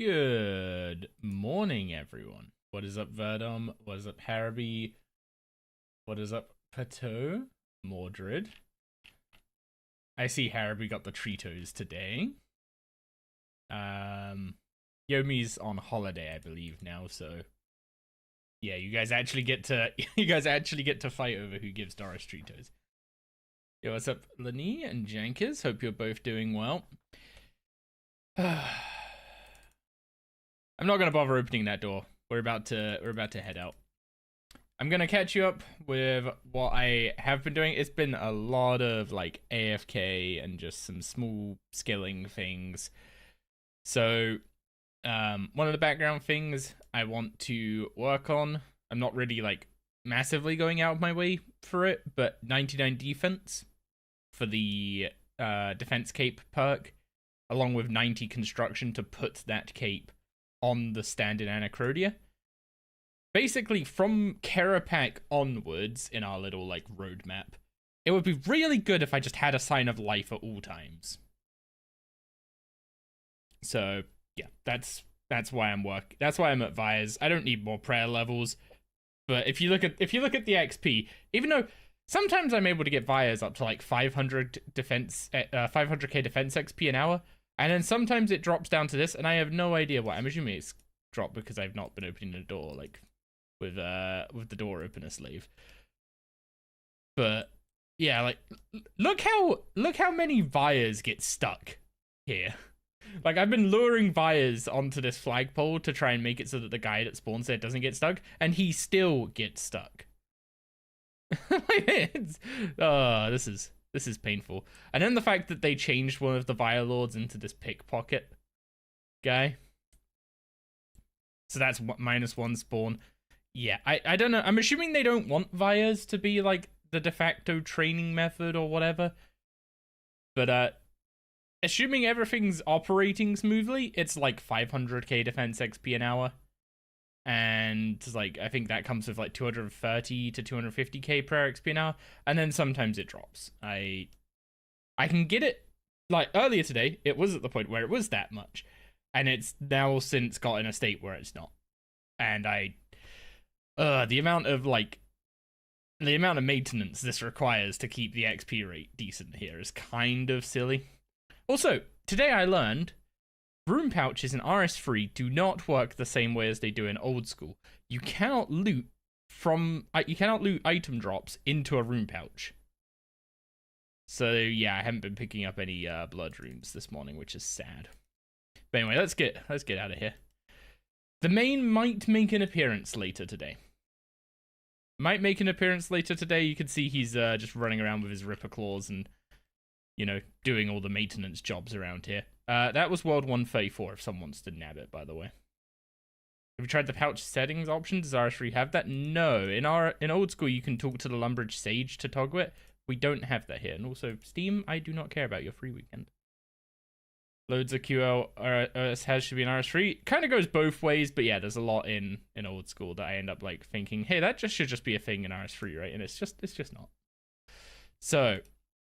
Good morning, everyone. What is up, Verdum? What is up, Haraby? What is up, Pateau? Mordred. I see Haraby got the Tritos today. Yomi's on holiday, I believe, now, so yeah, you guys actually get to fight over who gives Doris Tritos. Yo, what's up, Lani and Jankers? Hope you're both doing well. I'm not gonna bother opening that door. We're about to head out. I'm gonna catch you up with what I have been doing. It's been a lot of like AFK and just some small skilling things. So, one of the background things I want to work on, I'm not really like massively going out of my way for it, but 99 defense for the defense cape perk, along with 90 construction to put that cape on the stand in Anacrodia. Basically, from Kerapak onwards in our little like roadmap, it would be really good if I just had a sign of life at all times. So yeah, that's why I'm at Vyres. I don't need more prayer levels, but if you look at the XP, even though sometimes I'm able to get Vyres up to like 500 defense, 500k defense XP an hour. And then sometimes it drops down to this, and I have no idea why. I'm assuming it's dropped because I've not been opening the door, like, with the door opener sleeve. But yeah, like, look how many Vyres get stuck here. Like, I've been luring Vyres onto this flagpole to try and make it so that the guy that spawns there doesn't get stuck, and he still gets stuck. This is painful. And then the fact that they changed one of the Vile Lords into this pickpocket guy. So that's -1 spawn. Yeah, I don't know. I'm assuming they don't want Vyres to be like the de facto training method or whatever. But assuming everything's operating smoothly, it's like 500k defense XP an hour. And like I think that comes with like 230 to 250k per XP an hour, and then sometimes it drops. I can get it like earlier today. It was at the point where it was that much, and it's now since got in a state where it's not. And the amount of maintenance this requires to keep the XP rate decent here is kind of silly. Also, today I learned room pouches in RS3 do not work the same way as they do in old school. You cannot loot item drops into a room pouch. So yeah, I haven't been picking up any blood runes this morning, which is sad. But anyway, let's get out of here. The main might make an appearance later today. You can see he's just running around with his ripper claws and, you know, doing all the maintenance jobs around here. That was World 134, if someone wants to nab it, by the way. Have you tried the pouch settings option? Does RS3 have that? No. In old school, you can talk to the Lumbridge Sage to toggle it. We don't have that here. And also, Steam, I do not care about your free weekend. Loads of QL has should be in RS3. Kind of goes both ways, but yeah, there's a lot in old school that I end up like thinking, hey, that should just be a thing in RS3, right? And it's just not. So,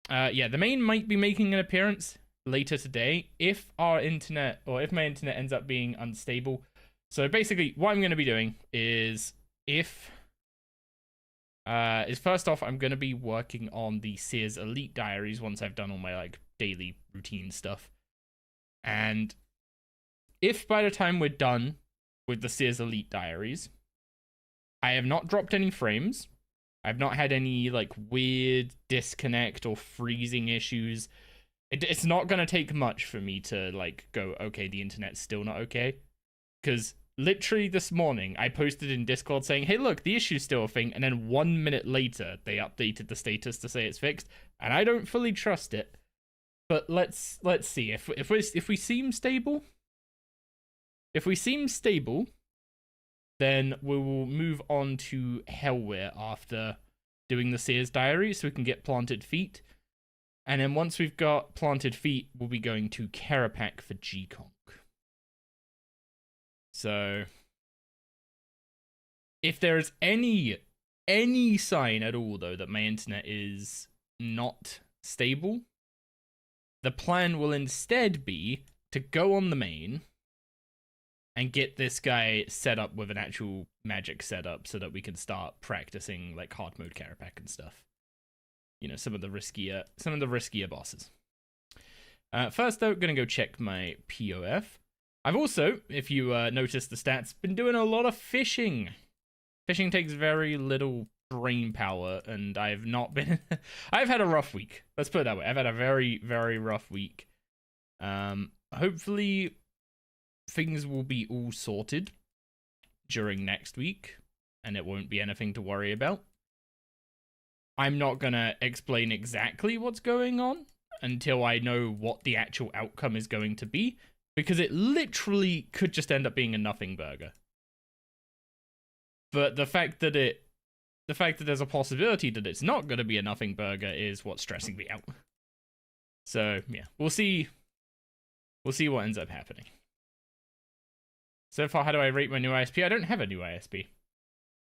yeah, the main might be making an appearance later today if my internet ends up being unstable. So basically what I'm going to be doing is first off, I'm going to be working on the Sears Elite Diaries once I've done all my like daily routine stuff. And if by the time we're done with the Sears Elite Diaries, I have not dropped any frames, I've not had any like weird disconnect or freezing issues, it's not going to take much for me to like go, okay, the internet's still not okay. Because literally this morning I posted in Discord saying, hey, look, the issue's still a thing. And then 1 minute later, they updated the status to say it's fixed. And I don't fully trust it. But let's see. If we seem stable, then we will move on to Hellware after doing the Sears Diary so we can get Planted Feet. And then once we've got Planted Feet, we'll be going to Kerapak for G-Conk. So, if there's any sign at all, though, that my internet is not stable, the plan will instead be to go on the main, and get this guy set up with an actual magic setup so that we can start practicing like hard mode Carapac and stuff. You know, some of the riskier bosses. First though, gonna go check my POF. I've also, if you notice the stats, been doing a lot of fishing. Fishing takes very little brain power, and I've not been. I've had a rough week. Let's put it that way. I've had a very, very rough week. Hopefully, things will be all sorted during next week, and it won't be anything to worry about. I'm not gonna explain exactly what's going on until I know what the actual outcome is going to be, because it literally could just end up being a nothing burger. But the fact that there's a possibility that it's not going to be a nothing burger is what's stressing me out. So yeah, we'll see what ends up happening. So far, how do I rate my new ISP? I don't have a new ISP.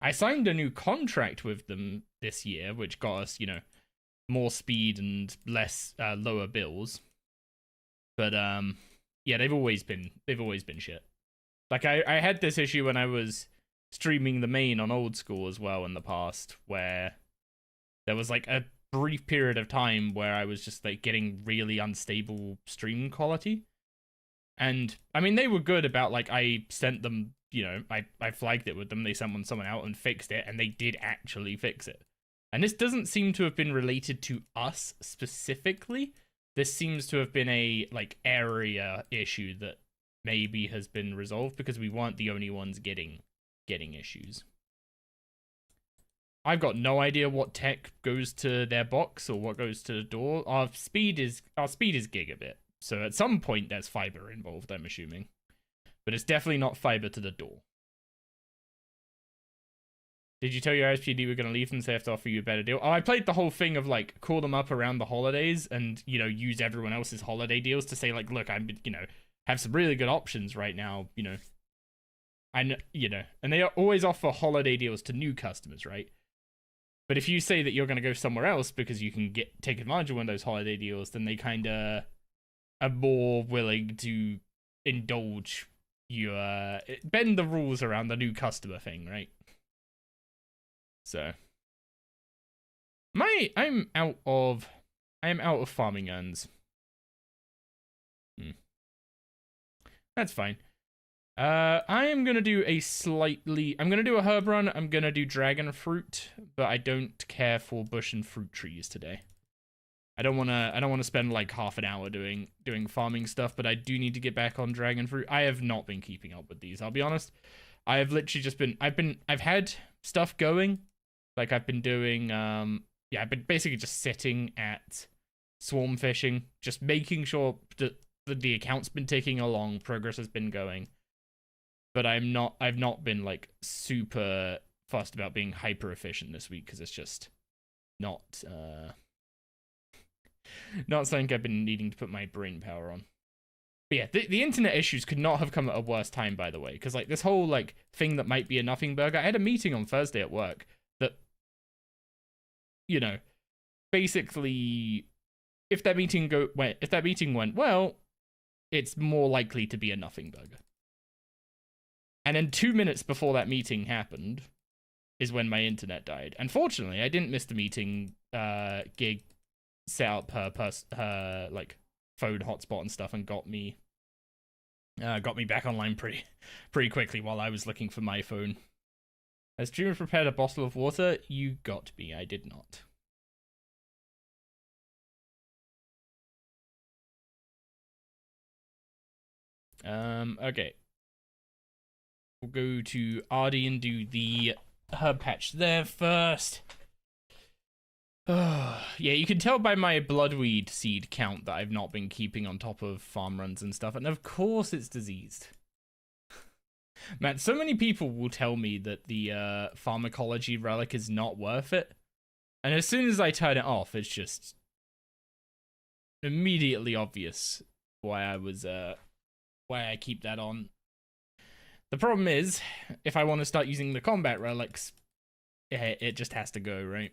I signed a new contract with them this year, which got us, you know, more speed and less lower bills. But yeah, they've always been shit. Like I had this issue when I was streaming the main on old school as well in the past, where there was like a brief period of time where I was just like getting really unstable stream quality. And I mean, they were good about like, I sent them, you know, I flagged it with them, they sent someone out and fixed it, and they did actually fix it. And this doesn't seem to have been related to us specifically. This seems to have been a like area issue that maybe has been resolved, because we weren't the only ones getting issues. I've got no idea what tech goes to their box or what goes to the door. Our speed is gigabit, so at some point there's fiber involved, I'm assuming, but it's definitely not fiber to the door. Did you tell your ISPD we're going to leave them, so they have to offer you a better deal? Oh, I played the whole thing of, like, call them up around the holidays and, you know, use everyone else's holiday deals to say, like, look, I'm, you know, have some really good options right now, you know. You know, and they always offer holiday deals to new customers, right? But if you say that you're going to go somewhere else because you can take advantage of one of those holiday deals, then they kind of are more willing to indulge you, bend the rules around the new customer thing, right? So, I am out of farming urns. That's fine. I am gonna do I'm gonna do a herb run. I'm gonna do dragon fruit, but I don't care for bush and fruit trees today. I don't wanna spend like half an hour doing farming stuff, but I do need to get back on dragon fruit. I have not been keeping up with these, I'll be honest. I have literally just been I've had stuff going. Like I've been doing yeah, I've been basically just sitting at swarm fishing, just making sure that the account's been ticking along, progress has been going. But I've not been like super fussed about being hyper efficient this week, because it's just not something I've been needing to put my brain power on. But yeah, the internet issues could not have come at a worse time, by the way, because like this whole like thing that might be a nothing burger. I had a meeting on Thursday at work that, you know, basically, if that meeting went well, it's more likely to be a nothing burger. And then 2 minutes before that meeting happened is when my internet died. Unfortunately, I didn't miss the meeting. Gig set up her like phone hotspot and stuff and got me back online pretty quickly while I was looking for my phone. Has Dreamer prepared a bottle of water? You got me. I did not. Okay. We'll go to Ardy and do the herb patch there first. Yeah, you can tell by my bloodweed seed count that I've not been keeping on top of farm runs and stuff, and of course it's diseased. Man, so many people will tell me that the pharmacology relic is not worth it, and as soon as I turn it off, it's just immediately obvious why I keep that on. The problem is, if I want to start using the combat relics, it just has to go, right?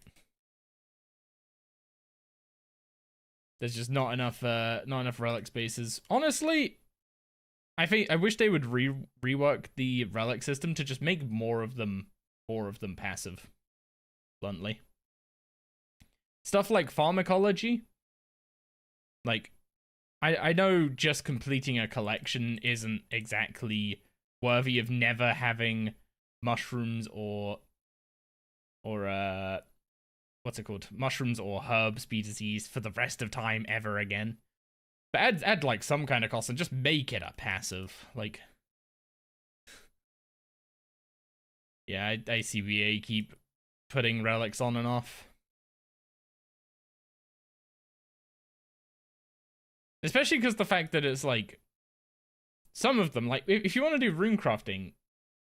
There's just not enough relic spaces. Honestly, I wish they would rework the relic system to just make more of them passive, bluntly. Stuff like pharmacology, like I know just completing a collection isn't exactly worthy of never having mushrooms or what's it called? Mushrooms or herbs be diseased for the rest of time ever again. But add like some kind of cost and just make it a passive. Like, yeah, I see VA keep putting relics on and off. Especially because the fact that it's like, some of them, like, if you want to do rune crafting,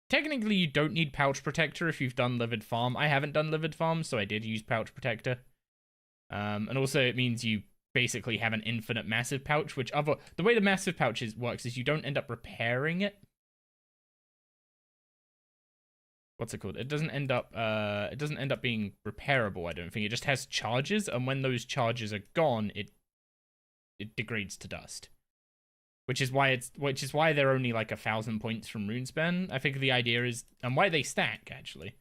technically you don't need pouch protector if you've done livid farm. I haven't done livid farm, so I did use pouch protector. And also it means you basically have an infinite massive pouch, which the way the massive pouch works is you don't end up repairing it. What's it called? It doesn't end up being repairable, I don't think. It just has charges, and when those charges are gone, it degrades to dust. Which is why they're only like 1,000 points from Runespan. I think the idea is, and why they stack actually,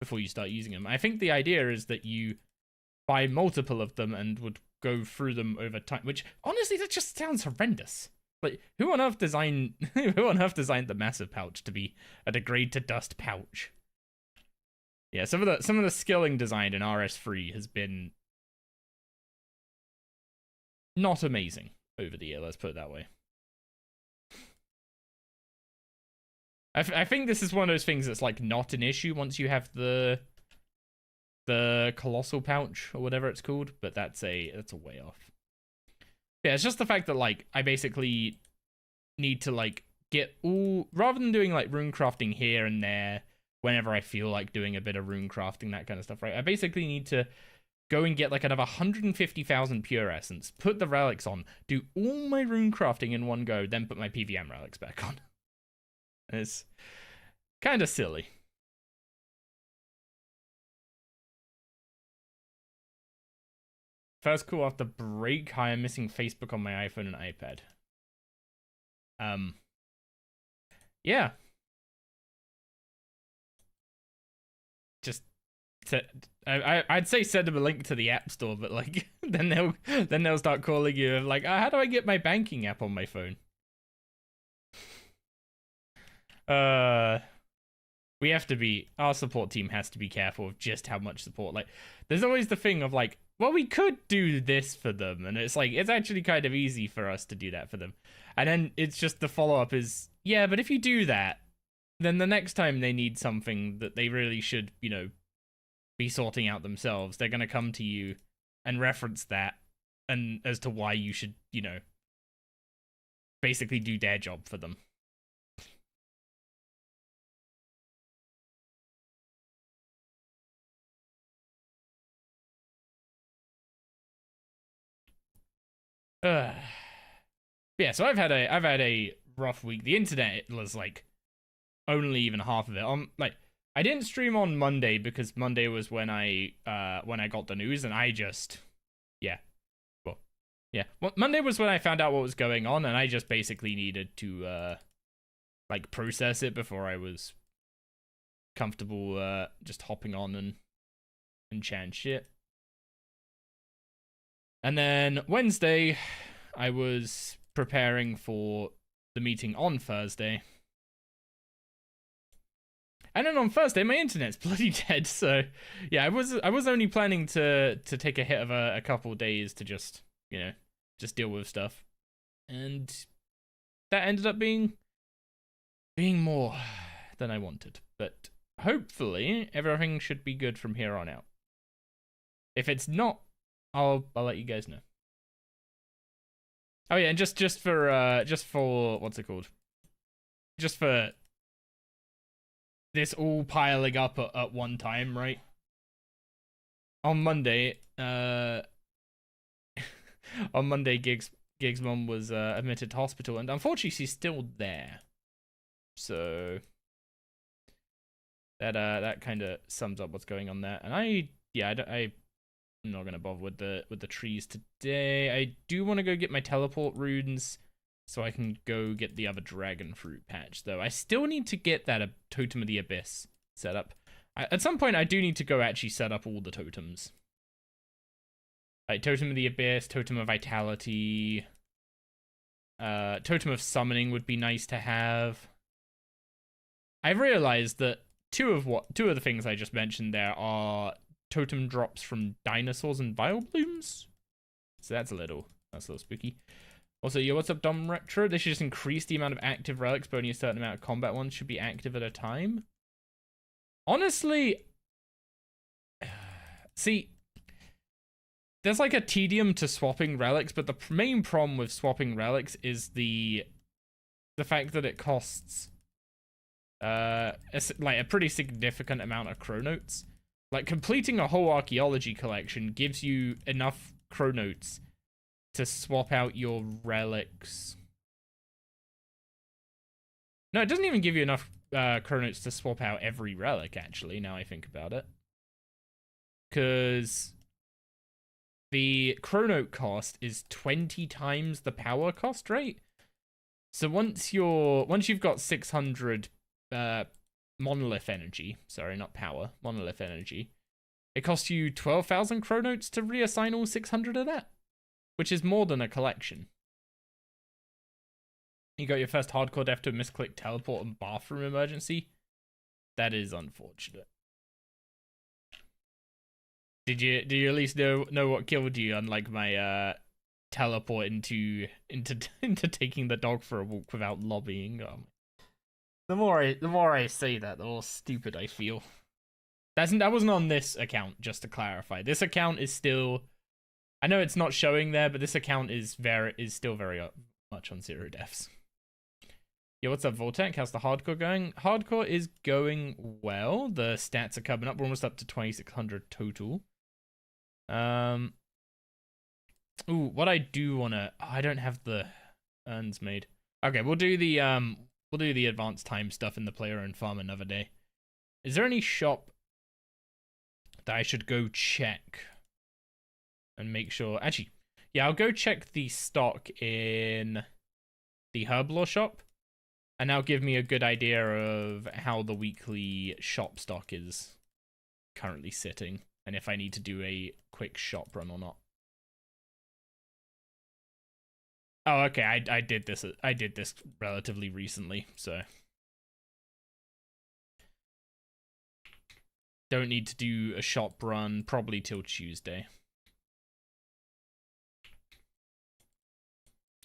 before you start using them. I think the idea is that you buy multiple of them and would go through them over time. Which honestly, that just sounds horrendous. Like, who on earth designed the massive pouch to be a degrade to dust pouch? Yeah, some of the skilling designed in RS3 has been not amazing over the year. Let's put it that way. I think this is one of those things that's like not an issue once you have the colossal pouch or whatever it's called, but that's a way off. Yeah, it's just the fact that like I basically need to like get all, rather than doing like rune crafting here and there whenever I feel like doing a bit of rune crafting, that kind of stuff, right? I basically need to go and get like another 150,000 pure essence, put the relics on, do all my rune crafting in one go, then put my PVM relics back on. It's kind of silly. First call after break. Hi, I'm missing Facebook on my iPhone and iPad. Yeah. Just I'd say send them a link to the App Store, but like then they'll start calling you like, how do I get my banking app on my phone? We have to be, our support team has to be careful of just how much support. Like, there's always the thing of like, well, we could do this for them, and it's like, it's actually kind of easy for us to do that for them. And then it's just the follow-up is, yeah, but if you do that, then the next time they need something that they really should, you know, be sorting out themselves, they're going to come to you and reference that, and as to why you should, you know, basically do their job for them. Yeah, so I've had a rough week. The internet was like only even half of it. Like I didn't stream on Monday because Monday was when I got the news, and I just well, Monday was when I found out what was going on, and I just basically needed to like process it before I was comfortable just hopping on and chatting shit. And then Wednesday, I was preparing for the meeting on Thursday. And then on Thursday, my internet's bloody dead. So yeah, I was only planning to take a hit of a couple of days to just, you know, just deal with stuff. And that ended up being more than I wanted. But hopefully everything should be good from here on out. If it's not, I'll let you guys know. Oh yeah, and just for what's it called? Just for this all piling up at one time, right? On Monday, on Monday, Gig's mom was admitted to hospital, and unfortunately, she's still there. So that kind of sums up what's going on there. And I'm not gonna bother with the trees today. I do want to go get my teleport runes So I can go get the other dragon fruit patch, though. I still need to get that Totem of the Abyss set up. At some point, I do need to go actually set up all the totems. Like Totem of the Abyss, Totem of Vitality, Totem of Summoning would be nice to have. I've realized that two of the things I just mentioned there are totem drops from dinosaurs and Vileplumes. So that's a little spooky. Also, yo, what's up, Dom Retro? They should just increase the amount of active relics, but only a certain amount of combat ones should be active at a time. Honestly, see, there's like a tedium to swapping relics, but the main problem with swapping relics is the fact that it costs like a pretty significant amount of chronotes. Like completing a whole archaeology collection gives you enough chronotes to swap out your relics. No, it doesn't even give you enough chronotes to swap out every relic, actually, now I think about it. Because the chronote cost is 20 times the power cost rate. So once you've got 600 monolith energy, sorry, not power, monolith energy, it costs you 12,000 chronotes to reassign all 600 of that, which is more than a collection. You got your first hardcore death to a misclick teleport and bathroom emergency. That is unfortunate. Did you at least know what killed you, unlike my teleport into taking the dog for a walk without lobbying? The more I say that, the more stupid I feel. That wasn't on this account, just to clarify. This account is still, I know it's not showing there, but this account is still very much on 0 deaths. Yo, what's up, Voltec? How's the hardcore going? Hardcore is going well. The stats are coming up. We're almost up to 2,600 total. Ooh, what I do wanna, I don't have the urns made. Okay, we'll do the advanced time stuff in the player-owned farm another day. Is there any shop that I should go check and make sure? Actually, yeah, I'll go check the stock in the Herblore shop, and that'll give me a good idea of how the weekly shop stock is currently sitting, and if I need to do a quick shop run or not. Oh, okay. I did this relatively recently, so don't need to do a shop run probably till Tuesday.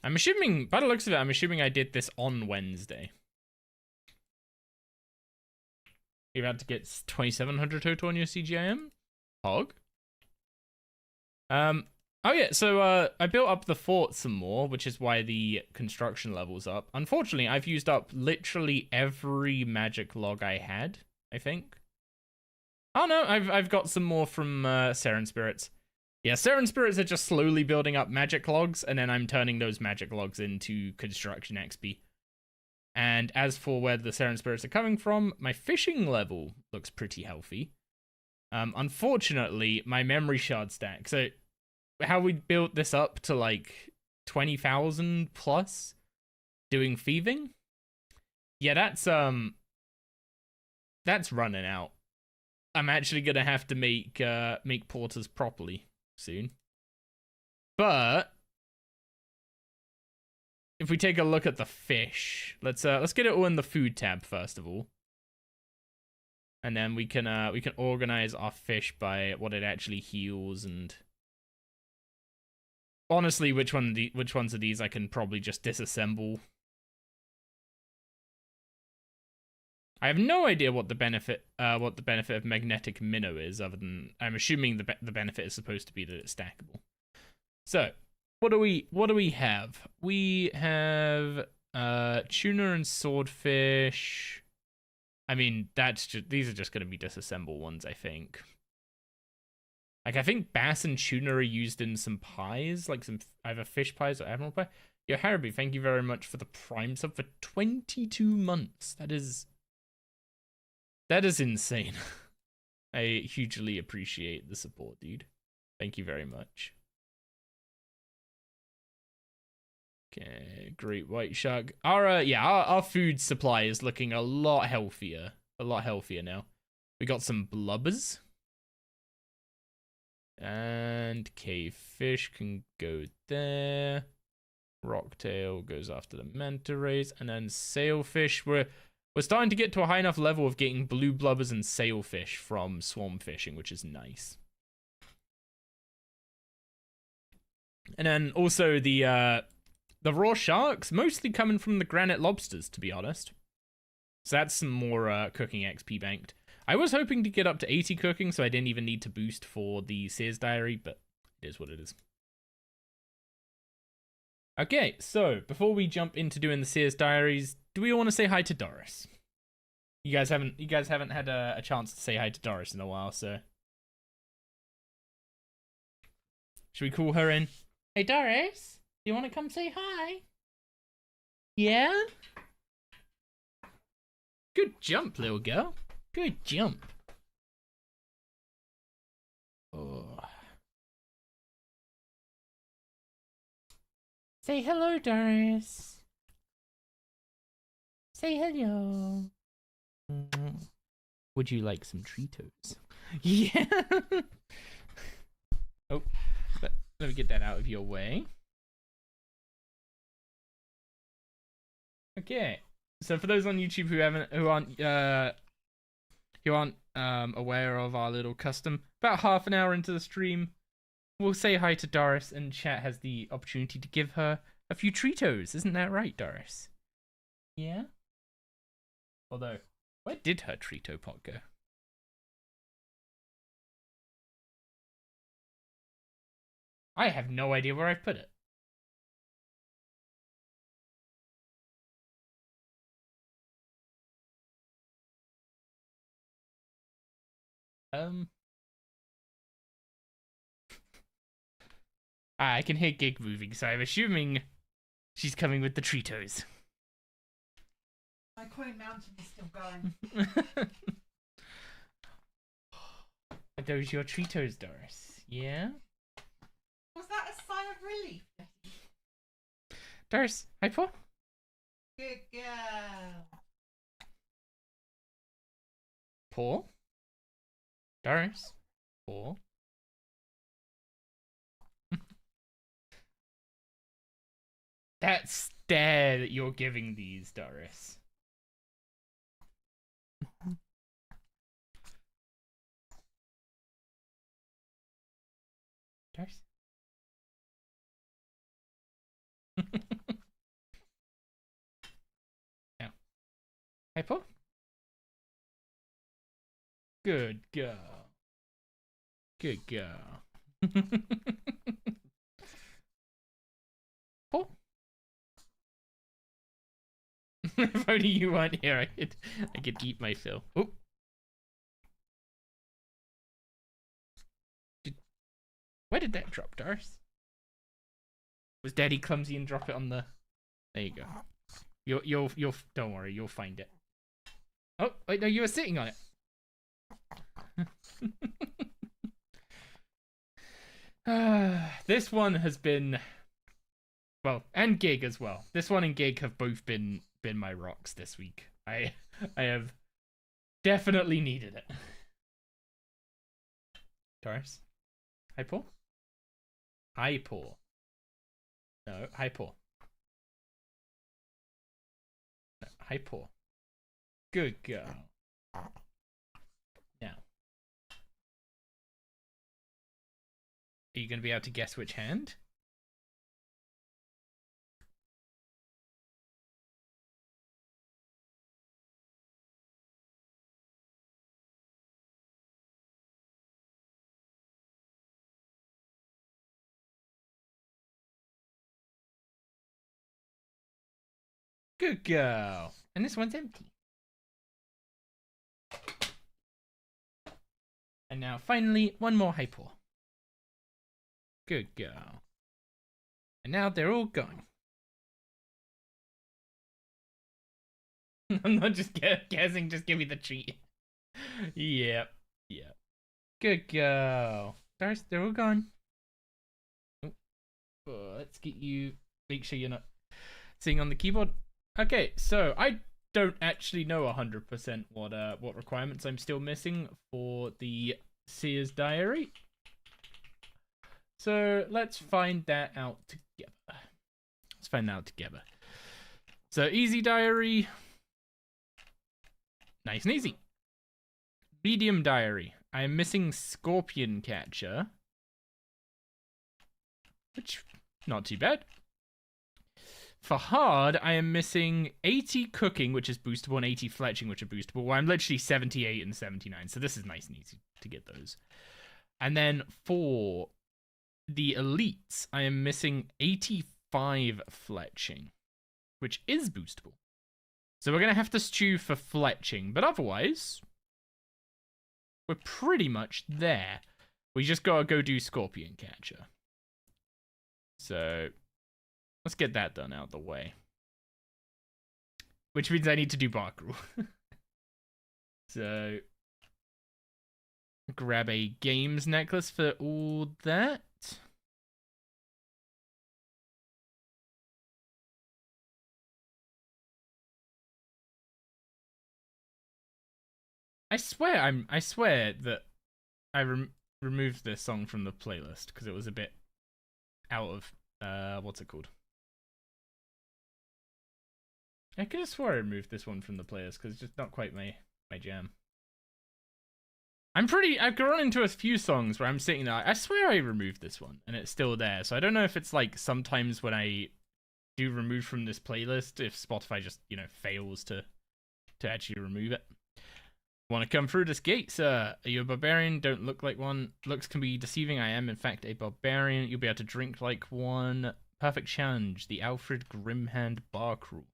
I'm assuming, by the looks of it, I'm assuming I did this on Wednesday. You're about to get 2,700 total on your CGIM? Hog? Oh yeah, so I built up the fort some more, which is why the construction level's up. Unfortunately, I've used up literally every magic log I had, I think. Oh no, I've got some more from Seren Spirits. Yeah, Seren Spirits are just slowly building up magic logs, and then I'm turning those magic logs into construction XP. And as for where the Seren Spirits are coming from, my fishing level looks pretty healthy. Unfortunately, my memory shard stack. So how we built this up to like 20,000 plus doing thieving. Yeah, that's running out. I'm actually gonna have to make porters properly soon. But if we take a look at the fish, let's get it all in the food tab first of all. And then we can organize our fish by what it actually heals, and honestly, which ones of these I can probably just disassemble. I have no idea what the benefit of magnetic minnow is, other than I'm assuming the benefit is supposed to be that it's stackable. So, what do we have? We have tuna and swordfish. I mean, these are just going to be disassemble ones, I think. Like, I think bass and tuna are used in some pies, like some either fish pies or admiral pie. Yo, Haraby, thank you very much for the Prime sub for 22 months. That is insane. I hugely appreciate the support, dude. Thank you very much. Okay, great white shark. Our food supply is looking a lot healthier. A lot healthier now. We got some blubbers. And cave fish can go there. Rocktail goes after the manta rays. And then sailfish. We're starting to get to a high enough level of getting blue blubbers and sailfish from swarm fishing, which is nice. And then also the raw sharks, mostly coming from the granite lobsters, to be honest. So that's some more cooking XP banked. I was hoping to get up to 80 cooking, so I didn't even need to boost for the Sears Diary, but it is what it is. Okay, so before we jump into doing the Sears Diaries, do we want to say hi to Doris? You guys haven't had a chance to say hi to Doris in a while, so should we call her in? Hey Doris, do you want to come say hi? Yeah? Good jump, little girl. Good jump. Oh. Say hello, Doris. Say hello. Would you like some Cheetos? Yeah. Oh, let me get that out of your way. Okay. So for those on YouTube who aren't aware of our little custom, about half an hour into the stream, we'll say hi to Doris, and chat has the opportunity to give her a few Cheetos. Isn't that right, Doris? Yeah? Although, where did her Cheeto pot go? I have no idea where I've put it. I can hear Gig moving, so I'm assuming she's coming with the Cheetos. My Queen Mountain is still going. Are those your Cheetos, Doris? Yeah? Was that a sign of relief? Doris, hi, Paul. Good girl. Paul? Doris? Paul? That stare that you're giving these, Doris. Doris? Now. Hi, Paul. Good girl. Good girl. Paul? If only you weren't here, I could eat my fill. Oh. Where did that drop, Doris? Was Daddy clumsy and drop it on the? There you go. You'll don't worry, you'll find it. Oh wait, no, you were sitting on it. This one has been, well, and Gig as well. This one and Gig have both been my rocks this week. I have definitely needed it. Doris, hi Paul. Hi Paul. No, hi Paul. No, hi Paul. Good girl. Now, are you going to be able to guess which hand? Good girl. And this one's empty. And now, finally, one more hi Paul. Good girl. And now they're all gone. I'm not just guessing, just give me the treat. Yep. Yep. Good girl. Doris, they're all gone. Oh, let's get you. Make sure you're not. Sing on the keyboard. Okay, so I don't actually know 100% what requirements I'm still missing for the Seer's Diary. So let's find that out together. So easy diary. Nice and easy. Medium diary. I am missing Scorpion Catcher. Which, not too bad. For hard, I am missing 80 cooking, which is boostable, and 80 fletching, which are boostable. Well, I'm literally 78 and 79, so this is nice and easy to get those. And then for the elites, I am missing 85 fletching, which is boostable. So we're going to have to stew for fletching, but otherwise, we're pretty much there. We just got to go do Scorpion Catcher. So let's get that done out of the way. Which means I need to do bark rule. So grab a games necklace for all that. I swear that I removed this song from the playlist because it was a bit out of what's it called? I could have swore I removed this one from the playlist because it's just not quite my jam. I've run into a few songs where I'm sitting there, I swear I removed this one and it's still there. So I don't know if it's like sometimes when I do remove from this playlist, if Spotify just, fails to actually remove it. Want to come through this gate, sir? Are you a barbarian? Don't look like one. Looks can be deceiving. I am, in fact, a barbarian. You'll be able to drink like one. Perfect challenge. The Alfred Grimhand Bark Rule.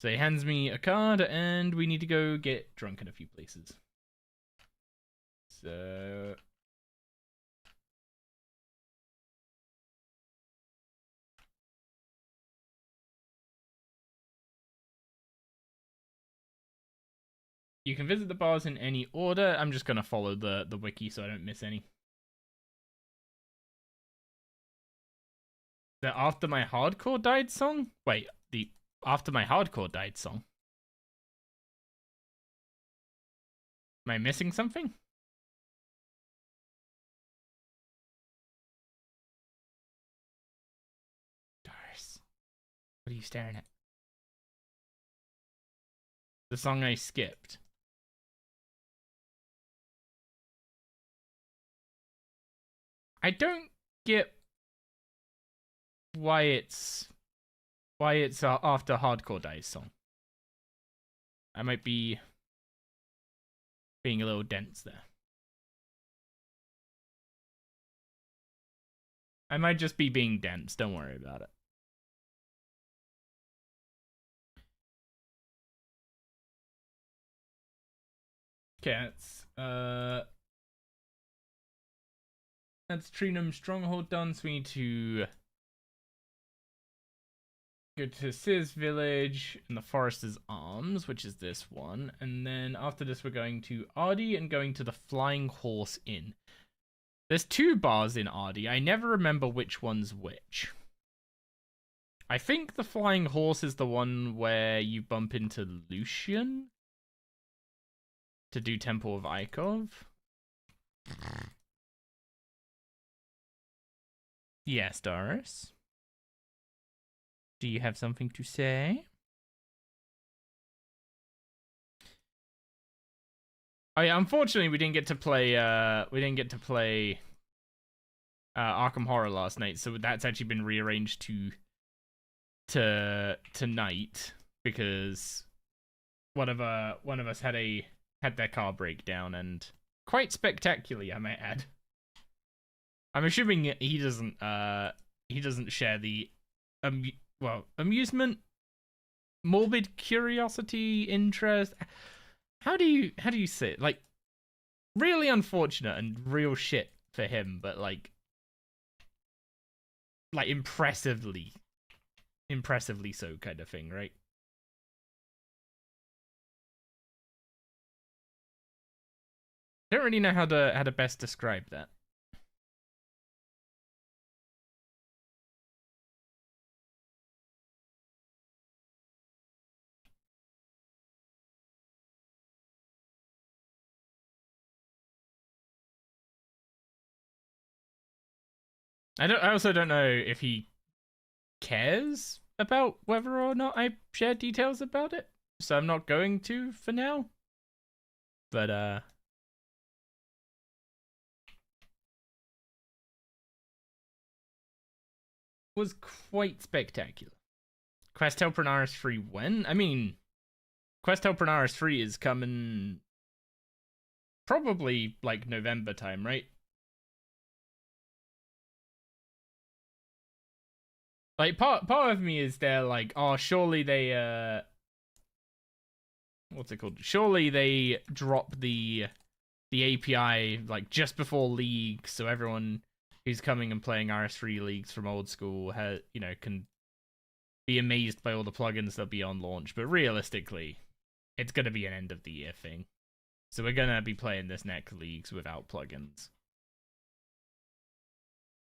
So he hands me a card, and we need to go get drunk in a few places. So you can visit the bars in any order. I'm just gonna follow the wiki so I don't miss any. The After My Hardcore Died song? Wait, the After My Hardcore Died song? Am I missing something? Doris, what are you staring at? The song I skipped. I don't get why it's After Hardcore Dies song. I might be being a little dense there. I might just be being dense. Don't worry about it. Okay, that's Trinum Stronghold done, so we need to go to Sis Village and the Forester's Arms, which is this one. And then after this, we're going to Ardy and going to the Flying Horse Inn. There's 2 bars in Ardy. I never remember which one's which. I think the Flying Horse is the one where you bump into Lucian to do Temple of Ikov. Yes, Doris. Do you have something to say? Oh yeah, unfortunately we didn't get to play Arkham Horror last night, so that's actually been rearranged to tonight because one of us had their car break down, and quite spectacularly, I might add. I'm assuming he doesn't share the amusement, morbid curiosity, interest. How do you say it? Like, really unfortunate and real shit for him, but like impressively so kind of thing, right? Don't really know how to best describe that. I also don't know if he cares about whether or not I share details about it, so I'm not going to for now. But was quite spectacular. Quest Helpernaris 3 when? I mean, Quest Helpernaris 3 is coming probably like November time, right? Like part of me is there like, oh, surely they what's it called? Surely they drop the API like just before League, so everyone who's coming and playing RS3 leagues from old school can be amazed by all the plugins that'll be on launch. But realistically, it's gonna be an end of the year thing. So we're gonna be playing this next leagues without plugins.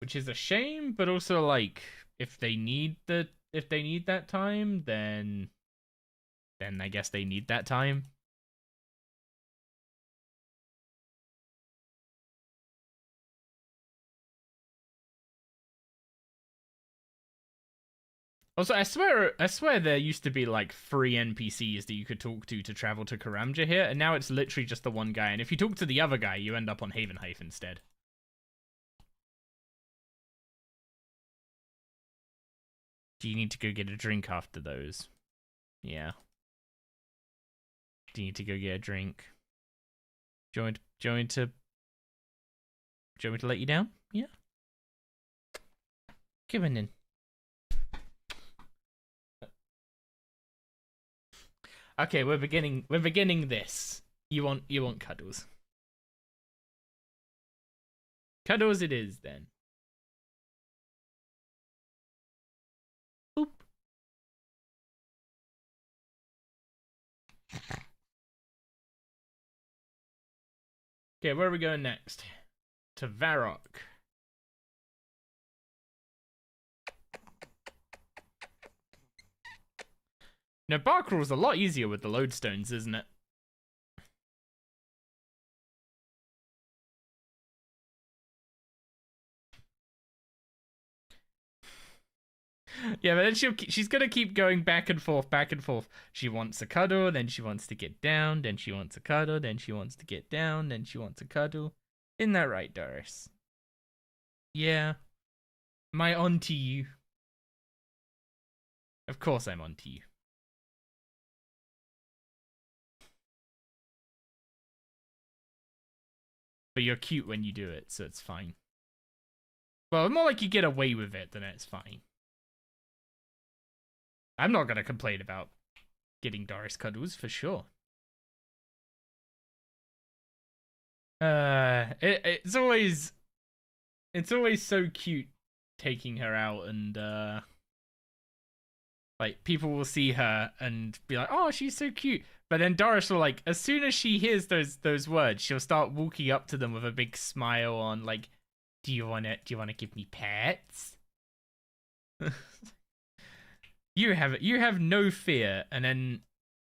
Which is a shame, but also like if they need that time, then I guess they need that time. Also, I swear there used to be like 3 NPCs that you could talk to travel to Karamja here, and now it's literally just the one guy, and if you talk to the other guy, you end up on Havenheim instead. Do you need to go get a drink after those? Yeah. Do you need to go get a drink? Do you want me to let you down? Yeah. Come on in. Okay, we're beginning this. You want cuddles. Cuddles it is then. Boop. Okay, where are we going next? To Varrock. Now, bar crawl's a lot easier with the lodestones, isn't it? Yeah, but then she's gonna keep going back and forth, back and forth. She wants a cuddle, then she wants to get down, then she wants a cuddle, then she wants to get down, then she wants a cuddle. Isn't that right, Doris? Yeah. Am I on to you? Of course I'm on to you. But you're cute when you do it, so it's fine. Well, more like you get away with it than it's fine. I'm not gonna complain about getting Doris cuddles for sure. It's always so cute taking her out, and like people will see her and be like, "Oh, she's so cute." But then Doris will like, as soon as she hears those words, she'll start walking up to them with a big smile on, like, do you wanna give me pets?" You have no fear, and then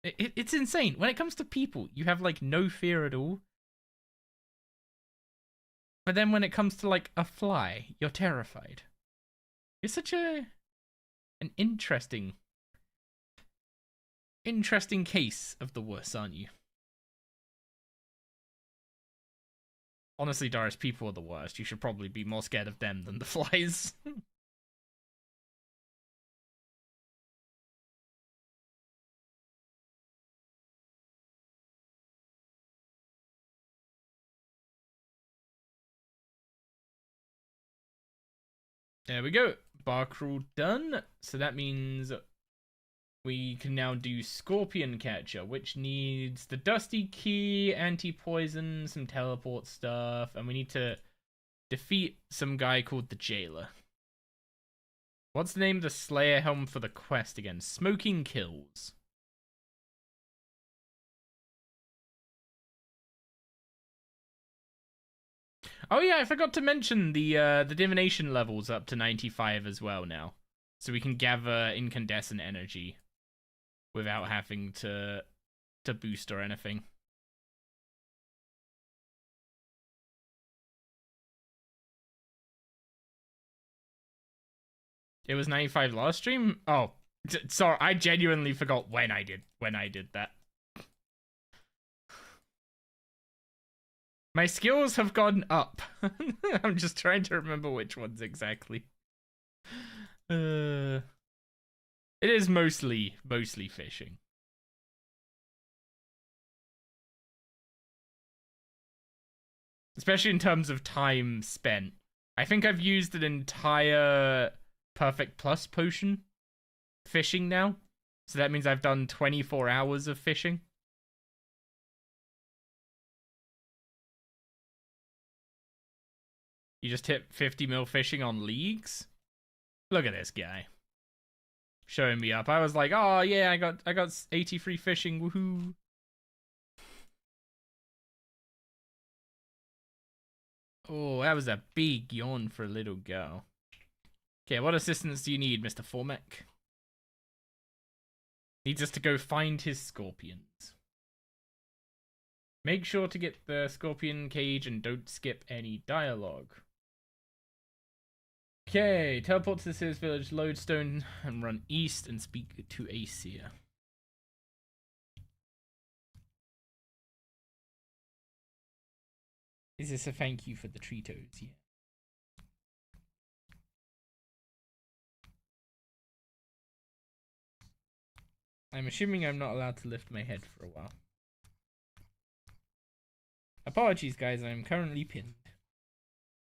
it's insane. When it comes to people, you have like no fear at all. But then when it comes to like a fly, you're terrified. You're such an interesting case of the wuss, aren't you? Honestly, Doris, people are the worst. You should probably be more scared of them than the flies. There we go. Bar crawl done. So that means we can now do Scorpion Catcher, which needs the Dusty Key, anti-poison, some teleport stuff, and we need to defeat some guy called the Jailer. What's the name of the Slayer helm for the quest again? Smoking Kills. Oh yeah, I forgot to mention the divination levels up to 95 as well now. So we can gather incandescent energy without having to boost or anything. It was 95 last stream? Oh, sorry, I genuinely forgot when I did that. My skills have gone up. I'm just trying to remember which ones exactly. It is mostly fishing. Especially in terms of time spent. I think I've used an entire Perfect Plus potion fishing now. So that means I've done 24 hours of fishing. You just hit 50 mil fishing on leagues? Look at this guy. Showing me up. I was like, oh yeah, I got 83 fishing, woohoo. Oh, that was a big yawn for a little girl. Okay, what assistance do you need, Mr. Formek? Needs us to go find his scorpions. Make sure to get the scorpion cage and don't skip any dialogue. Okay, teleport to the Sears Village, Lodestone, and run east and speak to Aesir. Is this a thank you for the Treatos? Yeah. I'm assuming I'm not allowed to lift my head for a while. Apologies, guys, I'm currently pinned.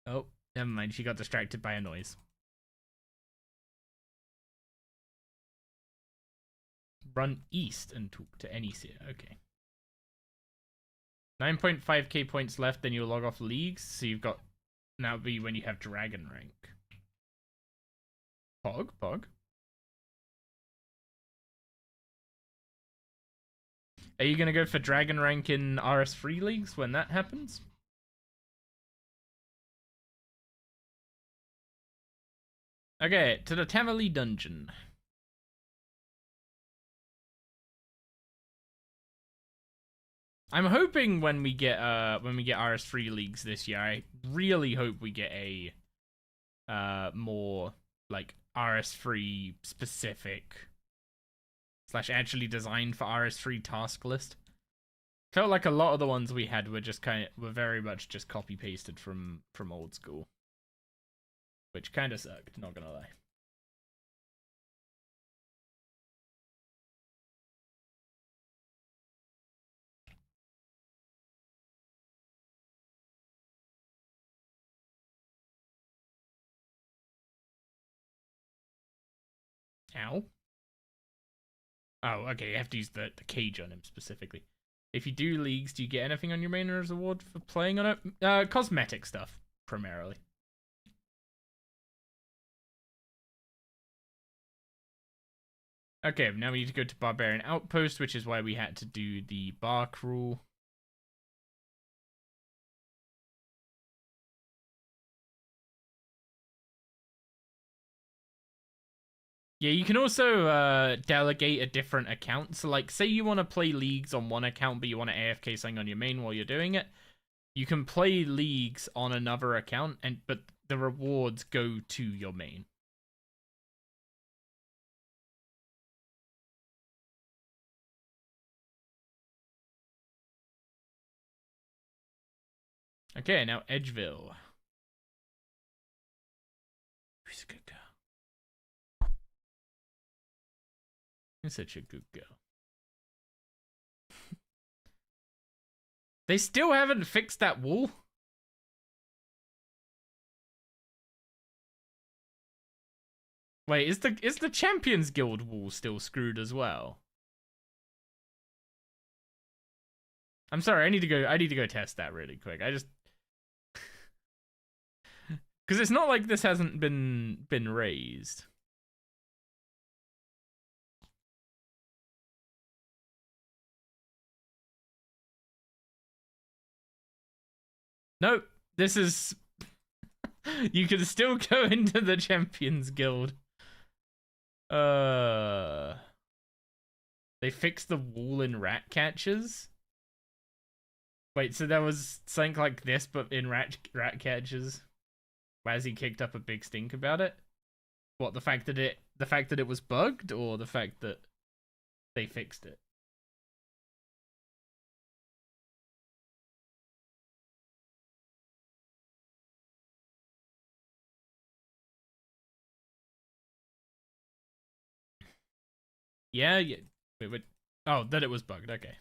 Oh, never mind, she got distracted by a noise. Run east and talk to Aesir. Okay. 9.5k points left, then you'll log off leagues. So you've got... Now it'll be when you have dragon rank. Pog. Are you gonna go for dragon rank in RS3 leagues when that happens? Okay, to the Tamale dungeon. I'm hoping when we get RS3 leagues this year, I really hope we get a more like RS3 specific / actually designed for RS3 task list. Felt like a lot of the ones we had were just were very much just copy pasted from old school, which kind of sucked, not gonna lie. Ow. Oh, okay, you have to use the cage on him specifically. If you do leagues, do you get anything on your main as award for playing on it? Cosmetic stuff, primarily. Okay, now we need to go to Barbarian Outpost, which is why we had to do the bark rule. Yeah, you can also delegate a different account. So, like, say you want to play leagues on one account, but you want to AFK something on your main while you're doing it. You can play leagues on another account, but the rewards go to your main. Okay, now Edgeville. Who's a good girl? You're such a good girl. They still haven't fixed that wall? Wait, is the Champions Guild wall still screwed as well? I'm sorry, I need to go test that really quick. I just because it's not like this hasn't been raised. Nope, this is you can still go into the Champions Guild. They fixed the wall in rat catchers. Wait, so there was something like this, but in rat catchers. Wazzy kicked up a big stink about it. What, the fact that it was bugged, or the fact that they fixed it? Yeah, yeah. Wait. Oh, that it was bugged. Okay.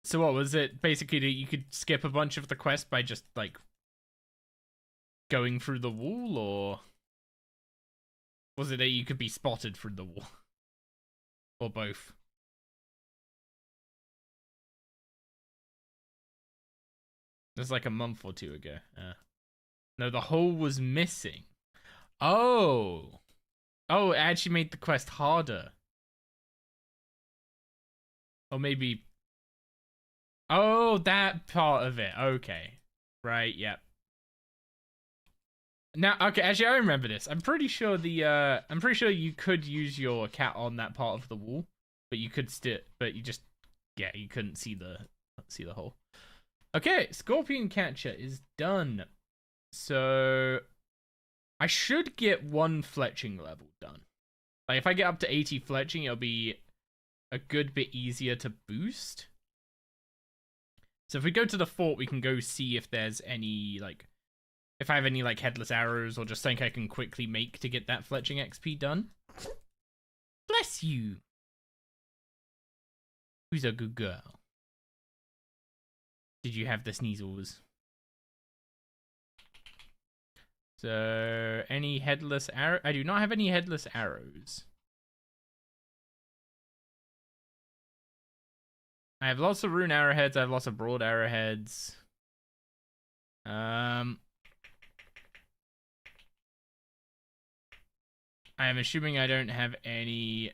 So what was it? Basically, that you could skip a bunch of the quest by just like going through the wall, or was it that you could be spotted through the wall, or both? It was like a month or two ago. No, the hole was missing. Oh, it actually made the quest harder. Or maybe. Oh, that part of it. Okay. Right, yep. Now, okay, actually, I remember this. I'm pretty sure you could use your cat on that part of the wall, but you could still, but you just, yeah, you couldn't see the hole. Okay, Scorpion Catcher is done. So, I should get one fletching level done. Like, if I get up to 80 fletching, it'll be a good bit easier to boost. So if we go to the fort, we can go see if there's any, like, if I have any, like, headless arrows or just something I can quickly make to get that fletching XP done. Bless you. Who's a good girl? Did you have the sneezels? So, any headless arrow? I do not have any headless arrows. I have lots of rune arrowheads. I have lots of broad arrowheads. I am assuming I don't have any.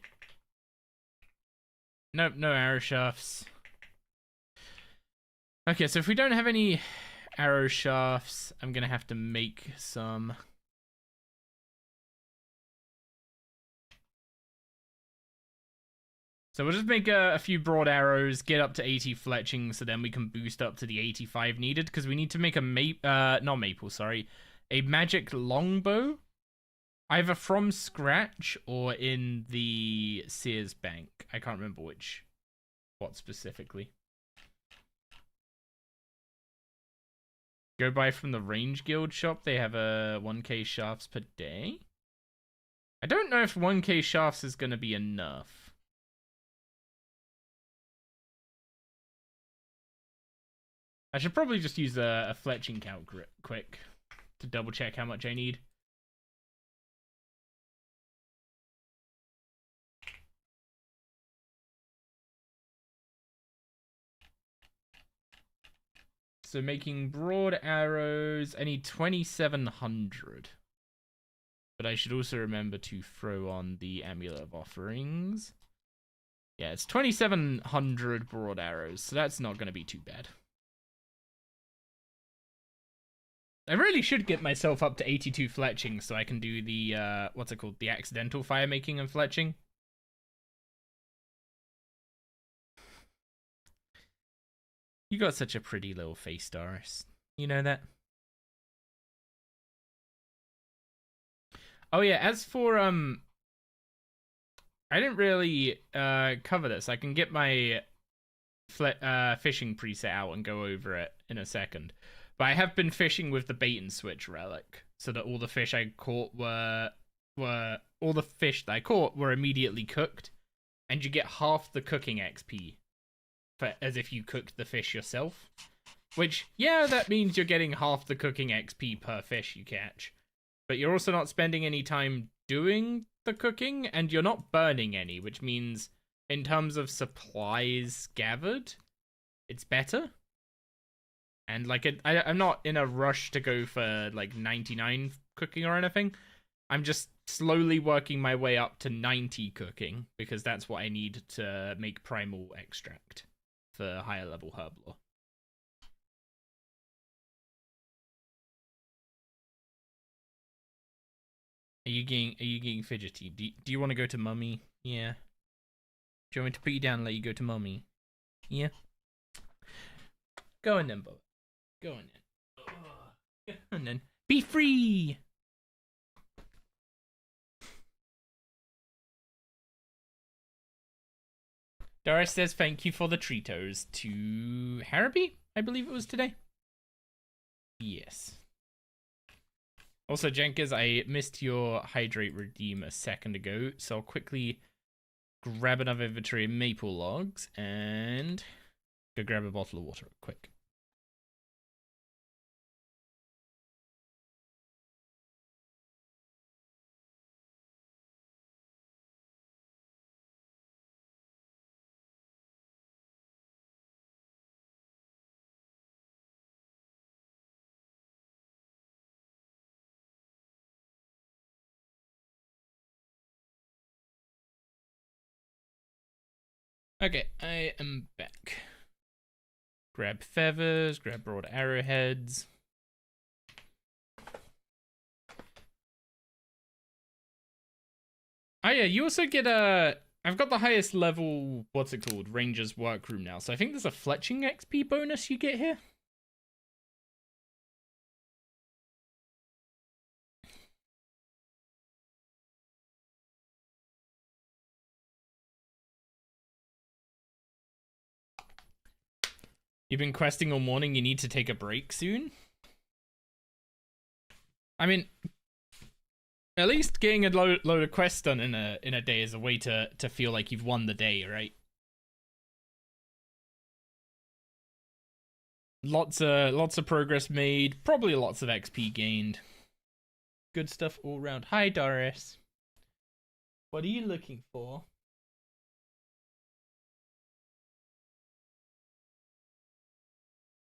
Nope, no arrow shafts. Okay, so if we don't have any arrow shafts, I'm gonna have to make some. So we'll just make a few broad arrows, get up to 80 fletching, so then we can boost up to the 85 needed, because we need to make a a magic longbow, either from scratch or in the Sears Bank. I can't remember what specifically. Go buy from the Range Guild shop. They have a 1k shafts per day. I don't know if 1k shafts is going to be enough. I should probably just use a fletching calc quick to double check how much I need. So making broad arrows, I need 2,700. But I should also remember to throw on the Amulet of Offerings. Yeah, it's 2,700 broad arrows, so that's not going to be too bad. I really should get myself up to 82 fletching so I can do the, what's it called? The accidental fire making and fletching. You got such a pretty little face, Doris. You know that? Oh yeah, as for, I didn't really, cover this. I can get my fishing preset out and go over it in a second. But I have been fishing with the bait and switch relic, so that all the fish I caught were immediately cooked, and you get half the cooking XP as if you cooked the fish yourself. Which, yeah, that means you're getting half the cooking XP per fish you catch, but you're also not spending any time doing the cooking, and you're not burning any, which means in terms of supplies gathered, it's better. And, like, I'm not in a rush to go for, like, 99 cooking or anything. I'm just slowly working my way up to 90 cooking, because that's what I need to make primal extract for higher level herb lore. Are you getting fidgety? Do you want to go to mummy? Yeah. Do you want me to put you down and let you go to mummy? Yeah. Go on then, Bo. Go on then. Go on then. Be free! Doris says thank you for the Treatos to Haraby, I believe it was today. Yes. Also, Jenkins, I missed your hydrate redeem a second ago, so I'll quickly grab another inventory of maple logs and go grab a bottle of water real quick. Okay, I am back. Grab feathers, grab broad arrowheads. Oh yeah, you also get I've got the highest level, what's it called, Ranger's Workroom now. So I think there's a fletching XP bonus you get here. You've been questing all morning, you need to take a break soon? I mean, at least getting a load of quests done in a day is a way to feel like you've won the day, right? Lots of progress made, probably lots of XP gained. Good stuff all around. Hi, Doris. What are you looking for?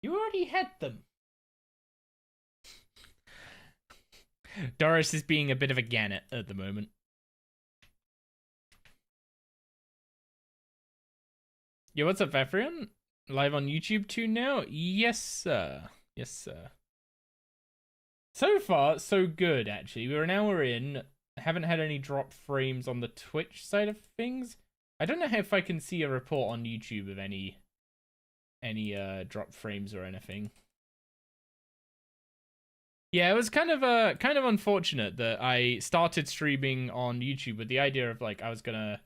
You already had them. Doris is being a bit of a gannet at the moment. Yo, what's up, Vafrion? Live on YouTube too now? Yes, sir. Yes, sir. So far, so good, actually. We're an hour in. Haven't had any drop frames on the Twitch side of things. I don't know if I can see a report on YouTube of any drop frames or anything. Yeah, it was kind of unfortunate that I started streaming on YouTube with the idea of like I was gonna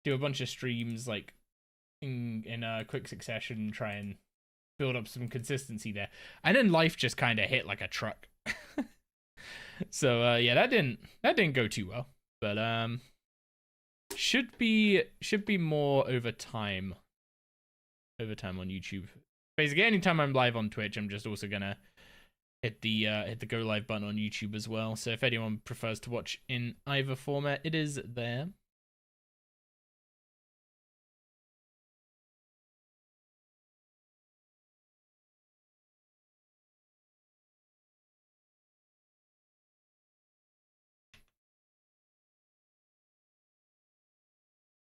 do a bunch of streams like in a quick succession, try and build up some consistency there, and then life just kind of hit like a truck. So yeah, that didn't go too well, but should be more over time on YouTube. Basically, anytime I'm live on Twitch, I'm just also gonna hit the go live button on YouTube as well. So if anyone prefers to watch in either format, it is there.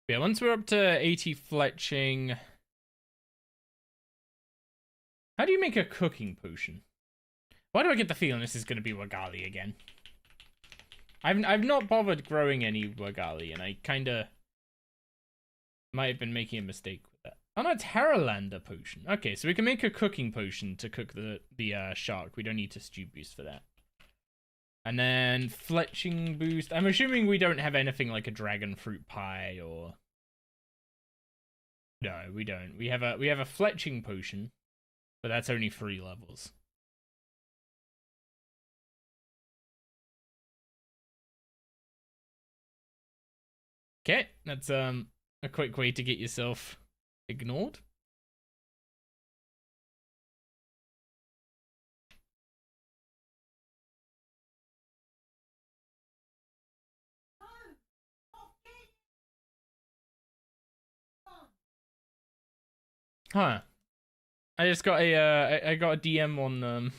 Yeah, once we're up to 80 fletching, how do you make a cooking potion? Why do I get the feeling this is going to be Wagali again? I've not bothered growing any Wagali, and I kind of might have been making a mistake with that. Oh no, it's Haralander potion. Okay, so we can make a cooking potion to cook the shark. We don't need to stew boost for that. And then fletching boost. I'm assuming we don't have anything like a dragon fruit pie or... No, we don't. We have a fletching potion, but that's only 3 levels. Okay, that's a quick way to get yourself ignored. Huh. I just got a I got a DM on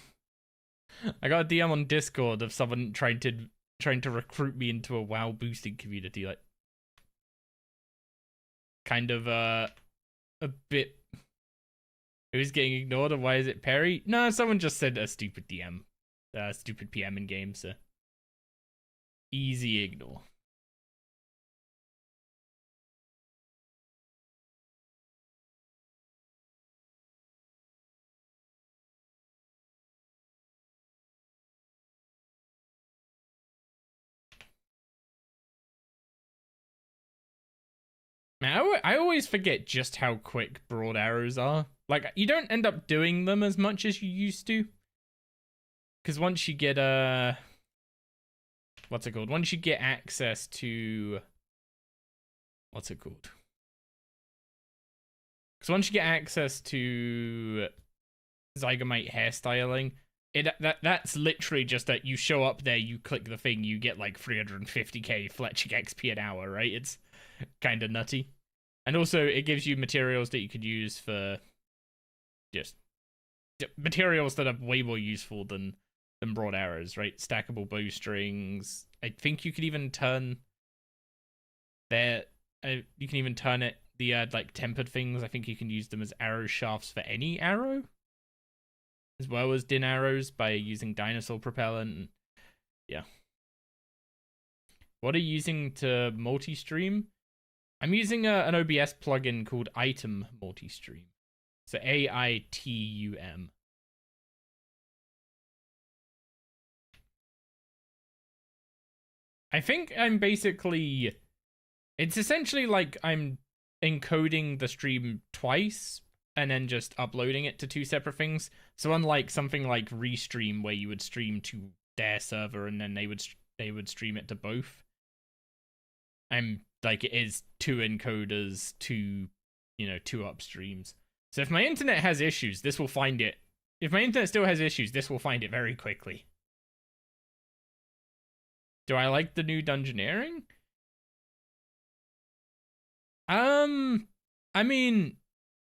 I got a DM on Discord of someone trying to recruit me into a WoW boosting community, like kind of a bit. Who's getting ignored and why is it Perry? No, someone just said a stupid DM, stupid PM in game, so easy ignore. Man, I always forget just how quick broad arrows are. Like, you don't end up doing them as much as you used to. Because once you get what's it called? Once you get access to, what's it called? Because once you get access to Zygomite hairstyling, that's literally just that you show up there, you click the thing, you get like 350k fletching XP an hour, right? It's kind of nutty. And also, it gives you materials that you could use for just materials that are way more useful than broad arrows, right? Stackable bowstrings. I think you could even turn you can even turn it, the like tempered things. I think you can use them as arrow shafts for any arrow, as well as din arrows by using dinosaur propellant. Yeah. What are you using to multi-stream? I'm using an OBS plugin called Item Multi-Stream. So AITUM. I think I'm basically... It's essentially like I'm encoding the stream twice and then just uploading it to two separate things. So unlike something like Restream, where you would stream to their server and then they would stream it to both, I'm like, it is two encoders, two upstreams. So if my internet has issues, this will find it. If my internet still has issues, this will find it very quickly. Do I like the new dungeoneering? I mean,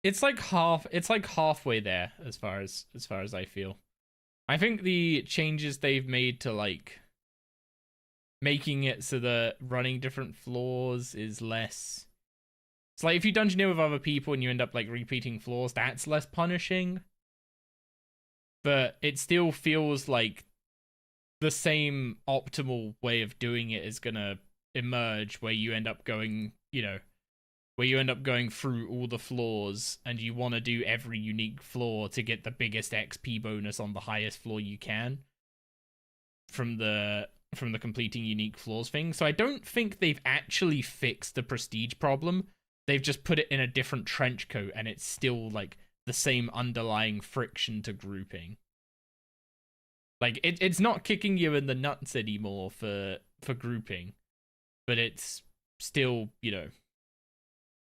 it's like halfway there as far as I feel. I think the changes they've made to like making it so that running different floors is less. It's like if you dungeoneer with other people and you end up like repeating floors, that's less punishing. But it still feels like the same optimal way of doing it is gonna emerge, where you end up going, through all the floors and you want to do every unique floor to get the biggest XP bonus on the highest floor you can from the completing unique floors thing. So I don't think they've actually fixed the prestige problem. They've just put it in a different trench coat and it's still like the same underlying friction to grouping. Like it's not kicking you in the nuts anymore for grouping, but it's still,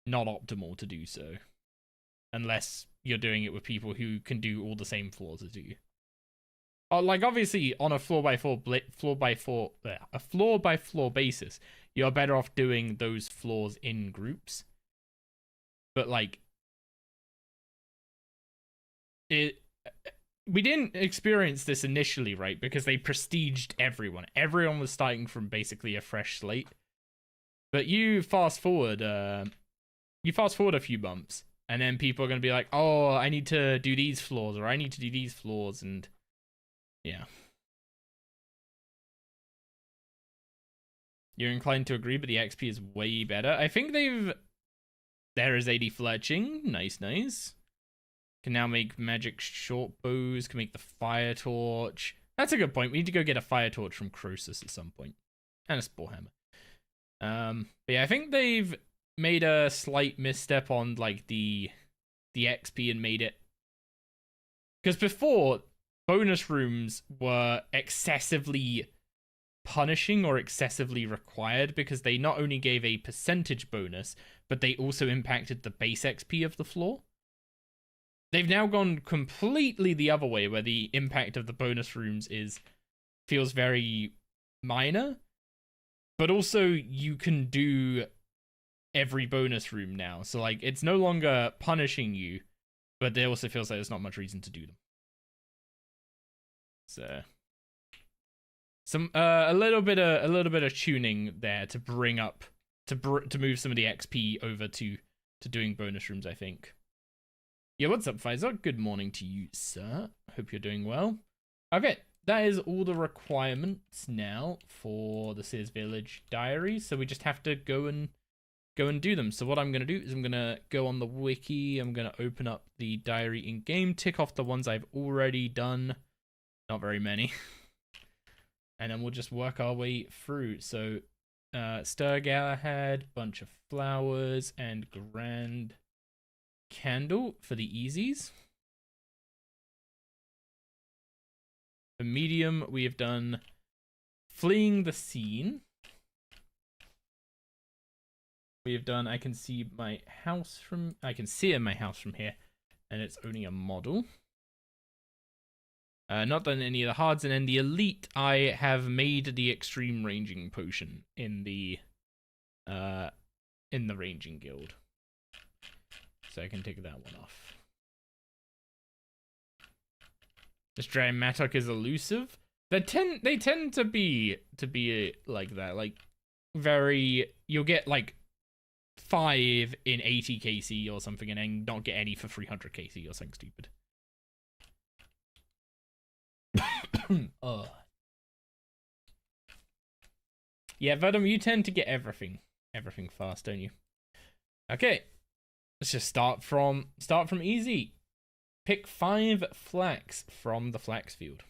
not optimal to do so, unless you're doing it with people who can do all the same floors as you. Like obviously on a floor by floor basis, you're better off doing those floors in groups. But like we didn't experience this initially, right? Because they prestiged everyone. Everyone was starting from basically a fresh slate. But you fast forward a few bumps, and then people are going to be like, oh, I need to do these floors, or I need to do these floors, and yeah. You're inclined to agree, but the XP is way better. I think there is 80 fletching. Nice. Can now make magic short bows, can make the fire torch. That's a good point. We need to go get a fire torch from Croesus at some point. And a spore hammer. But yeah, I think they've made a slight misstep on like the XP and made it, because before bonus rooms were excessively punishing or excessively required, because they not only gave a percentage bonus, but they also impacted the base XP of the floor. They've now gone completely the other way, where the impact of the bonus rooms feels very minor, but also you can do every bonus room now. So like it's no longer punishing you, but it also feels like there's not much reason to do them. So a little bit of tuning there to bring up to move some of the XP over to doing bonus rooms, I think. Yeah, what's up, Faisal? Good morning to you, sir. Hope you're doing well. Okay, that is all the requirements now for the Sears Village diary. So we just have to go and do them. So what I'm going to do is I'm going to go on the wiki. I'm going to open up the diary in game, tick off the ones I've already done. Not very many. And then we'll just work our way through. So Stir Galahad, bunch of flowers, and grand candle for the easies. For medium, we have done fleeing the scene. We have done I can see my house from here, and it's only a model. Not done any of the hards, and then the elite, I have made the extreme ranging potion in the ranging guild, so I can take that one off. This Dragon Mattock is elusive. They tend to be like that, like very. You'll get like 5 in 80 KC or something, and then not get any for 300 KC or something stupid. Oh. Yeah, Vedum, you tend to get everything fast, don't you? Okay, let's just start from easy. Pick 5 flax from the flax field.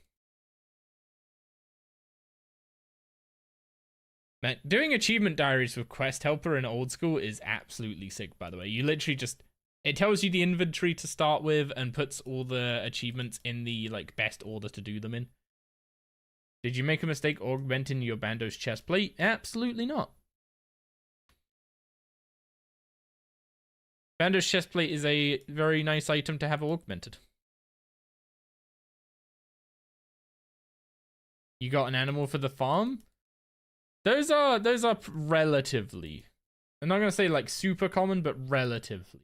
Man, doing achievement diaries with Quest Helper in old school is absolutely sick, by the way. You literally just, it tells you the inventory to start with and puts all the achievements in the like best order to do them in. Did you make a mistake augmenting your Bando's chest plate? Absolutely not. Bando's chest plate is a very nice item to have augmented. You got an animal for the farm? Those are relatively, I'm not gonna say like super common, but relatively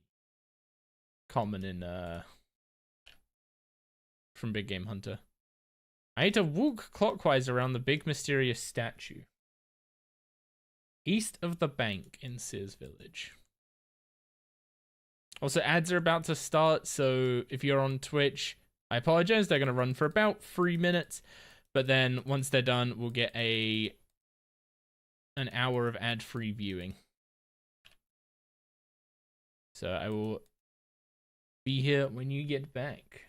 common in from Big Game Hunter. I need to walk clockwise around the big mysterious statue. East of the bank in Sears Village. Also, ads are about to start, so if you're on Twitch, I apologize. They're going to run for about 3 minutes, but then once they're done, we'll get an hour of ad-free viewing. So I will be here when you get back.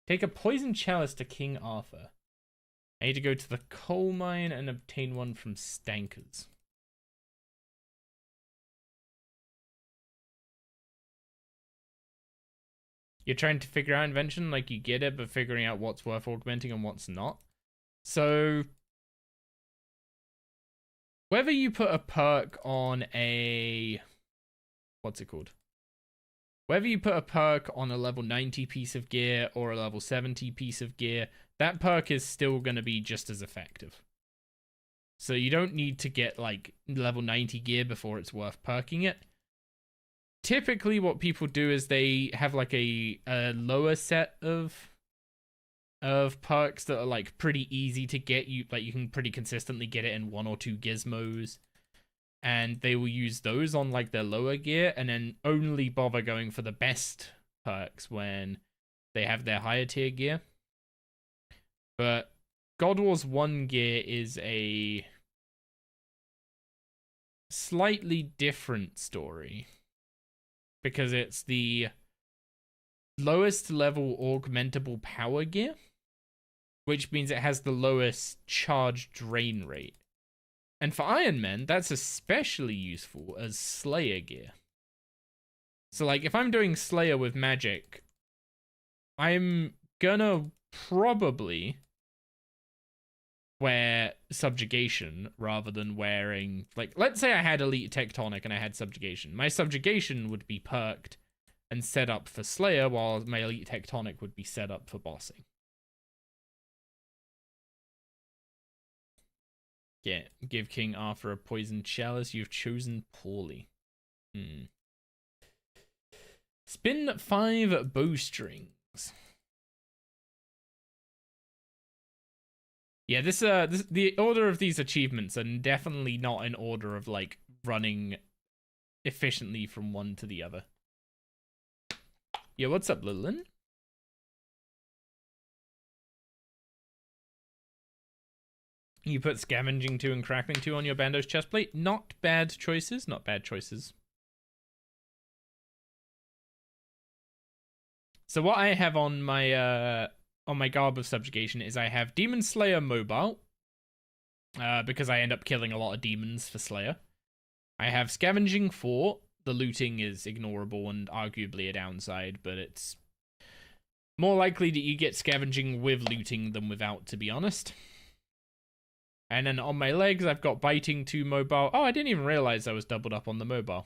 Take a poison chalice to King Arthur. I need to go to the coal mine and obtain one from Stankers. You're trying to figure out invention, like you get it, but figuring out what's worth augmenting and what's not. So, whether you put a perk on a... what's it called? Whether you put a perk on a level 90 piece of gear or a level 70 piece of gear, that perk is still going to be just as effective. So you don't need to get like level 90 gear before it's worth perking it. Typically what people do is they have like a lower set of perks that are like pretty easy to get. You can pretty consistently get it in 1 or 2 gizmos. And they will use those on like their lower gear and then only bother going for the best perks when they have their higher tier gear. But God Wars 1 gear is a slightly different story because it's the lowest level augmentable power gear, which means it has the lowest charge drain rate. And for Ironman, that's especially useful as Slayer gear. So, like, if I'm doing Slayer with magic, I'm gonna probably wear Subjugation rather than wearing... Like, let's say I had Elite Tectonic and I had Subjugation. My Subjugation would be perked and set up for Slayer, while my Elite Tectonic would be set up for bossing. Yeah, give King Arthur a poison chalice. You've chosen poorly. Spin 5 bowstrings. Yeah, the order of these achievements are definitely not in order of like running efficiently from one to the other. Yeah, what's up, Lilin? You put Scavenging 2 and Crackling 2 on your Bando's chestplate. Not bad choices, not bad choices. So what I have on my Garb of Subjugation is I have Demon Slayer Mobile, because I end up killing a lot of demons for Slayer. I have Scavenging 4. The looting is ignorable and arguably a downside, but it's more likely that you get Scavenging with looting than without, to be honest. And then on my legs, I've got Biting 2 mobile. Oh, I didn't even realize I was doubled up on the mobile.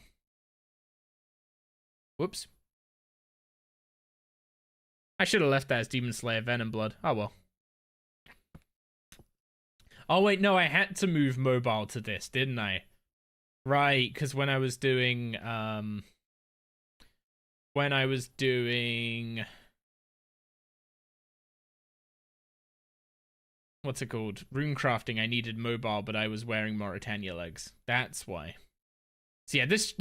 Whoops. I should have left that as Demon Slayer Venom Blood. Oh well. Oh wait, no, I had to move mobile to this, didn't I? Right, because when I was doing what's it called? Rune crafting, I needed mobile, but I was wearing Mauritania legs. That's why. So yeah, this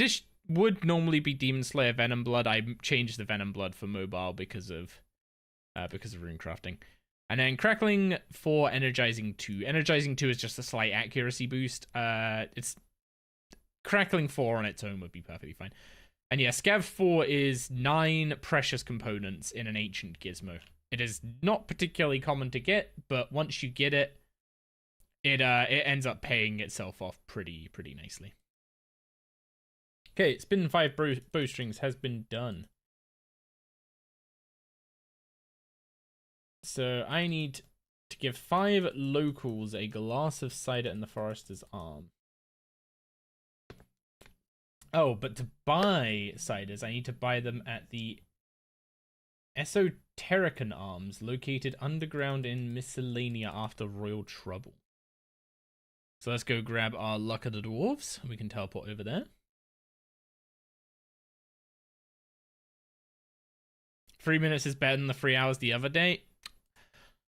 would normally be Demon Slayer Venom Blood. I changed the Venom Blood for mobile because of rune crafting. And then Crackling 4, Energizing 2. Energizing 2 is just a slight accuracy boost. It's Crackling 4 on its own would be perfectly fine. And yeah, Scav 4 is 9 precious components in an ancient gizmo. It is not particularly common to get, but once you get it, it ends up paying itself off pretty nicely. Okay, Spin 5 bowstrings has been done. So I need to give 5 locals a glass of cider in the forester's arm. Oh, but to buy ciders, I need to buy them at the Esoterican Arms, located underground in Miscellanea after Royal Trouble. So let's go grab our Luck of the Dwarves. We can teleport over there. 3 minutes is better than the 3 hours the other day.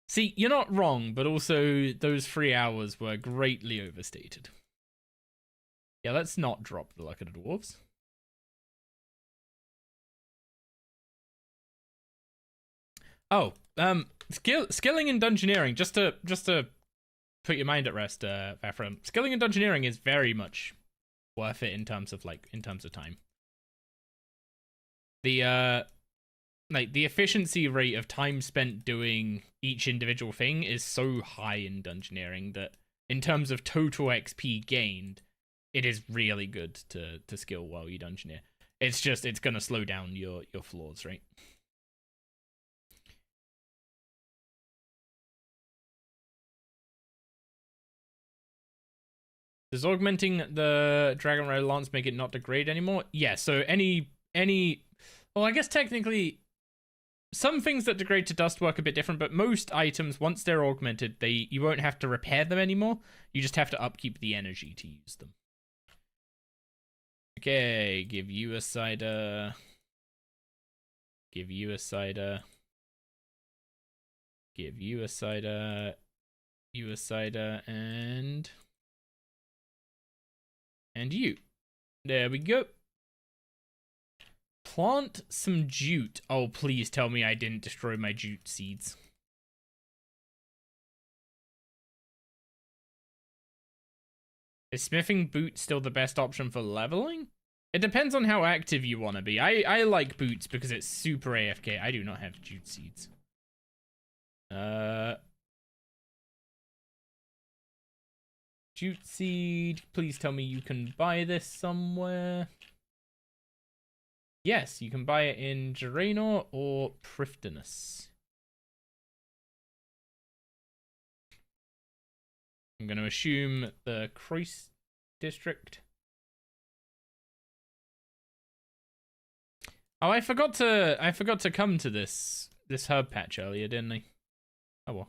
See, you're not wrong, but also those 3 hours were greatly overstated. Yeah, let's not drop the Luck of the Dwarves. Oh, skilling and dungeoneering, just to put your mind at rest, Vafram. Skilling and dungeoneering is very much worth it in terms of time. The efficiency rate of time spent doing each individual thing is so high in dungeoneering that in terms of total XP gained, it is really good to skill while you dungeoneer. It's gonna slow down your flaws, right? Does augmenting the Dragon Rider Lance make it not degrade anymore? Yeah, so any well, I guess technically some things that degrade to dust work a bit different, but most items, once they're augmented, you won't have to repair them anymore. You just have to upkeep the energy to use them. Okay, give you a cider. Give you a cider. Give you a cider. You a cider, and you. There we go. Plant some jute. Oh, please tell me I didn't destroy my jute seeds. Is smithing boots still the best option for leveling? It depends on how active you want to be. I like boots because it's super AFK. I do not have jute seeds. Jute seed. Please tell me you can buy this somewhere. Yes, you can buy it in Geranor or Prifdinus. I'm going to assume the Croyce district. Oh, I forgot to come to this herb patch earlier, didn't I? Oh well.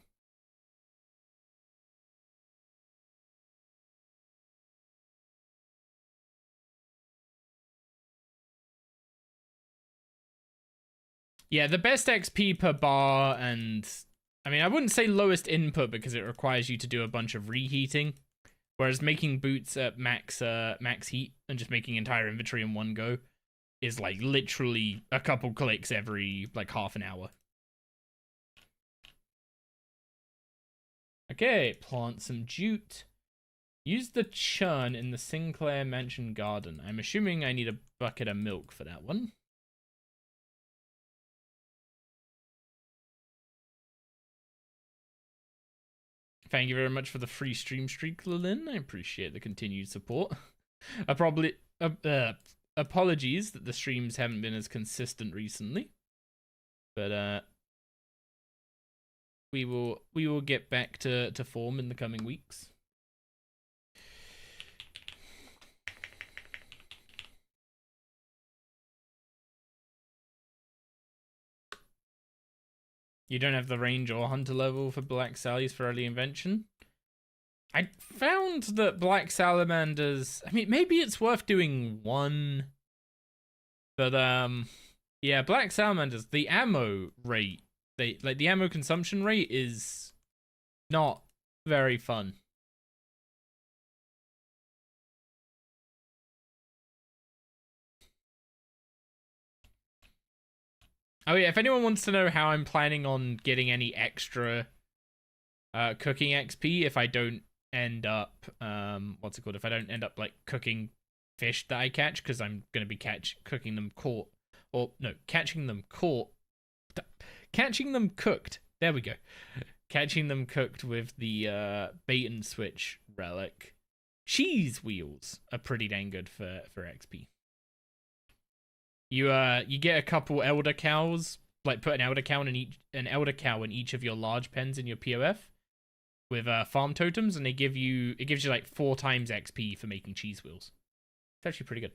Yeah, the best XP per bar, and I mean, I wouldn't say lowest input because it requires you to do a bunch of reheating, whereas making boots at max heat and just making entire inventory in one go is like literally a couple clicks every like half an hour. Okay, plant some jute. Use the churn in the Sinclair Mansion garden. I'm assuming I need a bucket of milk for that one. Thank you very much for the free stream streak, Lilin. I appreciate the continued support. Apologies that the streams haven't been as consistent recently, but we will get back to form in the coming weeks. You don't have the range or hunter level for black sallies for early invention. I found that black salamanders, I mean, maybe it's worth doing one, but yeah, black salamanders, the ammo rate, the ammo consumption rate is not very fun. Oh yeah, if anyone wants to know how I'm planning on getting any extra cooking XP if I don't end up what's it called? If I don't end up like cooking fish that I catch, because I'm gonna be catching them cooked. There we go. Catching them cooked with the bait and switch relic. Cheese wheels are pretty dang good for XP. You get a couple elder cows, like put an elder cow in each of your large pens in your POF with farm totems, and it gives you like 4 times XP for making cheese wheels. It's actually pretty good.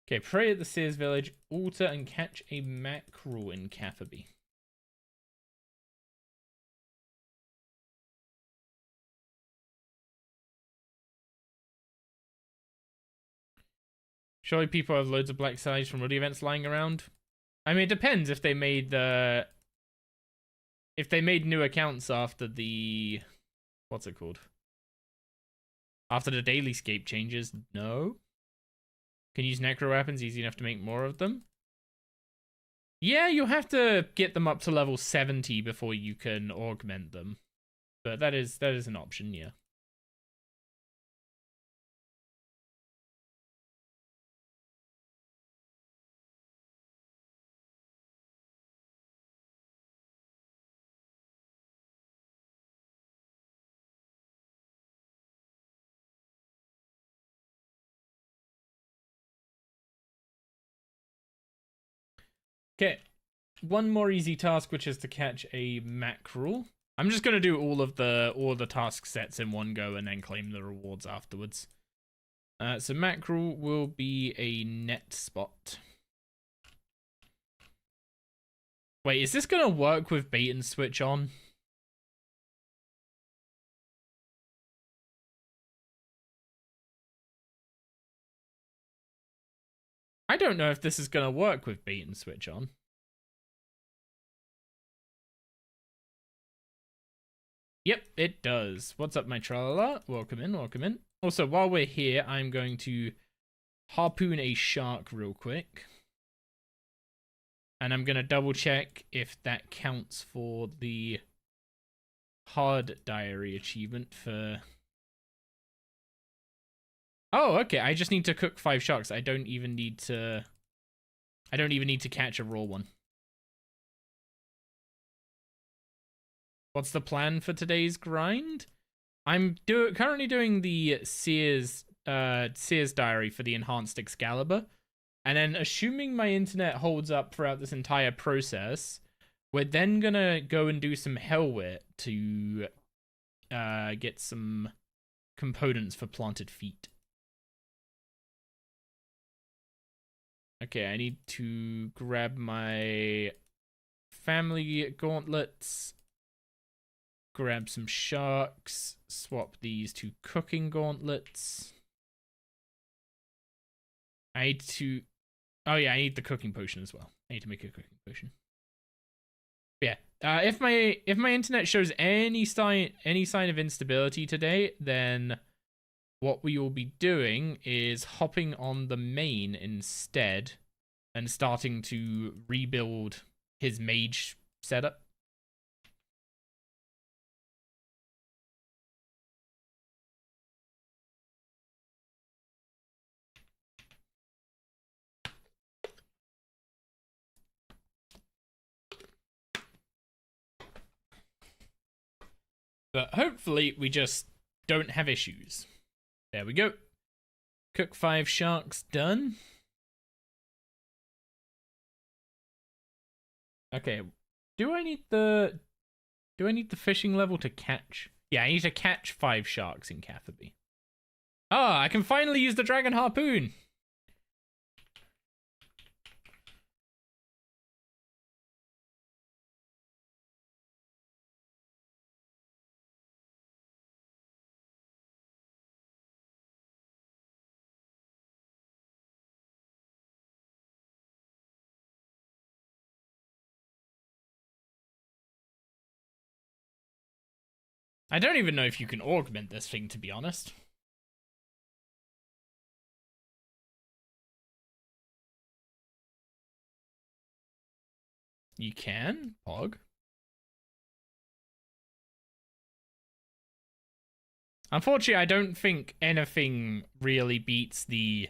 Okay, pray at the Sears village, altar, and catch a mackerel in Catherby. Surely people have loads of black size from Woody events lying around. I mean, it depends if they made new accounts after the what's it called? After the daily scape changes. No. Can use necro weapons, easy enough to make more of them. Yeah, you'll have to get them up to level 70 before you can augment them. But that is an option, yeah. Okay, one more easy task, which is to catch a mackerel. I'm just gonna do all the task sets in one go and then claim the rewards afterwards. So mackerel will be a net spot. Wait, is this gonna work with bait and switch on? I don't know if this is gonna work with bait and switch on. Yep, it does. What's up, my tralala? Welcome in, welcome in. Also, while we're here, I'm going to harpoon a shark real quick. And I'm going to double check if that counts for the hard diary achievement for... Oh, okay. I just need to cook 5 sharks. I don't even need to catch a raw one. What's the plan for today's grind? I'm currently doing the Sears diary for the enhanced Excalibur. And then, assuming my internet holds up throughout this entire process, we're then gonna go and do some Hellwit to get some components for planted feet. Okay, I need to grab my family gauntlets, grab some sharks, swap these to cooking gauntlets. I need to... Oh yeah, I need the cooking potion as well. I need to make a cooking potion. But yeah, if my internet shows any sign of instability today, then what we will be doing is hopping on the main instead and starting to rebuild his mage setup. But hopefully we just don't have issues. There we go. Cook 5 sharks done. Okay. Do I need the fishing level to catch? Yeah, I need to catch 5 sharks in Catherby. Ah, I can finally use the dragon harpoon. I don't even know if you can augment this thing, to be honest. You can, Pog. Unfortunately, I don't think anything really beats the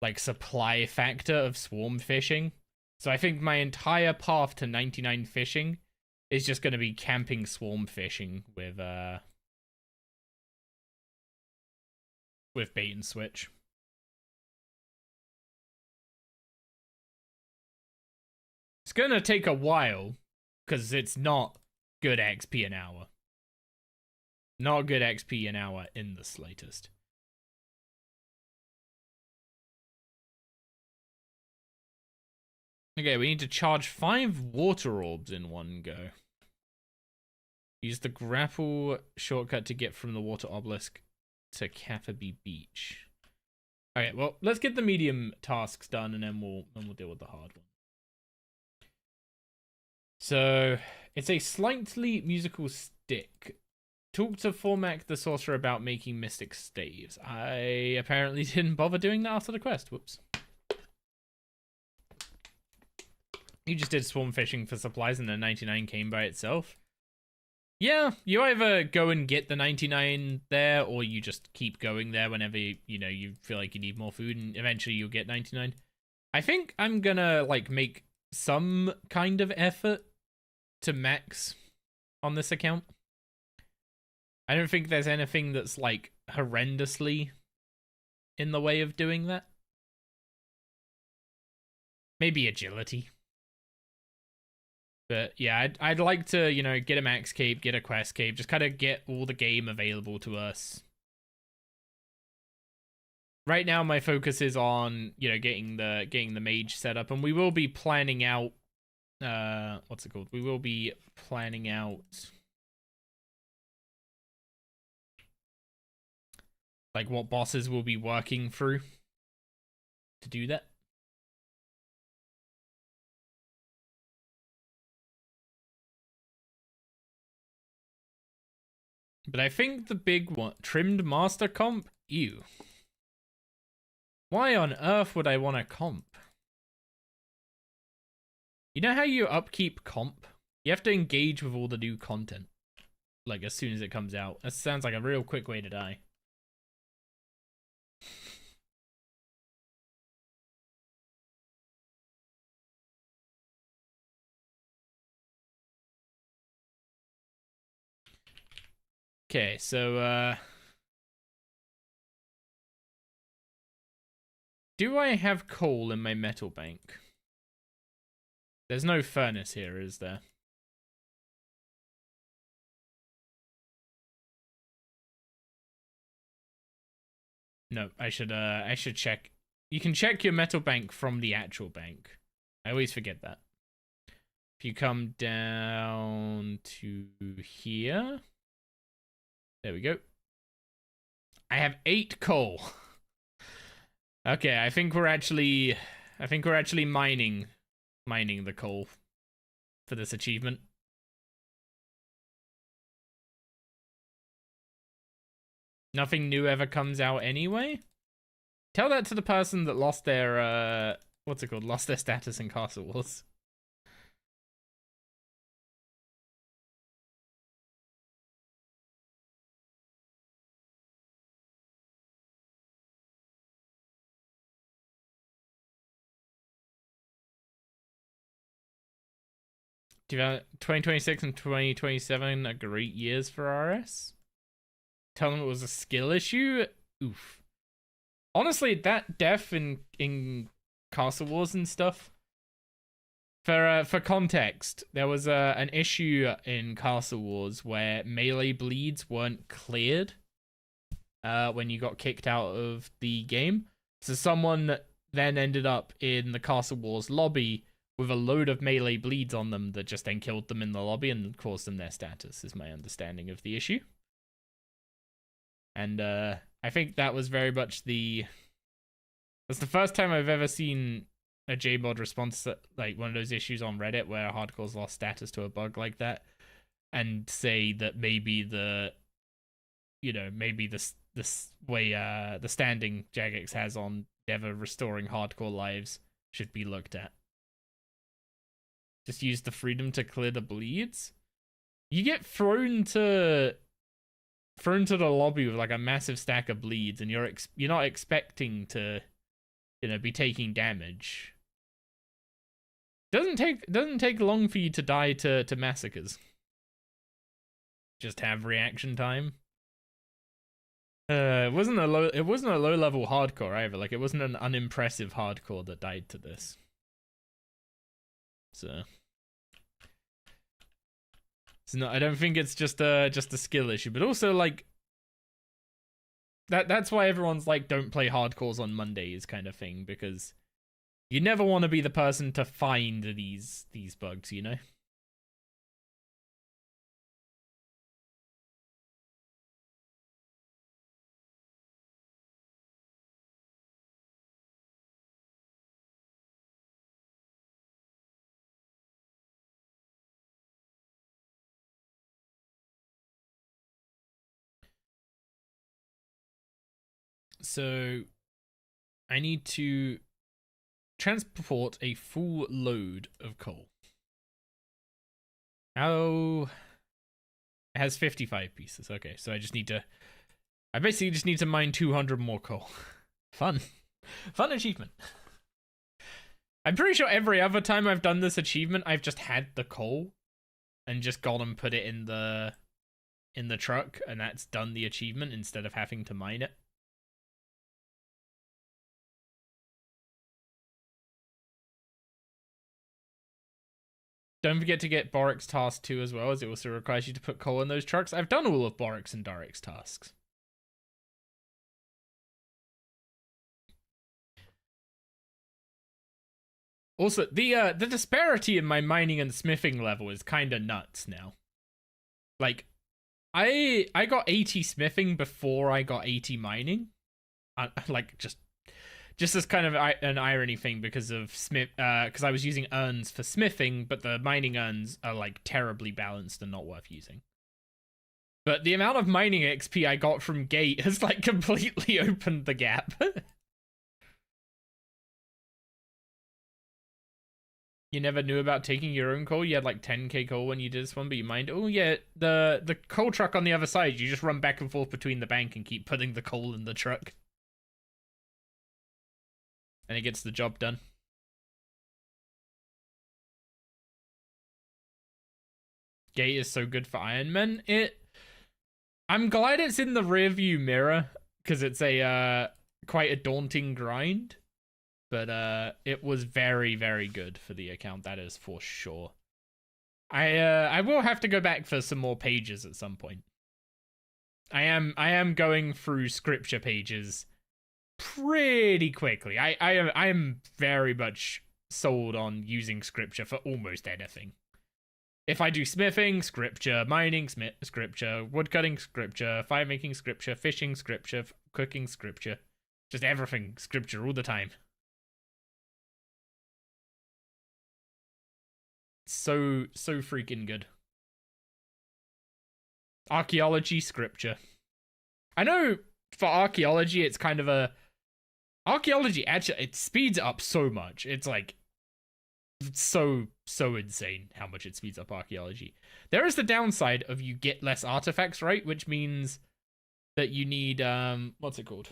like supply factor of swarm fishing. So I think my entire path to 99 fishing is just going to be camping swarm fishing with bait and switch. It's going to take a while because it's not good XP an hour. Not good XP an hour in the slightest. Okay, we need to charge 5 water orbs in one go. Use the grapple shortcut to get from the water obelisk to Catherby Beach. Okay, well, let's get the medium tasks done, and then we'll deal with the hard one. So, it's a slightly musical stick. Talk to Formac the sorcerer about making mystic staves. I apparently didn't bother doing that after the quest. Whoops. You just did swarm fishing for supplies and the 99 came by itself. Yeah, you either go and get the 99 there, or you just keep going there whenever you feel like you need more food, and eventually you'll get 99. I think I'm gonna like make some kind of effort to max on this account. I don't think there's anything that's like horrendously in the way of doing that. Maybe agility. But yeah, I'd like to, get a max cape, get a quest cape, just kind of get all the game available to us. Right now, my focus is on, getting the mage set up, and we will be planning out, what's it called? We will be planning out, like, what bosses we'll be working through to do that. But I think the big one, trimmed master comp? Ew. Why on earth would I want a comp? You know how you upkeep comp? You have to engage with all the new content, like, as soon as it comes out. That sounds like a real quick way to die. Okay, so, do I have coal in my metal bank? There's no furnace here, is there? No, I should check. You can check your metal bank from the actual bank. I always forget that. If you come down to here. There we go. I have 8 coal. Okay, I think we're actually mining the coal for this achievement. Nothing new ever comes out anyway. Tell that to the person that lost their what's it called? Lost their status in Castle Wars. 2026 and 2027 are great years for RS. Tell them it was a skill issue. Oof. Honestly, that death in Castle Wars and stuff. For context, there was an issue in Castle Wars where melee bleeds weren't cleared when you got kicked out of the game. So someone then ended up in the Castle Wars lobby with a load of melee bleeds on them that just then killed them in the lobby and caused them their status, is my understanding of the issue. And I think that was very much that's the first time I've ever seen a JMod response to, like, one of those issues on Reddit where a hardcore's lost status to a bug like that, and say that maybe the way the standing Jagex has on Deva restoring hardcore lives should be looked at. Just use the freedom to clear the bleeds. You get thrown to the lobby with like a massive stack of bleeds, and you're not expecting to, be taking damage. Doesn't take long for you to die to massacres. Just have reaction time. It wasn't a low level hardcore either. Like, it wasn't an unimpressive hardcore that died to this. So I don't think it's just a skill issue, but also like that's why everyone's like, don't play hardcores on Mondays kind of thing, because you never want to be the person to find these bugs, So I need to transport a full load of coal. Oh, it has 55 pieces. Okay, so I basically just need to mine 200 more coal. Fun achievement. I'm pretty sure every other time I've done this achievement, I've just had the coal and just gone and put it in the truck, and that's done the achievement instead of having to mine it. Don't forget to get Borik's task 2 as well, as it also requires you to put coal in those trucks. I've done all of Borik's and Darik's tasks. Also, the disparity in my mining and smithing level is kind of nuts now. Like, I got 80 smithing before I got 80 mining. Like, just as kind of an irony thing, because I was using urns for smithing, but the mining urns are like terribly balanced and not worth using. But the amount of mining XP I got from Gate has like completely opened the gap. You never knew about taking your own coal? You had like 10k coal when you did this one, but you mined. Oh yeah, the coal truck on the other side, you just run back and forth between the bank and keep putting the coal in the truck. And it gets the job done. Gate is so good for Ironman. I'm glad it's in the rearview mirror, because it's quite a daunting grind. But it was very, very good for the account, that is for sure. I will have to go back for some more pages at some point. I am going through scripture pages pretty quickly. I am very much sold on using scripture for almost anything. If I do smithing, scripture, mining, scripture, woodcutting, scripture, fire making, scripture, fishing, scripture, cooking, scripture, just everything scripture all the time. So freaking good. Archaeology, scripture. I know for archaeology, it's kind of archaeology actually, it speeds up so much. It's like so insane how much it speeds up archaeology. There is the downside of you get less artifacts, right? Which means that you need what's it called?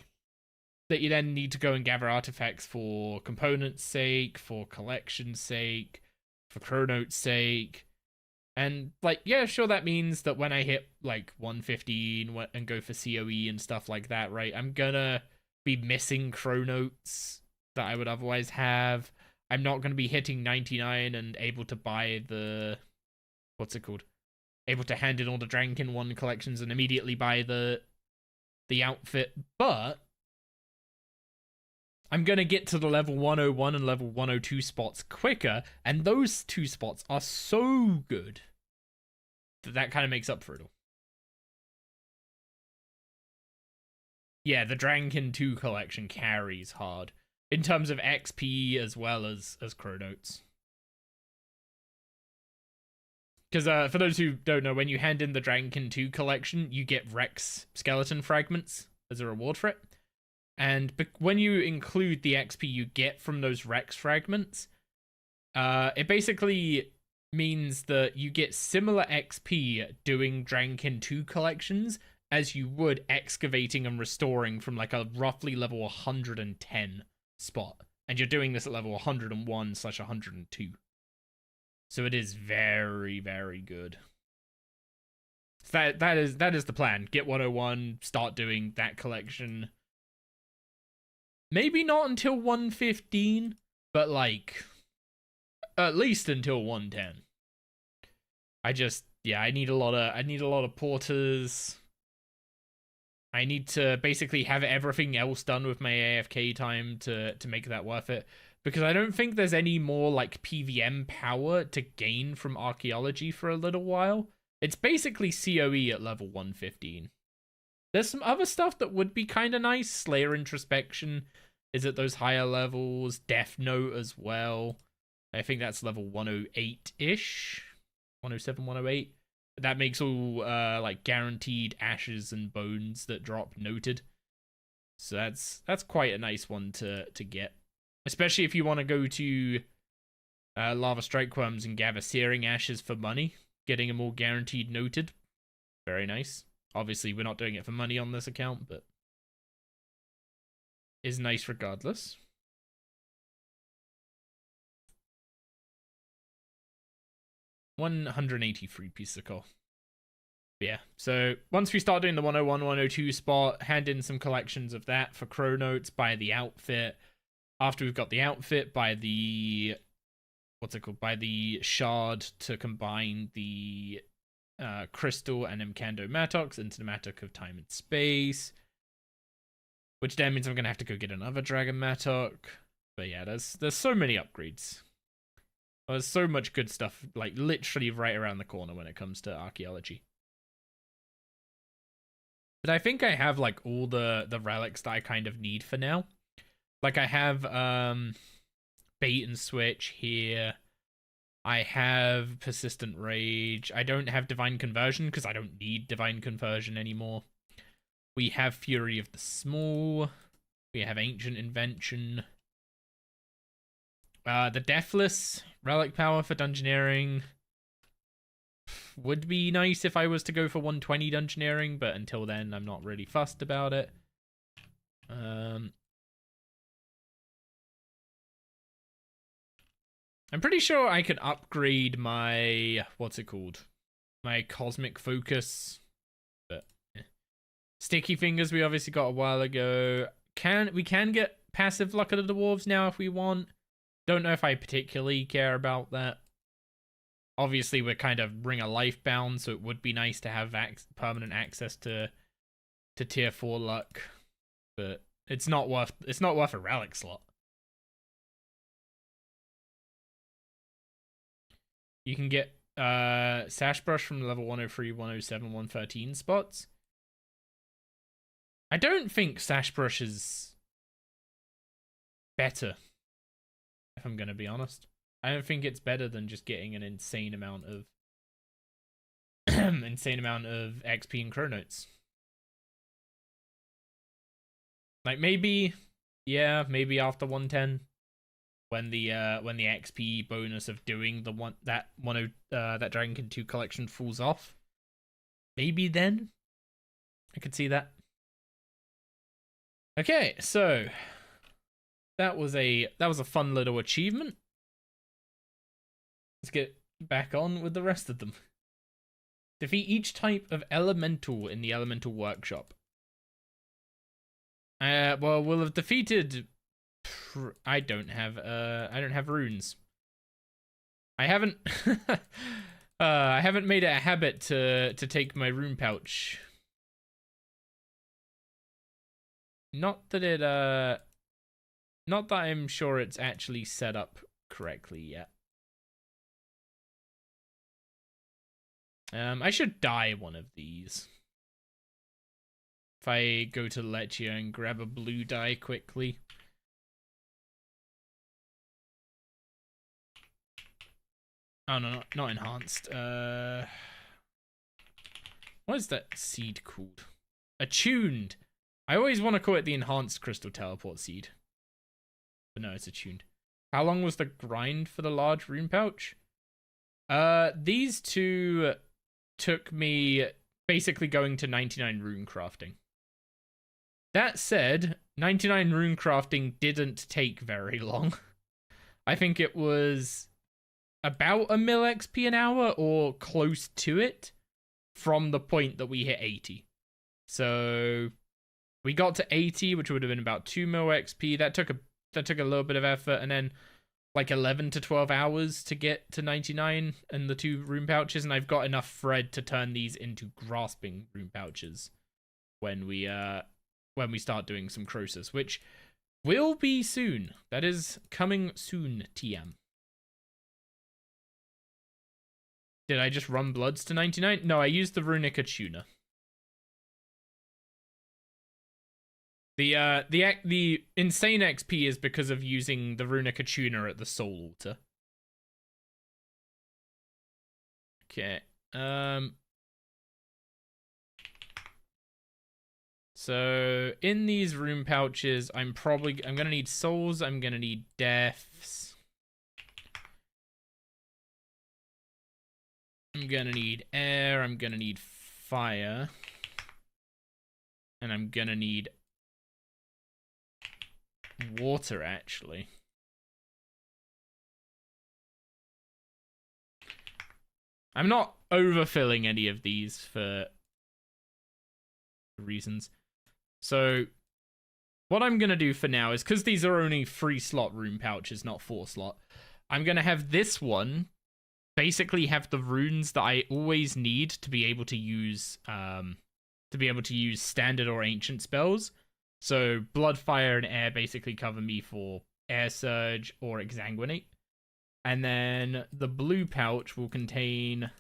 That you then need to go and gather artifacts for components' sake, for collection's sake, for Chronote's sake. And like, yeah, sure, that means that when I hit like 115 and go for COE and stuff like that, right, I'm gonna be missing chronotes that I would otherwise have. I'm not gonna be hitting 99 and able to buy the, what's it called? Able to hand in all the Drankin 1 collections and immediately buy the outfit, but I'm going to get to the level 101 and level 102 spots quicker, and those two spots are so good that that kind of makes up for it all. Yeah, the Drankin 2 collection carries hard in terms of XP as well as chronotes. Because for those who don't know, when you hand in the Drankin 2 collection, you get Rex skeleton fragments as a reward for it. And when you include the XP you get from those Rex fragments, it basically means that you get similar XP doing Drankin 2 collections as you would excavating and restoring from like a roughly level 110 spot. And you're doing this at level 101/102. So it is very, very good. So that is the plan. Get 101, start doing that collection. Maybe not until 115, but like at least until 110. I need a lot of porters. I need to basically have everything else done with my AFK time to make that worth it. Because I don't think there's any more like PVM power to gain from archaeology for a little while. It's basically COE at level 115. There's some other stuff that would be kind of nice. Slayer Introspection is at those higher levels. Death Note as well. I think that's level 108-ish. 107, 108. That makes all like guaranteed ashes and bones that drop noted. So that's quite a nice one to get. Especially if you want to go to Lava Strike Worms and gather Searing Ashes for money. Getting them all guaranteed noted. Very nice. Obviously, we're not doing it for money on this account, but is nice regardless. $183 pieces of coal. Yeah, so once we start doing the 101, 102 spot, hand in some collections of that for chronotes, buy the outfit. After we've got the outfit, buy the, what's it called? Buy the shard to combine the crystal and Mkando Mattox into the Mattock of Time and Space. Which then means I'm going to have to go get another Dragon Mattock. But yeah, there's so many upgrades. There's so much good stuff, like literally right around the corner when it comes to archaeology. But I think I have like all the relics that I kind of need for now. Like I have bait and switch here. I have persistent rage. I don't have divine conversion because I don't need divine conversion anymore. We have fury of the small. We have ancient invention. The deathless relic power for dungeoneering would be nice if I was to go for 120 dungeoneering, but until then I'm not really fussed about it. I'm pretty sure I can upgrade my, what's it called? My cosmic focus. But sticky fingers we obviously got a while ago. We can get passive luck of the dwarves now if we want. Don't know if I particularly care about that. Obviously, we're kind of ring a life bound, so it would be nice to have permanent access to tier 4 luck, but it's not worth a relic slot. You can get Sash Brush from level 103, 107, 113 spots. I don't think Sash Brush is better, if I'm going to be honest. I don't think it's better than just getting an insane amount of XP and chronotes. Like maybe after 110, when the XP bonus of doing that Dragonkin 2 collection falls off, maybe then I could see that. Okay, so that was a fun little achievement. Let's get back on with the rest of them. Defeat each type of elemental in the elemental workshop. Well, we'll have defeated. I don't have runes. I haven't. I haven't made it a habit to take my rune pouch. Not that I'm sure it's actually set up correctly yet. I should dye one of these. If I go to Lechia and grab a blue dye quickly. Oh no, not enhanced. What is that seed called? Attuned. I always want to call it the enhanced crystal teleport seed. But no, it's attuned. How long was the grind for the large rune pouch? These two took me basically going to 99 rune crafting. That said, 99 rune crafting didn't take very long. I think it was about a mil XP an hour or close to it from the point that we hit 80. So we got to 80, which would have been about 2 mil XP. That took a little bit of effort, and then like 11 to 12 hours to get to 99 and the 2 rune pouches, and I've got enough thread to turn these into grasping rune pouches when we start doing some Croesus, which will be soon. That is coming soon, TM. Did I just run Bloods to 99? No, I used the Runic Attuner. The insane XP is because of using the Runic Attuner at the Soul Altar. Okay. So in these rune pouches, I'm gonna need souls, I'm gonna need deaths. I'm gonna need air, I'm gonna need fire. And I'm gonna need water, actually. I'm not overfilling any of these for reasons. So what I'm going to do for now is, because these are only 3 slot rune pouches, not 4 slot, I'm going to have this one basically have the runes that I always need to be able to use standard or ancient spells. So blood, fire, and air basically cover me for air surge or exsanguinate. And then the blue pouch will contain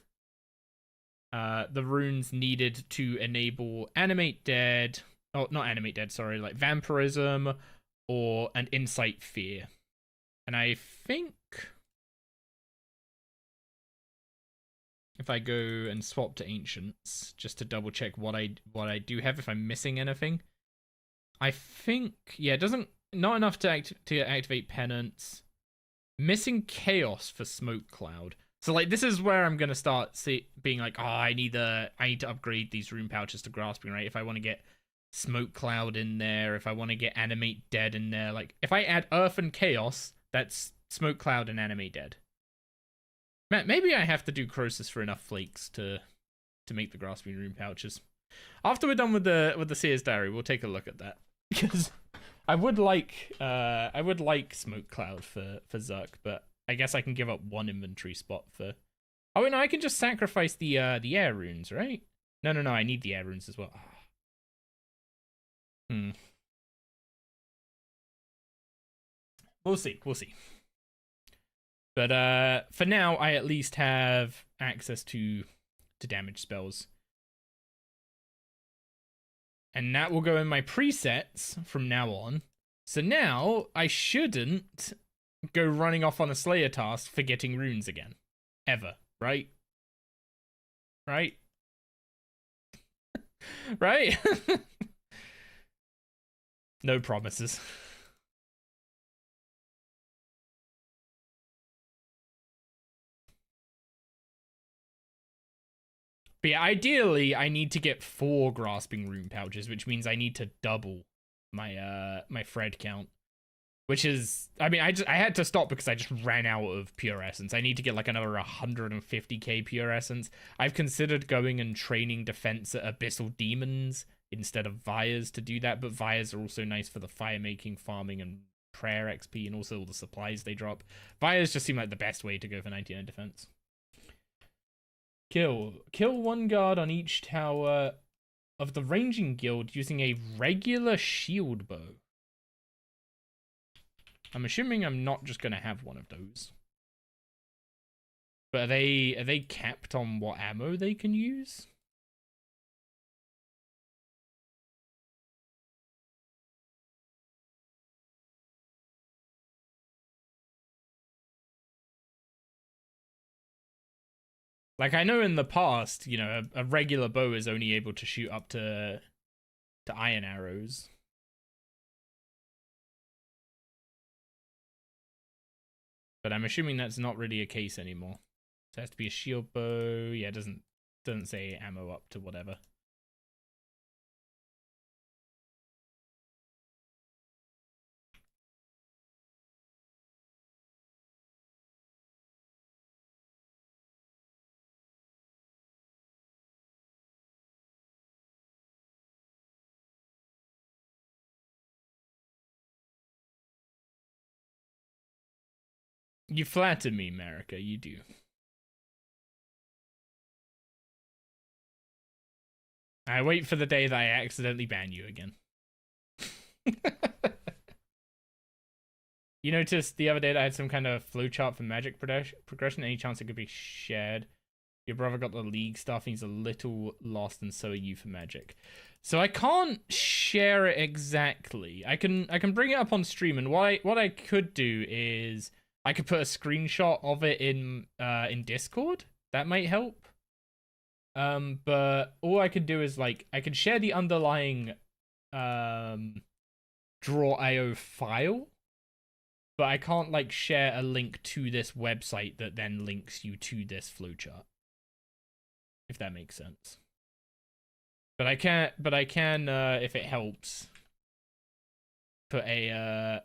the runes needed to enable animate dead. Oh, not animate dead, sorry, like vampirism or an insight fear. And I think if I go and swap to ancients just to double check what I do have, if I'm missing anything. I think, yeah, it doesn't, not enough to activate penance. Missing chaos for smoke cloud. So like this is where I'm gonna start being like, oh, I need to upgrade these rune pouches to grasping, right? If I want to get smoke cloud in there, if I want to get animate dead in there, like if I add earth and chaos, that's smoke cloud and animate dead. Maybe I have to do Croesus for enough flakes to make the grasping rune pouches. After we're done with the Seer's Diary, we'll take a look at that. Because I would like smoke cloud for Zerk, but I guess I can give up 1 inventory spot for. Oh wait, no, I can just sacrifice the air runes, right? No, I need the air runes as well. We'll see. But for now, I at least have access to damage spells. And that will go in my presets from now on. So now I shouldn't go running off on a Slayer task for getting runes again. Ever, right? Right? Right? No promises. But yeah, ideally, I need to get 4 grasping rune pouches, which means I need to double my my thread count. which is, I mean, I had to stop because I just ran out of pure essence. I need to get like another 150k pure essence. I've considered going and training defense at abyssal demons instead of Vyres to do that, but Vyres are also nice for the fire making, farming, and prayer XP, and also all the supplies they drop. Vyres just seem like the best way to go for 99 defense. Kill one guard on each tower of the ranging guild using a regular shield bow. I'm assuming I'm not just gonna have one of those. But are they capped on what ammo they can use? Like, I know in the past, you know, a regular bow is only able to shoot up to iron arrows. But I'm assuming that's not really a case anymore. So it has to be a shield bow. Yeah, it doesn't say ammo up to whatever. You flatter me, Marika. You do. I wait for the day that I accidentally ban you again. You noticed the other day that I had some kind of flowchart for magic progression. Any chance it could be shared? Your brother got the league stuff. And he's a little lost, and so are you for magic. So I can't share it exactly. I can bring it up on stream, and what I could do is I could put a screenshot of it in Discord. That might help. But all I could do is like I could share the underlying draw.io file, but I can't like share a link to this website that then links you to this flowchart. If that makes sense. But I can if it helps, put a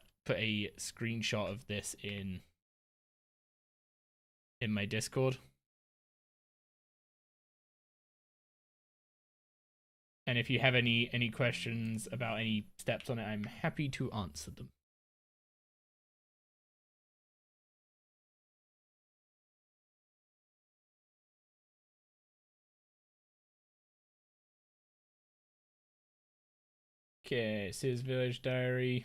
screenshot of this in my Discord. And if you have any questions about any steps on it, I'm happy to answer them. Okay, Sears Village Diary.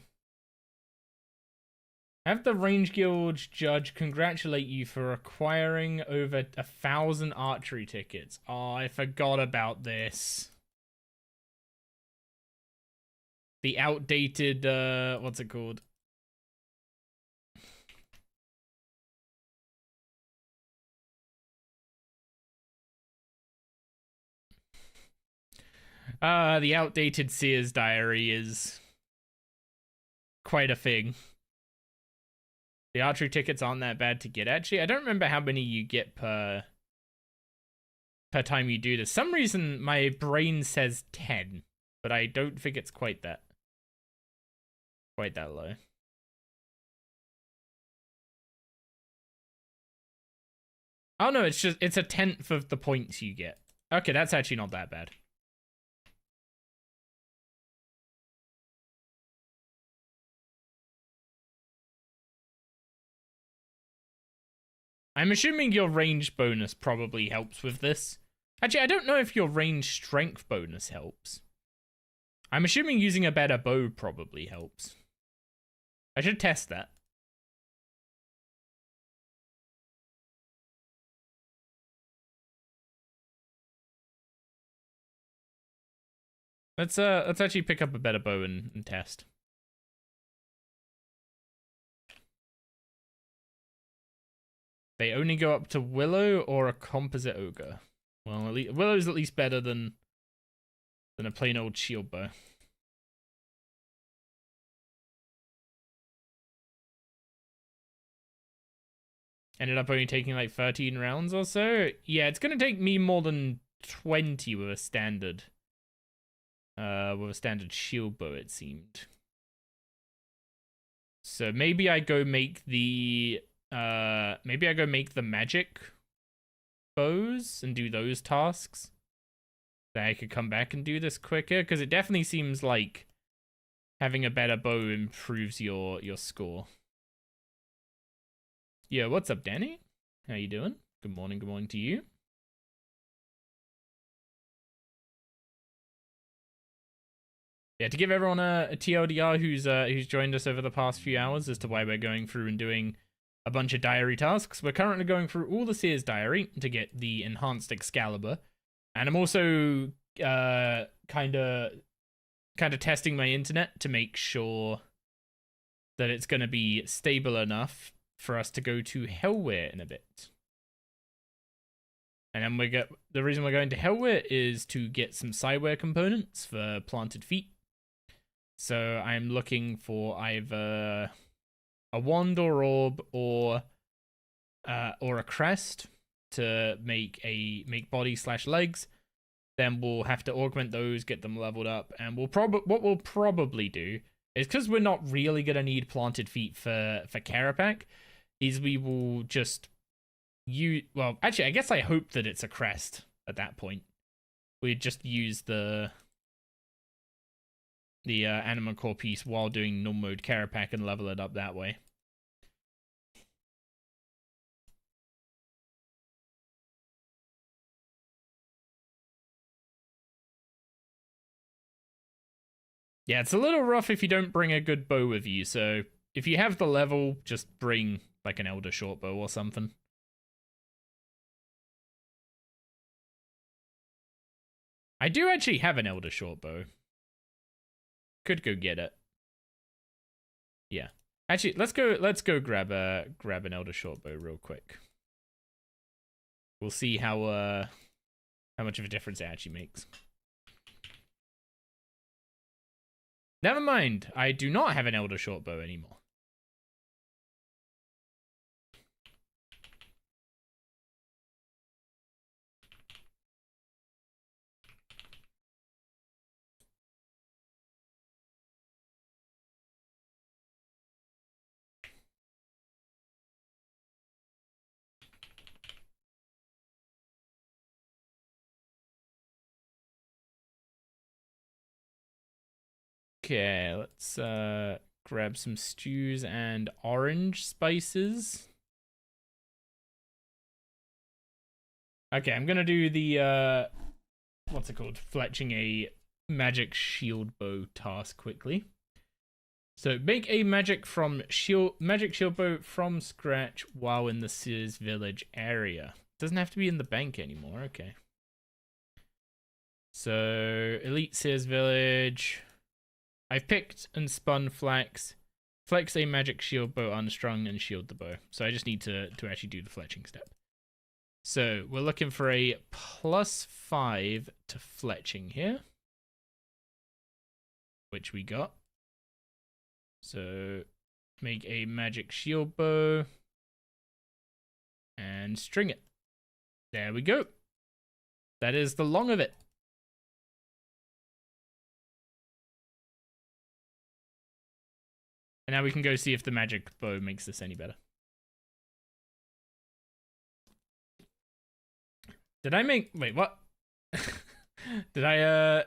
Have the Range Guild judge congratulate you for acquiring over 1,000 archery tickets. Oh, I forgot about this. The outdated, what's it called? The outdated Sears Diary is quite a thing. The archery tickets aren't that bad to get. Actually, I don't remember how many you get per time you do this. Some reason my brain says 10, but I don't think it's quite that low. Oh no, it's a 1/10 of the points you get. Okay, that's actually not that bad. I'm assuming your range bonus probably helps with this. Actually, I don't know if your range strength bonus helps. I'm assuming using a better bow probably helps. I should test that. Let's actually pick up a better bow and test. They only go up to Willow or a composite ogre. Well, at least Willow's at least better than a plain old shield bow. Ended up only taking like 13 rounds or so. Yeah, it's gonna take me more than 20 with a standard shield bow, it seemed. So maybe I go make the magic bows and do those tasks. Then I could come back and do this quicker, because it definitely seems like having a better bow improves your score. Yeah, what's up, Danny? How you doing? Good morning to you. Yeah, to give everyone a TLDR who's joined us over the past few hours as to why we're going through and doing a bunch of diary tasks. We're currently going through all the Seer's diary to get the enhanced Excalibur, and I'm also kind of testing my internet to make sure that it's going to be stable enough for us to go to Hellware in a bit. And then the reason we're going to Hellware is to get some Psyware components for planted feet. So I'm looking for either a wand or orb or a crest to make body/legs. Then we'll have to augment those, get them leveled up, and what we'll probably do is, because we're not really gonna need planted feet for Carapac, is we will just well, actually, I guess I hope that it's a crest at that point. We'd just use the Anima Core piece while doing normal mode Carapac and level it up that way. Yeah, it's a little rough if you don't bring a good bow with you, so if you have the level, just bring like an Elder Shortbow or something. I do actually have an Elder Shortbow. Could go get it. Yeah. Actually, let's go grab an Elder Shortbow real quick. We'll see how much of a difference it actually makes. Never mind, I do not have an Elder Shortbow anymore. Okay, let's grab some stews and orange spices. Okay, I'm gonna do the what's it called? Fletching a magic shield bow task quickly. So make a magic shield bow from scratch while in the Seer's Village area. Doesn't have to be in the bank anymore. Okay. So Elite Seer's Village. I've picked and spun flax. Flex a magic shield bow unstrung and shield the bow. So I just need to actually do the fletching step. So we're looking for a +5 to fletching here, which we got. So make a magic shield bow and string it. There we go. That is the long of it. And now we can go see if the magic bow makes this any better. Did I make... Wait, what? Did I,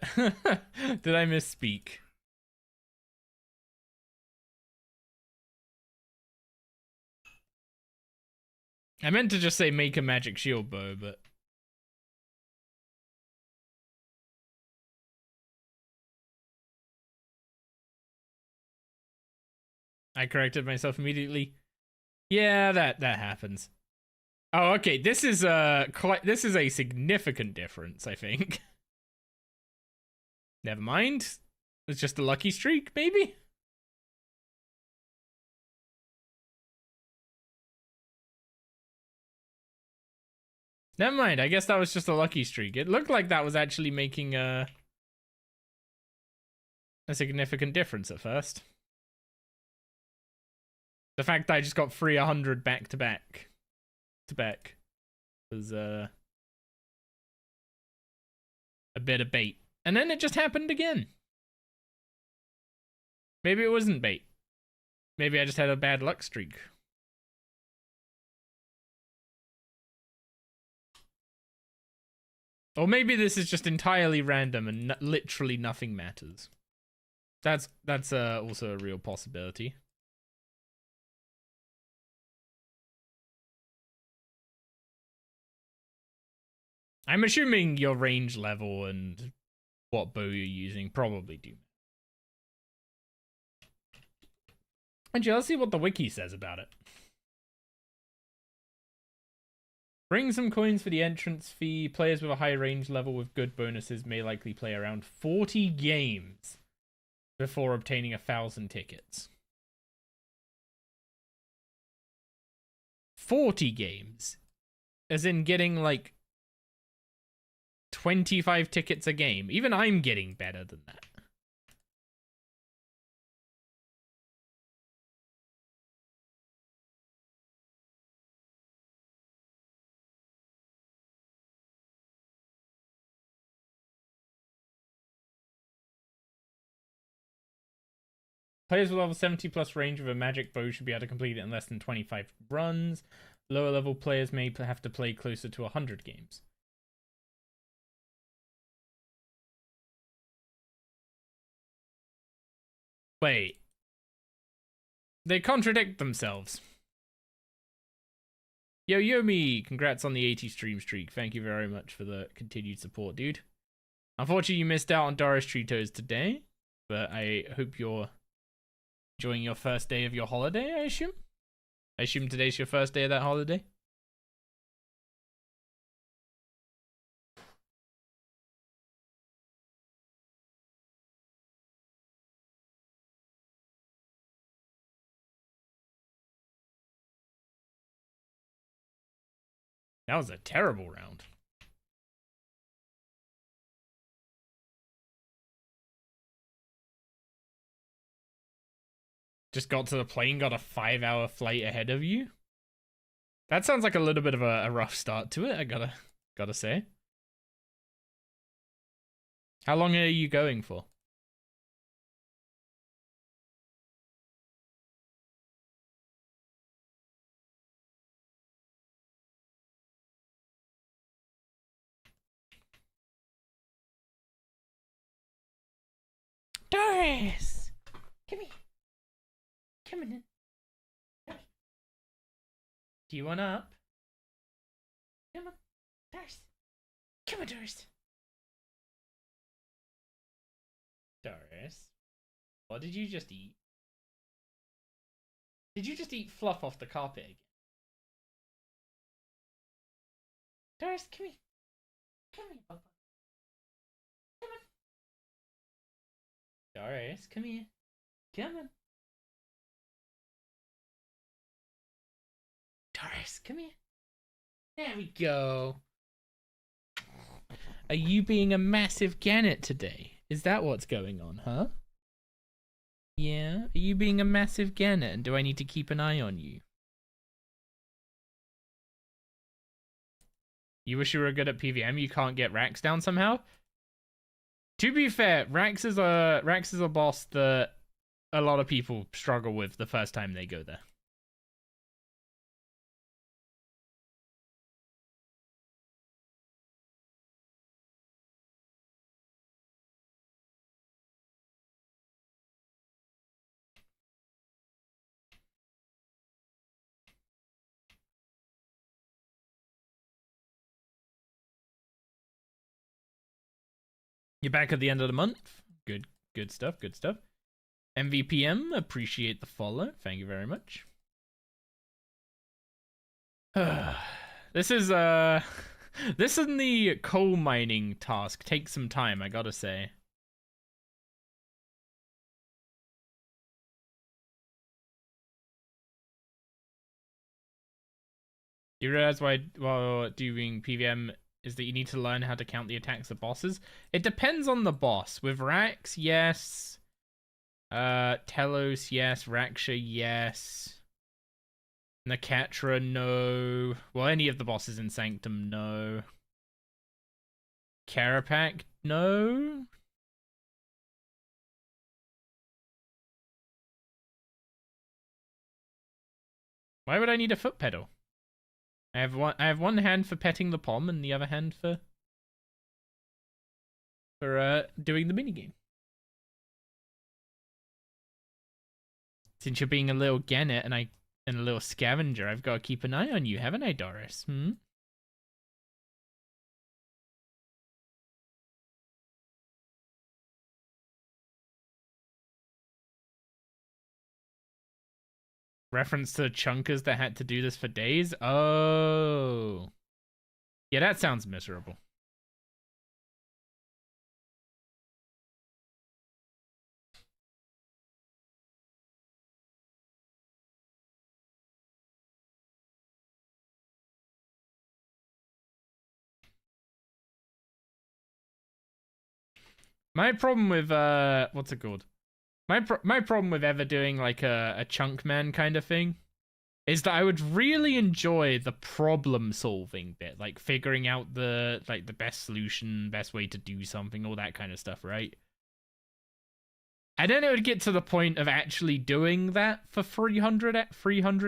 Did I misspeak? I meant to just say make a magic shield bow, but... I corrected myself immediately. Yeah, that happens. Oh, okay. This is a significant difference, I think. Never mind. It's just a lucky streak, maybe? Never mind. I guess that was just a lucky streak. It looked like that was actually making a significant difference at first. The fact that I just got 300 back to back was a bit of bait. And then it just happened again. Maybe it wasn't bait. Maybe I just had a bad luck streak. Or maybe this is just entirely random and literally nothing matters. That's also a real possibility. I'm assuming your range level and what bow you're using probably do. Actually, let's see what the wiki says about it. Bring some coins for the entrance fee. Players with a high range level with good bonuses may likely play around 40 games before obtaining 1,000 tickets. 40 games? As in getting like 25 tickets a game. Even I'm getting better than that. Players with level 70 plus range with a magic bow should be able to complete it in less than 25 runs. Lower level players may have to play closer to 100 games. Wait. They contradict themselves. Yo Yomi, congrats on the 80 stream streak. Thank you very much for the continued support, dude. Unfortunately, you missed out on Doris Tritos today, but I hope you're enjoying your first day of your holiday, I assume? I assume today's your first day of that holiday? That was a terrible round. Just got to the plane, got a 5-hour flight ahead of you? That sounds like a little bit of a rough start to it, I gotta say. How long are you going for? Doris! Come here. Come on. Do you want up? Come on, Doris. Come on, Doris. Doris, what did you just eat? Did you just eat fluff off the carpet again? Doris, come here. Come here, Papa. Come on. Doris, come here. Come on. Doris, come here. There we go. Are you being a massive gannet today? Is that what's going on, huh? Yeah? Are you being a massive gannet and do I need to keep an eye on you? You wish you were good at PVM, you can't get Rax down somehow? To be fair, Rax is a boss that a lot of people struggle with the first time they go there. You're back at the end of the month. Good stuff, good stuff. MVPM, appreciate the follow. Thank you very much. This is this and the coal mining task takes some time, I gotta say. You realize why while doing PVM is that you need to learn how to count the attacks of bosses? It depends on the boss. With Rax, yes. Telos, yes. Raksha, yes. Nakatra, no. Well, any of the bosses in Sanctum, no. Carapac, no. Why would I need a foot pedal? I have one hand for petting the pom and the other hand for doing the minigame. Since you're being a little gannet and a little scavenger, I've got to keep an eye on you, haven't I, Doris? Reference to the chunkers that had to do this for days? Oh. Yeah, that sounds miserable. My problem with what's it called? My problem with ever doing like a chunk man kind of thing is that I would really enjoy the problem solving bit, like figuring out the best solution, best way to do something, all that kind of stuff, right? And then it would get to the point of actually doing that for 300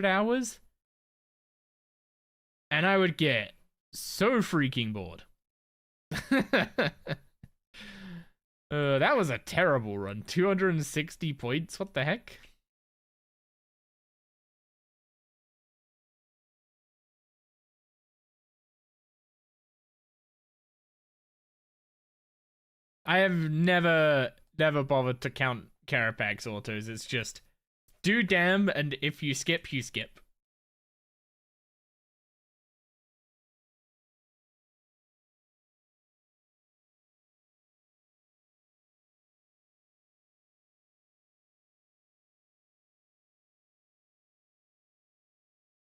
hours. And I would get so freaking bored. That was a terrible run. 260 points. What the heck? I have never bothered to count Carapax autos. It's just do damn, and if you skip, you skip.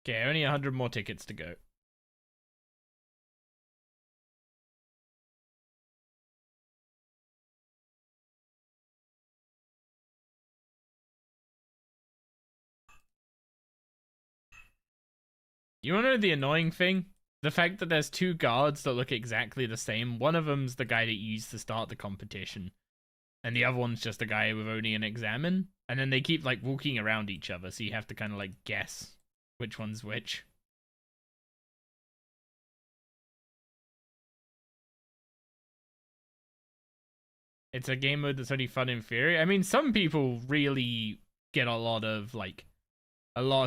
Okay, only 100 more tickets to go. You wanna know the annoying thing? The fact that there's two guards that look exactly the same. One of them's the guy that you used to start the competition, and the other one's just a guy with only an examine. And then they keep like walking around each other, so you have to kind of like guess which one's which. It's a game mode that's only fun in theory. I mean, some people really get a lot of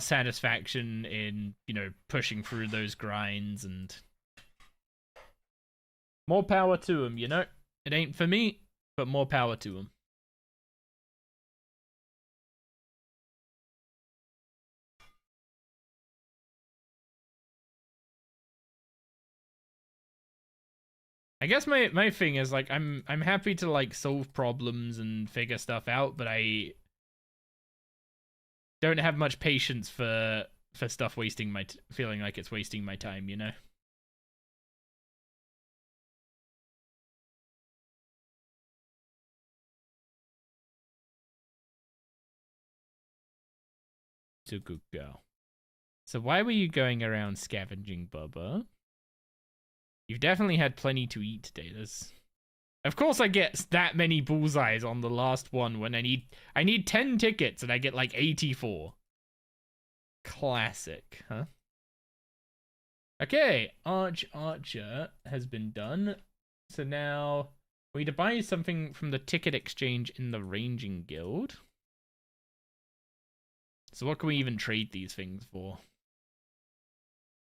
satisfaction in, you know, pushing through those grinds, and more power to them, you know? It ain't for me, but more power to them. I guess my thing is like I'm happy to like solve problems and figure stuff out, but I don't have much patience for stuff wasting feeling like it's wasting my time, you know? It's a good girl. So why were you going around scavenging, Bubba? You've definitely had plenty to eat today. Of course I get that many bullseyes on the last one when I need 10 tickets and I get like 84. Classic, huh? Okay, Archer has been done. So now we need to buy something from the ticket exchange in the Ranging Guild. So what can we even trade these things for?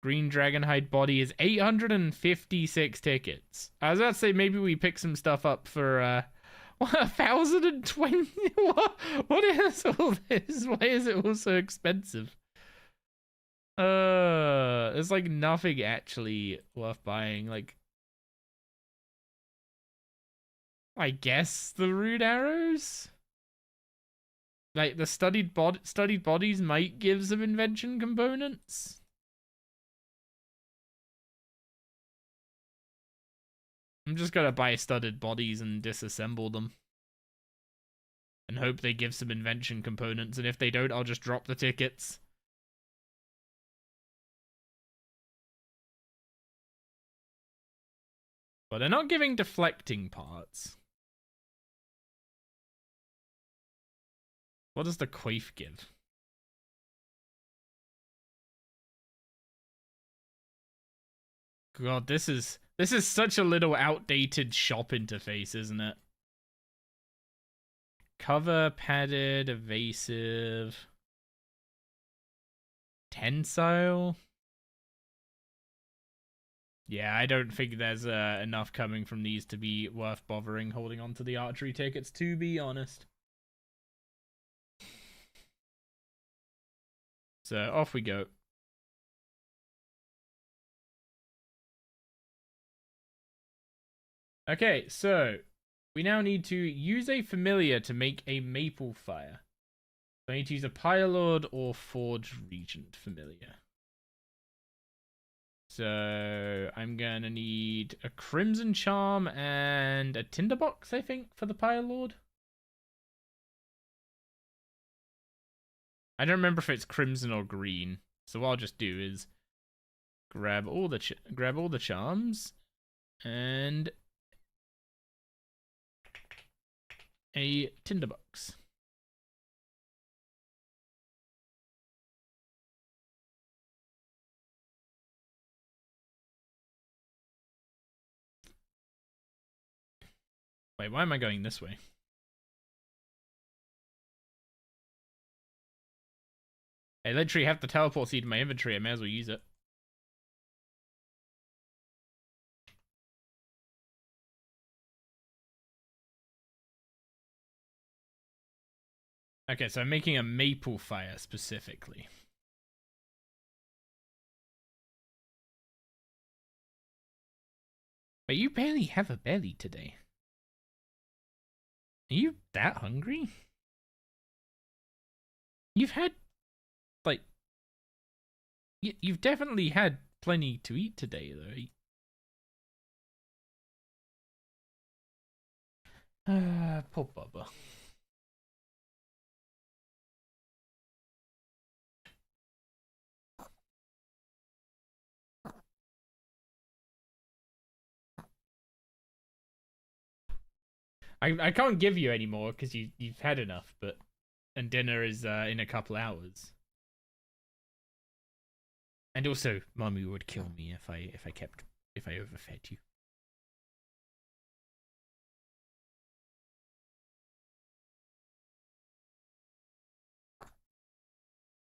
Green Dragonhide body is 856 tickets. I was about to say maybe we pick some stuff up for 1,020. What is all this? Why is it all so expensive? There's like nothing actually worth buying. Like, I guess the rude arrows. Like the studied bodies might give some invention components. I'm just gonna buy studded bodies and disassemble them. And hope they give some invention components, and if they don't, I'll just drop the tickets. But they're not giving deflecting parts. What does the quaif give? God, this is such a little outdated shop interface, isn't it? Cover, padded, evasive, tensile. Yeah, I don't think there's enough coming from these to be worth bothering holding on to the archery tickets, to be honest. So off we go. Okay, so we now need to use a familiar to make a maple fire. So I need to use a Pyrelord or Forge Regent familiar. So I'm gonna need a Crimson Charm and a Tinderbox, I think, for the Pyrelord. I don't remember if it's crimson or green. So what I'll just do is grab all the charms and a tinderbox. Wait, why am I going this way? I literally have the teleport seed in my inventory. I may as well use it. Okay, so I'm making a maple fire specifically. But you barely have a belly today. Are you that hungry? You've had, like, you've definitely had plenty to eat today, though. Poor Bubba. I can't give you any more because you've had enough, but and dinner is in a couple hours. And also, Mummy would kill me if I overfed you.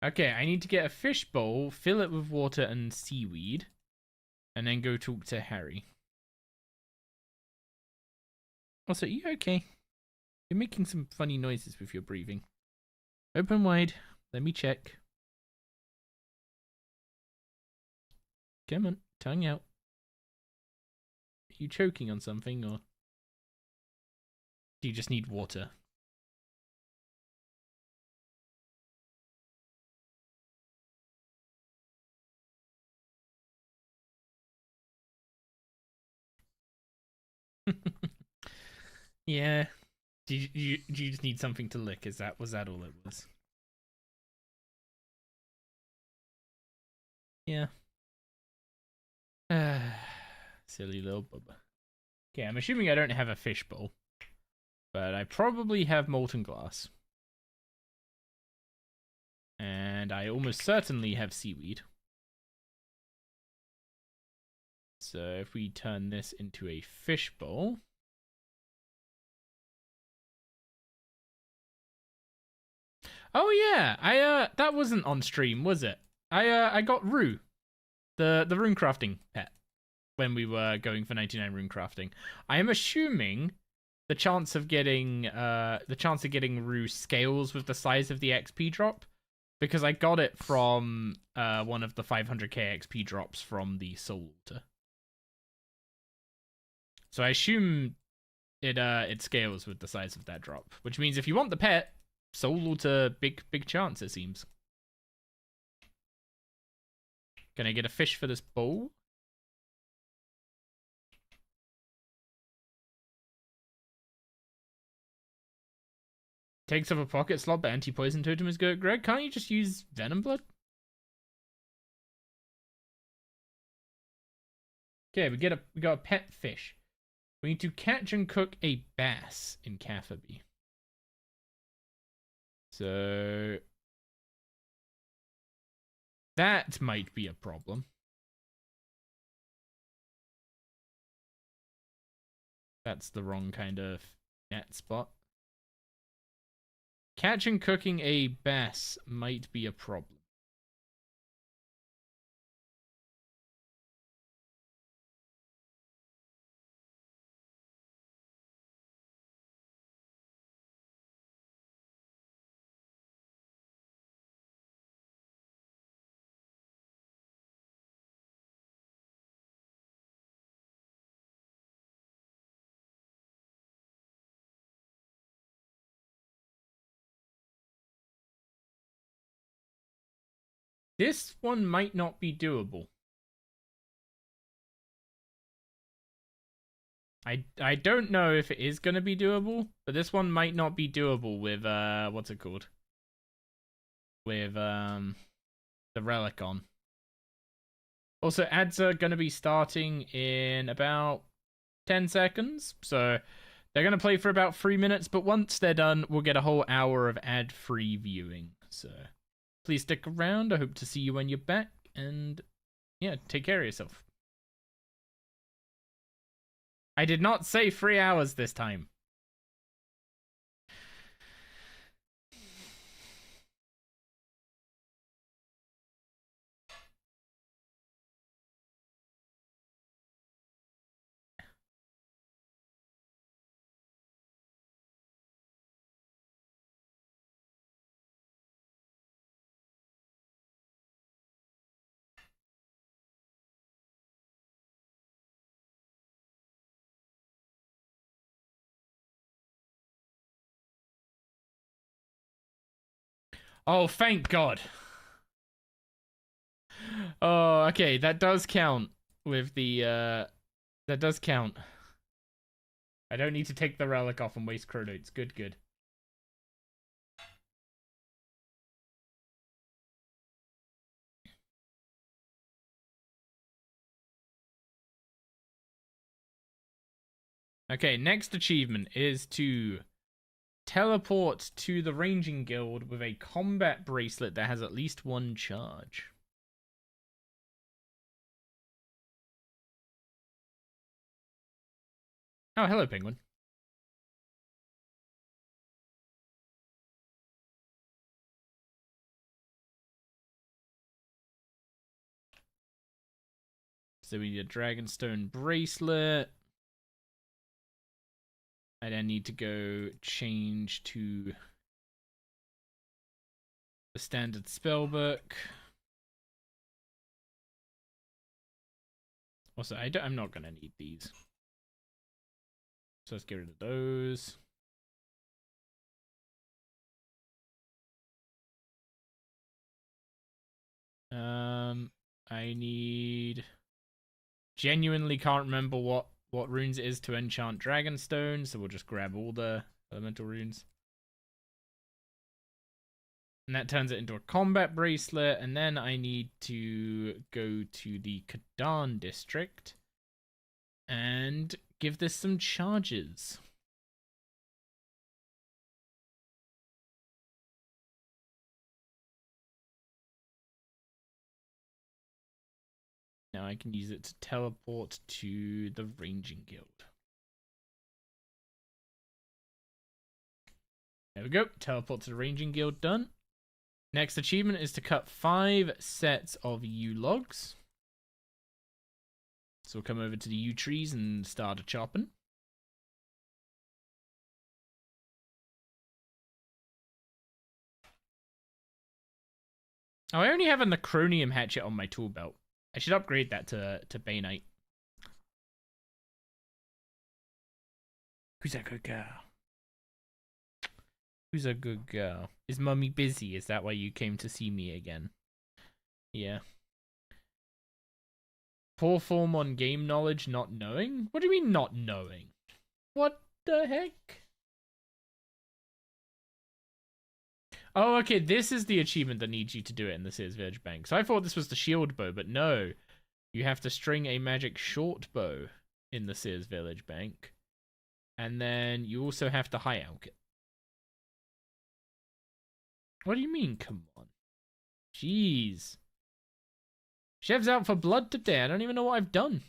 Okay, I need to get a fish bowl, fill it with water and seaweed, and then go talk to Harry. Also, are you okay? You're making some funny noises with your breathing. Open wide. Let me check. Come on, tongue out. Are you choking on something, or do you just need water? Yeah. Do you just need something to lick? Was that all it was? Yeah. Silly little bubba. Okay, I'm assuming I don't have a fish bowl, but I probably have molten glass. And I almost certainly have seaweed. So if we turn this into a fish bowl. Oh yeah, I that wasn't on stream, was it? I got Rue, the rune crafting pet, when we were going for 99 rune crafting. I am assuming the chance of getting Rue scales with the size of the XP drop, because I got it from one of the 500k XP drops from the Soul Altar. So I assume it scales with the size of that drop, which means if you want the pet, Soul Altar, big chance it seems. Can I get a fish for this bowl? Takes up a pocket slot, but anti-poison totem is good. Greg, can't you just use Venom Blood? Okay, we got a pet fish. We need to catch and cook a bass in Cafferby. So that might be a problem. That's the wrong kind of net spot. Catching cooking a bass might be a problem. This one might not be doable. I don't know if it is going to be doable, but this one might not be doable with, what's it called? With, the relic on. Also, ads are going to be starting in about 10 seconds, so they're going to play for about 3 minutes, but once they're done, we'll get a whole hour of ad-free viewing, so please stick around. I hope to see you when you're back, and yeah, take care of yourself. I did not say 3 hours this time. Oh, thank God. Oh, okay, that does count with the, that does count. I don't need to take the relic off and waste chronotes. Good, good. Okay, next achievement is to teleport to the Ranging Guild with a combat bracelet that has at least one charge. Oh, hello, penguin. So we need a Dragonstone bracelet. I then need to go change to the standard spellbook. Also, I'm not gonna need these. So let's get rid of those. I need... Genuinely can't remember what runes it is to enchant Dragonstone, so we'll just grab all the elemental runes. And that turns it into a combat bracelet, and then I need to go to the Kadan district and give this some charges. Now I can use it to teleport to the Ranging Guild. There we go. Teleport to the Ranging Guild done. Next achievement is to cut 5 sets of yew logs. So we'll come over to the yew trees and start a chopping. Oh, I only have a Necronium hatchet on my tool belt. I should upgrade that to Bainite. Who's a good girl? Who's a good girl? Is mummy busy? Is that why you came to see me again? Yeah. Poor form on game knowledge, not knowing? What do you mean not knowing? What the heck? Oh, okay, this is the achievement that needs you to do it in the Sears Village Bank. So I thought this was the shield bow, but no. You have to string a magic short bow in the Sears Village Bank. And then you also have to high elk it. What do you mean, come on? Jeez. Chef's out for blood today. I don't even know what I've done.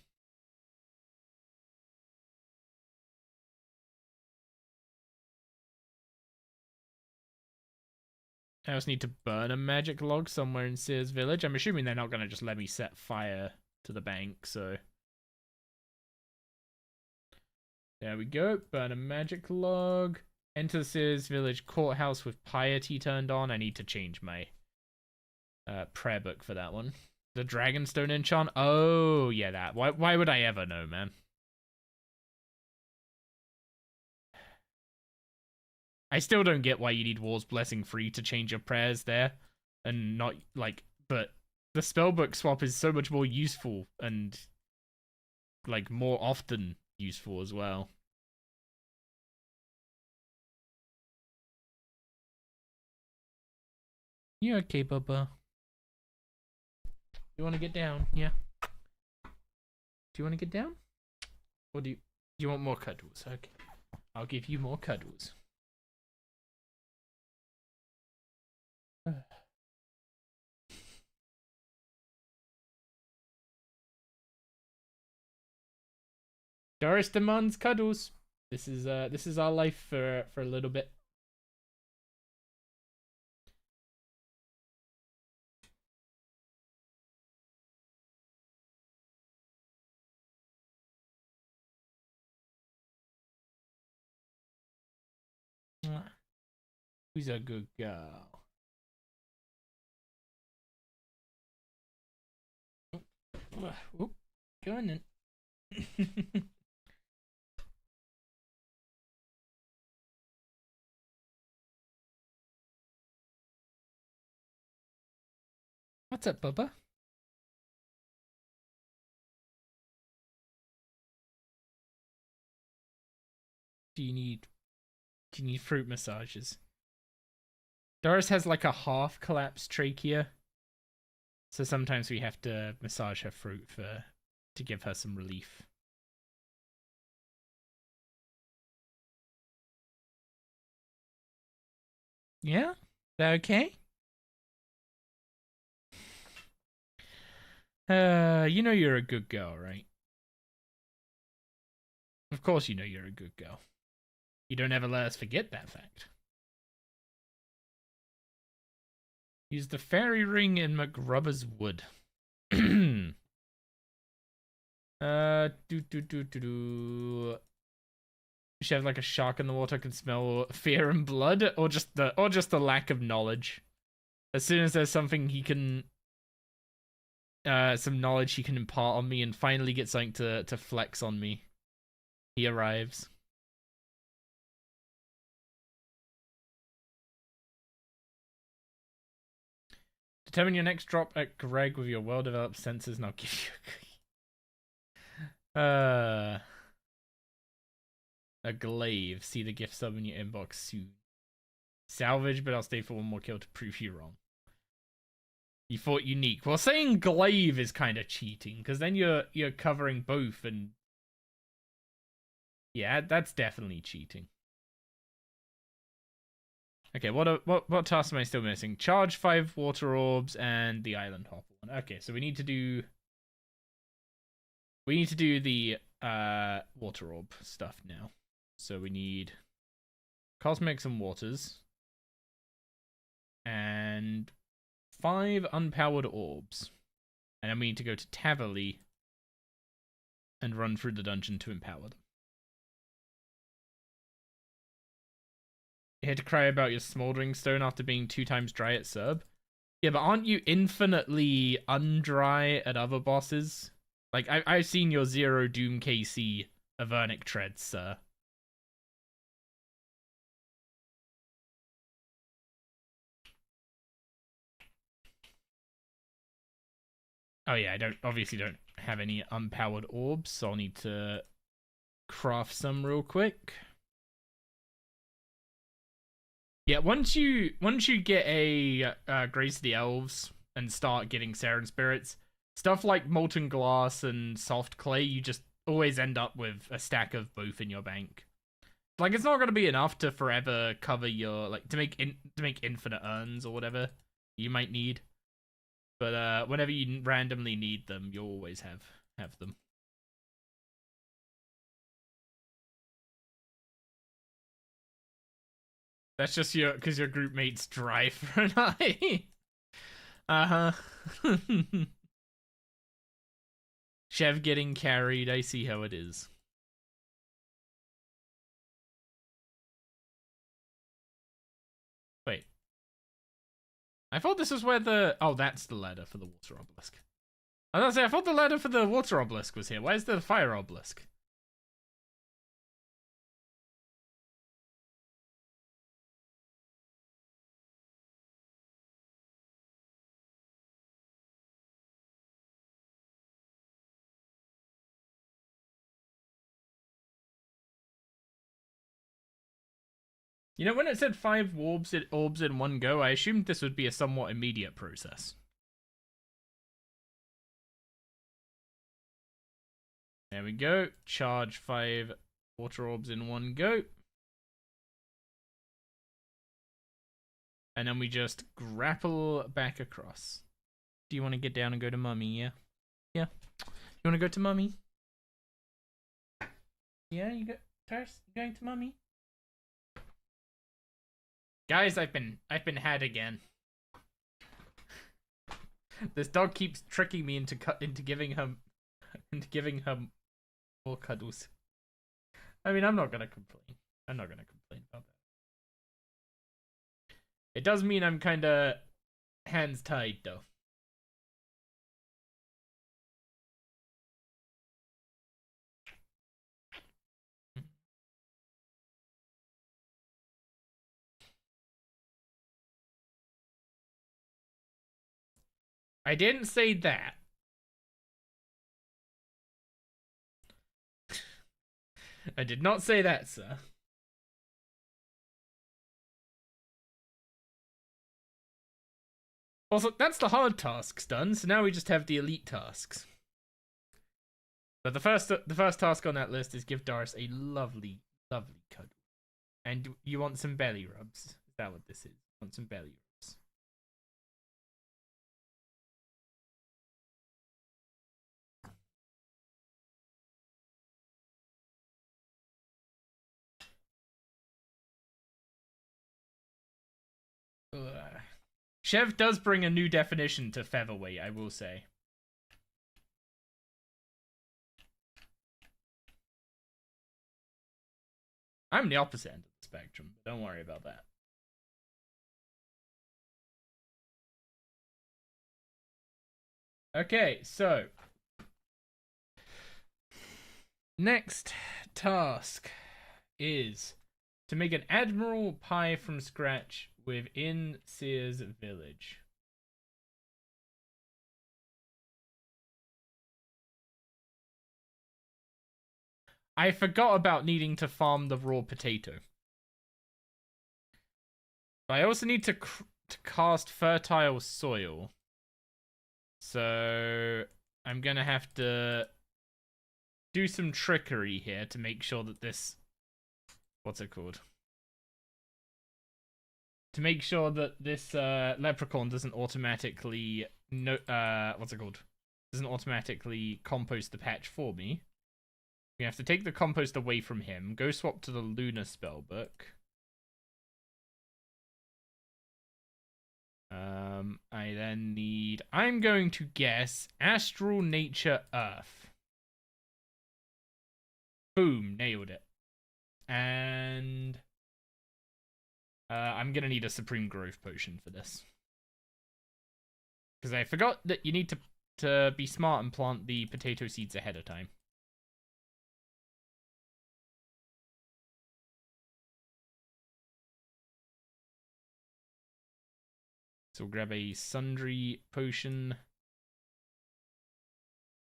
I also need to burn a magic log somewhere in Sears Village. I'm assuming they're not going to just let me set fire to the bank, so... There we go. Burn a magic log. Enter the Sears Village courthouse with piety turned on. I need to change my prayer book for that one. The Dragonstone enchant. Oh, yeah, that. Why would I ever know, man? I still don't get why you need War's Blessing free to change your prayers there. And not, like, but the spellbook swap is so much more useful and, like, more often useful as well. You okay, Bubba? You want to get down? Yeah. Do you want to get down? Or do you want more cuddles? Okay. I'll give you more cuddles. Doris demands cuddles. This is our life for a little bit. Who's a good girl? Oop, go on then. What's up, Bubba? Do you need fruit massages? Doris has like a half collapsed trachea, so sometimes we have to massage her fruit to give her some relief. Yeah? Is that okay? You know you're a good girl, right? Of course you know you're a good girl. You don't ever let us forget that fact. Use the fairy ring in McRubber's wood. Do. She have like a shark in the water can smell fear and blood, or just the lack of knowledge. As soon as there's something he can, some knowledge he can impart on me, and finally get something to flex on me, he arrives. Determine your next drop at Greg with your well-developed senses, and I'll give you a glaive. See the gift sub in your inbox soon. Salvage, but I'll stay for one more kill to prove you wrong. You thought unique. Well, saying glaive is kind of cheating, because then you're covering both, and yeah, that's definitely cheating. Okay, what tasks am I still missing? Charge 5 water orbs and the island hopper one. Okay, so we need to do the water orb stuff now. So we need cosmics and waters and 5 unpowered orbs. And then we need to go to Taverley and run through the dungeon to empower them. You had to cry about your smoldering stone after being 2 times dry at Serb. Yeah, but aren't you infinitely undry at other bosses? Like, I've seen your 0 Doom KC Avernic treads, sir. Oh yeah, I obviously don't have any unpowered orbs, so I'll need to craft some real quick. Yeah, once you get a Grace of the Elves and start getting Saren Spirits, stuff like Molten Glass and Soft Clay, you just always end up with a stack of both in your bank. Like, it's not going to be enough to forever cover your, like, to make infinite urns or whatever you might need. But whenever you randomly need them, you'll always have them. That's just because your group mates drive for an eye. Uh huh. Chev getting carried. I see how it is. Wait. I thought this was where the. Oh, that's the ladder for the water obelisk. I was gonna say, I thought the ladder for the water obelisk was here. Where's the fire obelisk? You know, when it said 5 orbs in one go, I assumed this would be a somewhat immediate process. There we go. Charge 5 water orbs in one go. And then we just grapple back across. Do you want to get down and go to mummy? Yeah. Yeah. You want to go to mummy? Yeah, you go. Tars, you going to mummy? Guys, I've been had again. This dog keeps tricking me into giving her more cuddles. I mean, I'm not gonna complain. I'm not gonna complain about that. It does mean I'm kind of hands tied though. I didn't say that. I did not say that, sir. Also, that's the hard tasks done, so now we just have the elite tasks. But the first task on that list is give Doris a lovely, lovely cuddle. And you want some belly rubs. Is that what this is? You want some belly rubs. Ugh. Chev does bring a new definition to featherweight, I will say. I'm the opposite end of the spectrum, but don't worry about that. Okay, so next task is to make an admiral pie from scratch within Sears Village. I forgot about needing to farm the raw potato. I also need to cast fertile soil. So I'm gonna have to do some trickery here to make sure that this... What's it called? To make sure that this leprechaun doesn't automatically... what's it called? Doesn't automatically compost the patch for me. We have to take the compost away from him. Go swap to the Lunar spellbook. I then need... I'm going to guess Astral Nature Earth. Boom, nailed it. And... I'm gonna need a Supreme Growth Potion for this. Because I forgot that you need to be smart and plant the potato seeds ahead of time. So we'll grab a Sundry Potion.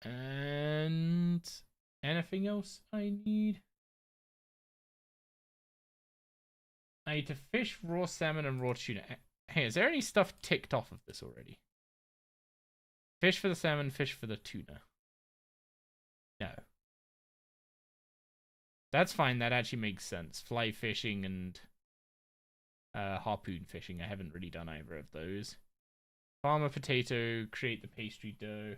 And... anything else I need? I need to fish raw salmon and raw tuna. Hey, is there any stuff ticked off of this already? Fish for the salmon, fish for the tuna. No. That's fine, that actually makes sense. Fly fishing and harpoon fishing. I haven't really done either of those. Farm a potato, create the pastry dough.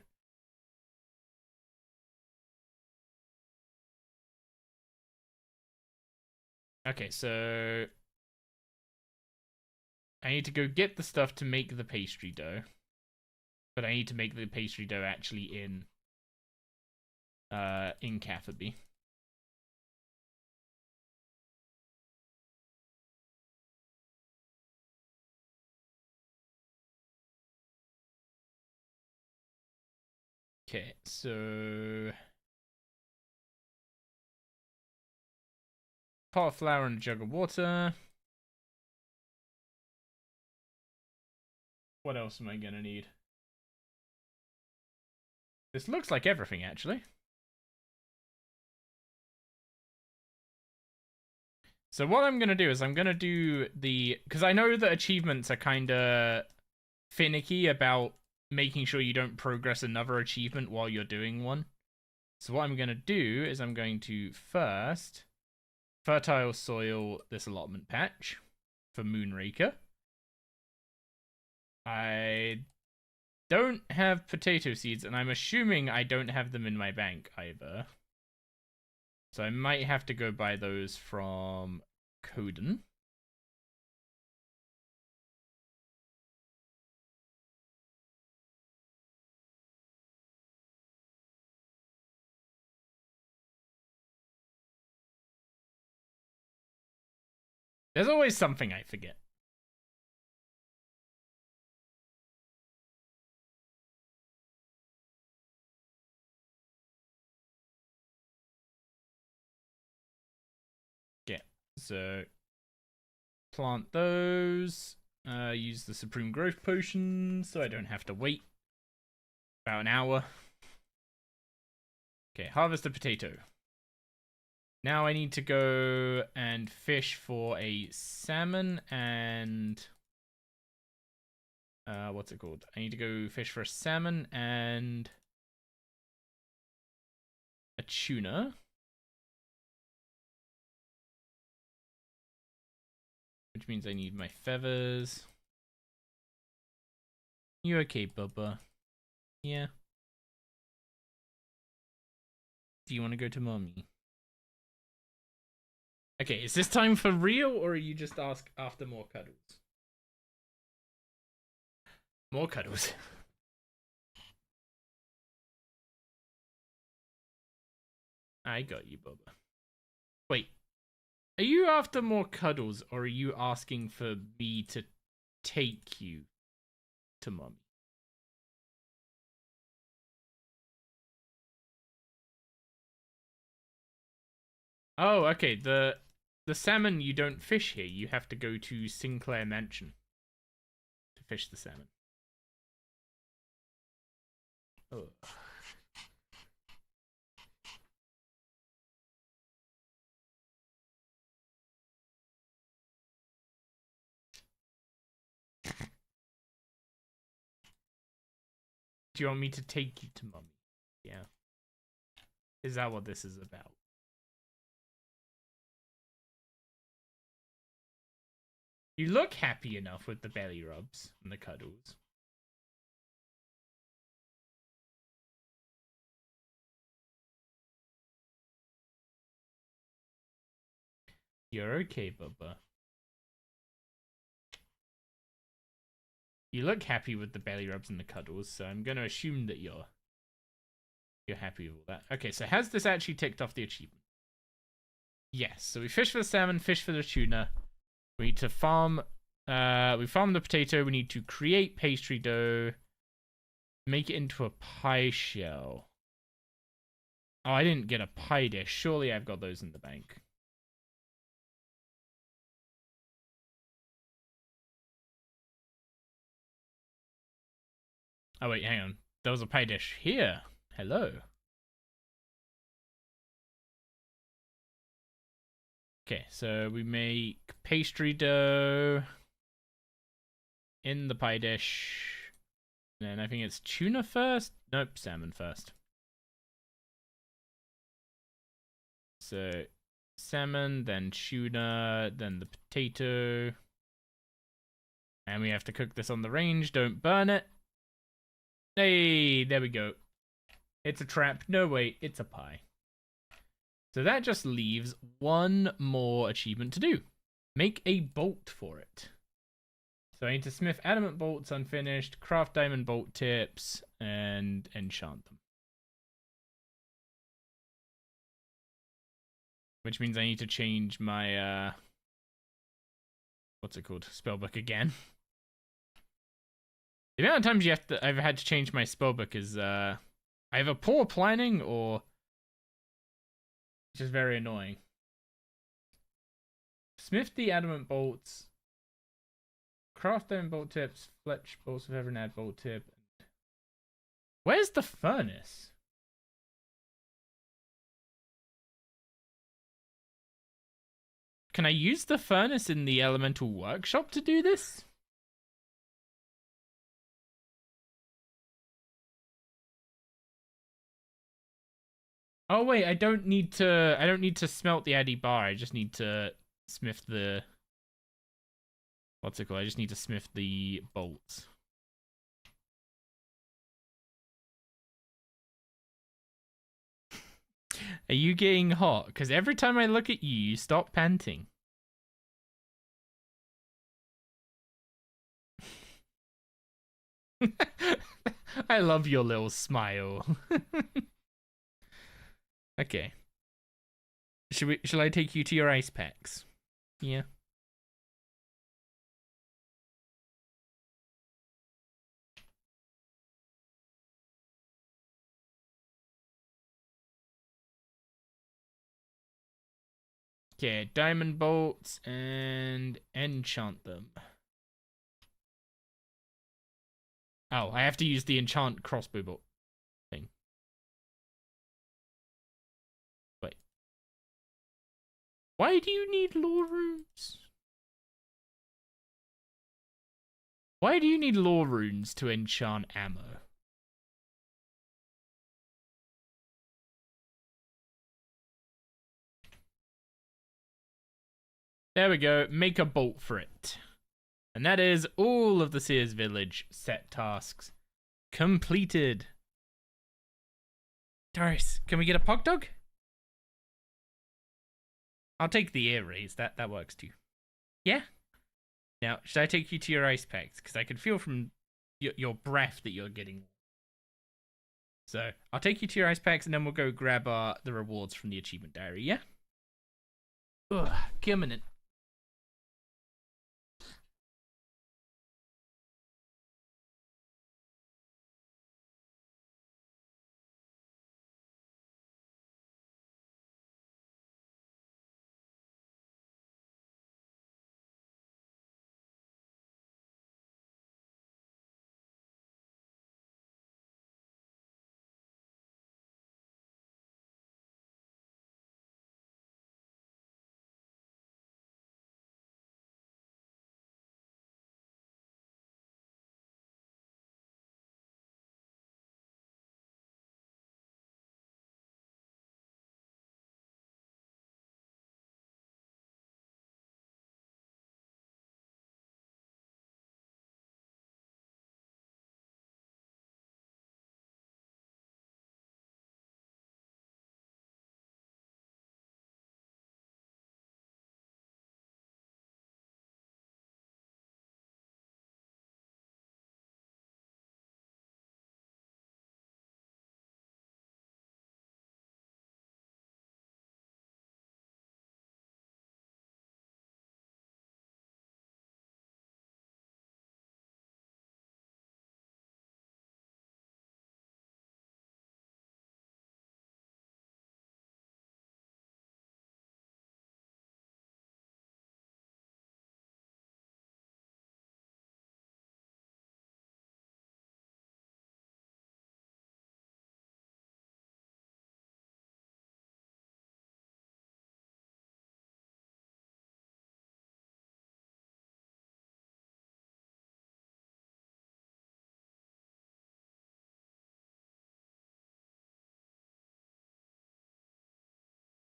Okay, so I need to go get the stuff to make the pastry dough. But I need to make the pastry dough actually in Catherby. Okay, so pot of flour and a jug of water. What else am I gonna need? This looks like everything, actually. So what I'm gonna do is I'm gonna do because I know that achievements are kind of finicky about making sure you don't progress another achievement while you're doing one. So what I'm gonna do is I'm going to first fertile soil this allotment patch for Moonraker. I don't have potato seeds, and I'm assuming I don't have them in my bank either. So I might have to go buy those from Coden. There's always something I forget. Okay, so plant those. Use the Supreme Growth Potion so I don't have to wait about an hour. Okay, harvest a potato. Now I need to go and fish for a salmon and what's it called? I need to go fish for a salmon and a tuna. Which means I need my feathers. You okay, Bubba? Yeah. Do you want to go to mommy? Okay, is this time for real, or are you just after more cuddles? More cuddles. I got you, Bubba. Wait, are you after more cuddles, or are you asking for me to take you to mommy? Oh, okay. The salmon you don't fish here. You have to go to Sinclair Mansion to fish the salmon. Oh. Do you want me to take you to mommy? Yeah. Is that what this is about? You look happy enough with the belly rubs and the cuddles. You're okay, Bubba. You look happy with the belly rubs and the cuddles, so I'm going to assume that you're happy with all that. Okay, so has this actually ticked off the achievement? Yes. So we fish for the salmon, fish for the tuna. We need to farm. We farm the potato. We need to create pastry dough. Make it into a pie shell. Oh, I didn't get a pie dish. Surely I've got those in the bank. Oh, wait, hang on. There was a pie dish here. Hello. Okay, so we make pastry dough in the pie dish. And I think it's tuna first. Nope, salmon first. So salmon, then tuna, then the potato. And we have to cook this on the range. Don't burn it. Hey, there we go. It's a trap. No, wait, it's a pie. So that just leaves one more achievement to do. Make a bolt for it. So I need to smith adamant bolts unfinished, craft diamond bolt tips, and enchant them. Which means I need to change my, what's it called? Spellbook again. The amount of times I've had to change my spellbook is, either poor planning or just very annoying. Smith the adamant bolts. Craft diamond bolt tips. Fletch bolts of every add bolt tip. Where's the furnace? Can I use the furnace in the elemental workshop to do this? Oh wait, I don't need to smelt the addy bar. I just need to smith the, what's it called? I just need to smith the bolts. Are you getting hot? Because every time I look at you, you stop panting. I love your little smile. Okay. Shall I take you to your ice packs? Yeah. Okay, diamond bolts and enchant them. Oh, I have to use the enchant crossbow bolt thing. Wait. Why do you need lore runes? Why do you need lore runes to enchant ammo? There we go. Make a bolt for it. And that is all of the Sears Village set tasks completed. Doris, can we get a pog dog? I'll take the ear raise. That works too. Yeah? Now, should I take you to your ice packs? Because I can feel from your breath that you're getting. So, I'll take you to your ice packs and then we'll go grab the rewards from the achievement diary, yeah? Ugh, give a minute.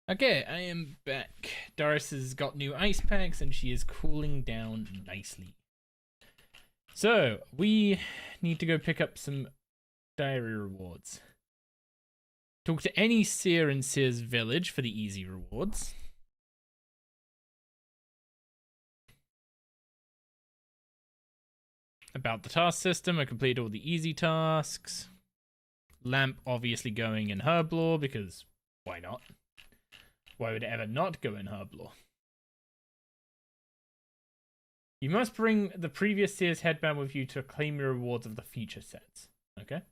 Okay, I am back. Doris has got new ice packs and she is cooling down nicely. So, we need to go pick up some diary rewards. Talk to any seer in Seer's village for the easy rewards. About the task system, I completed all the easy tasks. Lamp obviously going in Herblore, because why not? Why would it ever not go in Herblore? You must bring the previous Sears headband with you to claim your rewards of the future sets. Okay.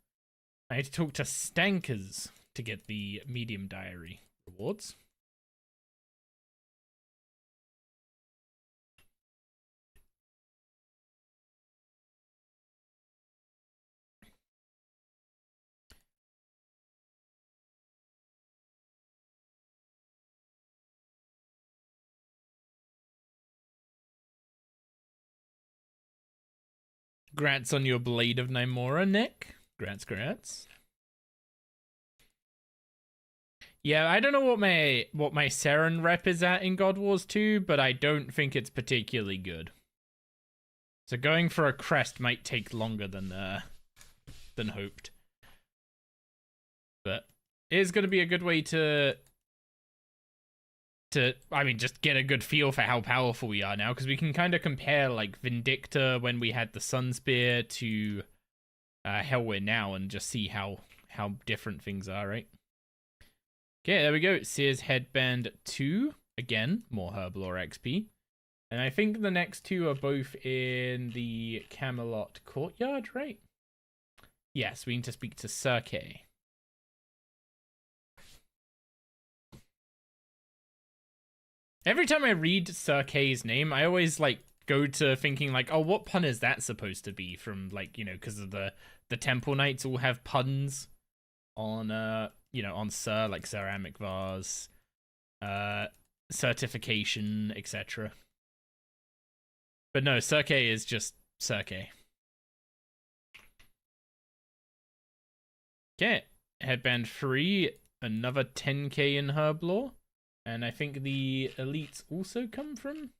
I need to talk to Stankers to get the medium diary rewards. Grats on your Blade of Nymora, Nick. Grats. Yeah, I don't know what my Seren rep is at in God Wars 2, but I don't think it's particularly good. So going for a crest might take longer than hoped. But it is going to be a good way to I mean, just get a good feel for how powerful we are now, because we can kind of compare like Vindicta when we had the Sun Spear to Hellwe're now, and just see how different things are, right? Okay, there we go. Sears Headband 2. Again, more Herblore XP. And I think the next two are both in the Camelot Courtyard, right? Yes, we need to speak to Circe. Every time I read Circe's name, I always like go to thinking like, oh, what pun is that supposed to be from, like, you know, because of the Temple Knights all have puns on you know, on Sir, like ceramic vase, certification, etc. But no, Circe is just Circe. Okay, headband 3, another 10k in Herblore. And I think the elites also come from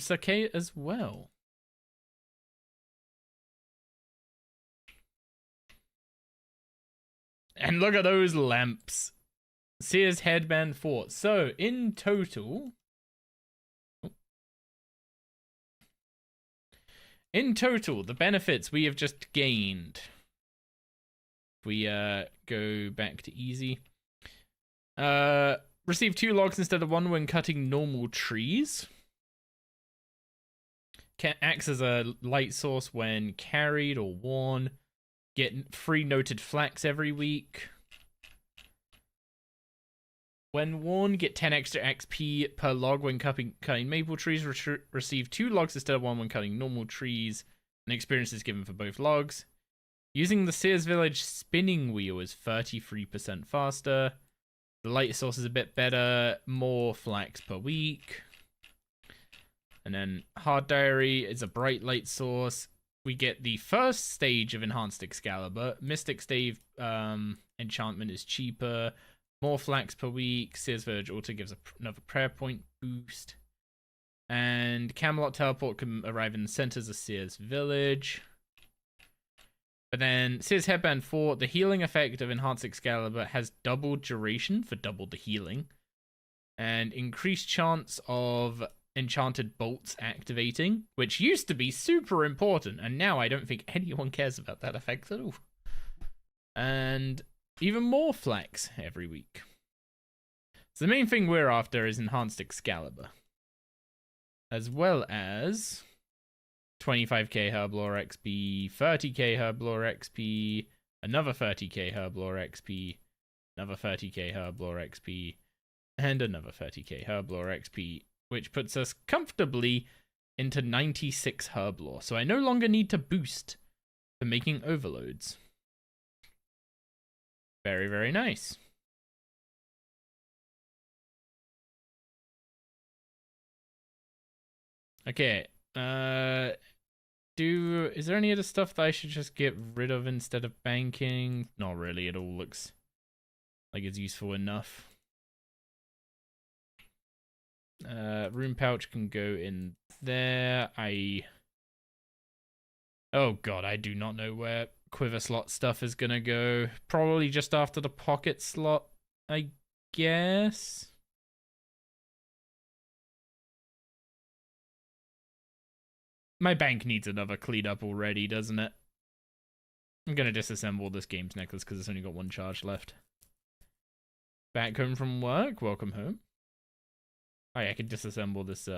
Circe as well. And look at those lamps. Sears Headband 4. So, in total... the benefits we have just gained. We go back to easy. Receive 2 logs instead of 1 when cutting normal trees. Acts as a light source when carried or worn. Get free noted flax every week. When worn, get 10 extra XP per log when cutting maple trees. Receive 2 logs instead of 1 when cutting normal trees. And experience is given for both logs. Using the Sears Village spinning wheel is 33% faster. The light source is a bit better. More flax per week. And then Hard Diary is a bright light source. We get the first stage of Enhanced Excalibur. Mystic Stave enchantment is cheaper. More flax per week. Sears Village also gives another prayer point boost. And Camelot Teleport can arrive in the centers of Sears Village. But then Sears Headband 4, the healing effect of Enhanced Excalibur has doubled duration for double the healing. And increased chance of enchanted bolts activating, which used to be super important, and now I don't think anyone cares about that effect at all. And even more flax every week. So the main thing we're after is Enhanced Excalibur. As well as 25k Herblore XP, 30k Herblore XP, another 30k Herblore XP, another 30k Herblore XP, and another 30k Herblore XP, which puts us comfortably into 96 Herblore. So I no longer need to boost for making overloads. Very, very nice. Okay, is there any other stuff that I should just get rid of instead of banking? Not really, it all looks like it's useful enough. Room pouch can go in there. Oh god, I do not know where quiver slot stuff is gonna go. Probably just after the pocket slot, I guess. My bank needs another cleanup already, doesn't it? I'm gonna disassemble this games necklace because it's only got one charge left. Back home from work. Welcome home. Oh yeah, I can disassemble this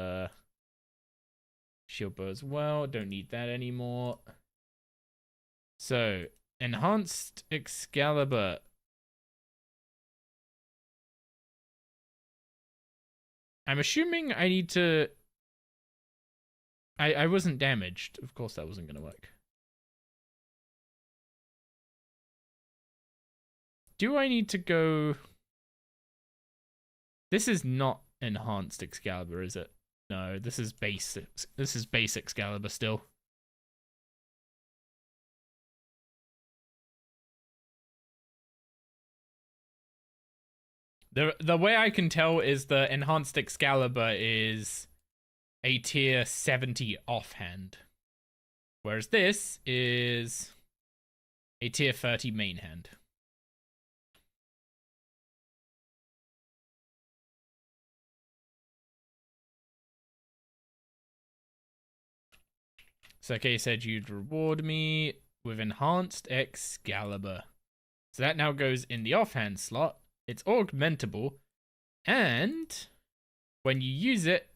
shield bow as well. Don't need that anymore. So, enhanced Excalibur. I'm assuming I need to... I wasn't damaged. Of course that wasn't going to work. Do I need to go... This is not enhanced Excalibur, is it? No, this is base. This is base Excalibur still. The way I can tell is the enhanced Excalibur is a tier 70 offhand, whereas this is a tier 30 main hand. So okay, said you'd reward me with enhanced Excalibur. So that now goes in the offhand slot. It's augmentable, and when you use it,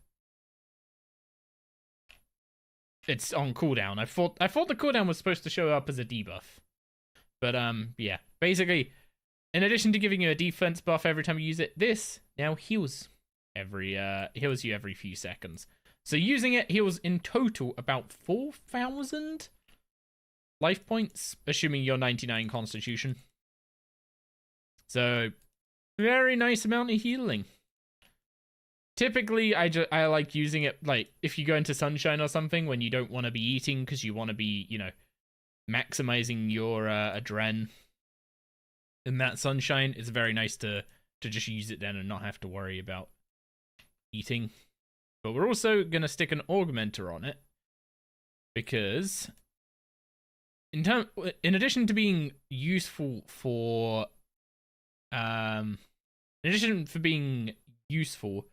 it's on cooldown. I thought the cooldown was supposed to show up as a debuff, but yeah. Basically, in addition to giving you a defense buff every time you use it, this now heals heals you every few seconds. So using it heals in total about 4,000 life points, assuming you're 99 Constitution. So very nice amount of healing. Typically, I like using it, like, if you go into Sunshine or something, when you don't want to be eating because you want to be, you know, maximizing your adren. In that Sunshine, it's very nice to just use it then and not have to worry about eating. But we're also going to stick an Augmenter on it, because in addition to being useful for... in addition for being useful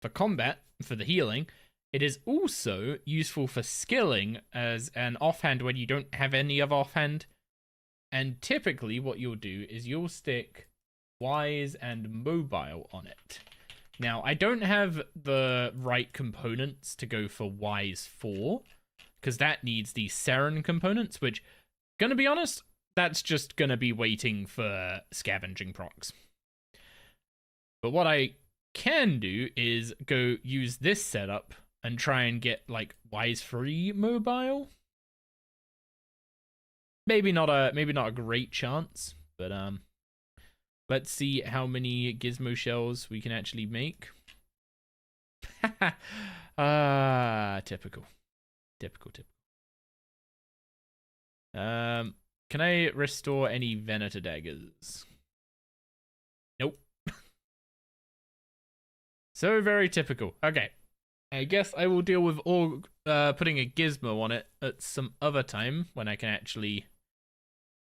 for combat, for the healing, it is also useful for skilling as an offhand when you don't have any of offhand. And typically what you'll do is you'll stick Wise and Mobile on it. Now, I don't have the right components to go for Wise 4, because that needs the Seren components, which, gonna be honest, that's just gonna be waiting for scavenging procs. But what I can do is go use this setup and try and get, like, Wise 3 Mobile. Maybe not a great chance, but let's see how many gizmo shells we can actually make. Typical. Can I restore any Venator daggers? Nope. So very typical. Okay. I guess I will deal with putting a gizmo on it at some other time when I can actually...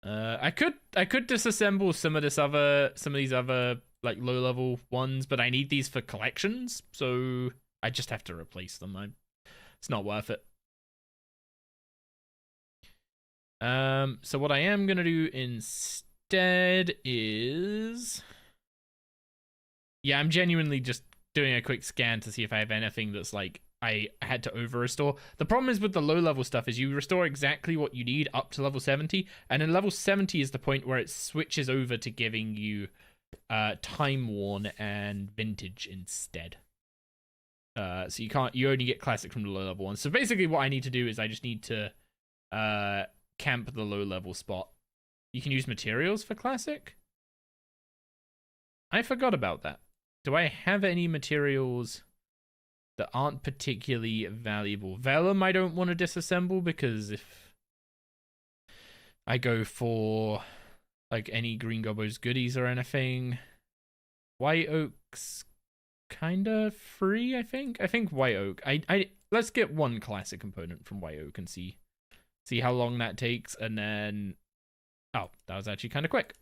I could disassemble some of these other like low level ones, but I need these for collections, so I just have to replace them. It's not worth it. So what I am gonna do instead is, yeah, I'm genuinely just doing a quick scan to see if I have anything that's like I had to over restore. The problem is with the low level stuff is you restore exactly what you need up to level 70, and then level 70 is the point where it switches over to giving you Time Worn and Vintage instead. So you only get Classic from the low level ones. So basically what I need to do is I just need to camp the low level spot. You can use materials for Classic? I forgot about that. Do I have any materials that aren't particularly valuable? Vellum I don't want to disassemble, because if I go for like any Green Gobbo's goodies or anything, White Oak's kinda free, I think. I think White Oak. Let's get one classic component from White Oak and see how long that takes, and then oh, that was actually kind of quick.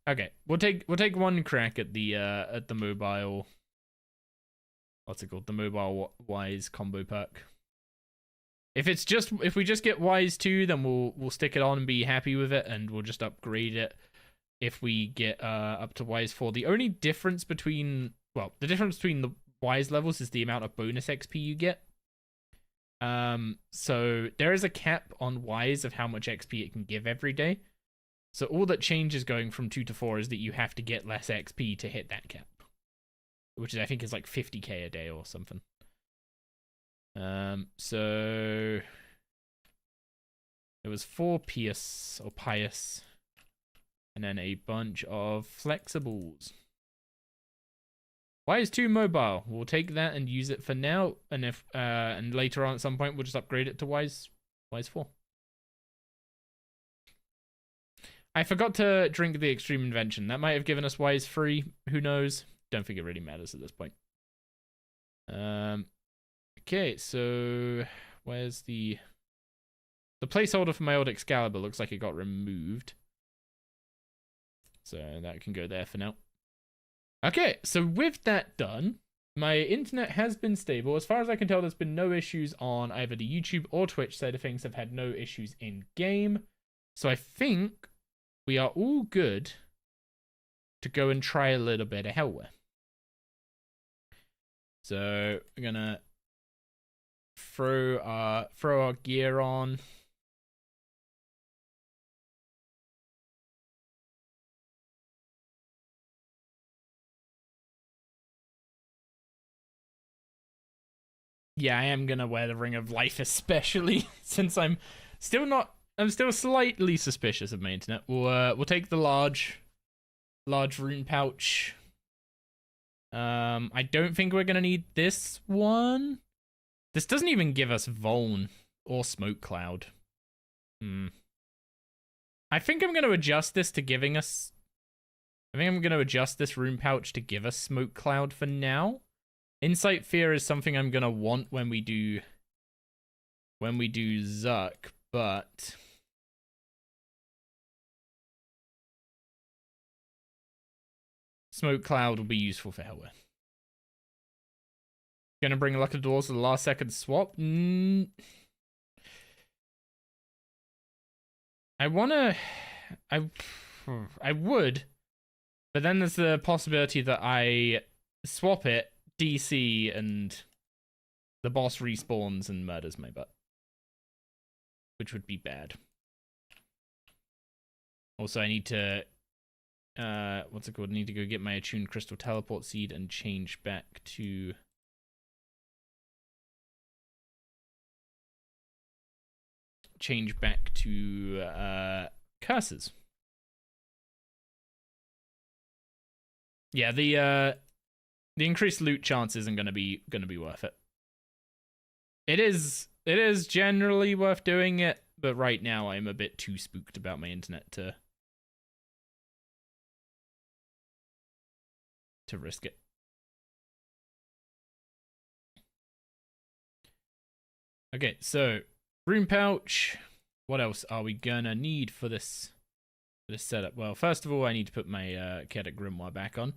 Okay, we'll take one crack at the mobile what's it called? The mobile wise combo perk. If we just get Wise 2, then we'll stick it on and be happy with it, and we'll just upgrade it if we get up to Wise 4. The only difference between the Wise levels is the amount of bonus XP you get. So there is a cap on Wise of how much XP it can give every day. So all that changes going from 2 to 4 is that you have to get less XP to hit that cap, which I think is like 50k a day or something. So it was 4 Pious, and then a bunch of flexibles. Wise 2 mobile. We'll take that and use it for now, and if and later on at some point we'll just upgrade it to Wise 4. I forgot to drink the Extreme Invention. That might have given us Wise 3. Who knows? Don't think it really matters at this point. Okay, so where's the placeholder for my old Excalibur? Looks like it got removed. So that can go there for now. Okay, so with that done, my internet has been stable. As far as I can tell, there's been no issues on either the YouTube or Twitch side of things. I've had no issues in game. So I think we are all good to go and try a little bit of Hellware. So we're gonna throw our gear on. Yeah, I am gonna wear the Ring of Life, especially since I'm still slightly suspicious of my internet. We'll take the large rune pouch. I don't think we're gonna need this one. This doesn't even give us Vuln or Smoke Cloud. I think I'm gonna adjust this to giving us. I think I'm gonna adjust this rune pouch to give us Smoke Cloud for now. Insight Fear is something I'm gonna want when we do Zuck, but Smoke Cloud will be useful for Hellware. Gonna bring Luck of Doors to the last second swap. I would, but then there's the possibility that I swap it, DC, and the boss respawns and murders my butt, which would be bad. Also, I need to what's it called? I need to go get my attuned crystal teleport seed and change back to curses. Yeah, the increased loot chance isn't gonna be worth it. It is generally worth doing it, but right now I'm a bit too spooked about my internet to risk it. Okay, so rune pouch. What else are we gonna need for this setup? Well, first of all, I need to put my Kedak Grimoire back on.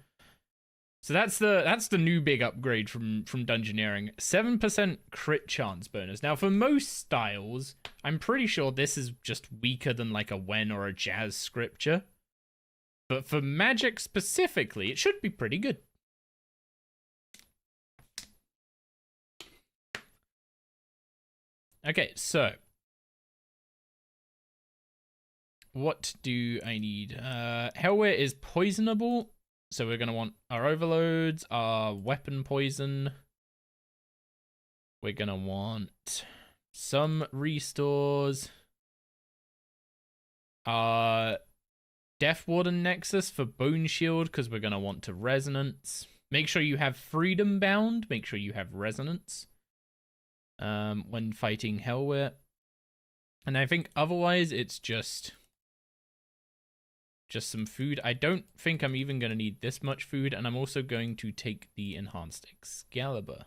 So that's the new big upgrade from Dungeoneering. 7% crit chance bonus. Now, for most styles, I'm pretty sure this is just weaker than like a Wen or a Jazz scripture. But for magic specifically, it should be pretty good. Okay, so what do I need? Hellware is poisonable, so we're gonna want our overloads, our weapon poison. We're gonna want some restores. Death Warden Nexus for Bone Shield, because we're gonna want to resonance. Make sure you have Freedom Bound. Make sure you have resonance. When fighting Hellware. And I think otherwise it's just some food. I don't think I'm even going to need this much food, and I'm also going to take the Enhanced Excalibur.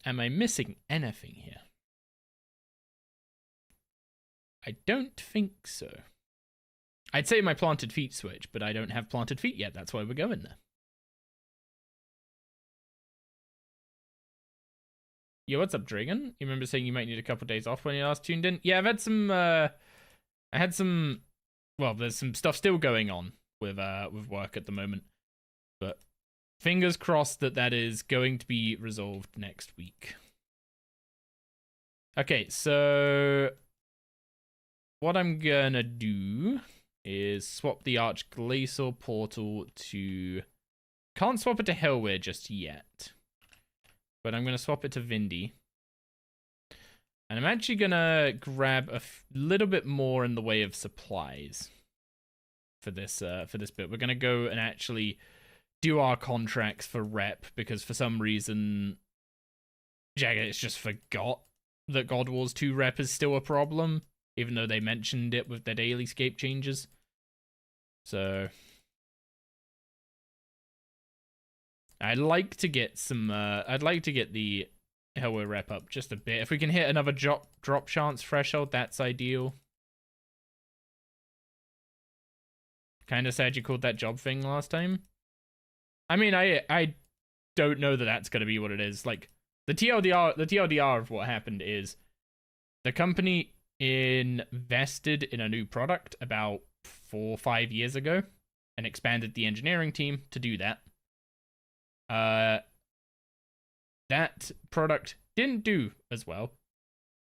Am I missing anything here? I don't think so. I'd say my planted feet switch, but I don't have planted feet yet. That's why we're going there. Yeah, what's up, Dragon? You remember saying you might need a couple days off when you last tuned in? Yeah, I've had some. I had some. Well, there's some stuff still going on with work at the moment, but fingers crossed that is going to be resolved next week. Okay, so what I'm gonna do is swap the Archglacial portal to. Can't swap it to Hellware just yet. But I'm going to swap it to Vindy. And I'm actually going to grab a little bit more in the way of supplies for this bit. We're going to go and actually do our contracts for rep, because for some reason Jagex just forgot that God Wars 2 rep is still a problem, even though they mentioned it with their daily scape changes. So I'd like to get some. I'd like to get the Hellware rep up just a bit. If we can hit another drop chance threshold, that's ideal. Kind of sad you called that job thing last time. I mean, I don't know that that's gonna be what it is. Like the TLDR of what happened is the company invested in a new product about 4 or 5 years ago and expanded the engineering team to do that. That product didn't do as well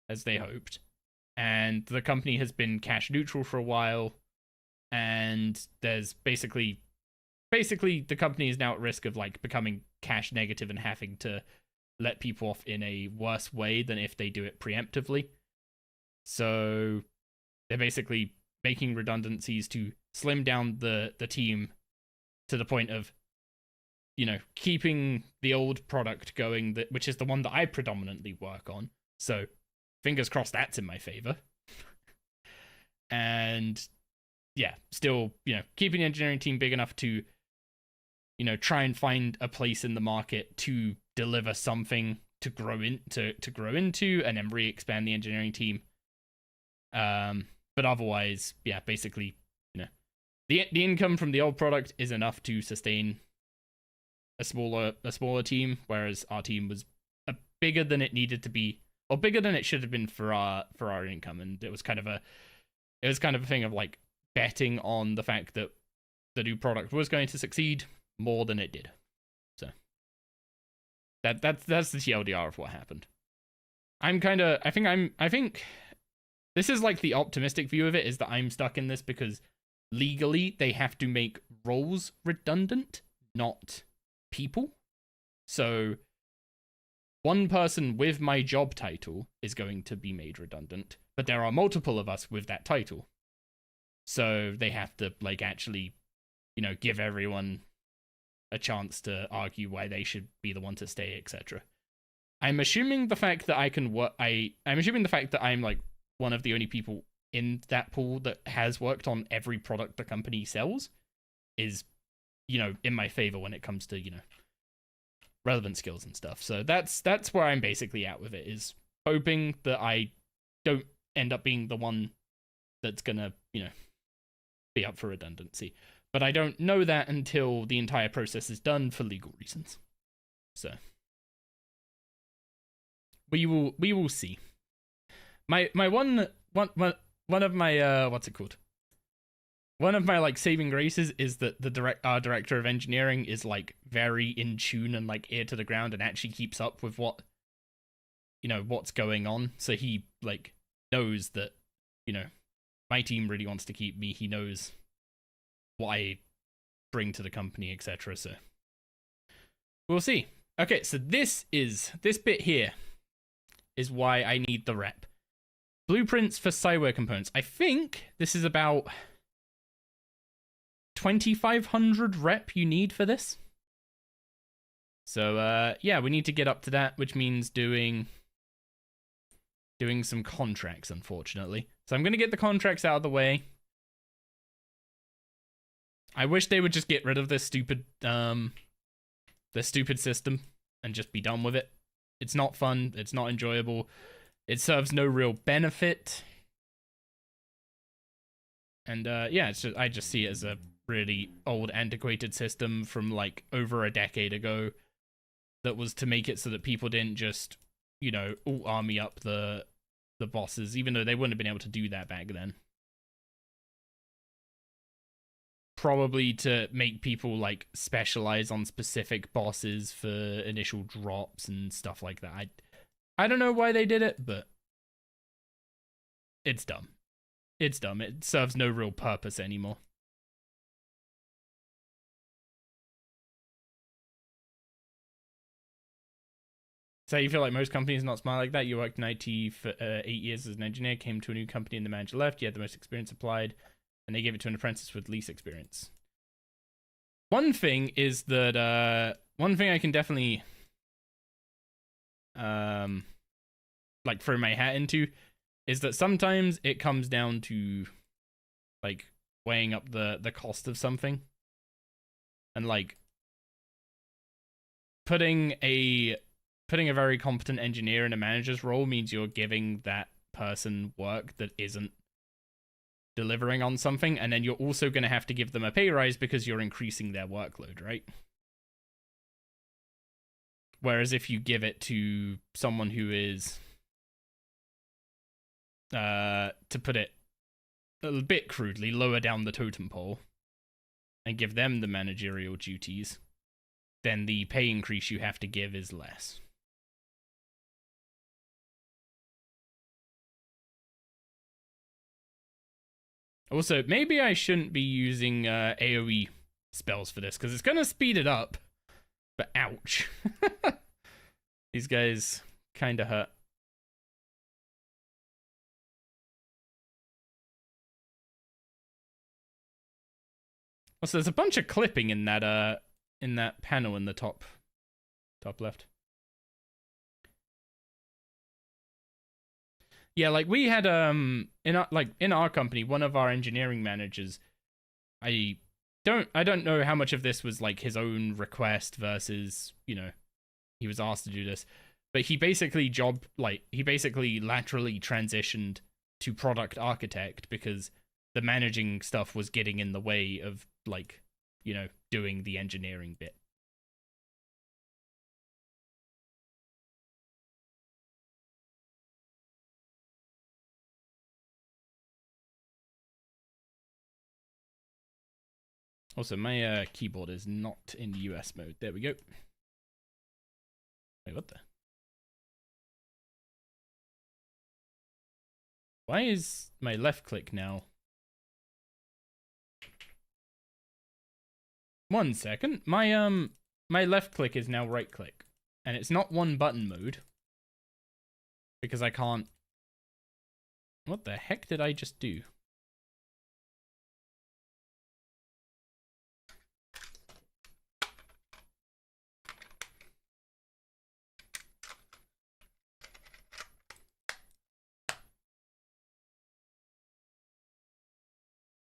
as they hoped, and the company has been cash neutral for a while, and there's basically the company is now at risk of like becoming cash negative and having to let people off in a worse way than if they do it preemptively. So they're basically making redundancies to slim down the team to the point of, you know, keeping the old product going, which is the one that I predominantly work on. So fingers crossed that's in my favor. And yeah, still, you know, keeping the engineering team big enough to, you know, try and find a place in the market to deliver something to grow into, and then re-expand the engineering team. But otherwise, yeah, basically, you know, the income from the old product is enough to sustain a smaller team, whereas our team was bigger than it needed to be, or bigger than it should have been for our income, and it was kind of a thing of like betting on the fact that the new product was going to succeed more than it did. So that's the TLDR of what happened. I think this is like the optimistic view of it, is that I'm stuck in this because legally they have to make roles redundant, not people. So one person with my job title is going to be made redundant, but there are multiple of us with that title. So they have to like actually, you know, give everyone a chance to argue why they should be the one to stay, etc. I'm assuming the fact that I can work. I'm assuming the fact that I'm like one of the only people in that pool that has worked on every product the company sells is, you know, in my favor when it comes to, you know, relevant skills and stuff. So that's where I'm basically at with it, is hoping that I don't end up being the one that's gonna, you know, be up for redundancy. But I don't know that until the entire process is done for legal reasons. So we will see. My one of my what's it called? One of my like saving graces is that our director of engineering is like very in tune and like ear to the ground and actually keeps up with what, you know, what's going on. So he like knows that, you know, my team really wants to keep me. He knows what I bring to the company, etc. So we'll see. Okay, so this bit here is why I need the rep. Blueprints for Cyware components. I think this is about 2,500 rep you need for this. So yeah, we need to get up to that, which means doing some contracts, unfortunately. So I'm gonna get the contracts out of the way. I wish they would just get rid of this stupid system and just be done with it. It's not fun, it's not enjoyable, it serves no real benefit. And yeah, I just see it as a really old, antiquated system from like over a decade ago that was to make it so that people didn't just, all army up the bosses, even though they wouldn't have been able to do that back then. Probably to make people like specialize on specific bosses for initial drops and stuff like that. I don't know why they did it, but it's dumb. It's dumb. It serves no real purpose anymore. So you feel like most companies not smart like that? You worked in IT for 8 years as an engineer, came to a new company and the manager left, you had the most experience applied, and they gave it to an apprentice with least experience. One thing is that, one thing I can definitely, like throw my hat into is that sometimes it comes down to, like, weighing up the cost of something. And, like, putting a very competent engineer in a manager's role means you're giving that person work that isn't delivering on something, and then you're also going to have to give them a pay rise because you're increasing their workload, right? Whereas if you give it to someone who is, to put it a bit crudely, lower down the totem pole, and give them the managerial duties, then the pay increase you have to give is less. Also, maybe I shouldn't be using AoE spells for this, because it's going to speed it up. But ouch. These guys kind of hurt. Also, there's a bunch of clipping in that panel in the top left. Yeah, like we had in our company, one of our engineering managers, I don't know how much of this was like his own request versus, he was asked to do this, but he basically laterally transitioned to product architect because the managing stuff was getting in the way of like, doing the engineering bit. Also, my keyboard is not in US mode. There we go. Wait, what the? Why is my left click now? 1 second. My left click is now right click. And it's not one button mode. Because I can't... What the heck did I just do?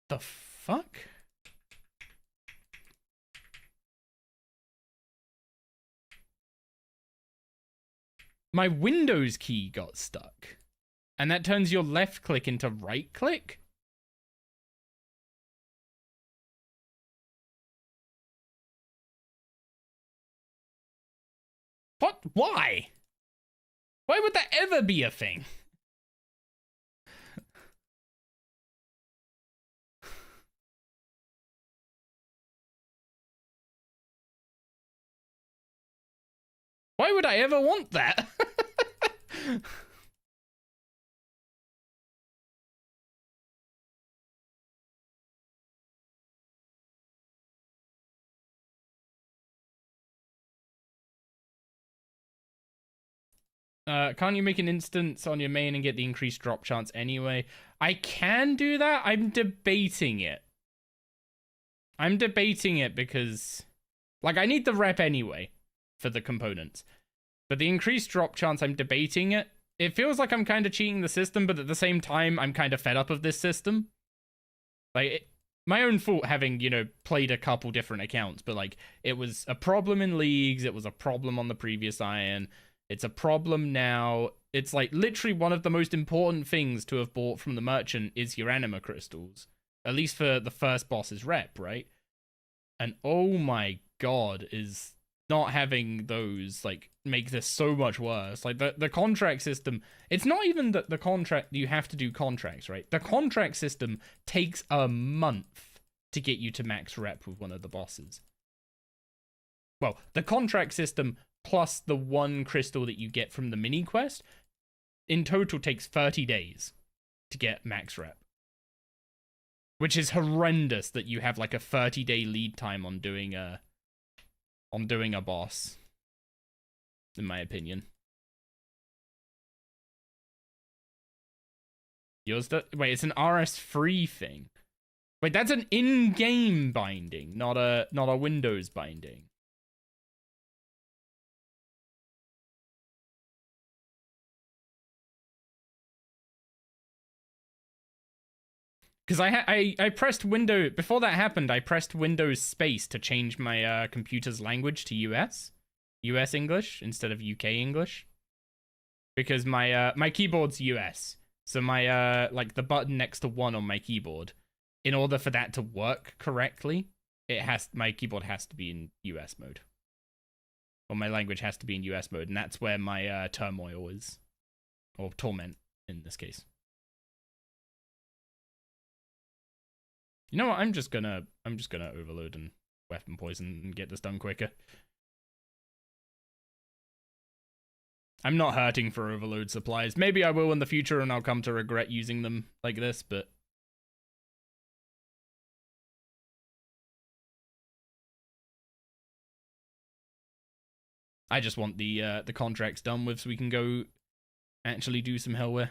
The fuck? My Windows key got stuck. And that turns your left click into right click? What? Why? Why would that ever be a thing? Why would I ever want that? Can't you make an instance on your main and get the increased drop chance anyway? I can do that. I'm debating it. I'm debating it because, like, I need the rep anyway for the components. But the increased drop chance, I'm debating it. It feels like I'm kind of cheating the system, but at the same time, I'm kind of fed up of this system. Like, my own fault having, played a couple different accounts, but, like, it was a problem in leagues, it was a problem on the previous Iron, it's a problem now. It's, like, literally one of the most important things to have bought from the merchant is your anima crystals. at least for the first boss's rep, right? And oh my god, is not having those like make this so much worse. Like the contract system, it's not even that the contract you have to do contracts, right? The contract system takes a month to get you to max rep with one of the bosses. Well, the contract system plus the one crystal that you get from the mini quest in total takes 30 days to get max rep. Which is horrendous that you have like a 30-day lead time on doing a boss, in my opinion. Wait, it's an RS3 thing. Wait, that's an in-game binding, not a Windows binding. Because I pressed Windows before that happened. I pressed Windows space to change my computer's language to US English instead of UK English. Because my keyboard's US, so my like the button next to 1 on my keyboard, in order for that to work correctly, my keyboard has to be in US mode, or my language has to be in US mode, and that's where my turmoil is, or torment in this case. You know what? I'm just gonna overload and weapon poison and get this done quicker. I'm not hurting for overload supplies. Maybe I will in the future and I'll come to regret using them like this, but I just want the contracts done with so we can go actually do some hellware.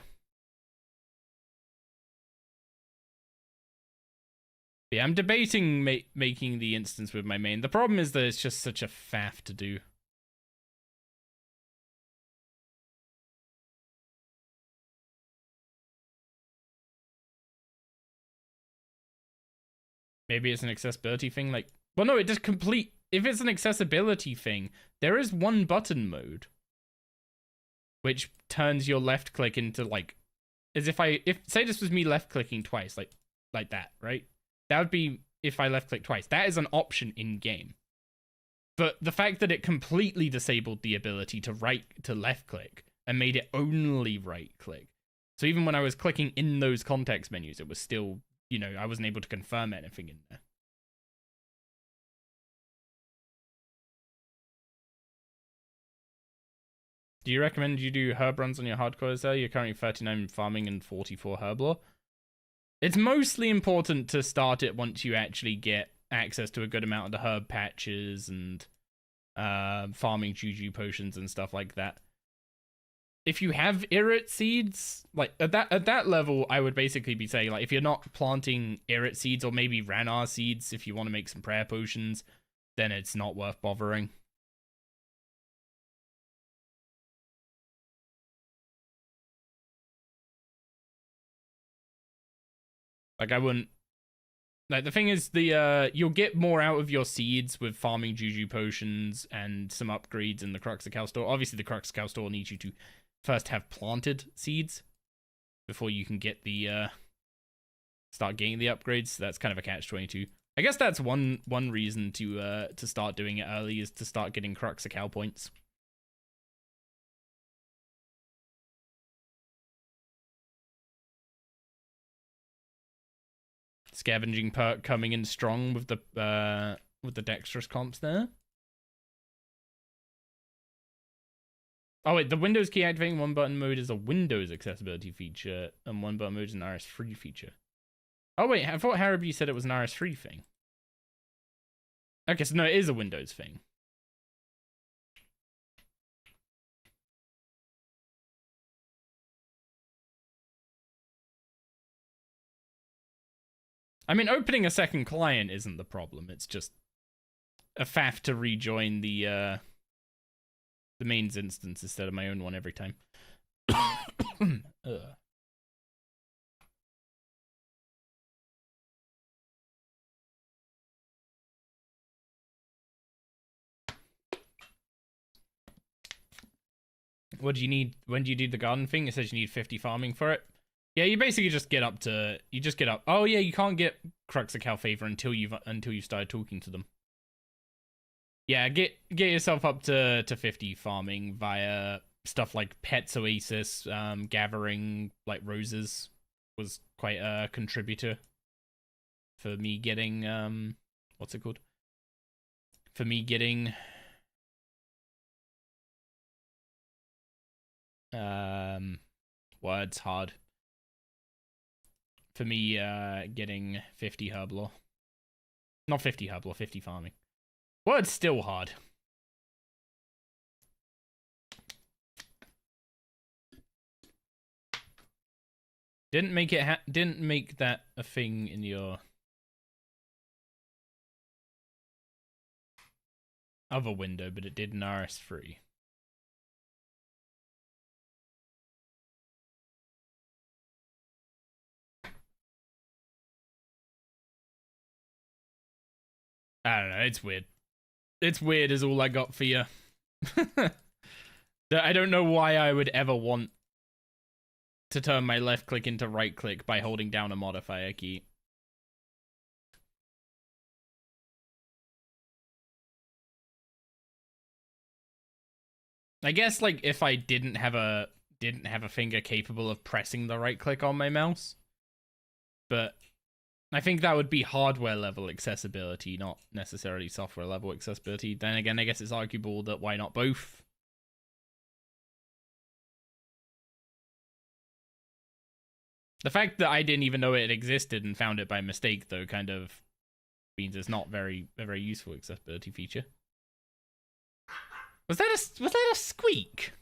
Yeah, I'm debating making the instance with my main. The problem is that it's just such a faff to do. Maybe it's an accessibility thing. Like, well, no, it just complete. If it's an accessibility thing, there is one button mode, which turns your left click into like, as if say this was me left clicking twice, like that, right? That would be if I left click twice. That is an option in game. But the fact that it completely disabled the ability to left click and made it only right click. So even when I was clicking in those context menus, it was still, you know, I wasn't able to confirm anything in there. Do you recommend you do herb runs on your hardcores there? You're currently 39 farming and 44 herb lore. It's mostly important to start it once you actually get access to a good amount of the herb patches and farming juju potions and stuff like that. If you have irrit seeds, like at that level, I would basically be saying, like, if you're not planting irrit seeds or maybe Ranar seeds, if you want to make some prayer potions, then it's not worth bothering. Like, I wouldn't. Like, the thing is, you'll get more out of your seeds with farming juju potions and some upgrades in the Crux of Cal store. Obviously, the Crux of Cal store needs you to first have planted seeds before you can get the start getting the upgrades. So that's kind of a catch-22. I guess that's one reason to start doing it early, is to start getting Crux of Cal points. Scavenging perk coming in strong with the dexterous comps there. Oh wait, the Windows key activating one button mode is a Windows accessibility feature, and one button mode is an RS3 feature. Oh wait, I thought Haraby said it was an RS3 thing. Okay, so no, it is a Windows thing. I mean, opening a second client isn't the problem. It's just a faff to rejoin the mains instance instead of my own one every time. What do you need? When do you do the garden thing? It says you need 50 farming for it. Yeah, you basically just get up to Oh yeah, you can't get Crux of Calfavor until you've started talking to them. Yeah, get yourself up to 50 farming via stuff like Pets Oasis, gathering like roses was quite a contributor for me getting what's it called? For me getting words hard. For me getting 50 herblore. Not 50 herblore, 50 farming. Words still hard. Didn't make that a thing in your other window, but it did in RS3. I don't know, it's weird. It's weird is all I got for you. I don't know why I would ever want to turn my left click into right click by holding down a modifier key. I guess like if I didn't have a finger capable of pressing the right click on my mouse, but I think that would be hardware level accessibility, not necessarily software level accessibility. Then again, I guess it's arguable that why not both? The fact that I didn't even know it existed and found it by mistake, though, kind of means it's not a very useful accessibility feature. Was that a squeak?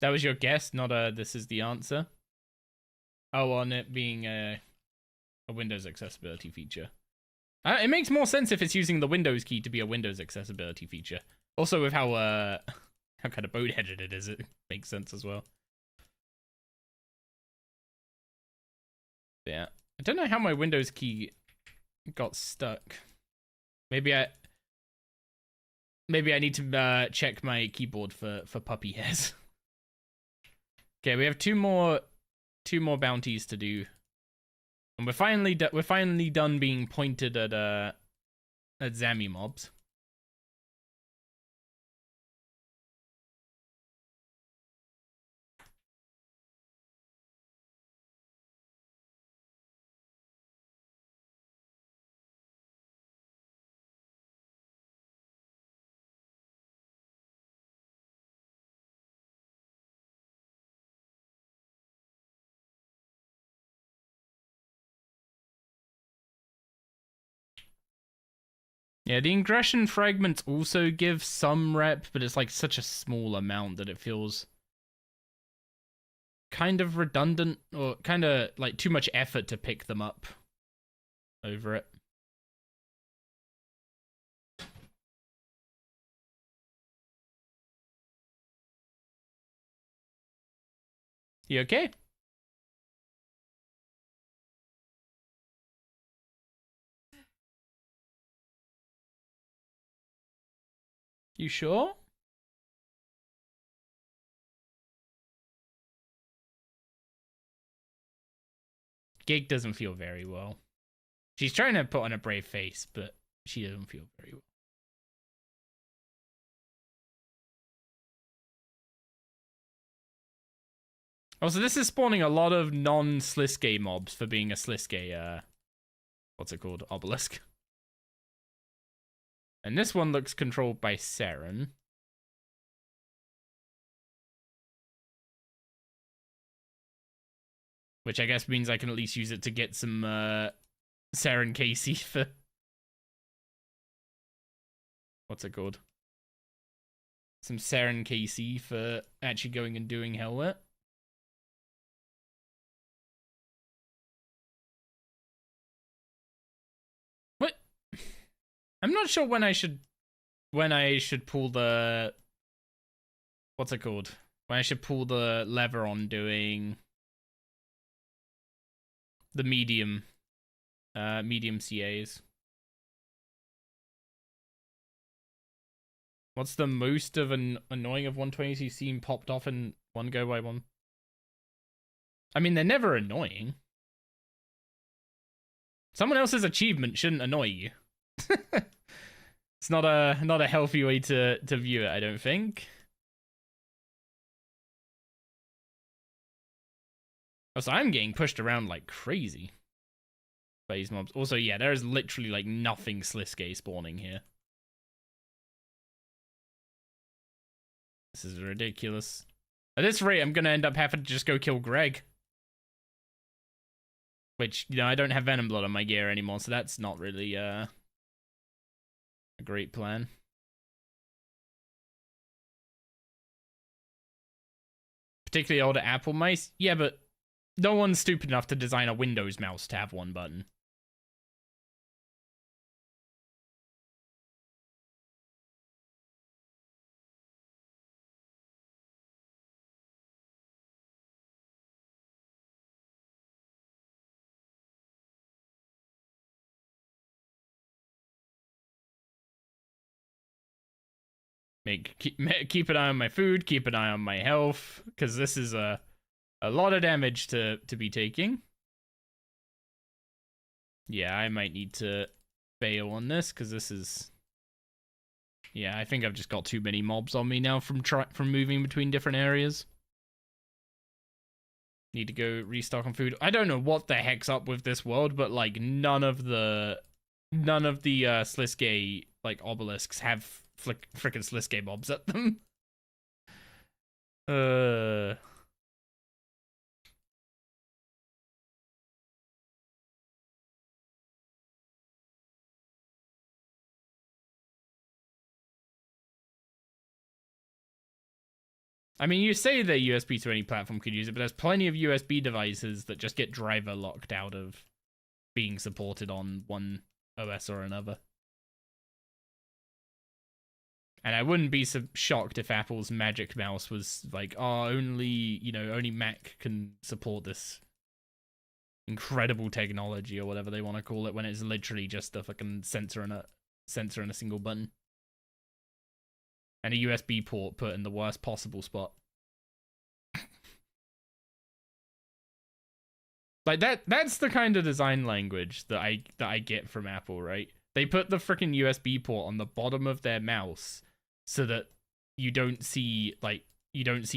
That was your guess, not a this is the answer. Oh, on it being a Windows accessibility feature. It makes more sense if it's using the Windows key to be a Windows accessibility feature. Also, with how kind of boat-headed it is, it makes sense as well. Yeah, I don't know how my Windows key got stuck. Maybe I need to check my keyboard for puppy hairs. Okay, we have two more bounties to do, and we're finally done being pointed at Zami mobs. Yeah, the ingression fragments also give some rep, but it's like such a small amount that it feels kind of redundant or kind of like too much effort to pick them up over it. You okay? You sure? Gig doesn't feel very well. She's trying to put on a brave face, but she doesn't feel very well. Also, this is spawning a lot of non-Sliske mobs for being a Sliske, what's it called? Obelisk. And this one looks controlled by Saren. Which I guess means I can at least use it to get some Saren KC for... What's it called? Some Saren KC for actually going and doing Helwet. What? I'm not sure when I should pull the... What's it called? When I should pull the lever on doing the medium CAs. What's the most of an annoying of 120s you've seen popped off in one go by one? I mean, they're never annoying. Someone else's achievement shouldn't annoy you. It's not a healthy way to view it, I don't think. Oh, so I'm getting pushed around like crazy by these mobs. Also, yeah, there is literally like nothing Sliskay spawning here. This is ridiculous. At this rate, I'm gonna end up having to just go kill Greg. Which, you know, I don't have Venom Blood on my gear anymore, so that's not really a great plan. Particularly older Apple mice? Yeah, but no one's stupid enough to design a Windows mouse to have one button. Keep an eye on my food, keep an eye on my health, because this is a lot of damage to be taking. Yeah, I might need to bail on this, because this is... Yeah, I think I've just got too many mobs on me now from moving between different areas. Need to go restock on food. I don't know what the heck's up with this world, but like none of the Sliskay like obelisks have frickin' Sliskay mobs at them. I mean, you say the USB to any platform could use it, but there's plenty of USB devices that just get driver locked out of being supported on one OS or another. And I wouldn't be so shocked if Apple's Magic Mouse was like, oh, only Mac can support this incredible technology or whatever they want to call it, when it's literally just a fucking sensor and a single button. And a USB port put in the worst possible spot. Like that's the kind of design language that I get from Apple, right? They put the freaking USB port on the bottom of their mouse so that you don't see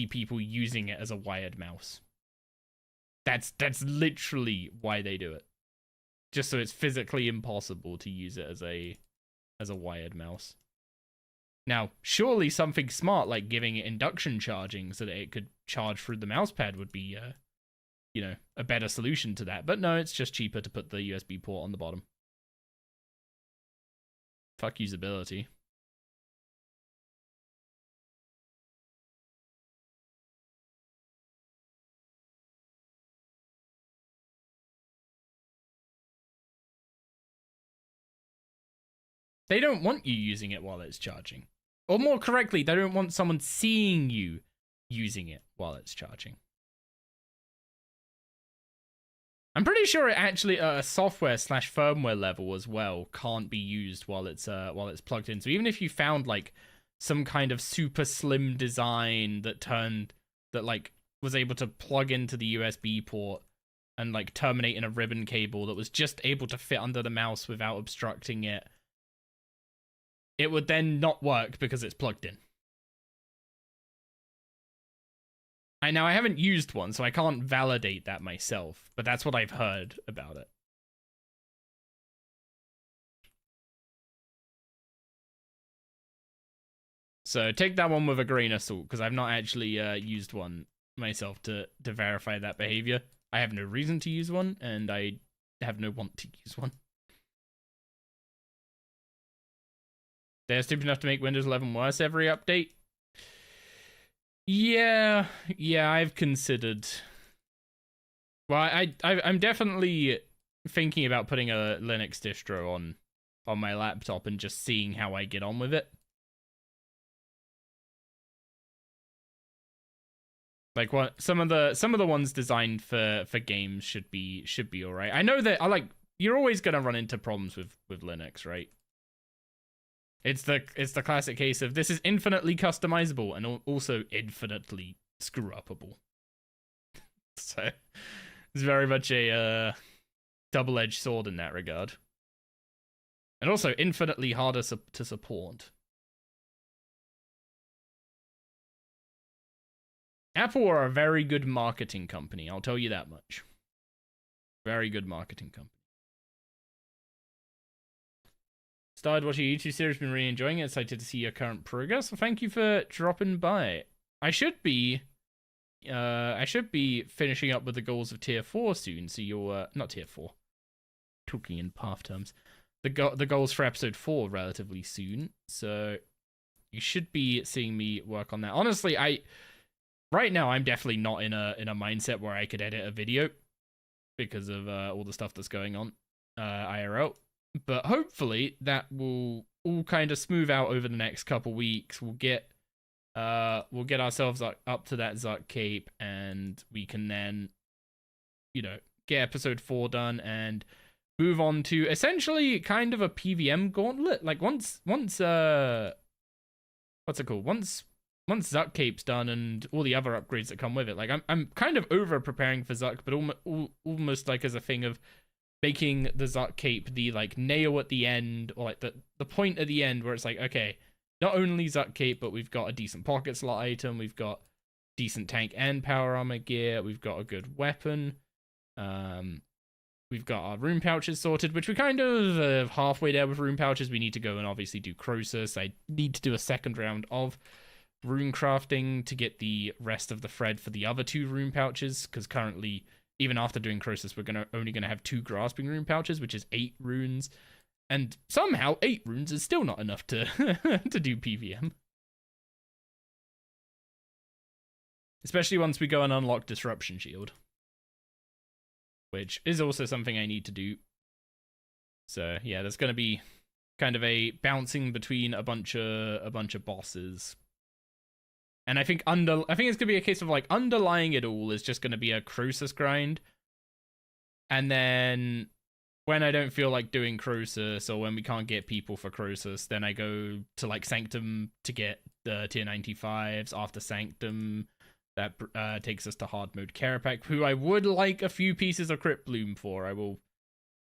people using it as a wired mouse. That's literally why they do it. Just so it's physically impossible to use it as a wired mouse. Now, surely something smart like giving it induction charging so that it could charge through the mousepad would be a better solution to that. But no, it's just cheaper to put the USB port on the bottom. Fuck usability. They don't want you using it while it's charging. Or more correctly, they don't want someone seeing you using it while it's charging. I'm pretty sure it actually at a software/firmware level as well can't be used while it's plugged in. So even if you found like some kind of super slim design that like was able to plug into the USB port and like terminate in a ribbon cable that was just able to fit under the mouse without obstructing it, it would then not work because it's plugged in. I haven't used one, so I can't validate that myself, but that's what I've heard about it. So take that one with a grain of salt, because I've not actually used one myself to verify that behavior. I have no reason to use one, and I have no want to use one. They're stupid enough to make Windows 11 worse every update. Yeah, I've considered. Well, I'm definitely thinking about putting a Linux distro on my laptop and just seeing how I get on with it. Like what some of the ones designed for games should be all right. I know that you're always gonna run into problems with Linux, right? It's the classic case of this is infinitely customizable and also infinitely screw upable. So it's very much a double-edged sword in that regard, and also infinitely harder to support. Apple are a very good marketing company, I'll tell you that much. Very good marketing company. Started watching a YouTube series, been really enjoying it. Excited to see your current progress. Well, thank you for dropping by. I should be finishing up with the goals of tier 4 soon. So you're not tier 4. Talking in path terms. The goals for episode 4 relatively soon. So you should be seeing me work on that. Honestly, right now I'm definitely not in a mindset where I could edit a video because of all the stuff that's going on IRL. But hopefully that will all kind of smooth out over the next couple weeks. We'll get ourselves up to that Zuck Cape, and we can then, get episode 4 done and move on to essentially kind of a PVM gauntlet. Like once what's it called? Once Zuck Cape's done and all the other upgrades that come with it. Like I'm kind of over preparing for Zuck, but almost like as a thing of making the Zuck Cape the like nail at the end, or like the point at the end where it's like, okay, not only Zuck Cape, but we've got a decent pocket slot item, we've got decent tank and power armor gear, we've got a good weapon, we've got our rune pouches sorted, which we kind of halfway there with rune pouches. We need to go and obviously do Croesus. I need to do a second round of rune crafting to get the rest of the thread for the other 2 rune pouches, because currently, even after doing Croesus, we're only gonna have 2 grasping rune pouches, which is 8 runes, and somehow 8 runes is still not enough to to do PVM. Especially once we go and unlock Disruption Shield, which is also something I need to do. So yeah, there's gonna be kind of a bouncing between a bunch of bosses. And I think it's gonna be a case of like underlying it all is just gonna be a Croesus grind. And then when I don't feel like doing Croesus, or when we can't get people for Croesus, then I go to like Sanctum to get the tier 95s. After Sanctum, that takes us to hard mode Carapac, who I would like a few pieces of Crypt Bloom for. I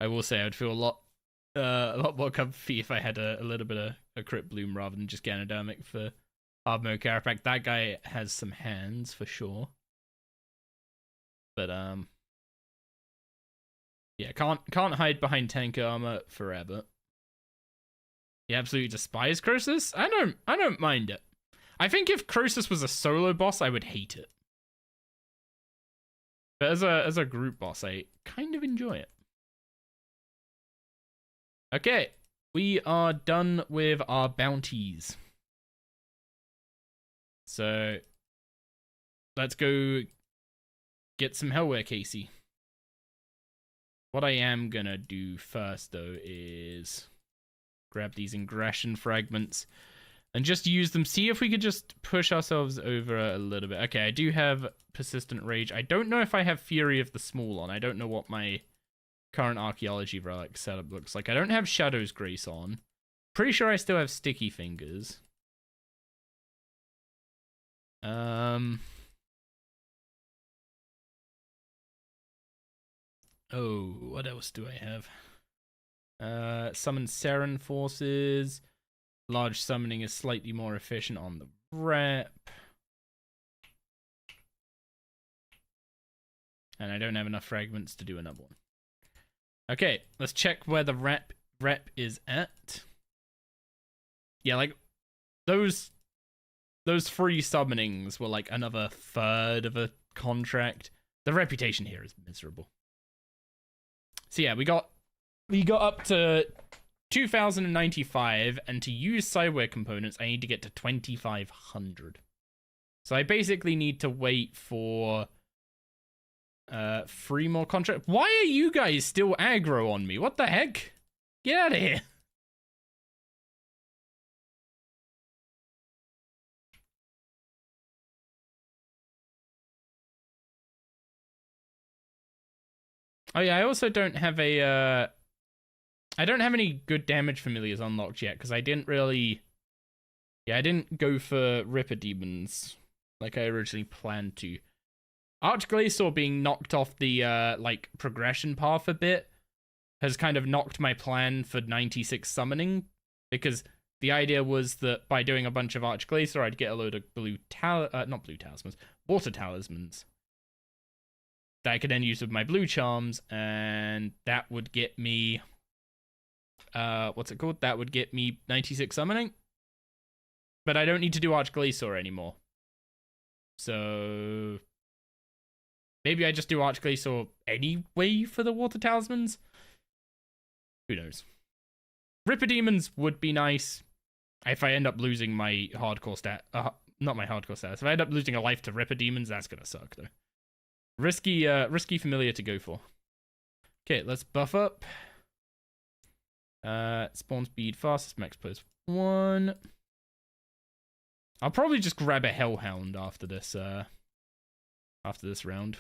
will say I'd feel a lot more comfy if I had a little bit of a Crypt Bloom rather than just Ganodermic for hard mode Carapac. That guy has some hands for sure. But yeah, can't hide behind tank armor forever. You absolutely despise Croesus? I don't mind it. I think if Croesus was a solo boss, I would hate it. But as a group boss, I kind of enjoy it. Okay, we are done with our bounties. So let's go get some Hellware, Casey. What I am gonna do first, though, is grab these ingression fragments and just use them. See if we could just push ourselves over a little bit. Okay, I do have Persistent Rage. I don't know if I have Fury of the Small on. I don't know what my current Archaeology Relic setup looks like. I don't have Shadow's Grace on. Pretty sure I still have Sticky Fingers. Oh, what else do I have? Summon Seren Forces. Large summoning is slightly more efficient on the rep. And I don't have enough fragments to do another one. Okay, let's check where the rep is at. Yeah, like those 3 summonings were like another third of a contract. The reputation here is miserable. So yeah, we got up to 2095, and to use Sideware components, I need to get to 2500. So I basically need to wait for 3 more contracts. Why are you guys still aggro on me? What the heck? Get out of here. Oh yeah, I also don't have a I don't have any good damage familiars unlocked yet because I didn't really. Yeah, I didn't go for Ripper Demons like I originally planned to. Archglacior being knocked off the like progression path a bit has kind of knocked my plan for 96 summoning, because the idea was that by doing a bunch of Archglacior, I'd get a load of not blue talismans, water talismans that I could then use with my blue charms, and that would get me what's it called? That would get me 96 summoning. But I don't need to do Archglacior anymore. So maybe I just do Archglacior anyway for the water talismans? Who knows? Ripper Demons would be nice if I end up losing my hardcore stat. Not my hardcore status. If I end up losing a life to Ripper Demons, that's gonna suck though. Risky familiar to go for. Okay, let's buff up. Spawn speed fastest max +1. I'll probably just grab a Hellhound after this round.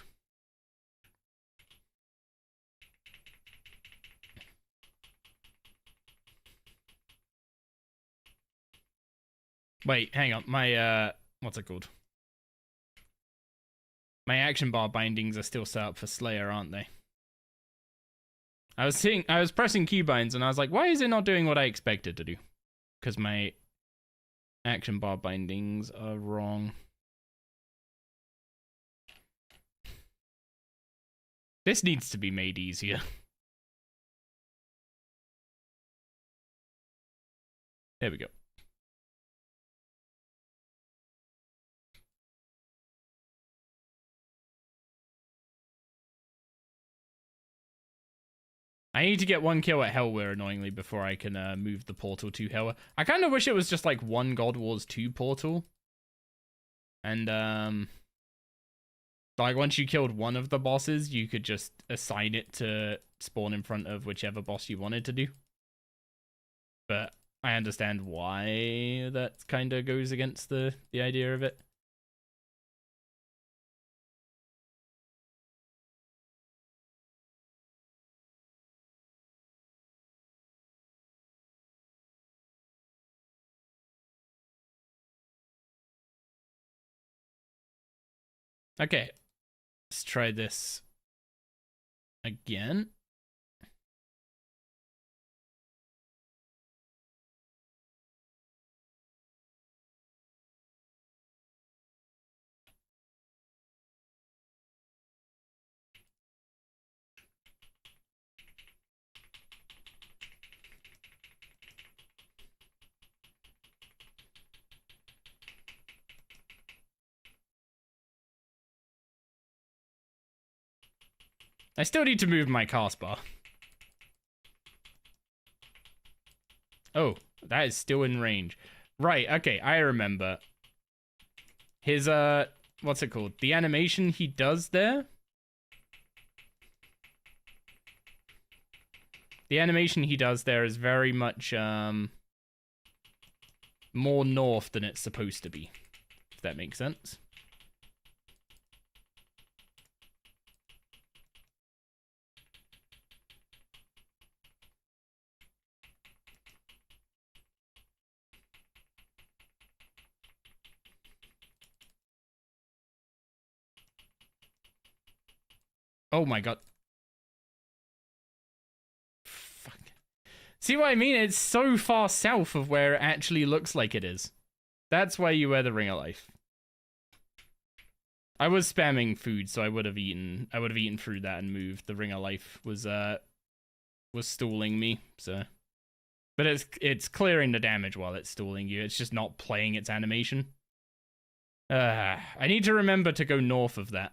Wait, hang on. My what's it called? My action bar bindings are still set up for Slayer, aren't they? I was pressing keybinds and I was like, why is it not doing what I expected to do? Because my action bar bindings are wrong. This needs to be made easier. There we go. I need to get 1 kill at Hellweir, annoyingly, before I can move the portal to Hellweir. I kind of wish it was just like 1 God Wars 2 portal. And, like, once you killed one of the bosses, you could just assign it to spawn in front of whichever boss you wanted to do. But I understand why that kind of goes against the idea of it. Okay, let's try this again. I still need to move my cast bar. Oh, that is still in range. Right, okay, I remember. His, what's it called? The animation he does there? The animation he does there is very much, more north than it's supposed to be. If that makes sense. Oh my god. Fuck. See what I mean? It's so far south of where it actually looks like it is. That's why you wear the Ring of Life. I was spamming food, so I would have eaten through that and moved. The Ring of Life was stalling me, so. But it's clearing the damage while it's stalling you. It's just not playing its animation. I need to remember to go north of that.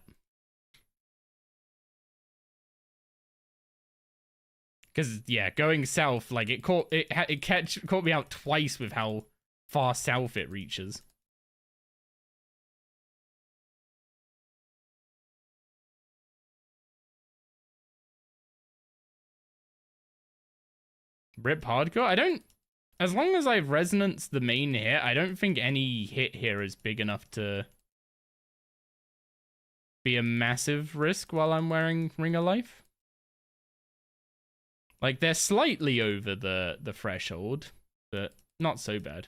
Because, yeah, going south, like, it caught me out twice with how far south it reaches. Rip hardcore? I don't... As long as I've resonanced the main hit, I don't think any hit here is big enough to be a massive risk while I'm wearing Ring of Life. Like, they're slightly over the threshold, but not so bad.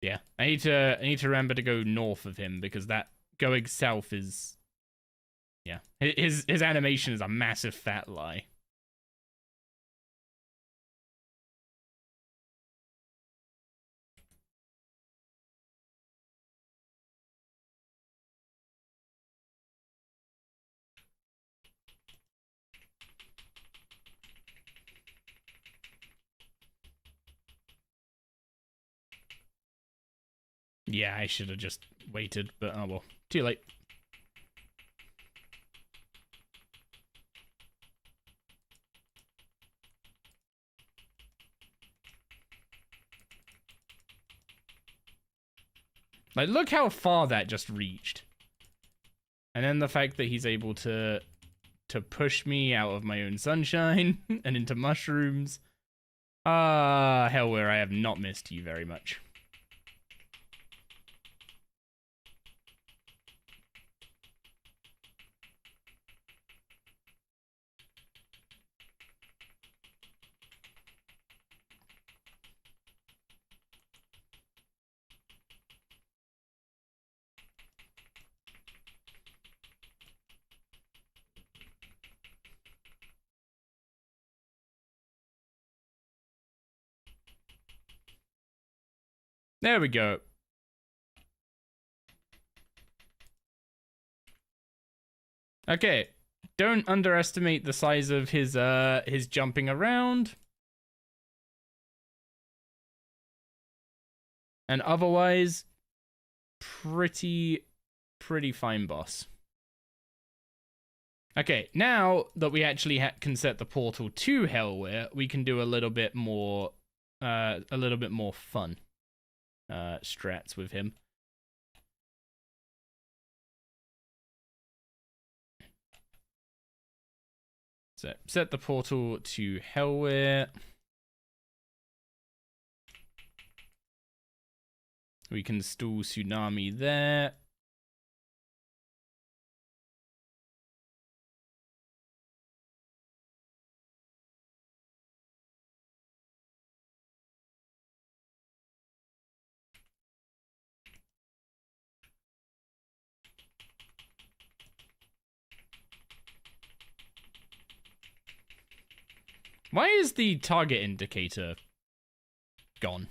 Yeah, I need to remember to go north of him because that going south is, yeah, his animation is a massive fat lie. Yeah, I should have just waited, but oh well, too late. Like, look how far that just reached. And then the fact that he's able to push me out of my own sunshine and into mushrooms. Ah, Hellware, I have not missed you very much. There we go. Okay, don't underestimate the size of his jumping around. And otherwise, pretty fine boss. Okay, now that we actually can set the portal to Hellware, we can do a little bit more fun strats with him. So set the portal to Hellware. We can stall Tsunami there. Why is the target indicator gone?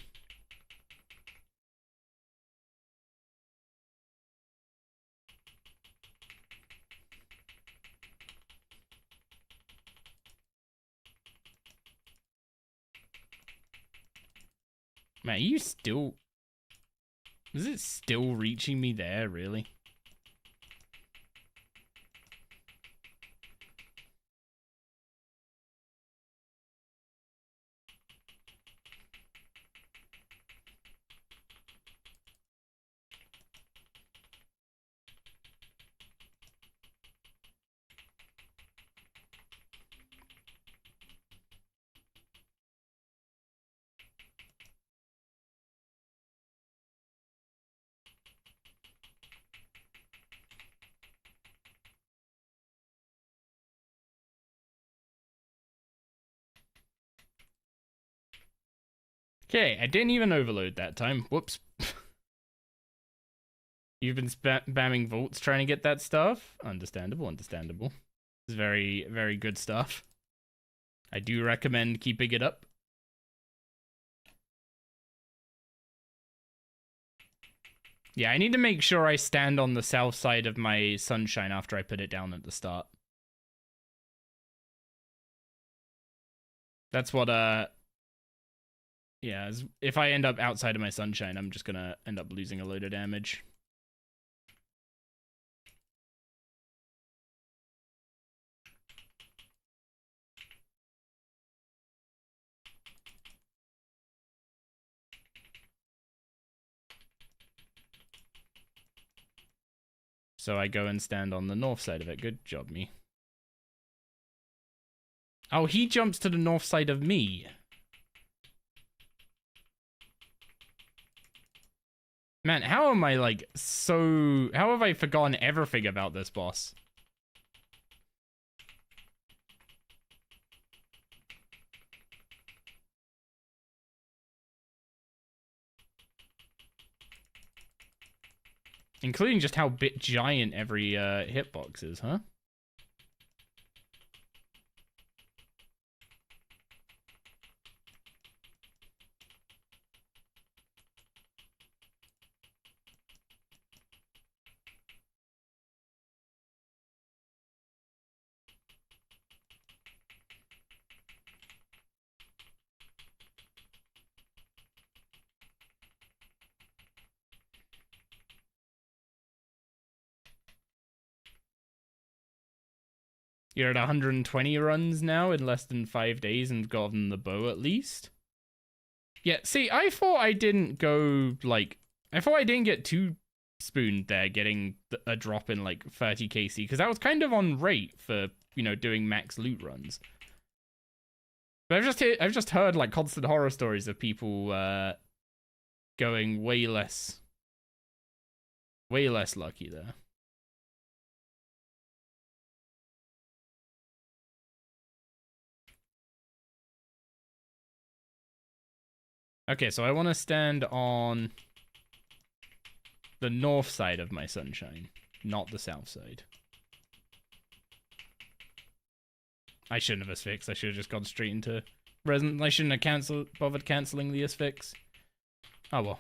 Man, are you still... Is it still reaching me there, really? Okay, I didn't even overload that time. Whoops. You've been spamming vaults trying to get that stuff? Understandable, understandable. It's very good stuff. I do recommend keeping it up. Yeah, I need to make sure I stand on the south side of my sunshine after I put it down at the start. That's what, yeah, if I end up outside of my sunshine, I'm just gonna end up losing a load of damage. So I go and stand on the north side of it. Good job, me. Oh, he jumps to the north side of me. Man, how am I, like, so... How have I forgotten everything about this boss? Including just how bit giant every hitbox is, huh? You're at 120 runs now in less than 5 days and gotten the bow at least. Yeah, see, I thought I didn't go, like... I thought I didn't get too spooned there, getting a drop in, like, 30 KC, because that was kind of on rate for, you know, doing max loot runs. But I've just heard, like, constant horror stories of people, going way less lucky there. Okay, so I want to stand on the north side of my sunshine, not the south side. I shouldn't have asphyxed. I should have just gone straight into resonance. I shouldn't have bothered cancelling the asphyx. Oh well.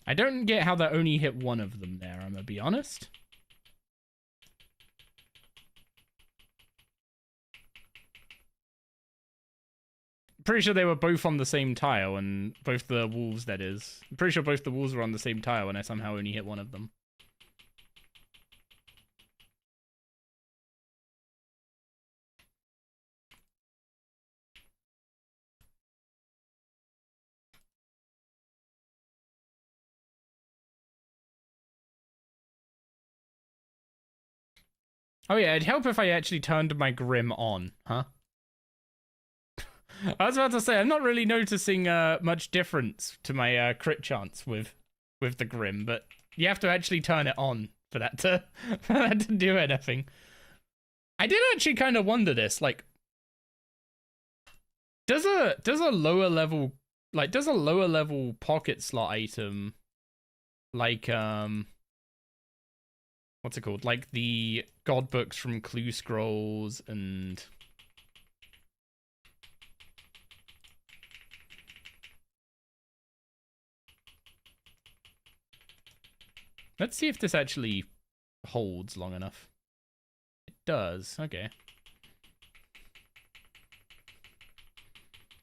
I don't get how that only hit one of them there, I'm gonna be honest. Pretty sure they were both on the same tile, and both the wolves, that is. I'm pretty sure both the wolves were on the same tile, and I somehow only hit one of them. Oh yeah, it'd help if I actually turned my Grim on, huh? I was about to say, I'm not really noticing much difference to my crit chance with the Grim, but you have to actually turn it on for that to do anything. I did actually kind of wonder this, like, does a lower level pocket slot item, like what's it called? Like the God books from Clue Scrolls and let's see if this actually holds long enough. It does. Okay.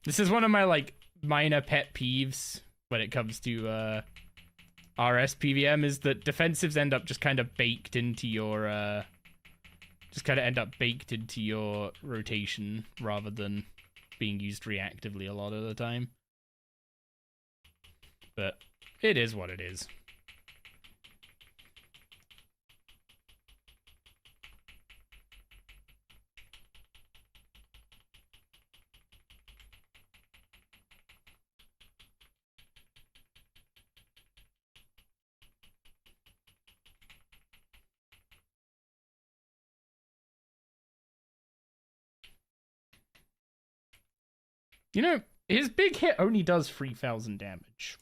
This is one of my like minor pet peeves when it comes to RS PVM, is that defensives end up just kind of baked into your rotation rather than being used reactively a lot of the time. But it is what it is. You know, his big hit only does 3,000 damage.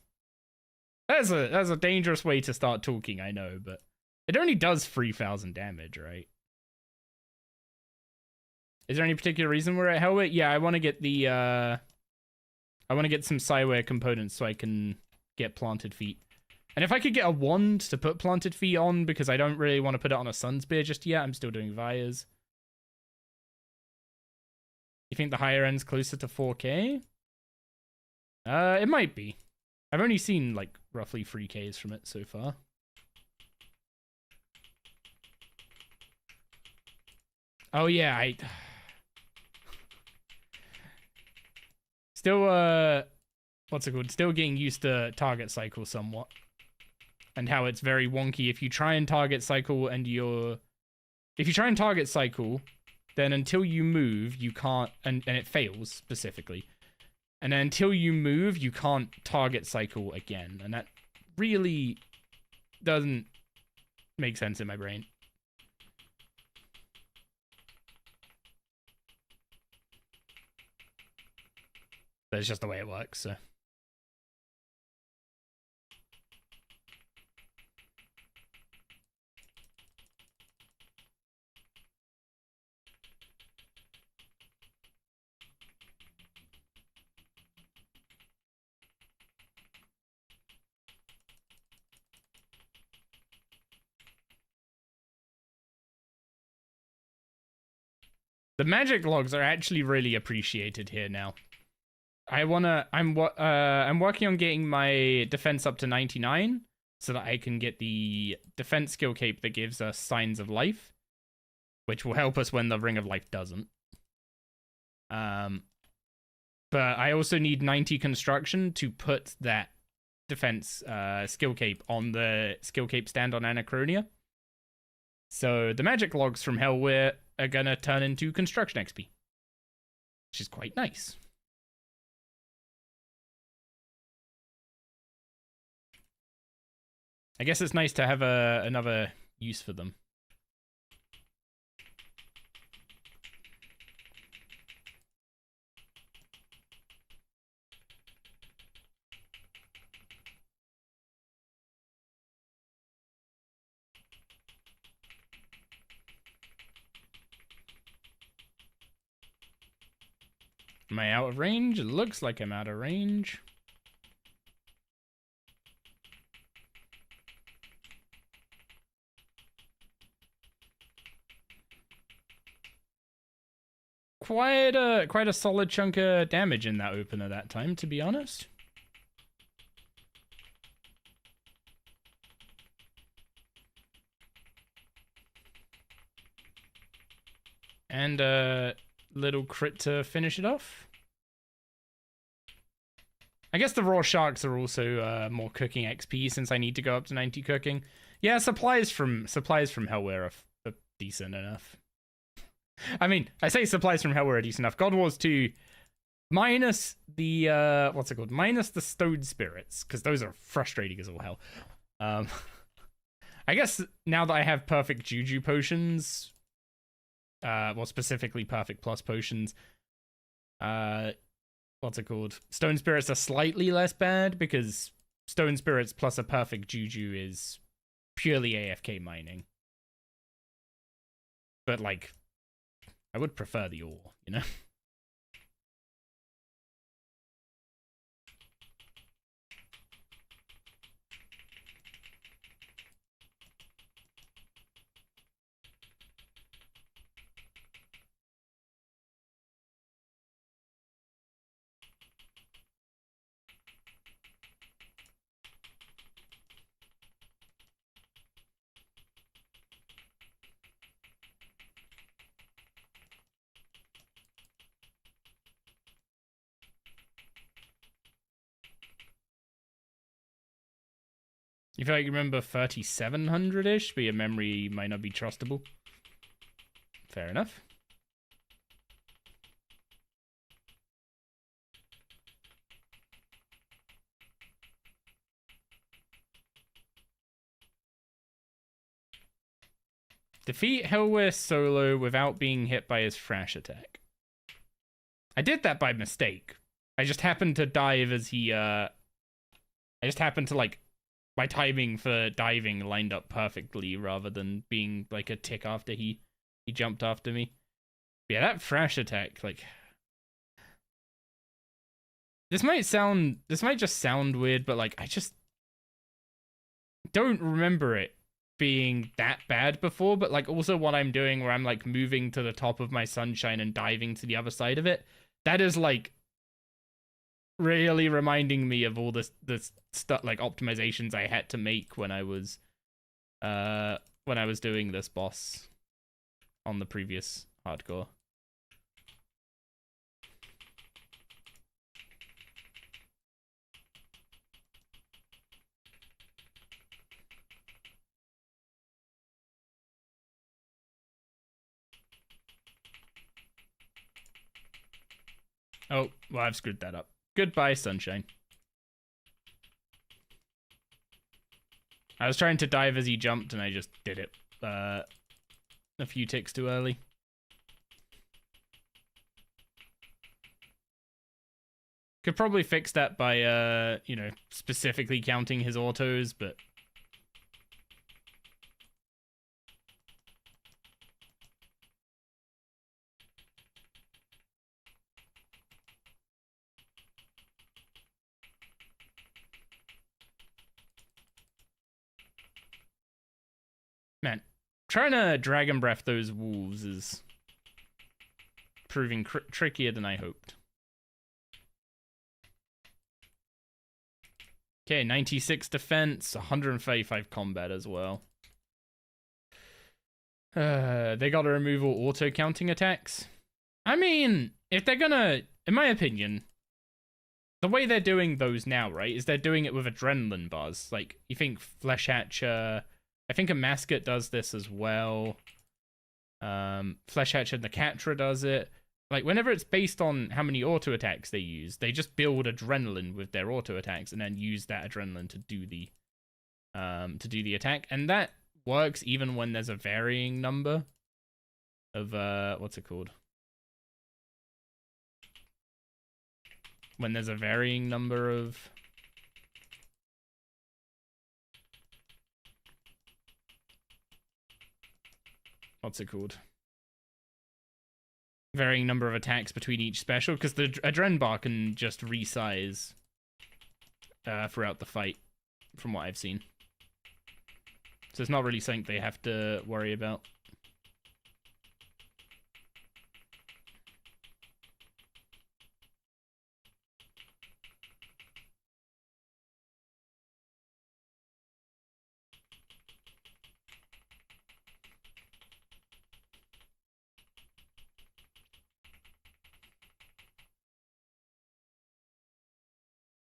That's a dangerous way to start talking, I know, but it only does 3,000 damage, right? Is there any particular reason we're at Helmet? Yeah, I want to get the I want to get some Psyware components so I can get Planted Feet. And if I could get a wand to put Planted Feet on, because I don't really want to put it on a Sun Spear just yet, I'm still doing Vias. You think the higher end's closer to 4K? It might be. I've only seen, like, roughly 3Ks from it so far. Oh, yeah, Still, what's it called? Still getting used to target cycle somewhat. And how it's very wonky. If you try and target cycle then until you move, you can't, and it fails specifically. And then until you move, you can't target cycle again. And that really doesn't make sense in my brain. But it's just the way it works, so. The magic logs are actually really appreciated here now. I'm working on getting my defense up to 99 so that I can get the defense skill cape that gives us signs of life, which will help us when the ring of life doesn't. But I also need 90 construction to put that defense skill cape on the skill cape stand on Anachronia. So the magic logs from Hellware are gonna turn into construction XP, which is quite nice. I guess it's nice to have another use for them. Am I out of range? It looks like I'm out of range. Quite a solid chunk of damage in that opener that time, to be honest. And a little crit to finish it off. I guess the raw sharks are also more cooking XP since I need to go up to 90 cooking. Yeah, supplies from Hellware are decent enough. I mean, I say supplies from Hellware are decent enough. God Wars 2 minus the what's it called? Minus the stone spirits, because those are frustrating as all hell. I guess now that I have perfect juju potions, well, specifically perfect plus potions, what's it called? Stone spirits are slightly less bad because stone spirits plus a perfect juju is purely AFK mining. But like, I would prefer the ore, you know? You feel like you remember 3700-ish, but your memory might not be trustable. Fair enough. Defeat Hellware solo without being hit by his Thrash attack. I did that by mistake. I just happened to dive as he, I just happened to, like, my timing for diving lined up perfectly rather than being, like, a tick after he jumped after me. But yeah, that Thrash attack, like... This might just sound weird, but, like, I just don't remember it being that bad before, but like also what I'm doing where I'm like moving to the top of my sunshine and diving to the other side of it, that is like really reminding me of all this stuff, like optimizations I had to make when I was doing this boss on the previous hardcore. Oh, well, I've screwed that up. Goodbye, sunshine. I was trying to dive as he jumped, and I just did it a few ticks too early. Could probably fix that by, you know, specifically counting his autos, but... Man, trying to Dragon Breath those wolves is proving trickier than I hoped. Okay, 96 defense, 135 combat as well. They gotta remove all auto-counting attacks. I mean, if they're gonna... In my opinion, the way they're doing those now, right, is they're doing it with adrenaline bars. Like, you think Flesh Hatcher... I think a Mascot does this as well. Flesh Hatcher and the Catra does it. Like, whenever it's based on how many auto attacks they use, they just build adrenaline with their auto attacks and then use that adrenaline to do the attack. And that works even when there's a varying number of what's it called? When there's a varying number of what's it called? Varying number of attacks between each special, because the Adren bar can just resize throughout the fight, from what I've seen. So it's not really something they have to worry about.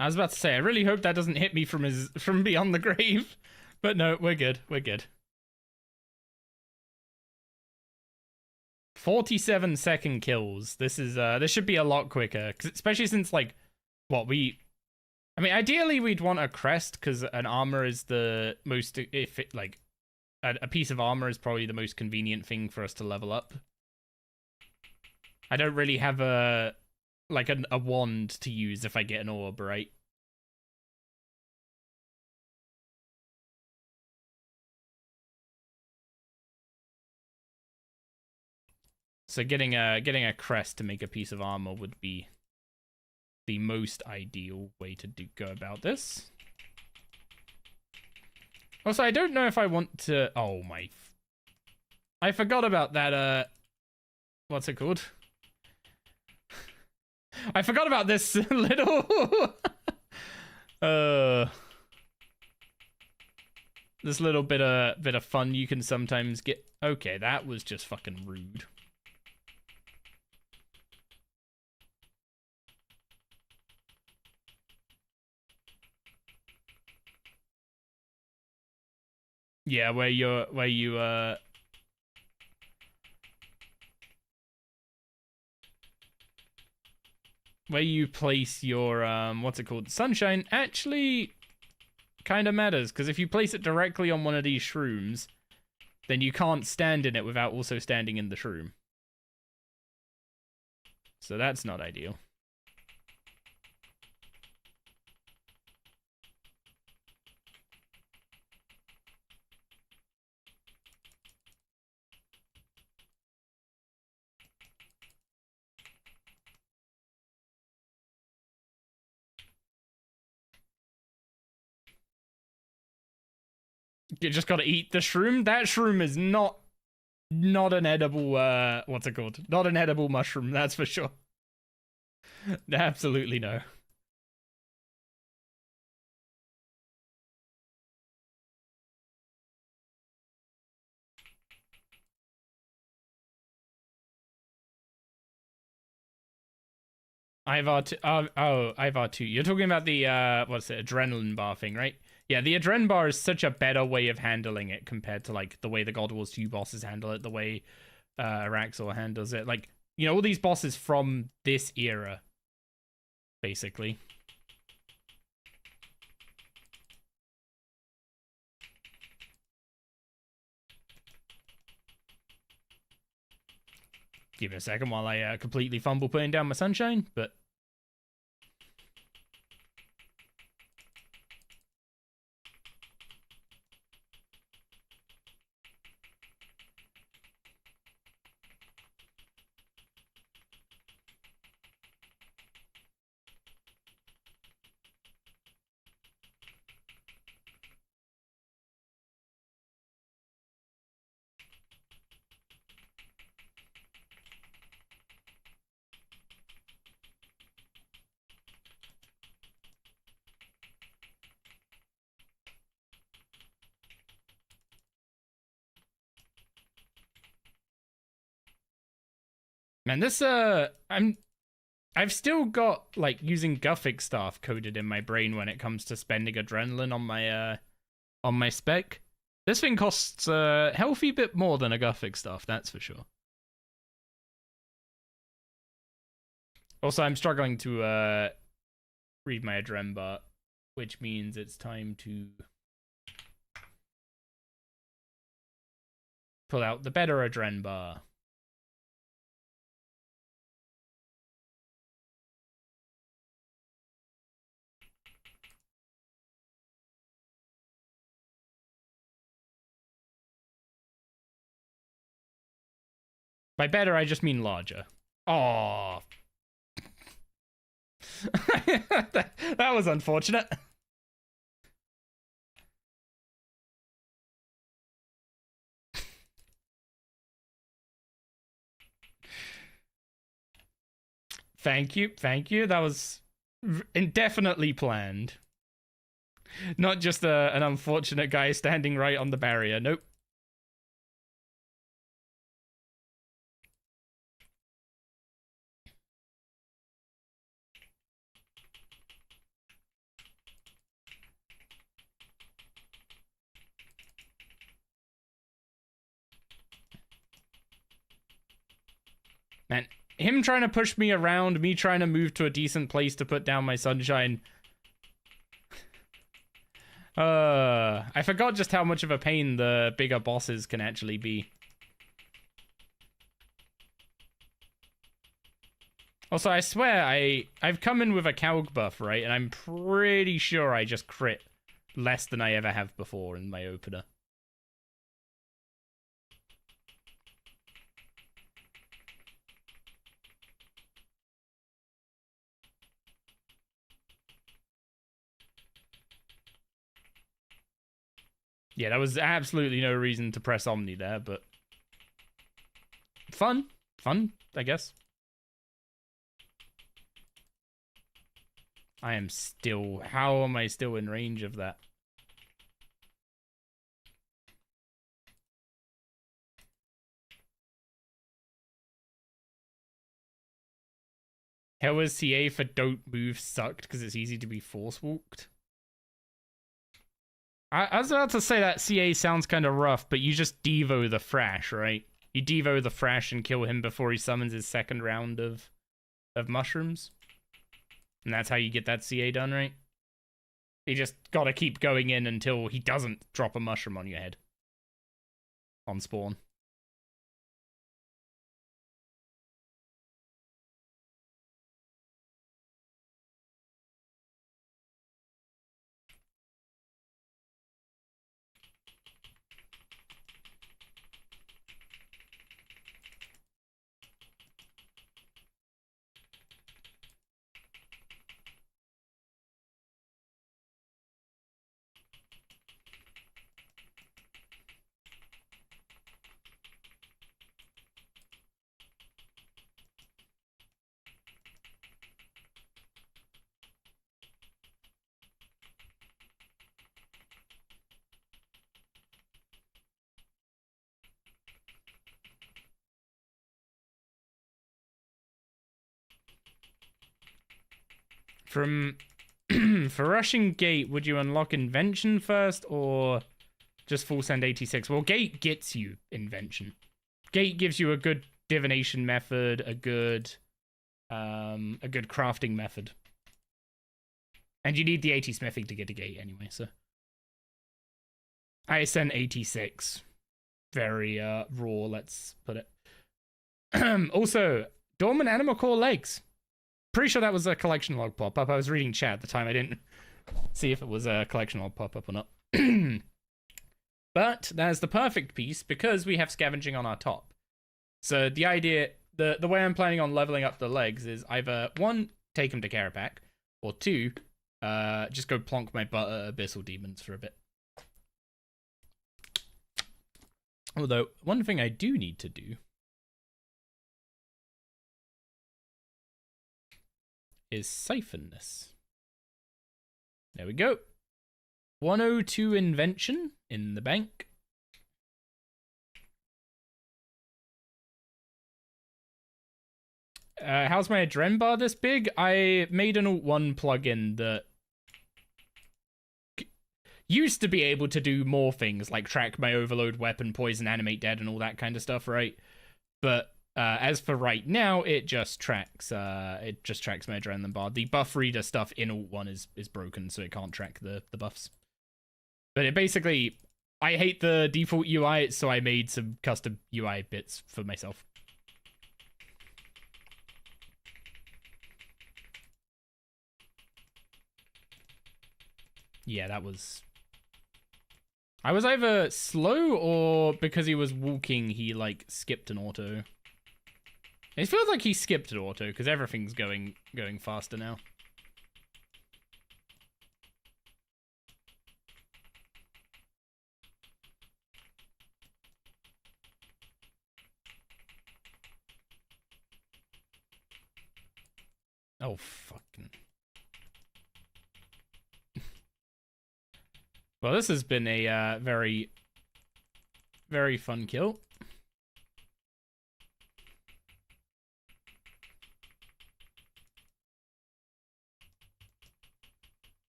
I was about to say, I really hope that doesn't hit me from beyond the grave. But no, we're good. We're good. 47-second kills. This should be a lot quicker, especially since, like, what we... I mean, ideally we'd want a crest, because an armor is the most... If it, like, a piece of armor is probably the most convenient thing for us to level up. I don't really have a wand to use if I get an orb, right? So getting a crest to make a piece of armor would be the most ideal way to go about this. Also, I don't know if I want to... Oh my... I forgot about that, what's it called? I forgot about this little... this little bit of fun you can sometimes get. Okay, that was just fucking rude. Yeah, where you place your what's it called, sunshine actually kind of matters, because if you place it directly on one of these shrooms, then you can't stand in it without also standing in the shroom. So that's not ideal. You just gotta eat the shroom. That shroom is not an edible, what's it called? Not an edible mushroom, that's for sure. Absolutely no. IVAR2, IVAR2. You're talking about the, what's it, adrenaline bar thing, right? Yeah, the adrenaline bar is such a better way of handling it compared to, like, the way the God Wars 2 bosses handle it, the way Araxor handles it. Like, you know, all these bosses from this era basically. Give it a second while I completely fumble putting down my sunshine, but man, this I've still got like using Guffic staff coded in my brain when it comes to spending adrenaline on my spec. This thing costs a healthy bit more than a Guffic staff, that's for sure. Also, I'm struggling to read my adren bar, which means it's time to pull out the better adren bar. By better, I just mean larger. Oh, that was unfortunate. Thank you. That was indefinitely planned. Not just an unfortunate guy standing right on the barrier. Nope. Man, him trying to push me around, me trying to move to a decent place to put down my sunshine. I forgot just how much of a pain the bigger bosses can actually be. Also, I swear, I've come in with a Calg buff, right? And I'm pretty sure I just crit less than I ever have before in my opener. Yeah, that was absolutely no reason to press Omni there, but fun, I guess. I am still, how am I still in range of that? How was CA for don't move sucked because it's easy to be force walked? I was about to say that CA sounds kind of rough, but you just Devo the Thrash, right? You Devo the Thrash and kill him before he summons his second round of mushrooms. And that's how you get that CA done, right? You just gotta keep going in until he doesn't drop a mushroom on your head. On spawn. From for rushing Gate, would you unlock Invention first or just full send 86? Well, Gate gets you Invention. Gate gives you a good divination method, a good crafting method. And you need the 80 smithing to get a gate anyway, so. I sent 86. Very raw, let's put it. Also, dormant animal core legs. Pretty sure that was a collection log pop-up. I was reading chat at the time. I didn't see if it was a collection log pop-up or not. But that's the perfect piece because we have scavenging on our top. So the idea, the way I'm planning on leveling up the legs is either, one, take them to Karapak, or two, just go plonk my butt at Abyssal Demons for a bit. Although, one thing I do need to do is siphon this. There we go. 102 invention in the bank. How's my adren bar this big? I made an Alt-1 plugin that used to be able to do more things, like track my overload, weapon, poison, animate dead, and all that kind of stuff, right? But as for right now, it just tracks my adrenaline bar. The buff reader stuff in Alt-1 is broken, so it can't track the buffs. But it basically, I hate the default UI, so I made some custom UI bits for myself. Yeah, that was... I was either slow or because he was walking, he, like, skipped an auto. It feels like he skipped an auto, because everything's going faster now. Oh, fucking... Well, this has been a very, very fun kill.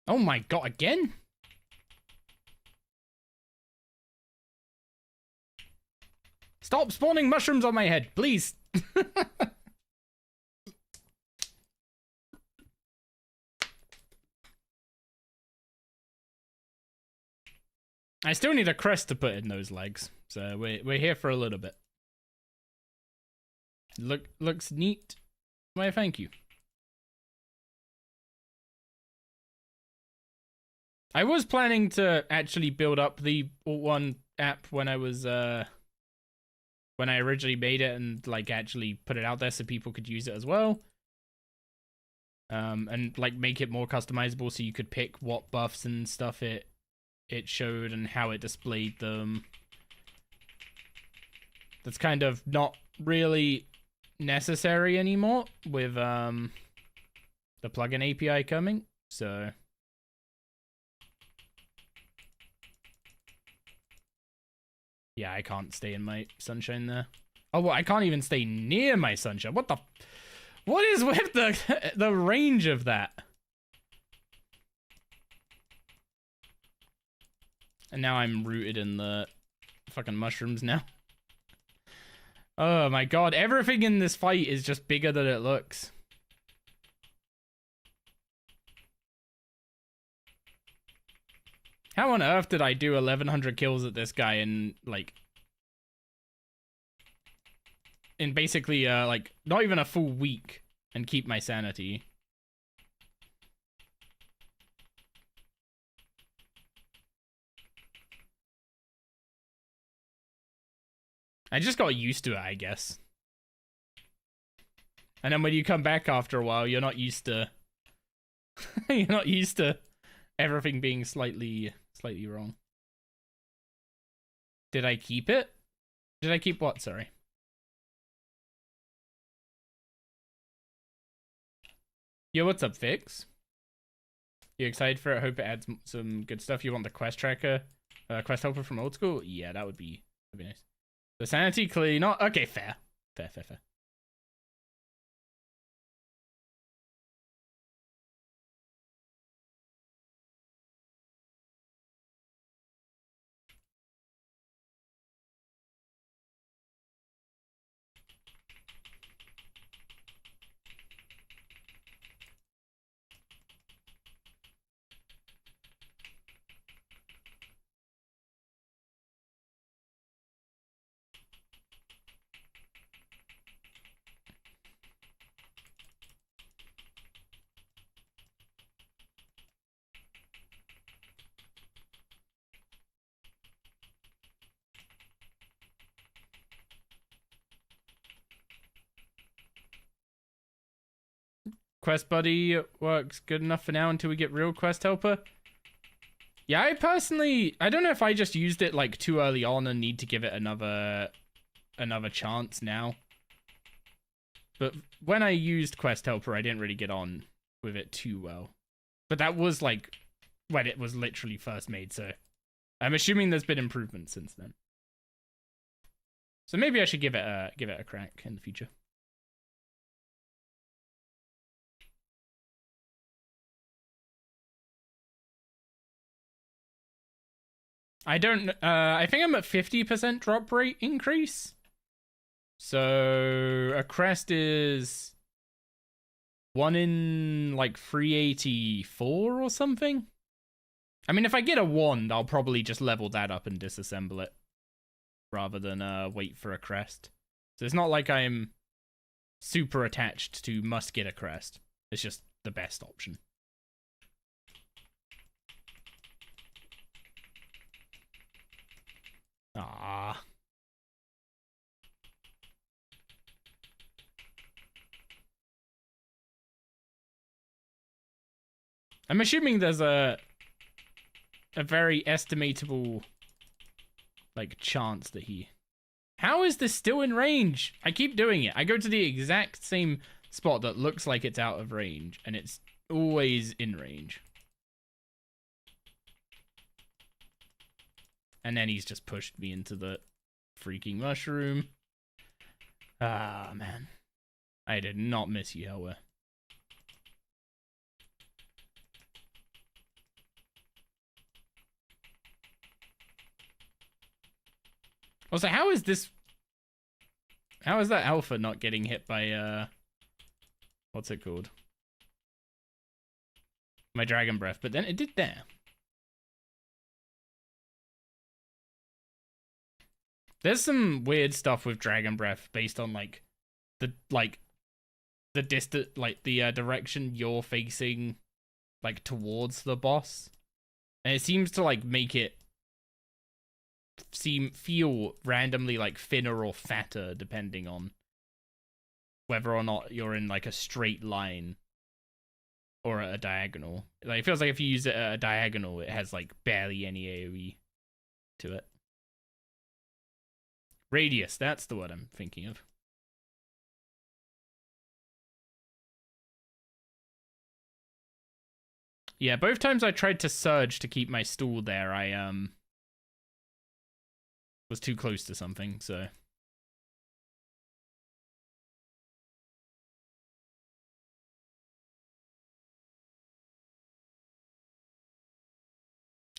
Oh my god, again? Stop spawning mushrooms on my head, please. I still need a crest to put in those legs, so we're here for a little bit. Looks neat. Why, thank you. I was planning to actually build up the Alt-1 app when I was when I originally made it and like actually put it out there so people could use it as well. And like make it more customizable so you could pick what buffs and stuff it showed and how it displayed them. That's kind of not really necessary anymore with the plugin API coming, so yeah, I can't stay in my sunshine there. Oh, well, I can't even stay near my sunshine. What the... What is with the range of that? And now I'm rooted in the fucking mushrooms now. Oh my god, everything in this fight is just bigger than it looks. How on earth did I do 1100 kills at this guy in, like... in basically, like, not even a full week and keep my sanity? I just got used to it, I guess. And then when you come back after a while, you're not used to... you're not used to everything being slightly wrong. Did I keep it? Did I keep what? Sorry. Yo, what's up, Fix? You excited for it? Hope it adds some good stuff. You want the quest tracker, quest helper from old school? Yeah, that'd be nice. The sanity clearly not. Okay, fair. Fair. Quest Buddy works good enough for now until we get real Quest Helper. Yeah, I don't know if I just used it like too early on and need to give it another chance now. But when I used Quest Helper, I didn't really get on with it too well. But that was like when it was literally first made, so I'm assuming there's been improvements since then. So maybe I should give it a crack in the future. I don't. I think I'm at 50% drop rate increase. So a crest is 1 in like 384 or something. I mean, if I get a wand, I'll probably just level that up and disassemble it rather than wait for a crest. So it's not like I'm super attached to must get a crest. It's just the best option. Ah. I'm assuming there's a very estimatable like chance that he... How is this still in range? I keep doing it. I go to the exact same spot that looks like it's out of range, and it's always in range. And then he's just pushed me into the freaking mushroom. Ah, man. I did not miss you, Helwer. Also, how is that alpha not getting hit by, what's it called? My dragon breath, but then it did there. There's some weird stuff with dragon breath based on like the distant, like the direction you're facing, like towards the boss, and it seems to like make it feel randomly like thinner or fatter depending on whether or not you're in like a straight line or at a diagonal. Like it feels like if you use it at a diagonal, it has like barely any AoE to it. Radius, that's the word I'm thinking of. Yeah, both times I tried to surge to keep my stool there, I was too close to something, so.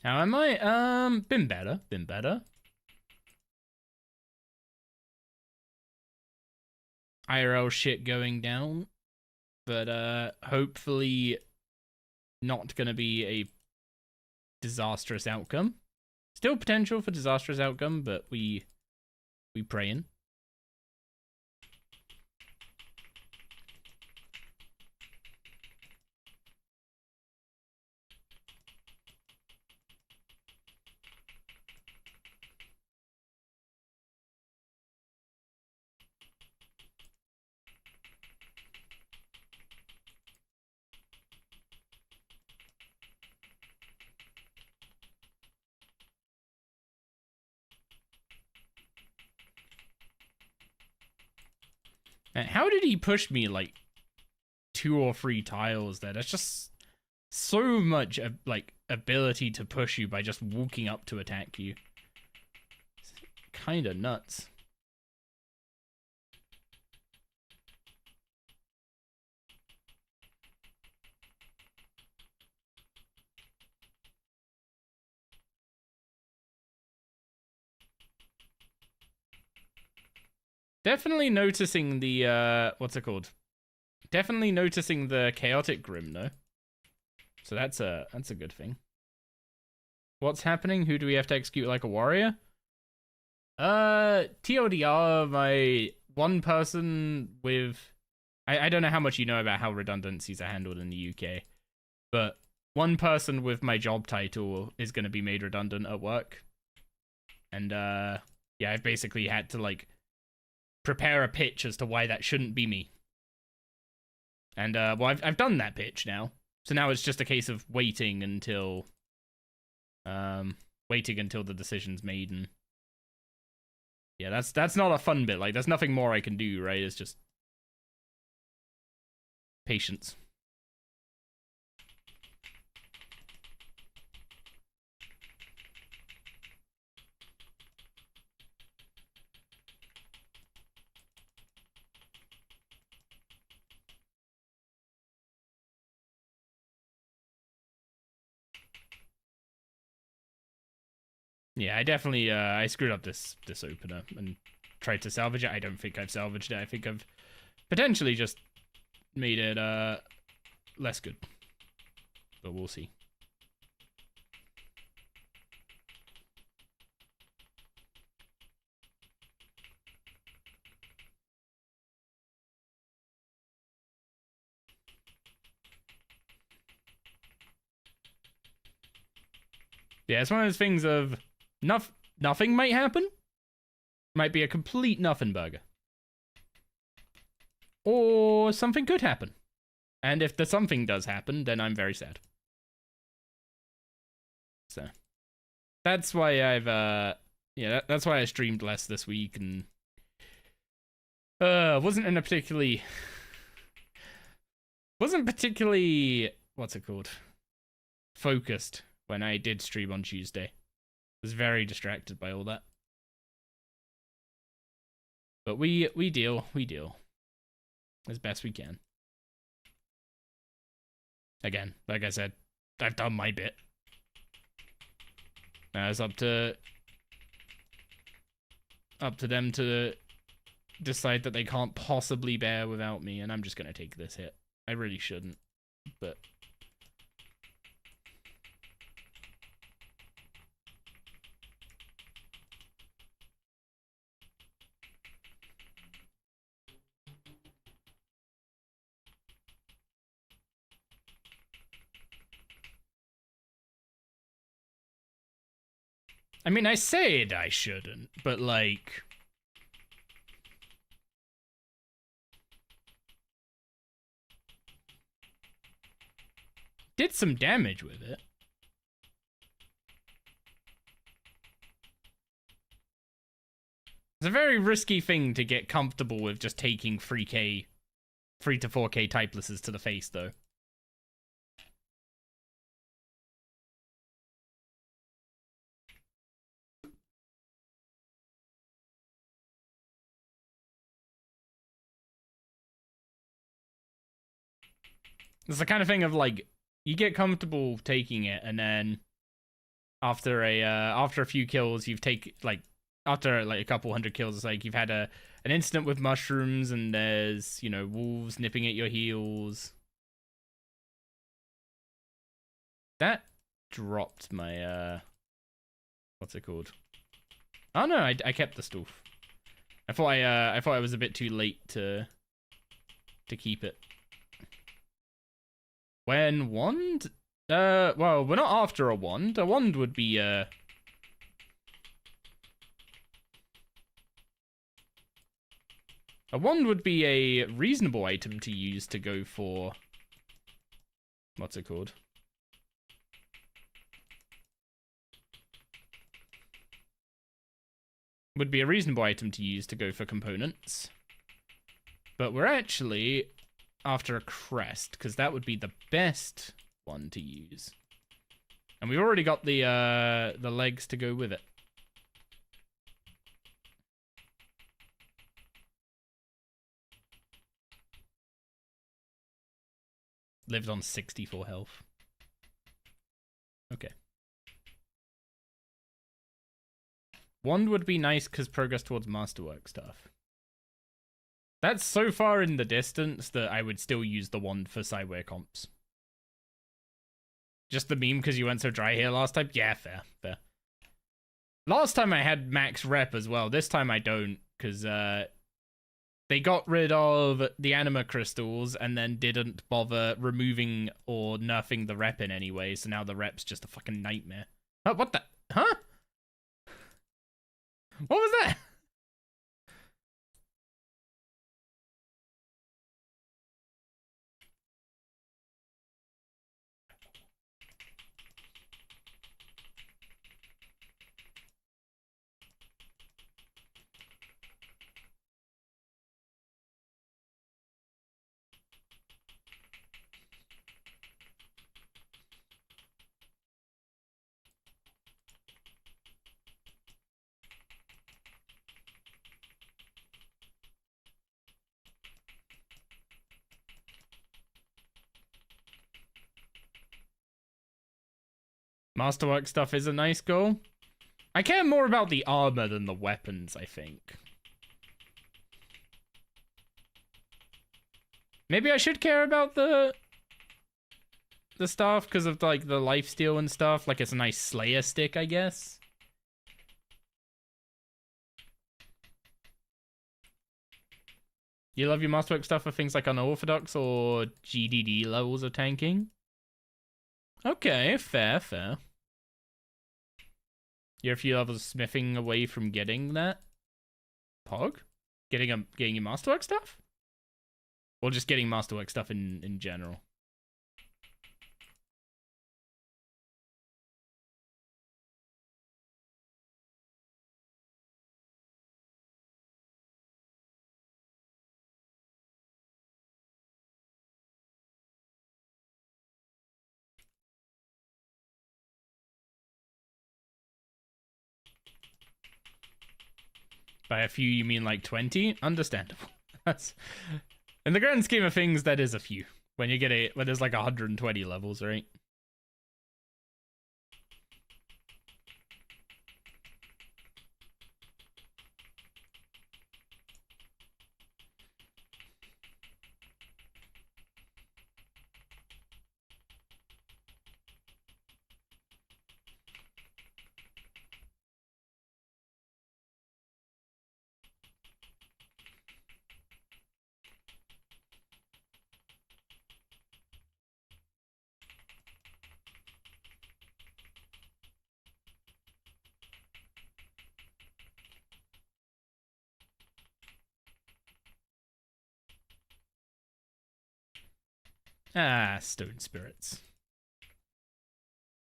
How am I? Been better. IRL shit going down, but hopefully not gonna be a disastrous outcome. Still potential for disastrous outcome, but we prayin'. How did he push me like 2 or 3 tiles there? That's just so much like ability to push you by just walking up to attack you. It's kind of nuts. Definitely noticing the what's it called? Definitely noticing the chaotic grim though. So that's a good thing. What's happening? Who do we have to execute like a warrior? TLDR, my one person with I don't know how much you know about how redundancies are handled in the UK, but one person with my job title is going to be made redundant at work. And yeah, I've basically had to like prepare a pitch as to why that shouldn't be me. And well, I've done that pitch now, so now it's just a case of waiting until the decision's made. And yeah, that's not a fun bit. Like, there's nothing more I can do, right? It's just patience. Yeah, I definitely I screwed up this opener and tried to salvage it. I don't think I've salvaged it. I think I've potentially just made it less good. But we'll see. Yeah, it's one of those things of nothing might happen. Might be a complete nothing burger. Or something could happen. And if the something does happen, then I'm very sad. So that's why I've yeah, that's why I streamed less this week, and wasn't particularly what's it called? Focused when I did stream on Tuesday. Was very distracted by all that. But we deal as best we can. Again, like I said, I've done my bit. Now it's up to them to decide that they can't possibly bear without me, and I'm just gonna take this hit. I really shouldn't, but I mean, I said I shouldn't, but like, did some damage with it. It's a very risky thing to get comfortable with, just taking 3 to 4K typelesses to the face, though. It's the kind of thing of like, you get comfortable taking it, and then after a few kills, after like a couple hundred kills, it's like you've had an incident with mushrooms, and there's, you know, wolves nipping at your heels. That dropped my what's it called? Oh no, I kept the stuff. I thought I was a bit too late to keep it. When wand? Well, we're not after a wand. A wand would be a wand would be a reasonable item to use to go for, what's it called? Would be a reasonable item to use to go for components. But we're actually after a crest, because that would be the best one to use. And we've already got the legs to go with it. Lived on 64 health. Okay. Wand would be nice because progress towards masterwork stuff. That's so far in the distance that I would still use the wand for sideway comps. Just the meme because you went so dry here last time? Yeah, fair. Last time I had max rep as well. This time I don't, because they got rid of the anima crystals and then didn't bother removing or nerfing the rep in any way, so now the rep's just a fucking nightmare. Oh, what the? Huh? What was that? Masterwork stuff is a nice goal. I care more about the armor than the weapons, I think. Maybe I should care about the stuff because of like the lifesteal and stuff. Like it's a nice Slayer stick, I guess. You love your Masterwork stuff for things like unorthodox or GDD levels of tanking? Okay, fair, fair. You're a few levels smithing away from getting that? Pog? Getting your Masterwork stuff? Or just getting Masterwork stuff in general? By a few, you mean like 20? Understandable. That's in the grand scheme of things, that is a few. When you get when there's like 120 levels, right? Ah, stone spirits.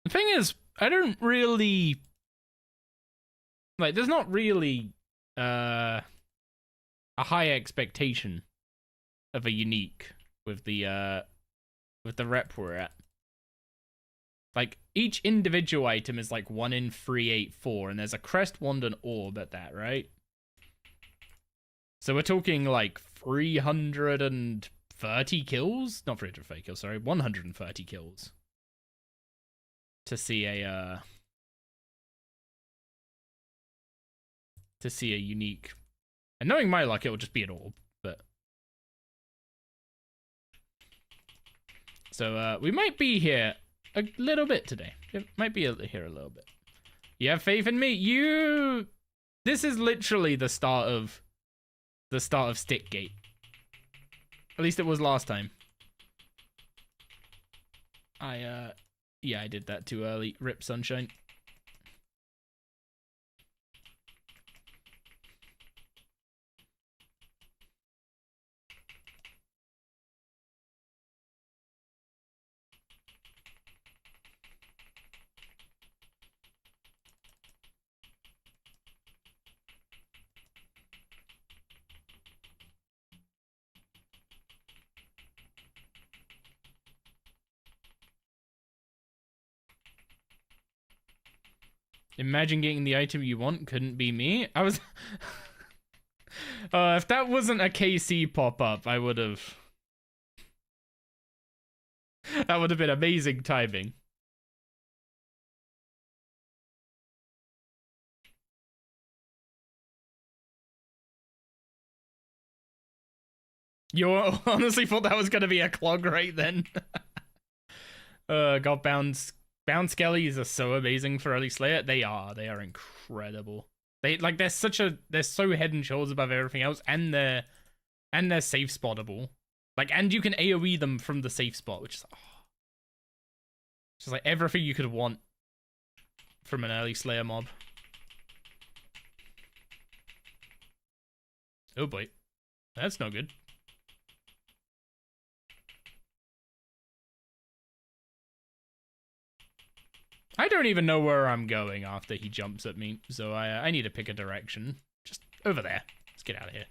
The thing is, I don't really like. There's not really a high expectation of a unique with the rep we're at. Like each individual item is like 1 in 384, and there's a crest, wand, and orb at that, right? So we're talking like 330 kills, not 330 kills, sorry, 130 kills to see a unique. And knowing my luck, it will just be an orb, but so we might be here a little bit today. It might be here a little bit. You have faith in me? This is literally the start of Stickgate. At least it was last time. Yeah, I did that too early. Rip Sunshine. Imagine getting the item you want. Couldn't be me. I was... if that wasn't a KC pop-up, I would have... That would have been amazing timing. You honestly thought that was going to be a clog right then? God, Bound Skellies are so amazing for early Slayer. They are incredible. They're so head and shoulders above everything else, and they're safe spottable. Like, and you can AoE them from the safe spot, which is just like everything you could want from an early Slayer mob. Oh boy, that's no good. I don't even know where I'm going after he jumps at me, so I need to pick a direction. Just over there. Let's get out of here.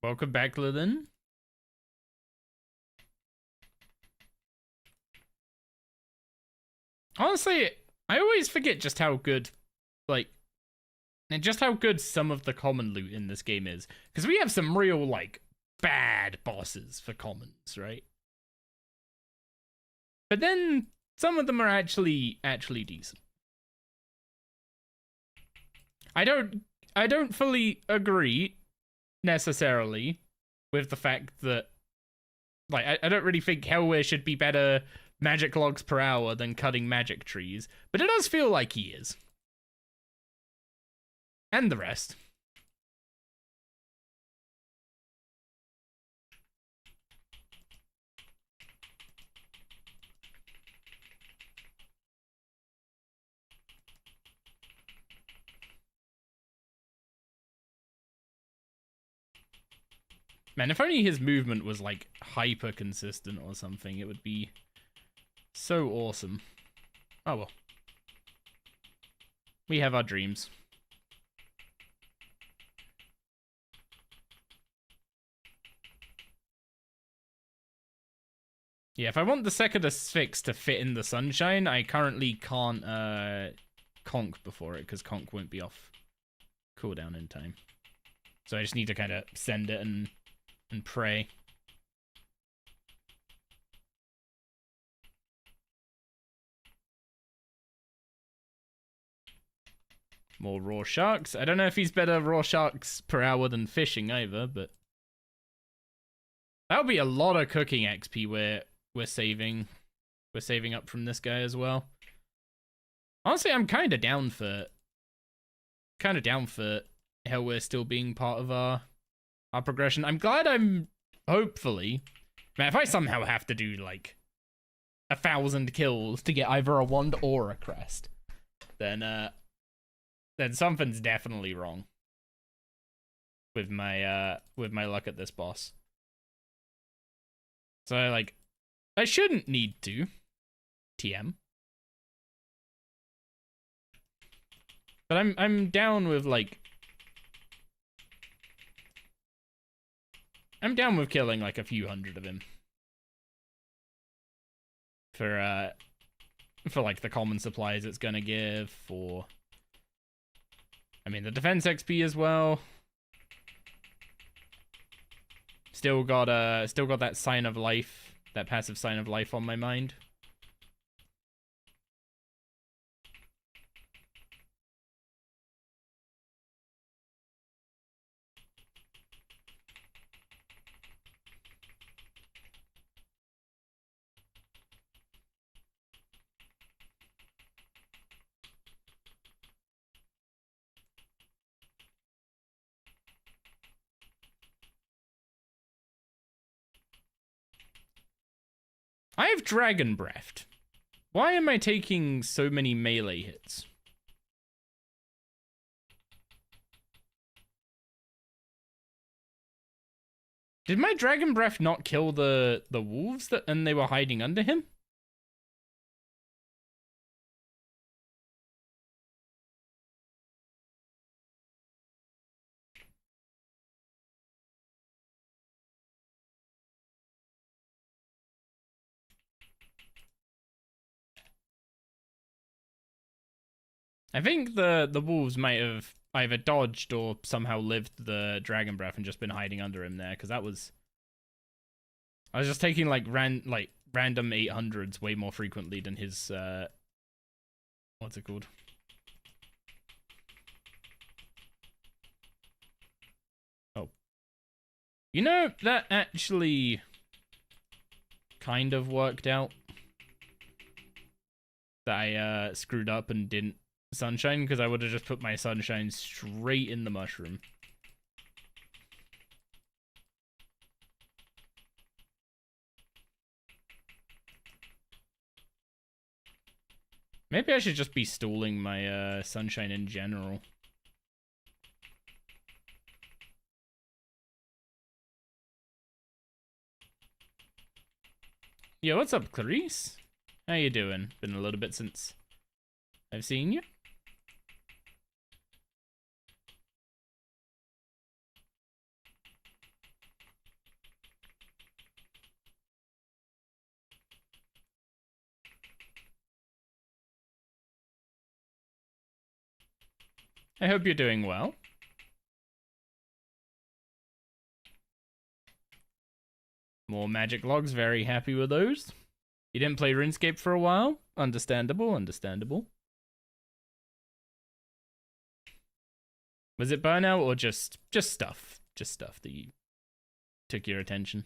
Welcome back, Lilin. Honestly, I always forget just how good, like, and just how good some of the common loot in this game is. Because we have some real, like, bad bosses for commons, right? But then some of them are actually decent. I don't fully agree necessarily with the fact that, like, I don't really think Hellware should be better magic logs per hour than cutting magic trees, but it does feel like he is. And the rest. Man, if only his movement was, like, hyper consistent or something, it would be so awesome. Oh well. We have our dreams. Yeah, if I want the second Asphyx to fit in the sunshine, I currently can't conk before it, because conk won't be off cooldown in time. So I just need to kind of send it and pray. More raw sharks. I don't know if he's better raw sharks per hour than fishing either, but that'll be a lot of cooking XP we're saving up from this guy as well. Honestly, I'm kind of down for Hellware still being part of our progression. I'm glad hopefully, man, if I somehow have to do like 1,000 kills to get either a wand or a crest, then something's definitely wrong with my luck at this boss. So like, I shouldn't need to TM, but I'm down with like, I'm down with killing like a few hundred of him for like the common supplies it's gonna give, for I mean the defense XP as well. Still got that sign of life, that passive sign of life on my mind. I have Dragon Breathed. Why am I taking so many melee hits? Did my Dragon Breath not kill the wolves and they were hiding under him? I think the wolves might have either dodged or somehow lived the Dragon Breath and just been hiding under him there, because I was just taking like random 800s way more frequently than his what's it called? Oh. You know, that actually kind of worked out. That I screwed up and didn't sunshine, because I would have just put my sunshine straight in the mushroom. Maybe I should just be stalling my sunshine in general. Yo, what's up, Clarice? How you doing? Been a little bit since I've seen you. I hope you're doing well. More magic logs, very happy with those. You didn't play RuneScape for a while? Understandable, understandable. Was it burnout or just stuff? Just stuff that you took your attention.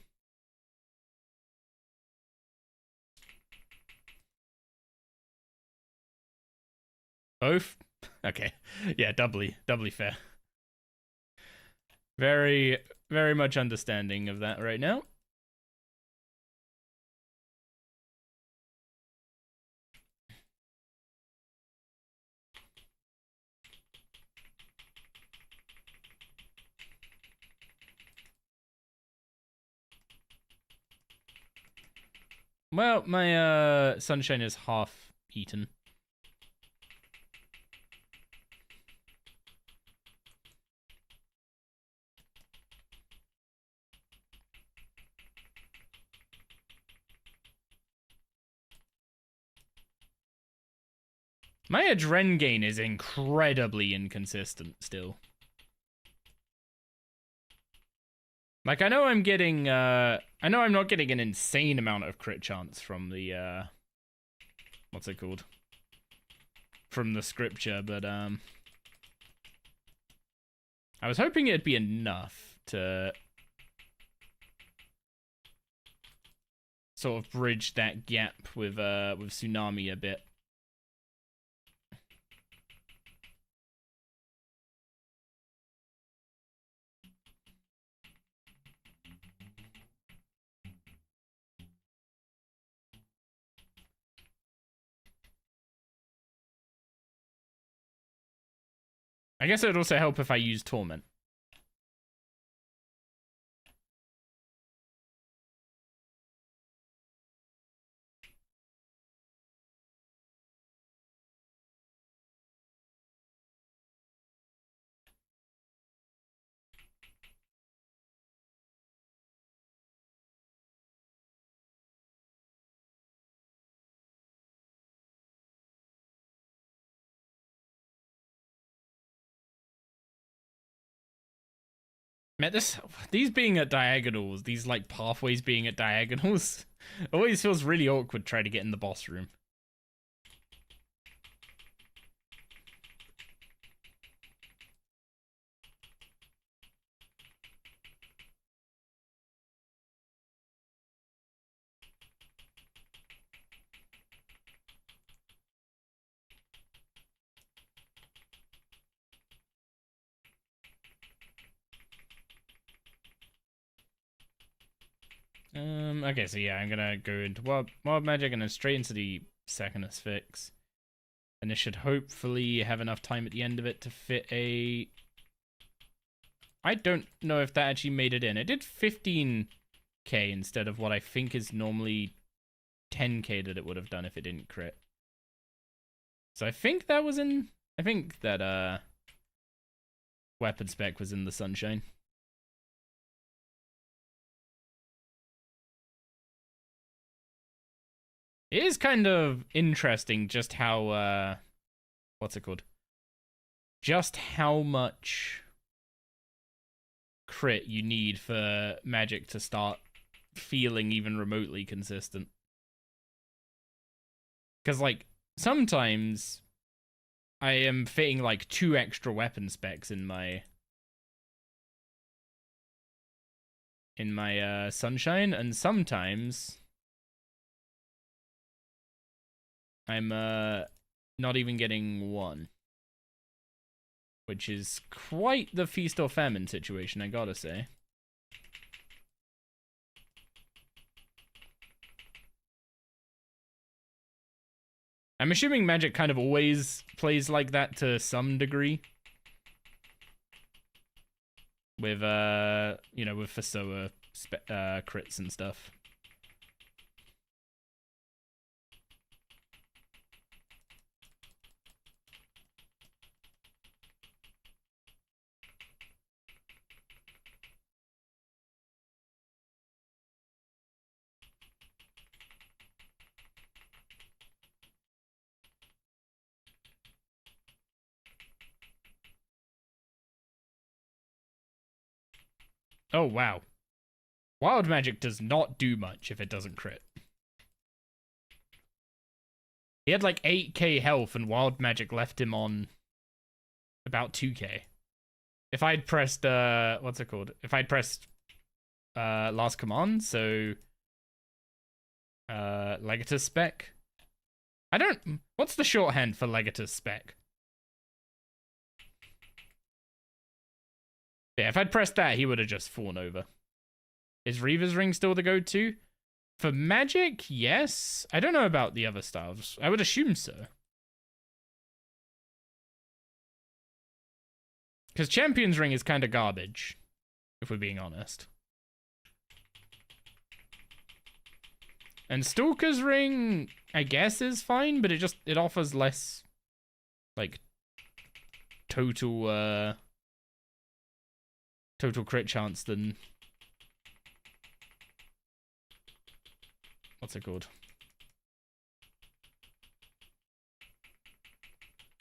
Both? Okay. Yeah, doubly fair. Very, very much understanding of that right now. Well, my sunshine is half eaten. My adren gain is incredibly inconsistent still. Like, I know I'm getting, I know I'm not getting an insane amount of crit chance from the, what's it called? From the scripture, but, I was hoping it'd be enough to sort of bridge that gap with Tsunami a bit. I guess it would also help if I used Torment. Man, these being at diagonals, these like pathways being at diagonals, always feels really awkward trying to get in the boss room. Okay, so yeah, I'm gonna go into wild magic and then straight into the second fix. And this should hopefully have enough time at the end of it to fit a... I don't know if that actually made it in. It did 15k instead of what I think is normally 10k that it would have done if it didn't crit. So I think that was in... I think that, weapon spec was in the sunshine. It is kind of interesting just how, what's it called? Just how much crit you need for magic to start feeling even remotely consistent. Because, like, sometimes I am fitting, like, 2 extra weapon specs in my... sunshine, and sometimes... I'm not even getting 1. Which is quite the feast or famine situation, I gotta say. I'm assuming magic kind of always plays like that to some degree. With, you know, with Fasoa crits and stuff. Oh, wow. Wild Magic does not do much if it doesn't crit. He had like 8k health and Wild Magic left him on about 2k. If I'd pressed, what's it called? If I'd pressed last command, so Legatus spec. I don't, what's the shorthand for Legatus spec? Yeah, if I'd pressed that, he would have just fallen over. Is Reaver's Ring still the go-to? For magic, yes. I don't know about the other styles. I would assume so. Because Champion's Ring is kind of garbage, if we're being honest. And Stalker's Ring, I guess, is fine, but it offers less, like, total crit chance than... What's it called?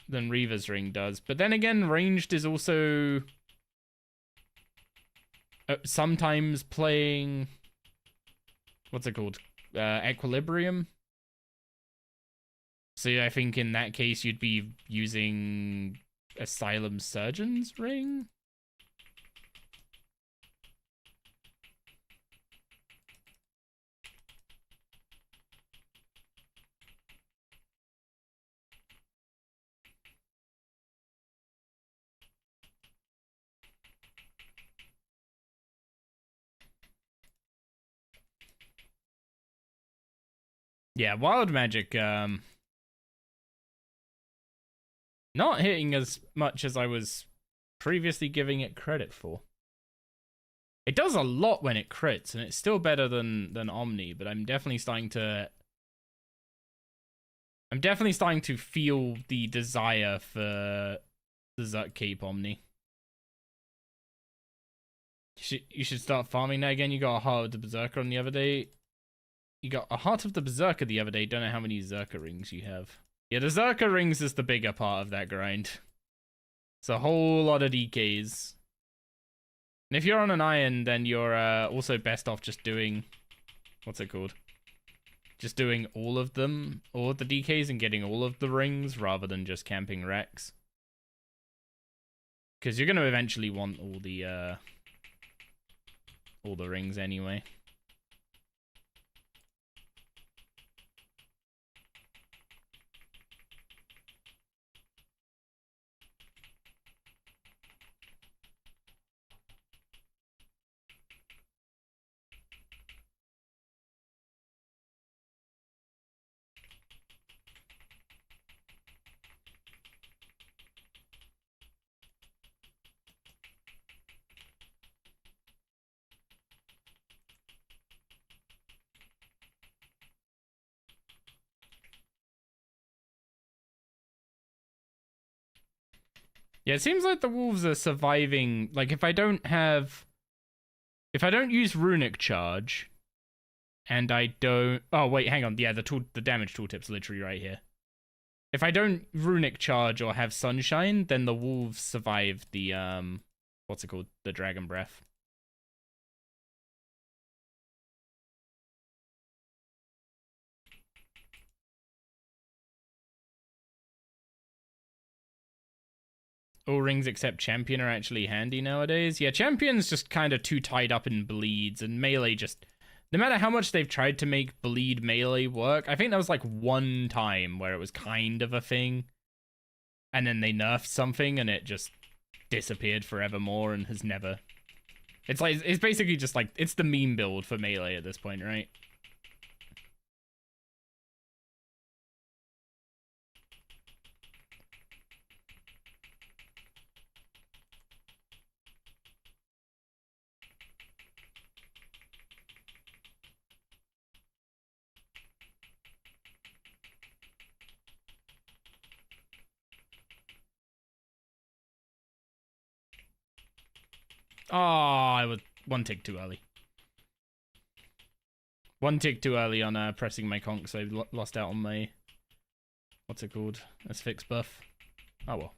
Than Reaver's Ring does. But then again, ranged is also sometimes playing... What's it called? Equilibrium. So I think in that case you'd be using Asylum Surgeon's Ring? Yeah, Wild Magic, not hitting as much as I was previously giving it credit for. It does a lot when it crits, and it's still better than Omni, but I'm definitely starting to feel the desire for the Zerk Cape Omni. You should start farming that again. You got a Heart of the Berserker on the other day. You got a Heart of the Berserker the other day. Don't know how many Zerker rings you have. Yeah, the Zerker rings is the bigger part of that grind. It's a whole lot of DKs. And if you're on an iron, then you're also best off just doing... What's it called? Just doing all of them, all of the DKs, and getting all of the rings, rather than just camping Rex. Because you're going to eventually want all the rings anyway. Yeah, it seems like the wolves are surviving. Like, if I don't use Runic Charge, and I don't... Oh, wait, hang on. Yeah, the damage tooltip's literally right here. If I don't Runic Charge or have Sunshine, then the wolves survive the, what's it called? The Dragon Breath. All rings except Champion are actually handy nowadays. Yeah, Champion's just kind of too tied up in bleeds, and melee just... No matter how much they've tried to make bleed melee work, I think there was like one time where it was kind of a thing, and then they nerfed something, and it just disappeared forevermore and has never... It's like, it's basically just like, it's the meme build for melee at this point, right? Oh, I was one tick too early. One tick too early on pressing my conch, so I lost out on my... What's it called? Asphyx buff. Oh well.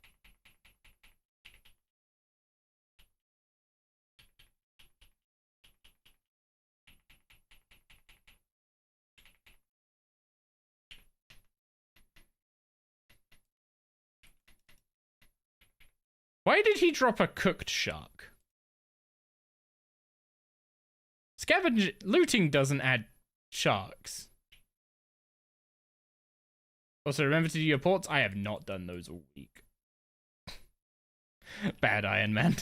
Why did he drop a cooked shark? Looting doesn't add sharks. Also, remember to do your ports. I have not done those all week. Bad Ironman.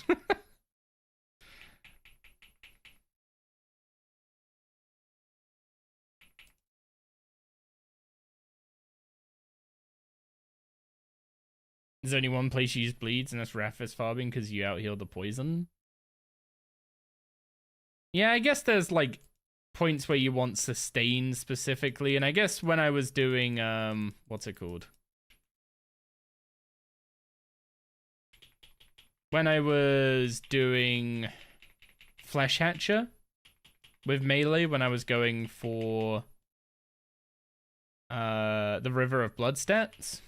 There's only one place you use bleeds, and that's Raphis farming because you out heal the poison. Yeah, I guess there's like points where you want sustain specifically, and I guess when I was doing what's it called? When I was doing Flesh Hatcher with melee, when I was going for the River of Blood stats,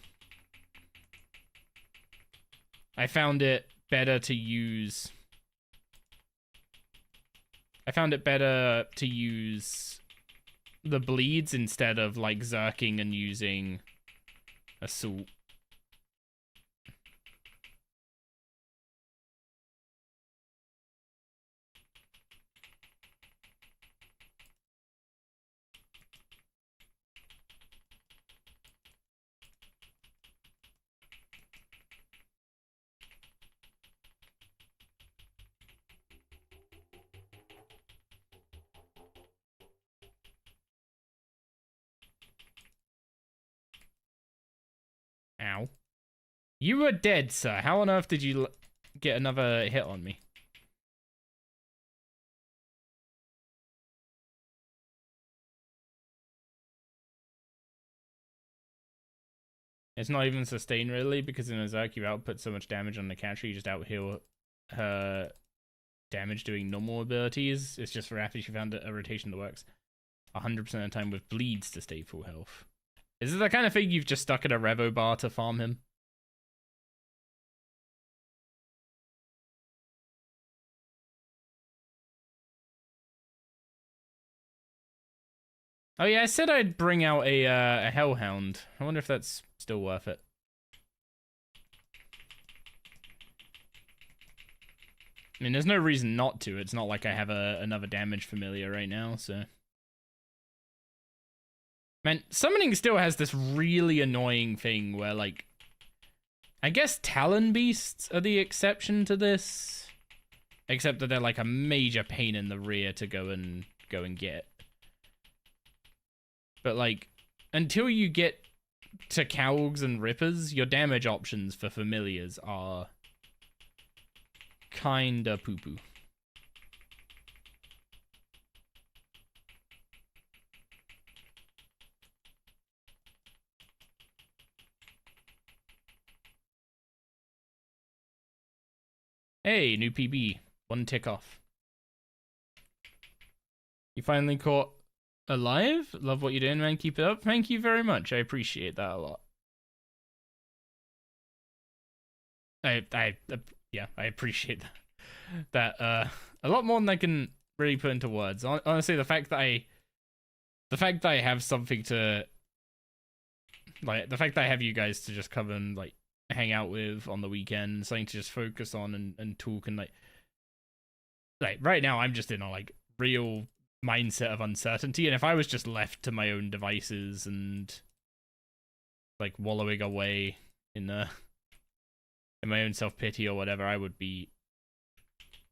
I found it better to use the bleeds instead of like zerking and using assault. Ow. You were dead, sir. How on earth did you get another hit on me? It's not even sustain really, because in a Zerk you output so much damage on the catcher, you just outheal her damage doing normal abilities. It's just for after she found a rotation that works 100% of the time with bleeds to stay full health. Is it the kind of thing you've just stuck in a Revo bar to farm him? Oh yeah, I said I'd bring out a Hellhound. I wonder if that's still worth it. I mean, there's no reason not to. It's not like I have another damage familiar right now, so... Man, summoning still has this really annoying thing where, like... I guess Talon Beasts are the exception to this. Except that they're like a major pain in the rear to go and get. But like, until you get to Calgs and Rippers, your damage options for familiars are kinda poo-poo. Hey, new PB. One tick off. You finally caught alive? Love what you're doing, man. Keep it up. Thank you very much. I appreciate that a lot. Yeah, I appreciate that a lot more than I can really put into words. Honestly, the fact that I have something to like, the fact that I have you guys to just come and like hang out with on the weekend, something to just focus on and talk, and like right now I'm just in a like real mindset of uncertainty, and if I was just left to my own devices and like wallowing away in my own self-pity or whatever, I would be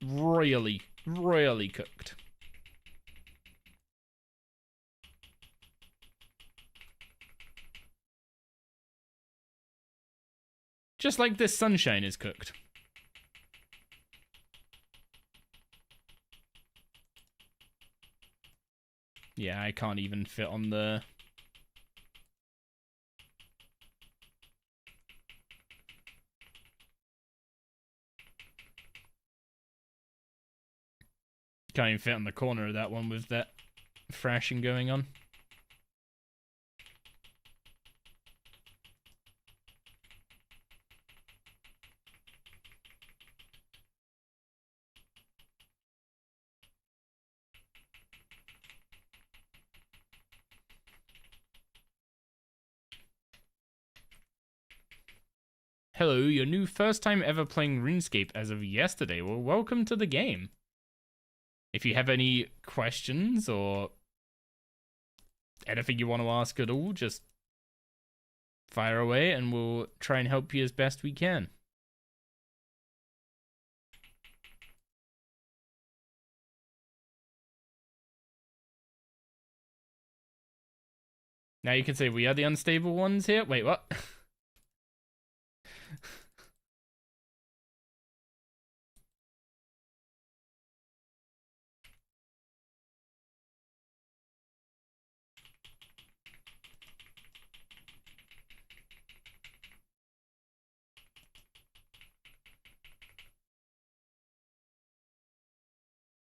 royally cooked. Just like this sunshine is cooked. Yeah, I can't even fit on the... Can't even fit on the corner of that one with that thrashing going on. Hello, your new first time ever playing RuneScape as of yesterday. Well, welcome to the game. If you have any questions or anything you want to ask at all, just fire away and we'll try and help you as best we can. Now you can say we are the unstable ones here. Wait, what?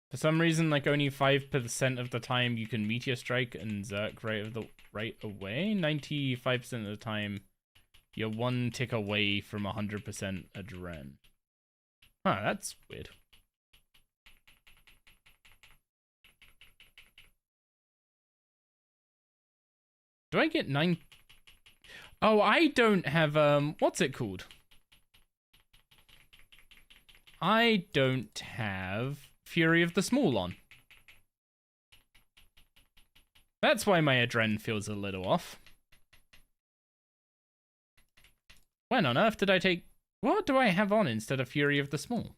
For some reason, like only 5% of the time you can Meteor Strike and Zerk right away. 95% of the time, you're one tick away from 100% Adren. Huh, that's weird. Do I get 9? Oh, I don't have, what's it called? I don't have Fury of the Small on. That's why my Adren feels a little off. When on earth did I take... What do I have on instead of Fury of the Small?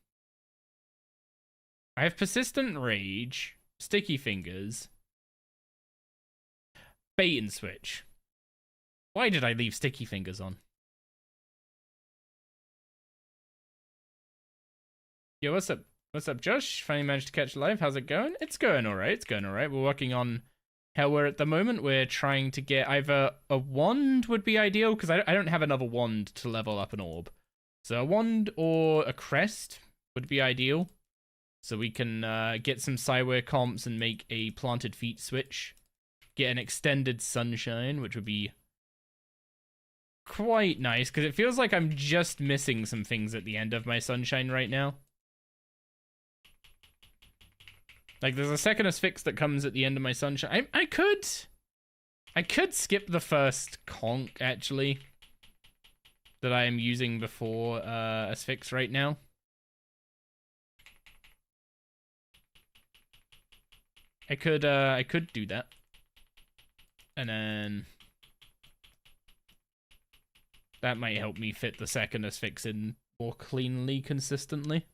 I have Persistent Rage, Sticky Fingers, Bait and Switch. Why did I leave Sticky Fingers on? Yo, what's up? What's up, Josh? Finally managed to catch live. How's it going? It's going alright. It's going alright. We're working on Hellware at the moment. We're trying to get either a wand would be ideal, because I don't have another wand to level up an orb. So a wand or a crest would be ideal. So we can get some Psyware comps and make a planted feet switch. Get an extended sunshine, which would be quite nice, because it feels like I'm just missing some things at the end of my sunshine right now. Like, there's a second asphyx that comes at the end of my sunshine. I could skip the first conch, actually, that I am using before asphyx right now. I could do that. And then that might help me fit the second asphyx in more cleanly, consistently.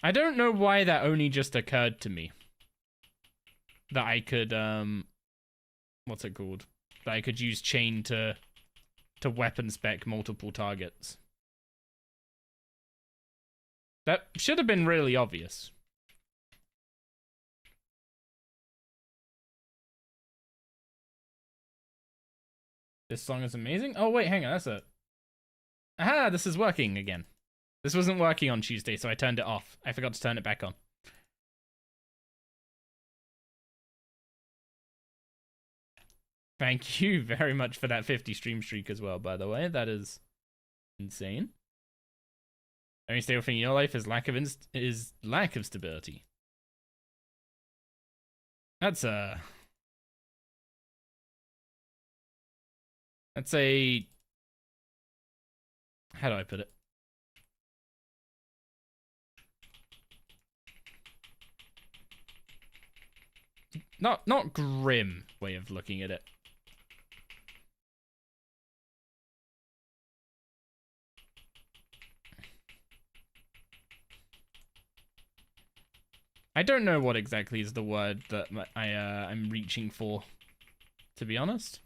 I don't know why that only just occurred to me. That I could, what's it called? That I could use chain to weapon spec multiple targets. That should have been really obvious. This song is amazing. Oh, wait, hang on, that's it. Aha, this is working again. This wasn't working on Tuesday, so I turned it off. I forgot to turn it back on. Thank you very much for that 50 stream streak as well, by the way. That is insane. The only stable thing in your life is lack of stability. That's a how do I put it? Not grim way of looking at it. I don't know what exactly is the word that I'm reaching for, to be honest.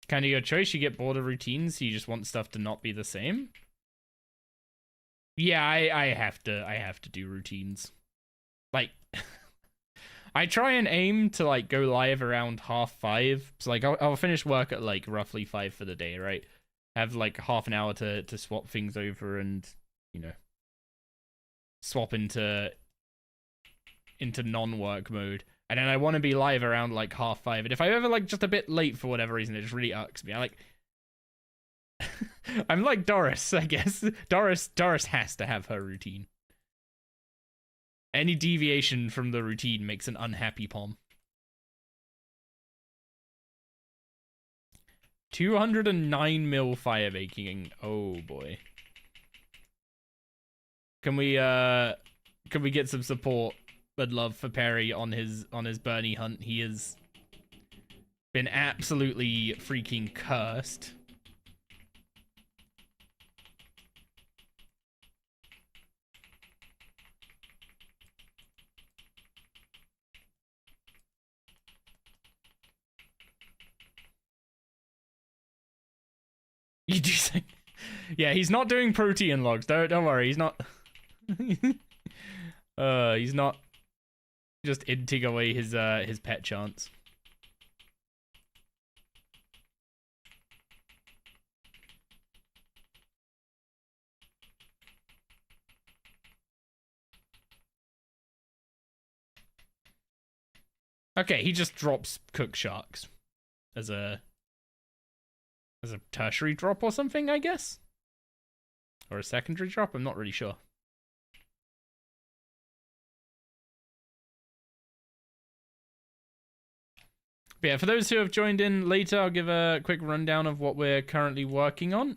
Kind of your choice. You get bored of routines, so you just want stuff to not be the same. Yeah, I have to do routines. like I try and aim to like go live around 5:30. So like I'll finish work at like roughly 5 for the day, right? Have like half an hour to swap things over and, you know, swap into non-work mode. And then I want to be live around like 5:30. And if I'm ever like just a bit late for whatever reason, it just really irks me. I like I'm like Doris, I guess. Doris has to have her routine. Any deviation from the routine makes an unhappy Pom. 209 mil fire baking. Oh boy. Can we get some support and love for Perry on his Bernie hunt? He has been absolutely freaking cursed. You do say, yeah, he's not doing protein logs. Don't worry, he's not. He's not just inting away his pet chance. Okay, he just drops cook sharks as a tertiary drop or something, I guess, or a secondary drop. I'm not really sure. But yeah, for those who have joined in later, I'll give a quick rundown of what we're currently working on.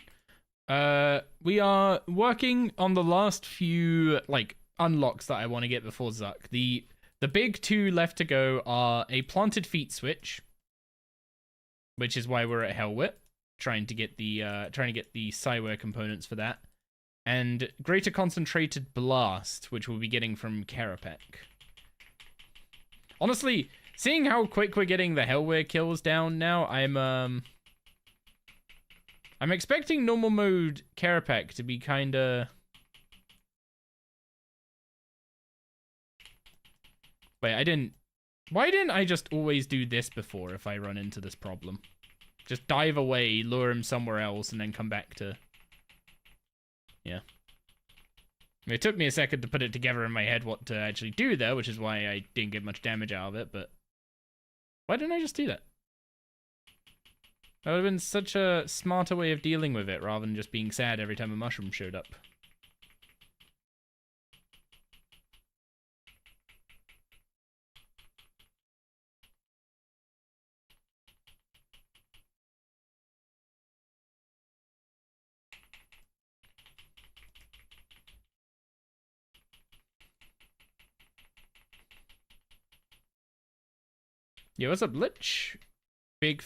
We are working on the last few like unlocks that I want to get before Zuck. The big two left to go are a planted feet switch, which is why we're at Hellwit, trying to get the Psyware components for that, and greater concentrated blast, which we'll be getting from Karapek. Honestly, seeing how quick we're getting the Hellware kills down now, I'm expecting normal mode Karapek to be kinda... Wait, why didn't I just always do this before if I run into this problem? Just dive away, lure him somewhere else, and then come back to... Yeah. I mean, it took me a second to put it together in my head what to actually do there, which is why I didn't get much damage out of it, but... Why didn't I just do that? That would have been such a smarter way of dealing with it, rather than just being sad every time a mushroom showed up. Yo, what's up, Lich? A big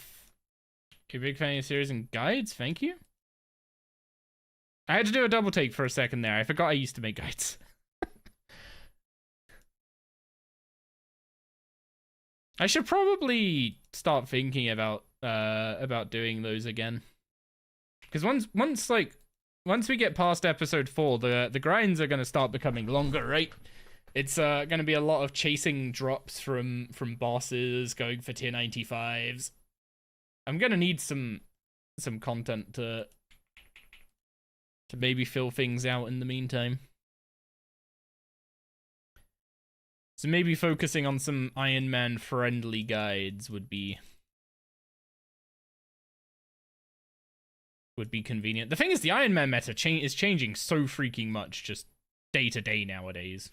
fan of your series and guides, thank you. I had to do a double take for a second there. I forgot I used to make guides. I should probably start thinking about doing those again. Because once we get past episode 4, the grinds are gonna start becoming longer, right? It's gonna be a lot of chasing drops from bosses, going for tier 95s. I'm gonna need some content to maybe fill things out in the meantime. So maybe focusing on some Ironman friendly guides would be convenient. The thing is, the Ironman meta is changing so freaking much just day to day nowadays.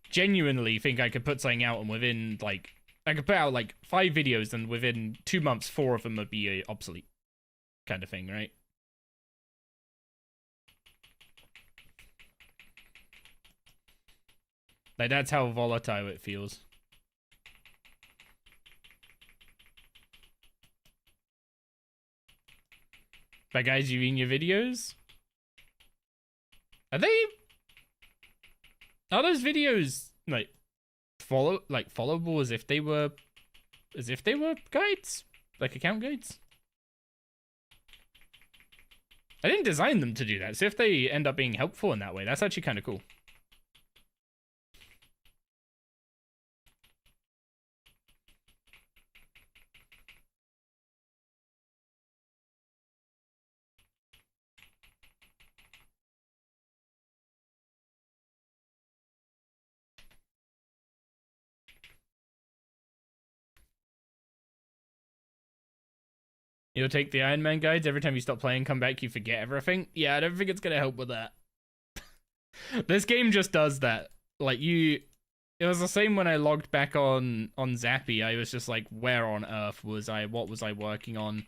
Genuinely think I could put something out and within like I could put out like 5 videos and within 2 months 4 of them would be obsolete kind of thing, right? Like that's how volatile it feels. But guys, you mean your videos? Are those videos like followable as if they were guides? Like account guides? I didn't design them to do that, so if they end up being helpful in that way, that's actually kind of cool. You'll take the Ironman guides every time you stop playing, come back, you forget everything. Yeah, I don't think it's gonna help with that. This game just does that. Like it was the same when I logged back on Zappy. I was just like, where on earth was I? What was I working on?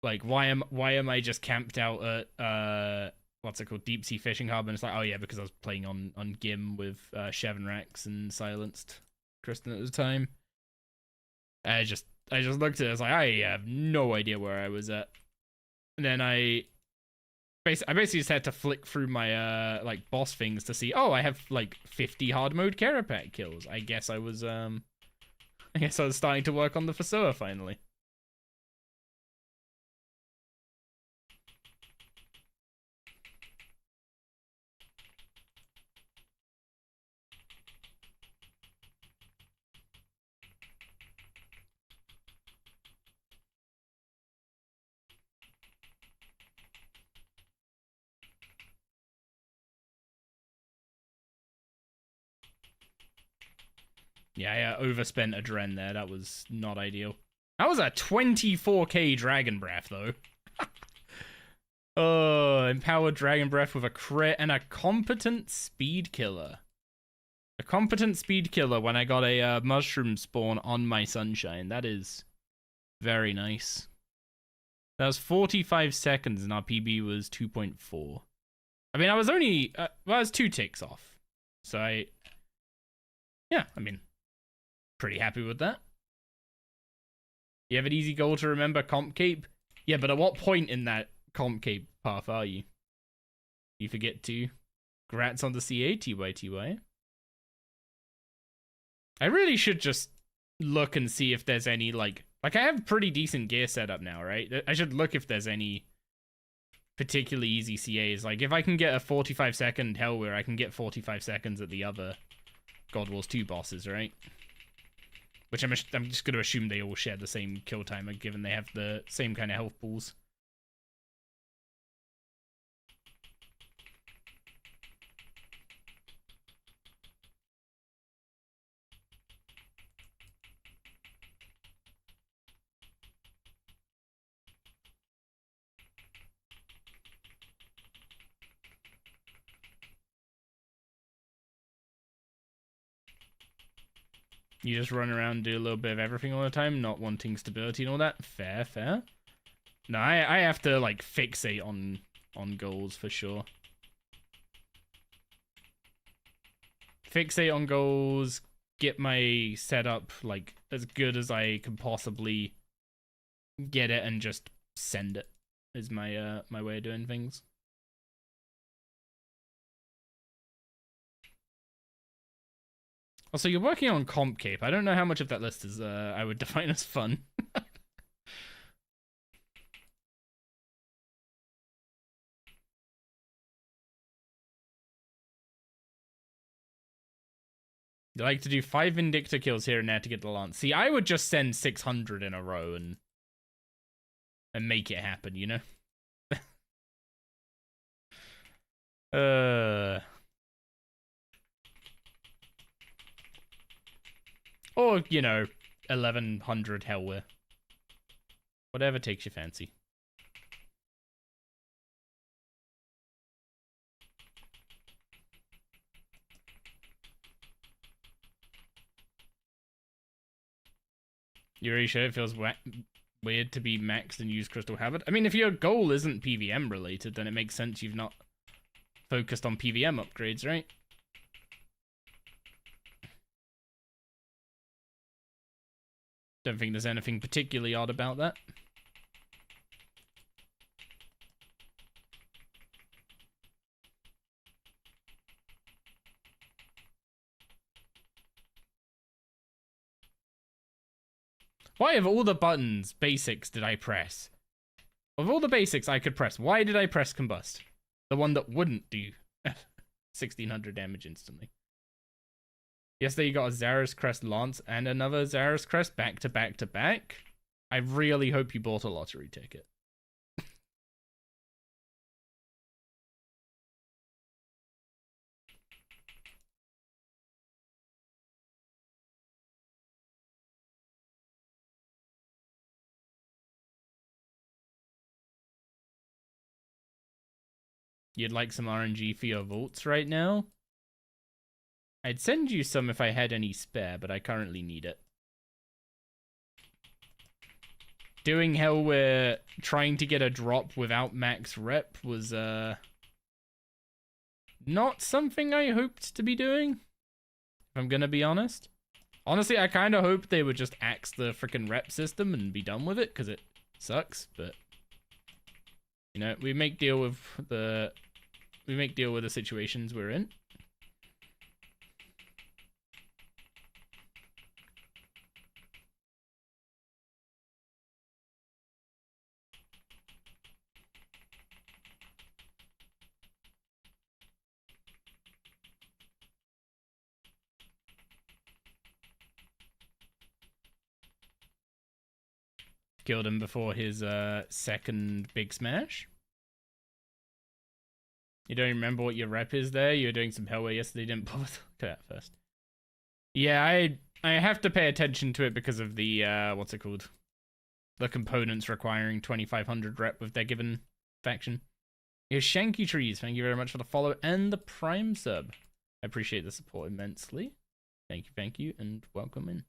Like, why am I just camped out at what's it called, Deep Sea Fishing Hub? And it's like, oh yeah, because I was playing on Gim with Shevin Rex and Silenced Kristen at the time. I just looked at it. I was like, I have no idea where I was at. And then I basically just had to flick through my like boss things to see. Oh, I have like 50 hard mode Carapac kills. I guess I was starting to work on the Fasoa finally. Yeah, I overspent a Dren there. That was not ideal. That was a 24k Dragon Breath, though. Oh, empowered Dragon Breath with a crit and a competent Speed Killer. A competent Speed Killer when I got a Mushroom Spawn on my Sunshine. That is very nice. That was 45 seconds and our PB was 2.4. I mean, I was only... well, I was 2 ticks off. So yeah, I mean... pretty happy with that. You have an easy goal to remember, Comp Cape? Yeah, but at what point in that Comp Cape path are you? You forget to. Grats on the CA, TYTY. I really should just look and see if there's any, like I have pretty decent gear setup now, right? I should look if there's any particularly easy CAs. Like, if I can get a 45-second Hellweir, I can get 45 seconds at the other God Wars 2 bosses, right? Which I'm just going to assume they all share the same kill timer, given they have the same kind of health pools. You just run around and do a little bit of everything all the time, not wanting stability and all that. Fair, fair. No, I have to, like, fixate on goals for sure. Fixate on goals, get my setup, like, as good as I can possibly get it, and just send it is my my way of doing things. Also, you're working on Comp Cape. I don't know how much of that list is I would define as fun. You like to do 5 Vindictor kills here and there to get the Lance. See, I would just send 600 in a row and make it happen, you know? Or, you know, 1100 Hellweir. Whatever takes your fancy. You're really sure it feels weird to be maxed and use Crystal Habit? I mean, if your goal isn't PVM related, then it makes sense you've not focused on PVM upgrades, right? Don't think there's anything particularly odd about that. Why of all the buttons, basics, did I press? Of all the basics I could press, why did I press Combust? The one that wouldn't do 1600 damage instantly. Yesterday you got a Zara's Crest Lance and another Zara's Crest back to back to back. I really hope you bought a lottery ticket. You'd like some RNG for your vaults right now? I'd send you some if I had any spare, but I currently need it. Doing hell where trying to get a drop without max rep was not something I hoped to be doing, if I'm gonna be honest. Honestly, I kind of hoped they would just axe the freaking rep system and be done with it, because it sucks, but you know, we make deal with the situations we're in. Killed him before his second big smash. You don't remember what your rep is there? You were doing some hellway yesterday, didn't bother to look at that first. Yeah, I have to pay attention to it because of the, what's it called? The components requiring 2500 rep with their given faction. Here's Shanky Trees, thank you very much for the follow and the Prime sub. I appreciate the support immensely. Thank you, and welcome in.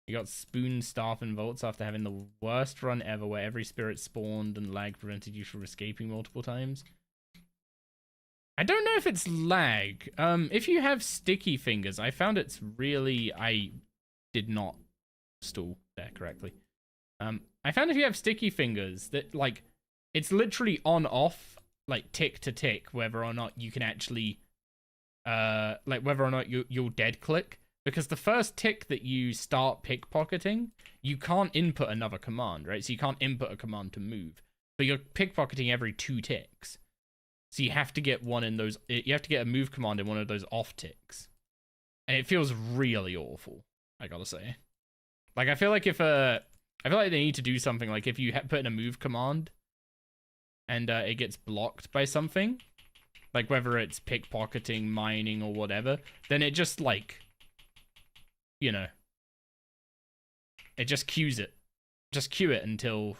You got Spoon, Staff, and Vaults after having the worst run ever where every spirit spawned and lag prevented you from escaping multiple times. I don't know if it's lag. If you have sticky fingers, I found it's really... I did not stall there correctly. I found if you have sticky fingers, that, like, it's literally on-off, like, tick to tick, whether or not you can actually... like, whether or not you'll dead click. Because the first tick that you start pickpocketing, you can't input another command, right? So you can't input a command to move. But you're pickpocketing every 2 ticks. So you have to get one in those... You have to get a move command in one of those off ticks. And it feels really awful, I gotta say. Like, I feel like if... I feel like they need to do something, like if you put in a move command and it gets blocked by something, like whether it's pickpocketing, mining, or whatever, then it just, like... You know, it just queues it. Just queue it until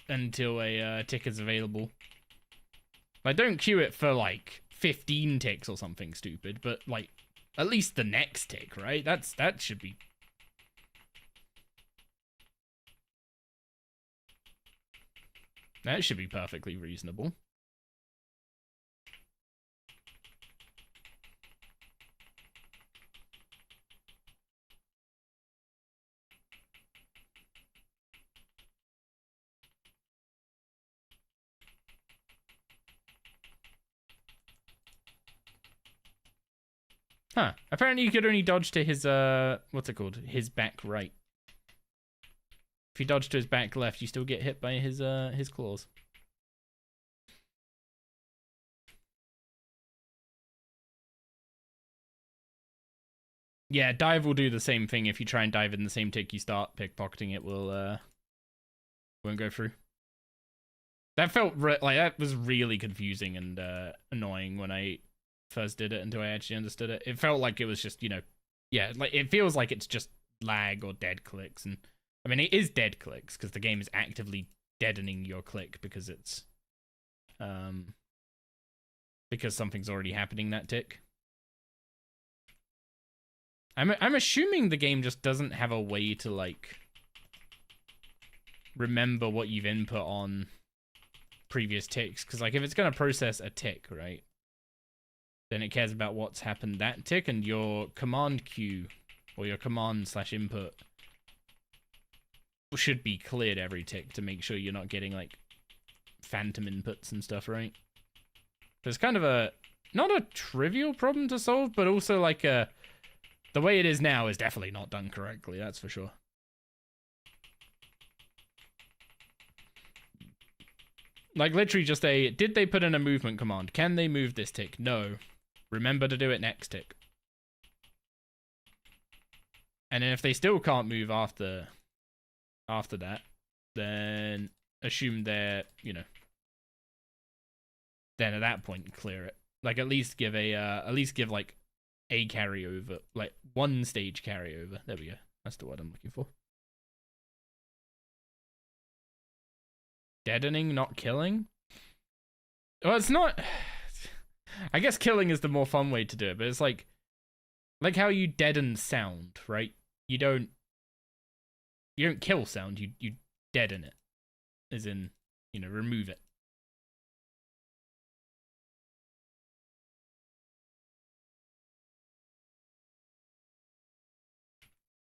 a tick is available. Like, don't queue it for, like, 15 ticks or something stupid, but, like, at least the next tick, right? That should be... That should be perfectly reasonable. Huh. Apparently you could only dodge to his, what's it called? His back right. If you dodge to his back left, you still get hit by his claws. Yeah, dive will do the same thing. If you try and dive in the same tick you start pickpocketing, it will, won't go through. That felt, like, that was really confusing and, annoying when I first did it until I actually understood it. It felt like it was just, you know, yeah, like, it feels like it's just lag or dead clicks. And, I mean, it is dead clicks, because the game is actively deadening your click because it's, because something's already happening that tick. I'm assuming the game just doesn't have a way to, like, remember what you've input on previous ticks. Because, like, if it's going to process a tick, right, then it cares about what's happened that tick, and your command queue, or your command/input, should be cleared every tick to make sure you're not getting, like, phantom inputs and stuff, right? So it's kind of a, not a trivial problem to solve, but also, like, a... The way it is now is definitely not done correctly, that's for sure. Like, literally just a, did they put in a movement command? Can they move this tick? No. Remember to do it next tick. And then if they still can't move after that, then assume they're, you know, then at that point clear it. Like, at least give like a carryover, like 1 stage carryover. There we go. That's the word I'm looking for. Deadening, not killing? Well, it's not. I guess killing is the more fun way to do it, but it's like how you deaden sound, right? You don't kill sound, you deaden it. As in, remove it.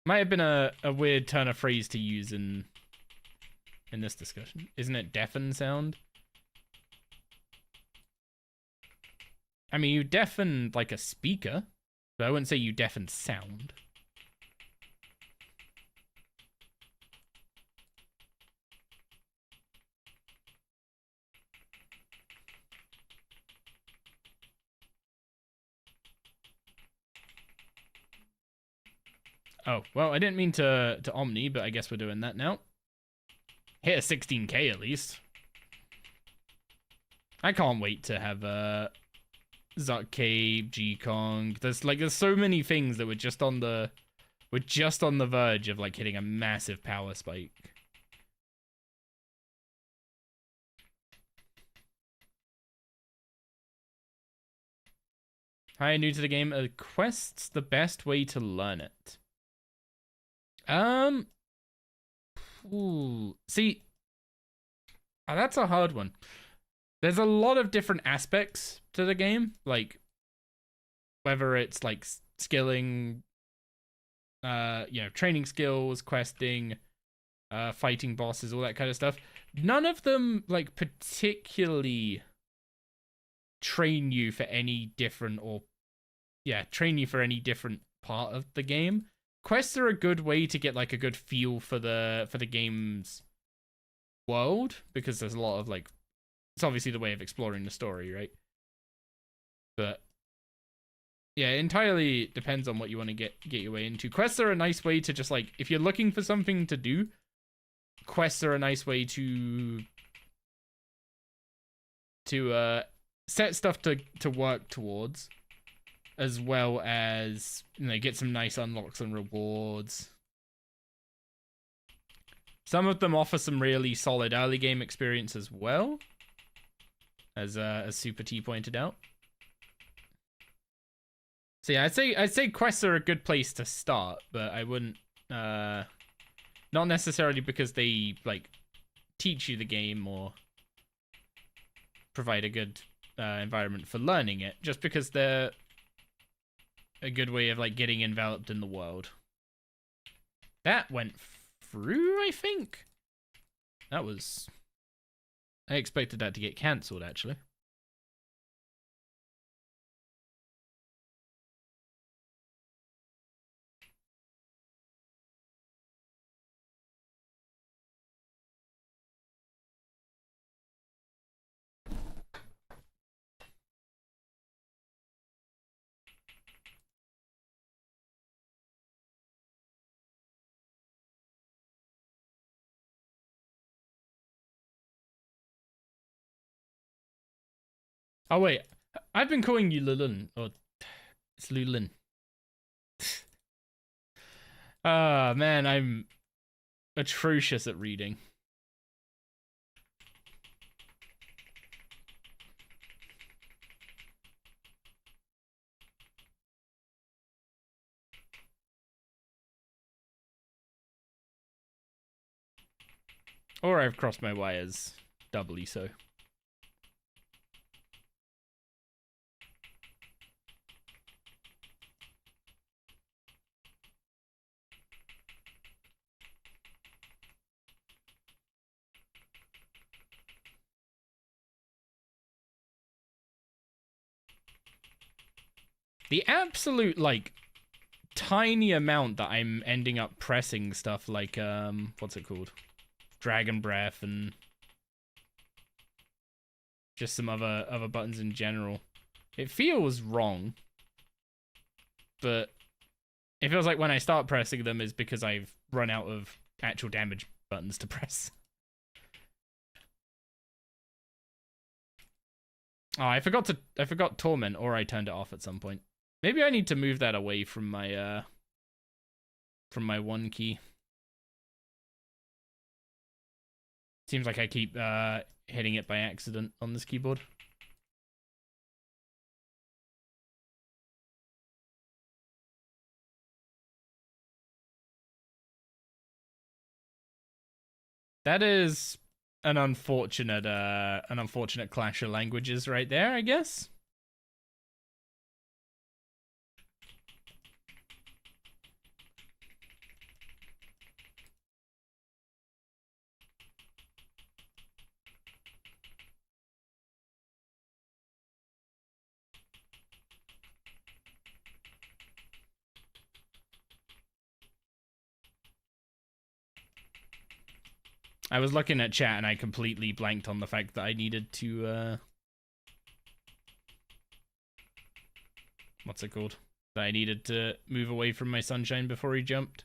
Might have been a weird turn of phrase to use in this discussion. Isn't it deafen sound? I mean, you deafen like a speaker, but I wouldn't say you deafen sound. Oh, well, I didn't mean to Omni, but I guess we're doing that now. Hit a 16k at least. I can't wait to have Zuck Cave, G-Kong. There's so many things that we're just on the verge of like hitting a massive power spike. Hi, new to the game. Are quests the best way to learn it? Ooh. See, that's a hard one. There's a lot of different aspects to the game, like whether it's like skilling, training skills, questing, fighting bosses, all that kind of stuff. None of them like particularly train you for any different part of the game. Quests are a good way to get like a good feel for the game's world, because there's a lot of like, it's obviously the way of exploring the story, right? But yeah, it entirely depends on what you want to get your way into. Quests are a nice way to just like, if you're looking for something to do, quests are a nice way to set stuff to work towards, as well as get some nice unlocks and rewards. Some of them offer some really solid early game experience as well, as Super T pointed out. So yeah, I'd say quests are a good place to start, but I wouldn't not necessarily because they like teach you the game or provide a good environment for learning it, just because they're a good way of like getting enveloped in the world. That went through, I think. I expected that to get cancelled, actually. Oh wait, I've been calling you Lulun, or it's Lulun. Ah, man, I'm atrocious at reading. Or I've crossed my wires doubly so. The absolute, like, tiny amount that I'm ending up pressing stuff like, what's it called? Dragon Breath and just some other buttons in general. It feels wrong, but it feels like when I start pressing them is because I've run out of actual damage buttons to press. Oh, I forgot Torment, or I turned it off at some point. Maybe I need to move that away from my one key. Seems like I keep hitting it by accident on this keyboard. That is an unfortunate clash of languages right there, I guess. I was looking at chat and I completely blanked on the fact that I needed to what's it called? That I needed to move away from my sunshine before he jumped.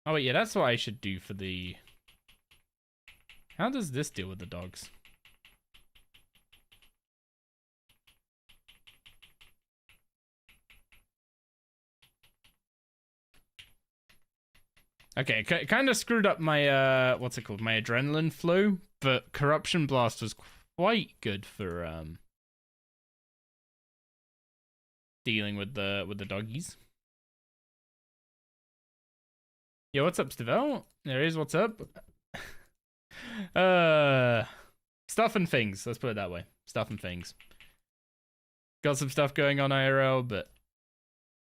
Oh wait, yeah, that's what I should do for the... How does this deal with the dogs? Okay, kind of screwed up my, what's it called? My adrenaline flow, but Corruption Blast was quite good for, dealing with the doggies. Yeah, what's up, Stevel? There is, what's up? Stuff and things, let's put it that way. Stuff and things. Got some stuff going on IRL, but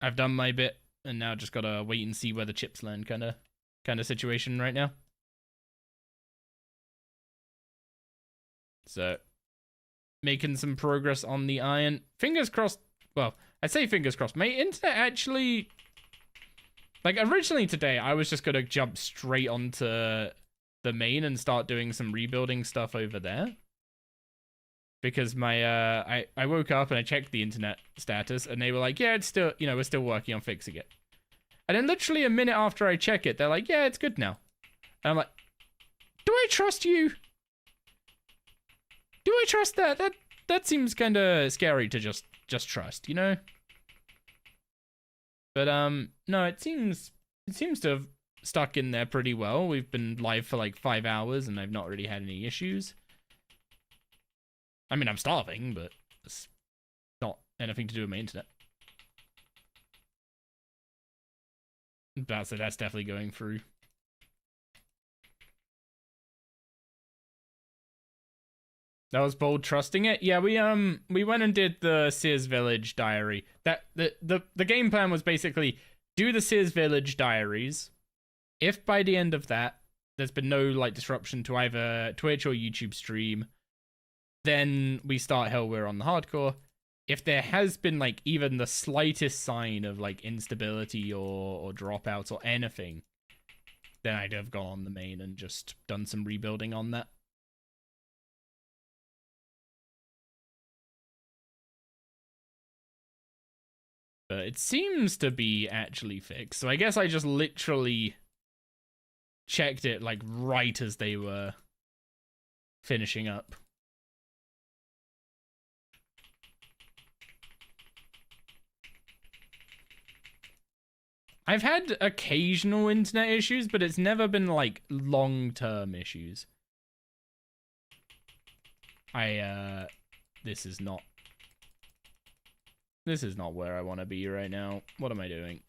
I've done my bit, and now just gotta wait and see where the chips land kind of situation right now. So, making some progress on the iron. Fingers crossed. Well, I say fingers crossed. My internet actually... Like, originally today, I was just gonna jump straight onto the main and start doing some rebuilding stuff over there. Because my, I woke up and I checked the internet status, and they were like, yeah, it's still, you know, we're still working on fixing it. And then literally a minute after I check it, they're like, yeah, it's good now. And I'm like, do I trust you? Do I trust that? That seems kind of scary to just trust, you know? But no, it seems to have stuck in there pretty well. We've been live for like 5 hours and I've not really had any issues. I mean, I'm starving, but it's not anything to do with my internet. So that's definitely going through. That was bold trusting it. Yeah, we went and did the Sears Village diary. That the game plan was basically do the Sears Village diaries. If by the end of that there's been no like disruption to either Twitch or YouTube stream, then we start Hellwe're on the hardcore. If there has been like even the slightest sign of like instability or dropouts or anything, then I'd have gone on the main and just done some rebuilding on that. But it seems to be actually fixed. So I guess I just literally checked it like right as they were finishing up. I've had occasional internet issues, but it's never been like long-term issues. This is not where I want to be right now. What am I doing?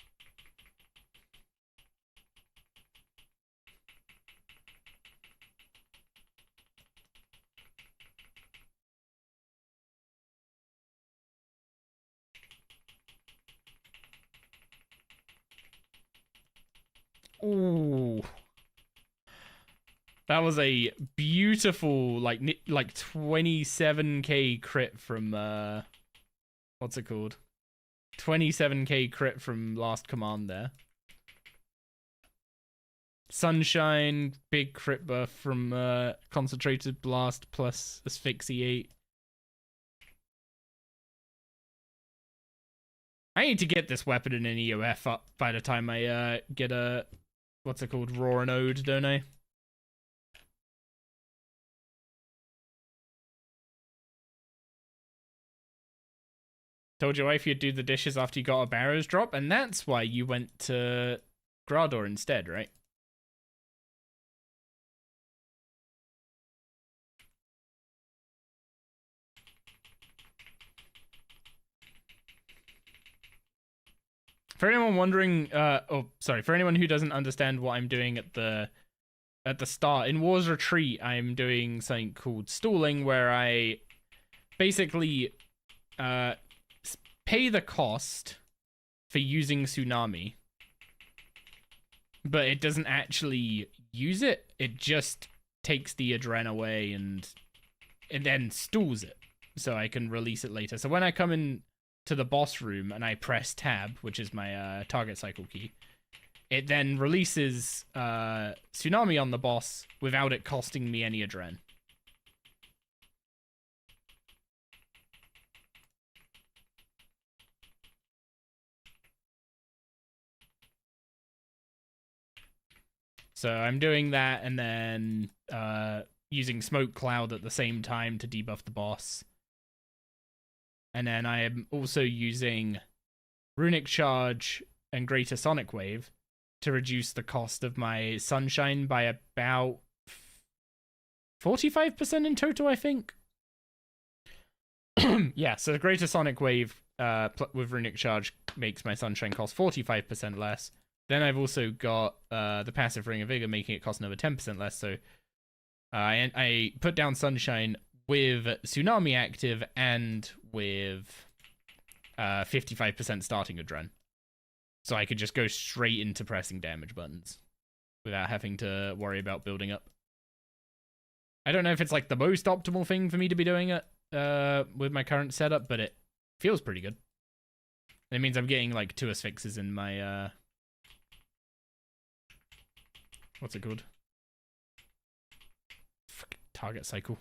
Ooh. That was a beautiful, like 27k crit from, what's it called? 27k crit from last command there. Sunshine, big crit buff from concentrated blast plus asphyxiate. I need to get this weapon in an EOF up by the time I get a, what's it called, Roar and Ode, don't I? Told your wife you'd do the dishes after you got a Barrows drop, and that's why you went to Grador instead, right? For anyone wondering, for anyone who doesn't understand what I'm doing at the start, in War's Retreat, I'm doing something called stalling, where I basically pay the cost for using Tsunami, but it doesn't actually use it. It just takes the adren away and then stalls it, so I can release it later. So when I come in to the boss room and I press tab, which is my target cycle key, it then releases Tsunami on the boss without it costing me any adren. So I'm doing that, and then using Smoke Cloud at the same time to debuff the boss. And then I am also using Runic Charge and Greater Sonic Wave to reduce the cost of my Sunshine by about 45% in total, I think. Yeah, so the Greater Sonic Wave with Runic Charge makes my Sunshine cost 45% less. Then I've also got the passive Ring of Vigor, making it cost another 10% less. So I put down Sunshine with Tsunami active and with 55% starting adren. So I could just go straight into pressing damage buttons without having to worry about building up. I don't know if it's like the most optimal thing for me to be doing it with my current setup, but it feels pretty good. It means I'm getting like 2 asphyxes in my what's it called? Target cycle.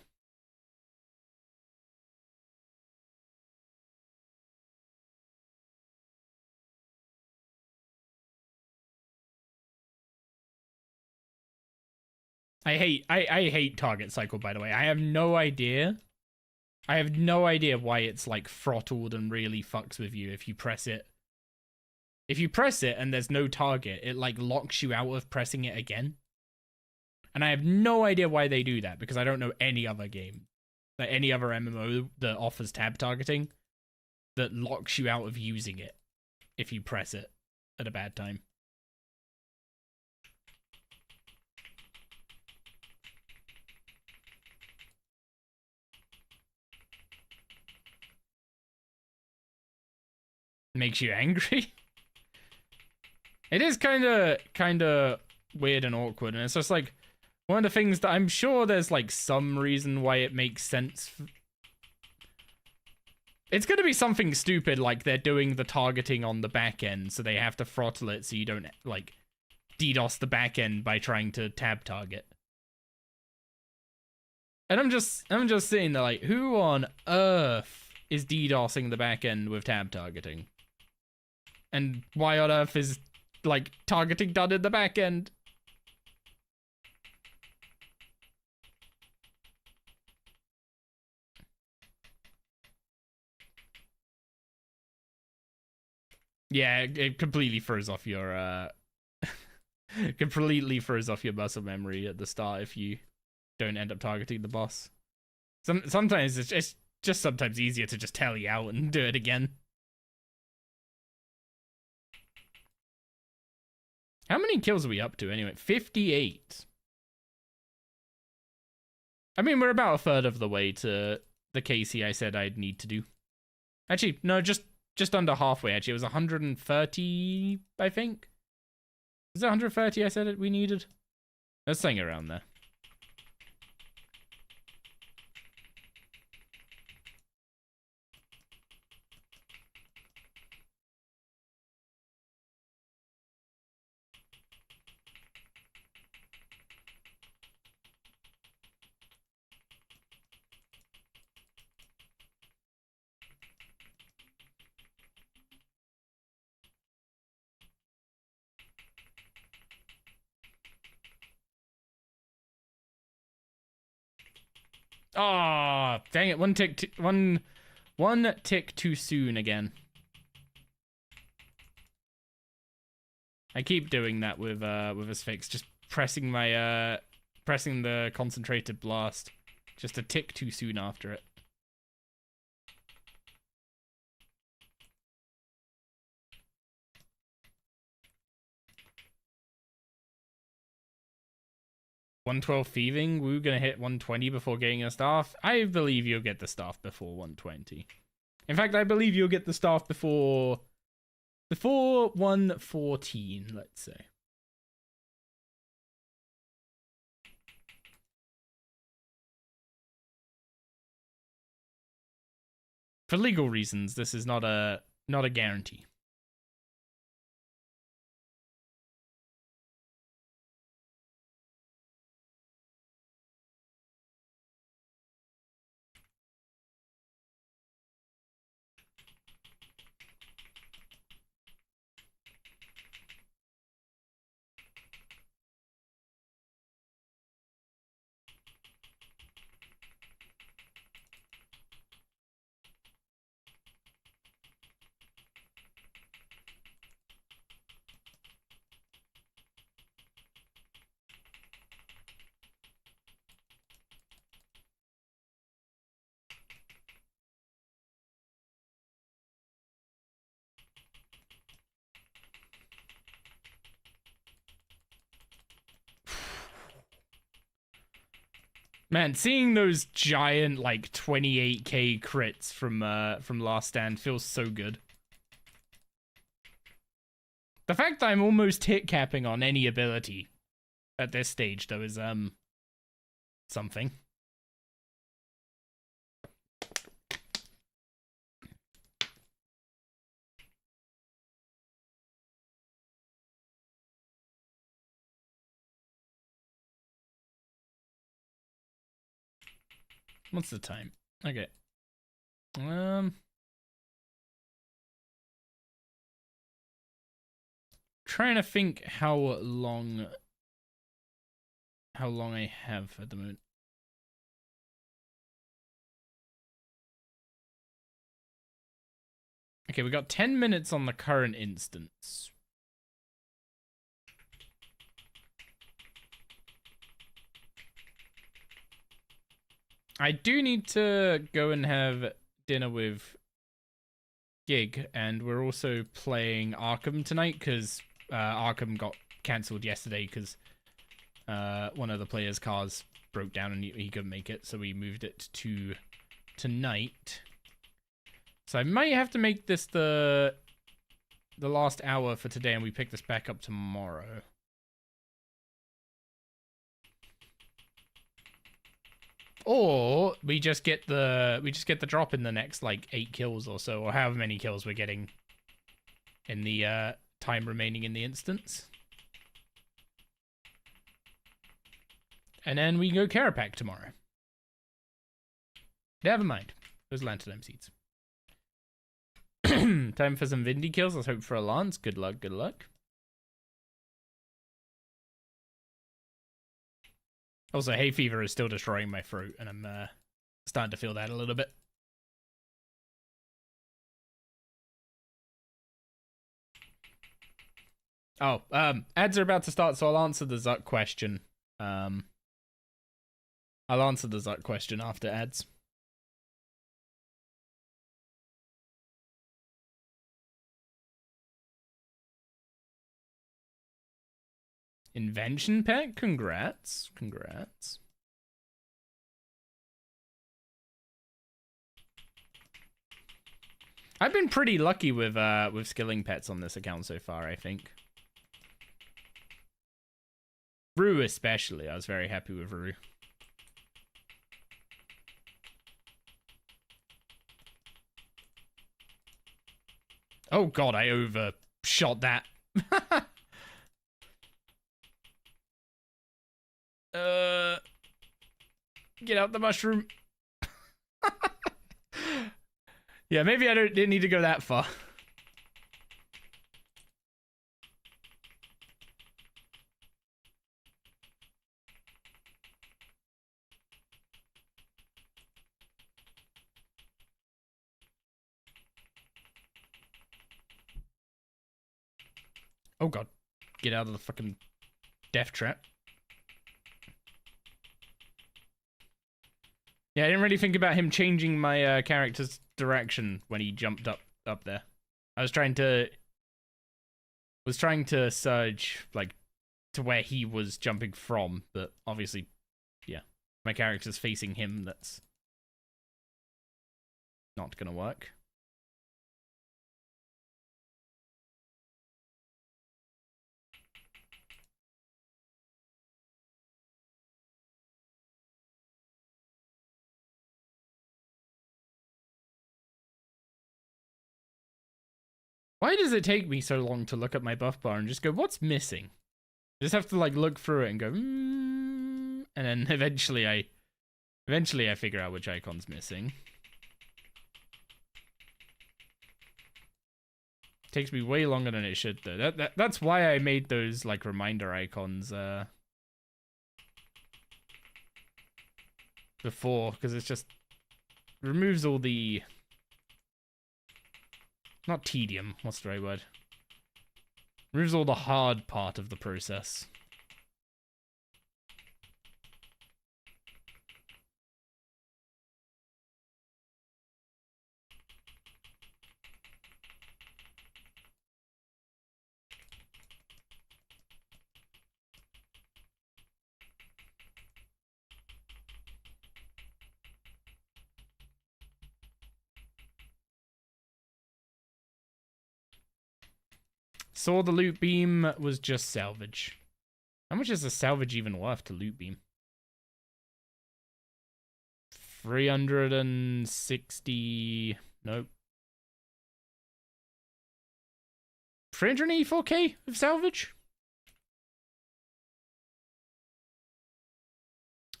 I hate target cycle, by the way. I have no idea. I have no idea why it's like throttled and really fucks with you if you press it. If you press it and there's no target, it like locks you out of pressing it again. And I have no idea why they do that, because I don't know any other game, like any other MMO that offers tab targeting that locks you out of using it if you press it at a bad time. Makes you angry. It is kind of weird and awkward, and it's just like one of the things that I'm sure there's like some reason why it makes sense. It's going to be something stupid, like they're doing the targeting on the back end, so they have to throttle it so you don't like DDoS the back end by trying to tab target. And I'm just sitting there like, who on earth is DDoSing the back end with tab targeting? And why on earth is like targeting done in the back end? Yeah, it completely throws off your completely throws off your muscle memory at the start if you don't end up targeting the boss. Sometimes it's just sometimes easier to just tally out and do it again. How many kills are we up to anyway? 58. I mean, we're about a third of the way to the KC I said I'd need to do. Actually, no, just under halfway, actually. It was 130, I think. Was it 130 I said we needed? There's something around there. Oh, dang it. One One tick too soon again. I keep doing that with Asphyx, just pressing my pressing the concentrated blast just a tick too soon after it. $112 thieving. We're gonna hit 120 before getting a staff. I believe you'll get the staff before 120. In fact, I believe you'll get the staff before 114, let's say. For legal reasons, this is not a guarantee. Man, seeing those giant like 28k crits from Last Stand feels so good. The fact that I'm almost hit capping on any ability at this stage though is something. What's the time? Okay. Trying to think how long I have at the moment. Okay, we got 10 minutes on the current instance. I do need to go and have dinner with Gig, and we're also playing Arkham tonight because Arkham got cancelled yesterday because one of the players' cars broke down and he couldn't make it, so we moved it to tonight. So I might have to make this the last hour for today, and we pick this back up tomorrow. Or we just get the drop in the next like 8 kills or so, or however many kills we're getting in the time remaining in the instance. And then we go Carapac tomorrow. Never mind. Those Lantern seeds. Time for some Vindy kills. Let's hope for a Lance. Good luck, good luck. Also, hay fever is still destroying my throat, and I'm starting to feel that a little bit. Oh, ads are about to start, so I'll answer the Zuck question. I'll answer the Zuck question after ads. Invention pack? Congrats. Congrats. I've been pretty lucky with skilling pets on this account so far, I think. Rue especially. I was very happy with Rue. Oh god, I overshot that. Get out the mushroom. Yeah, maybe I didn't need to go that far. Oh god. Get out of the fucking death trap. Yeah, I didn't really think about him changing my character's direction when he jumped up there. I was trying to surge like to where he was jumping from, but obviously, yeah, my character's facing him. That's not gonna work. Why does it take me so long to look at my buff bar and just go, what's missing? I just have to like look through it and go, and then eventually I figure out which icon's missing. Takes me way longer than it should though. That's why I made those like reminder icons before, because it's just removes all the not tedium, what's the right word? Removes all the hard part of the process. Saw the loot beam was just salvage. How much is a salvage even worth to loot beam? 360. Nope. 384k of salvage?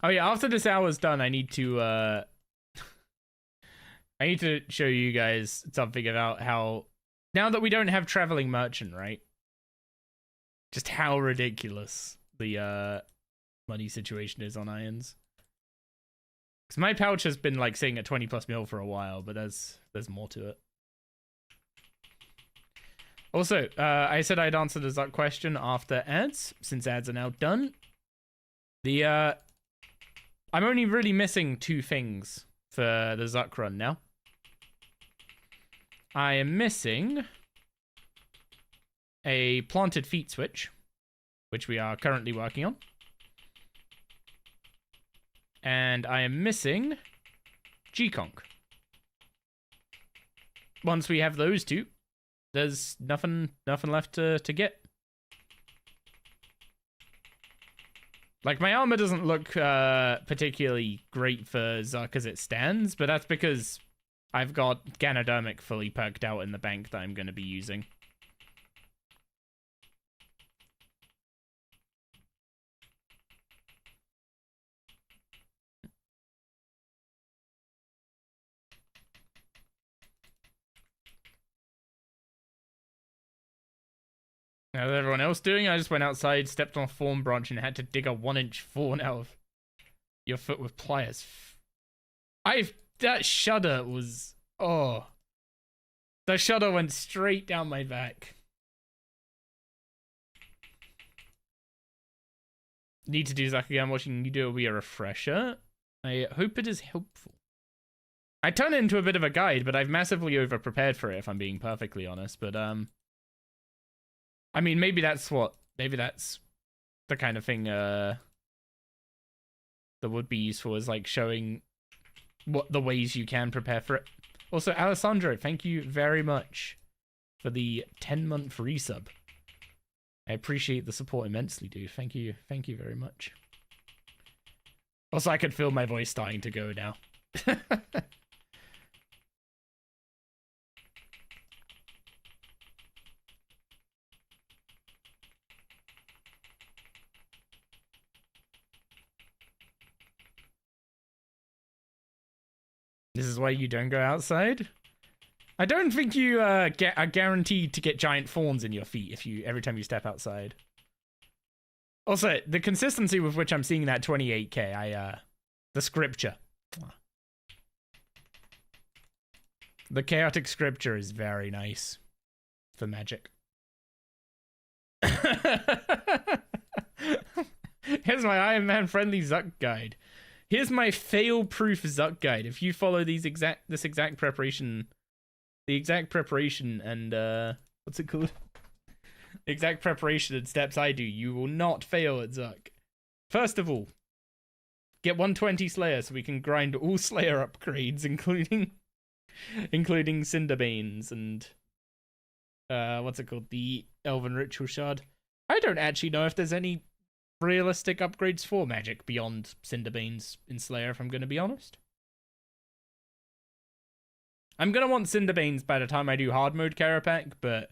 Oh yeah, after this hour's done, I need to show you guys something about how now that we don't have traveling merchant, right? Just how ridiculous the money situation is on irons. Because my pouch has been like sitting at 20 plus mil for a while, but there's more to it. Also, I said I'd answer the Zuck question after ads, since ads are now done. I'm only really missing 2 things for the Zuck run now. I am missing a planted feet switch, which we are currently working on. And I am missing G-Conk. Once we have those 2, there's nothing left to get. Like, my armor doesn't look particularly great for Zuck as it stands, but that's because I've got Ganodermic fully perked out in the bank that I'm going to be using. How's everyone else doing? I just went outside, stepped on a thorn branch, and had to dig a 1-inch thorn out of your foot with pliers. That shudder was... Oh. The shudder went straight down my back. Need to do Zuck again. Watching you do it will be a refresher. I hope it is helpful. I turn it into a bit of a guide, but I've massively over-prepared for it, if I'm being perfectly honest. But, I mean, maybe that's the kind of thing, that would be useful, is, like, showing what the ways you can prepare for it. Also, Alessandro, thank you very much for the 10-month resub. I appreciate the support immensely, dude. Thank you very much. Also, I could feel my voice starting to go now. This is why you don't go outside? I don't think you are guaranteed to get giant thorns in your feet every time you step outside. Also, the consistency with which I'm seeing that 28k, the scripture. The chaotic scripture is very nice for magic. Here's my Iron Man friendly Zuck guide. Here's my fail-proof Zuck guide. If you follow this exact preparation, the exact preparation and what's it called? Exact preparation and steps I do, you will not fail at Zuck. First of all, get 120 Slayer so we can grind all Slayer upgrades, including Cinderbanes and what's it called? The Elven Ritual Shard. I don't actually know if there's any realistic upgrades for magic beyond Cinderbanes in Slayer, if I'm going to be honest. I'm going to want Cinderbanes by the time I do hard mode Carapac, but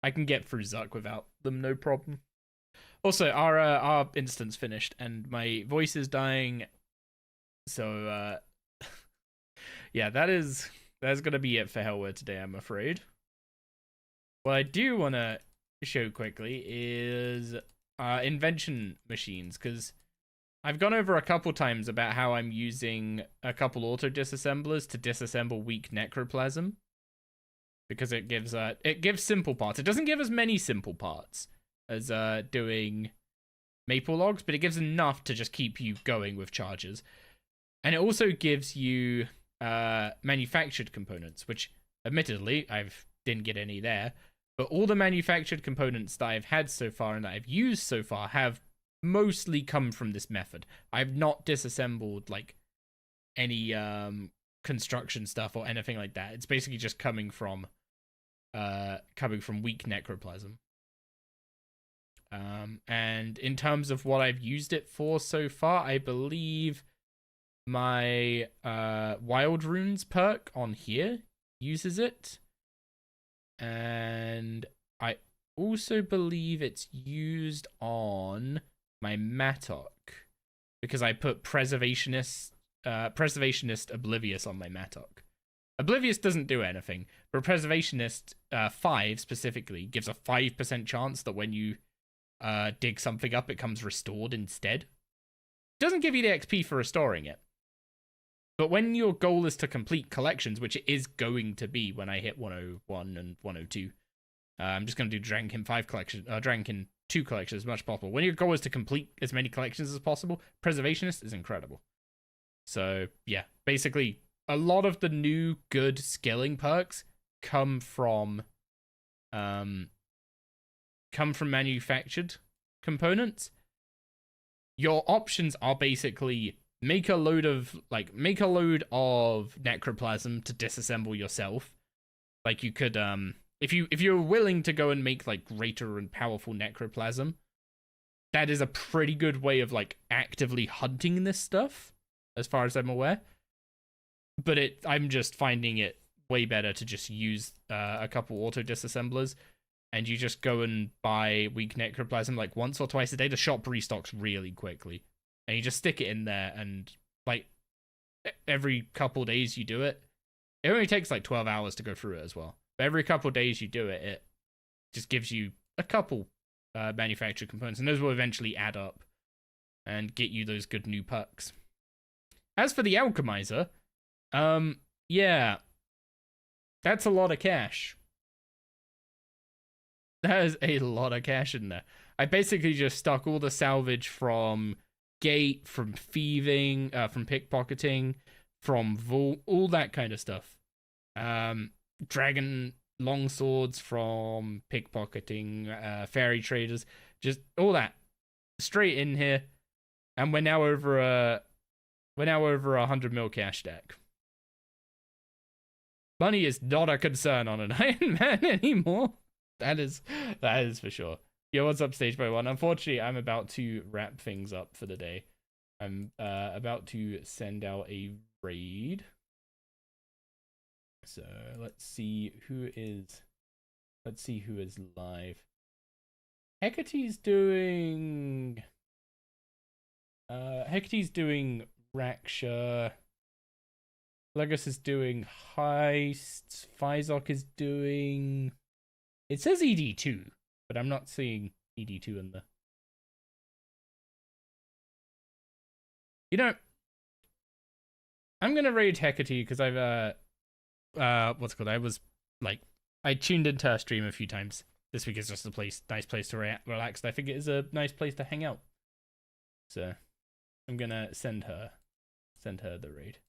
I can get through Zuck without them, no problem. Also, our instance finished, and my voice is dying, so yeah, that's going to be it for Hellware today, I'm afraid. What I do want to show quickly is invention machines, because I've gone over a couple times about how I'm using a couple auto disassemblers to disassemble weak necroplasm, because it gives simple parts. It doesn't give as many simple parts as doing maple logs, but it gives enough to just keep you going with charges. And it also gives you manufactured components, which admittedly I didn't get any there, but all the manufactured components that I've had so far and that I've used so far have mostly come from this method. I've not disassembled like any construction stuff or anything like that. It's basically just coming from weak necroplasm. And in terms of what I've used it for so far, I believe my Wild Runes perk on here uses it. And I also believe it's used on my Mattock, because I put Preservationist Oblivious on my Mattock. Oblivious doesn't do anything, but Preservationist 5 specifically gives a 5% chance that when you dig something up, it comes restored instead. Doesn't give you the XP for restoring it. But when your goal is to complete collections, which it is going to be when I hit 101 and 102, I'm just going to do Dragonkin 5 collection, Dragonkin 2 collections as much as possible. When your goal is to complete as many collections as possible, Preservationist is incredible. So yeah, basically a lot of the new good skilling perks come from manufactured components. Your options are basically make a load of necroplasm to disassemble yourself. Like you could if you're willing to go and make like greater and powerful necroplasm, that is a pretty good way of like actively hunting this stuff, as far as I'm aware. But I'm just finding it way better to just use a couple auto disassemblers, and you just go and buy weak necroplasm like once or twice a day. The shop restocks really quickly, and you just stick it in there, and like every couple days you do it. It only takes like 12 hours to go through it as well. But every couple days you do it, it just gives you a couple manufactured components, and those will eventually add up and get you those good new perks. As for the alchemizer, yeah, that's a lot of cash. That is a lot of cash in there. I basically just stuck all the salvage from gate, from thieving, from pickpocketing, from vault, all that kind of stuff. Dragon longswords from pickpocketing, fairy traders, just all that straight in here, and we're now over 100 mil cash stack. Money is not a concern on an Iron Man anymore. That is for sure. Yo, what's up, Stage Boy 1? Unfortunately, I'm about to wrap things up for the day. I'm about to send out a raid. So let's see who is live. Hecate's doing Raksha. Legos is doing heists. Fizok is doing, it says ED2, but I'm not seeing ED2 in the. You know, I'm gonna raid Hecate because I've what's it called? I tuned into her stream a few times, this week is just a nice place to relax. I think it is a nice place to hang out. So I'm gonna send her the raid.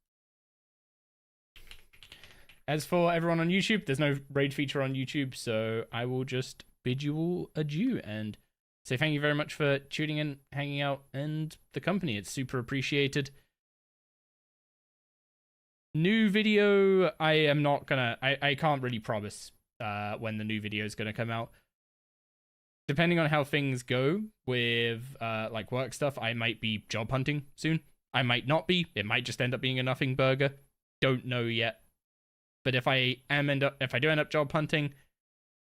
As for everyone on YouTube, there's no raid feature on YouTube, so I will just bid you all adieu and say thank you very much for tuning in, hanging out, and the company. It's super appreciated. New video, I can't really promise when the new video is gonna come out. Depending on how things go with like work stuff, I might be job hunting soon. I might not be. It might just end up being a nothing burger. Don't know yet. But if I do end up job hunting,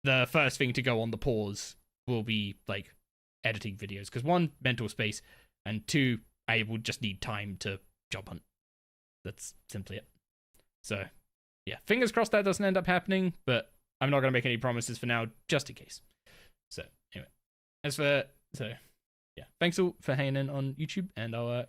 the first thing to go on the pause will be like editing videos, because one, mental space, and two, I will just need time to job hunt. That's simply it. So yeah, fingers crossed that doesn't end up happening, but I'm not gonna make any promises for now, just in case. So anyway, yeah, thanks all for hanging in on YouTube, and I'll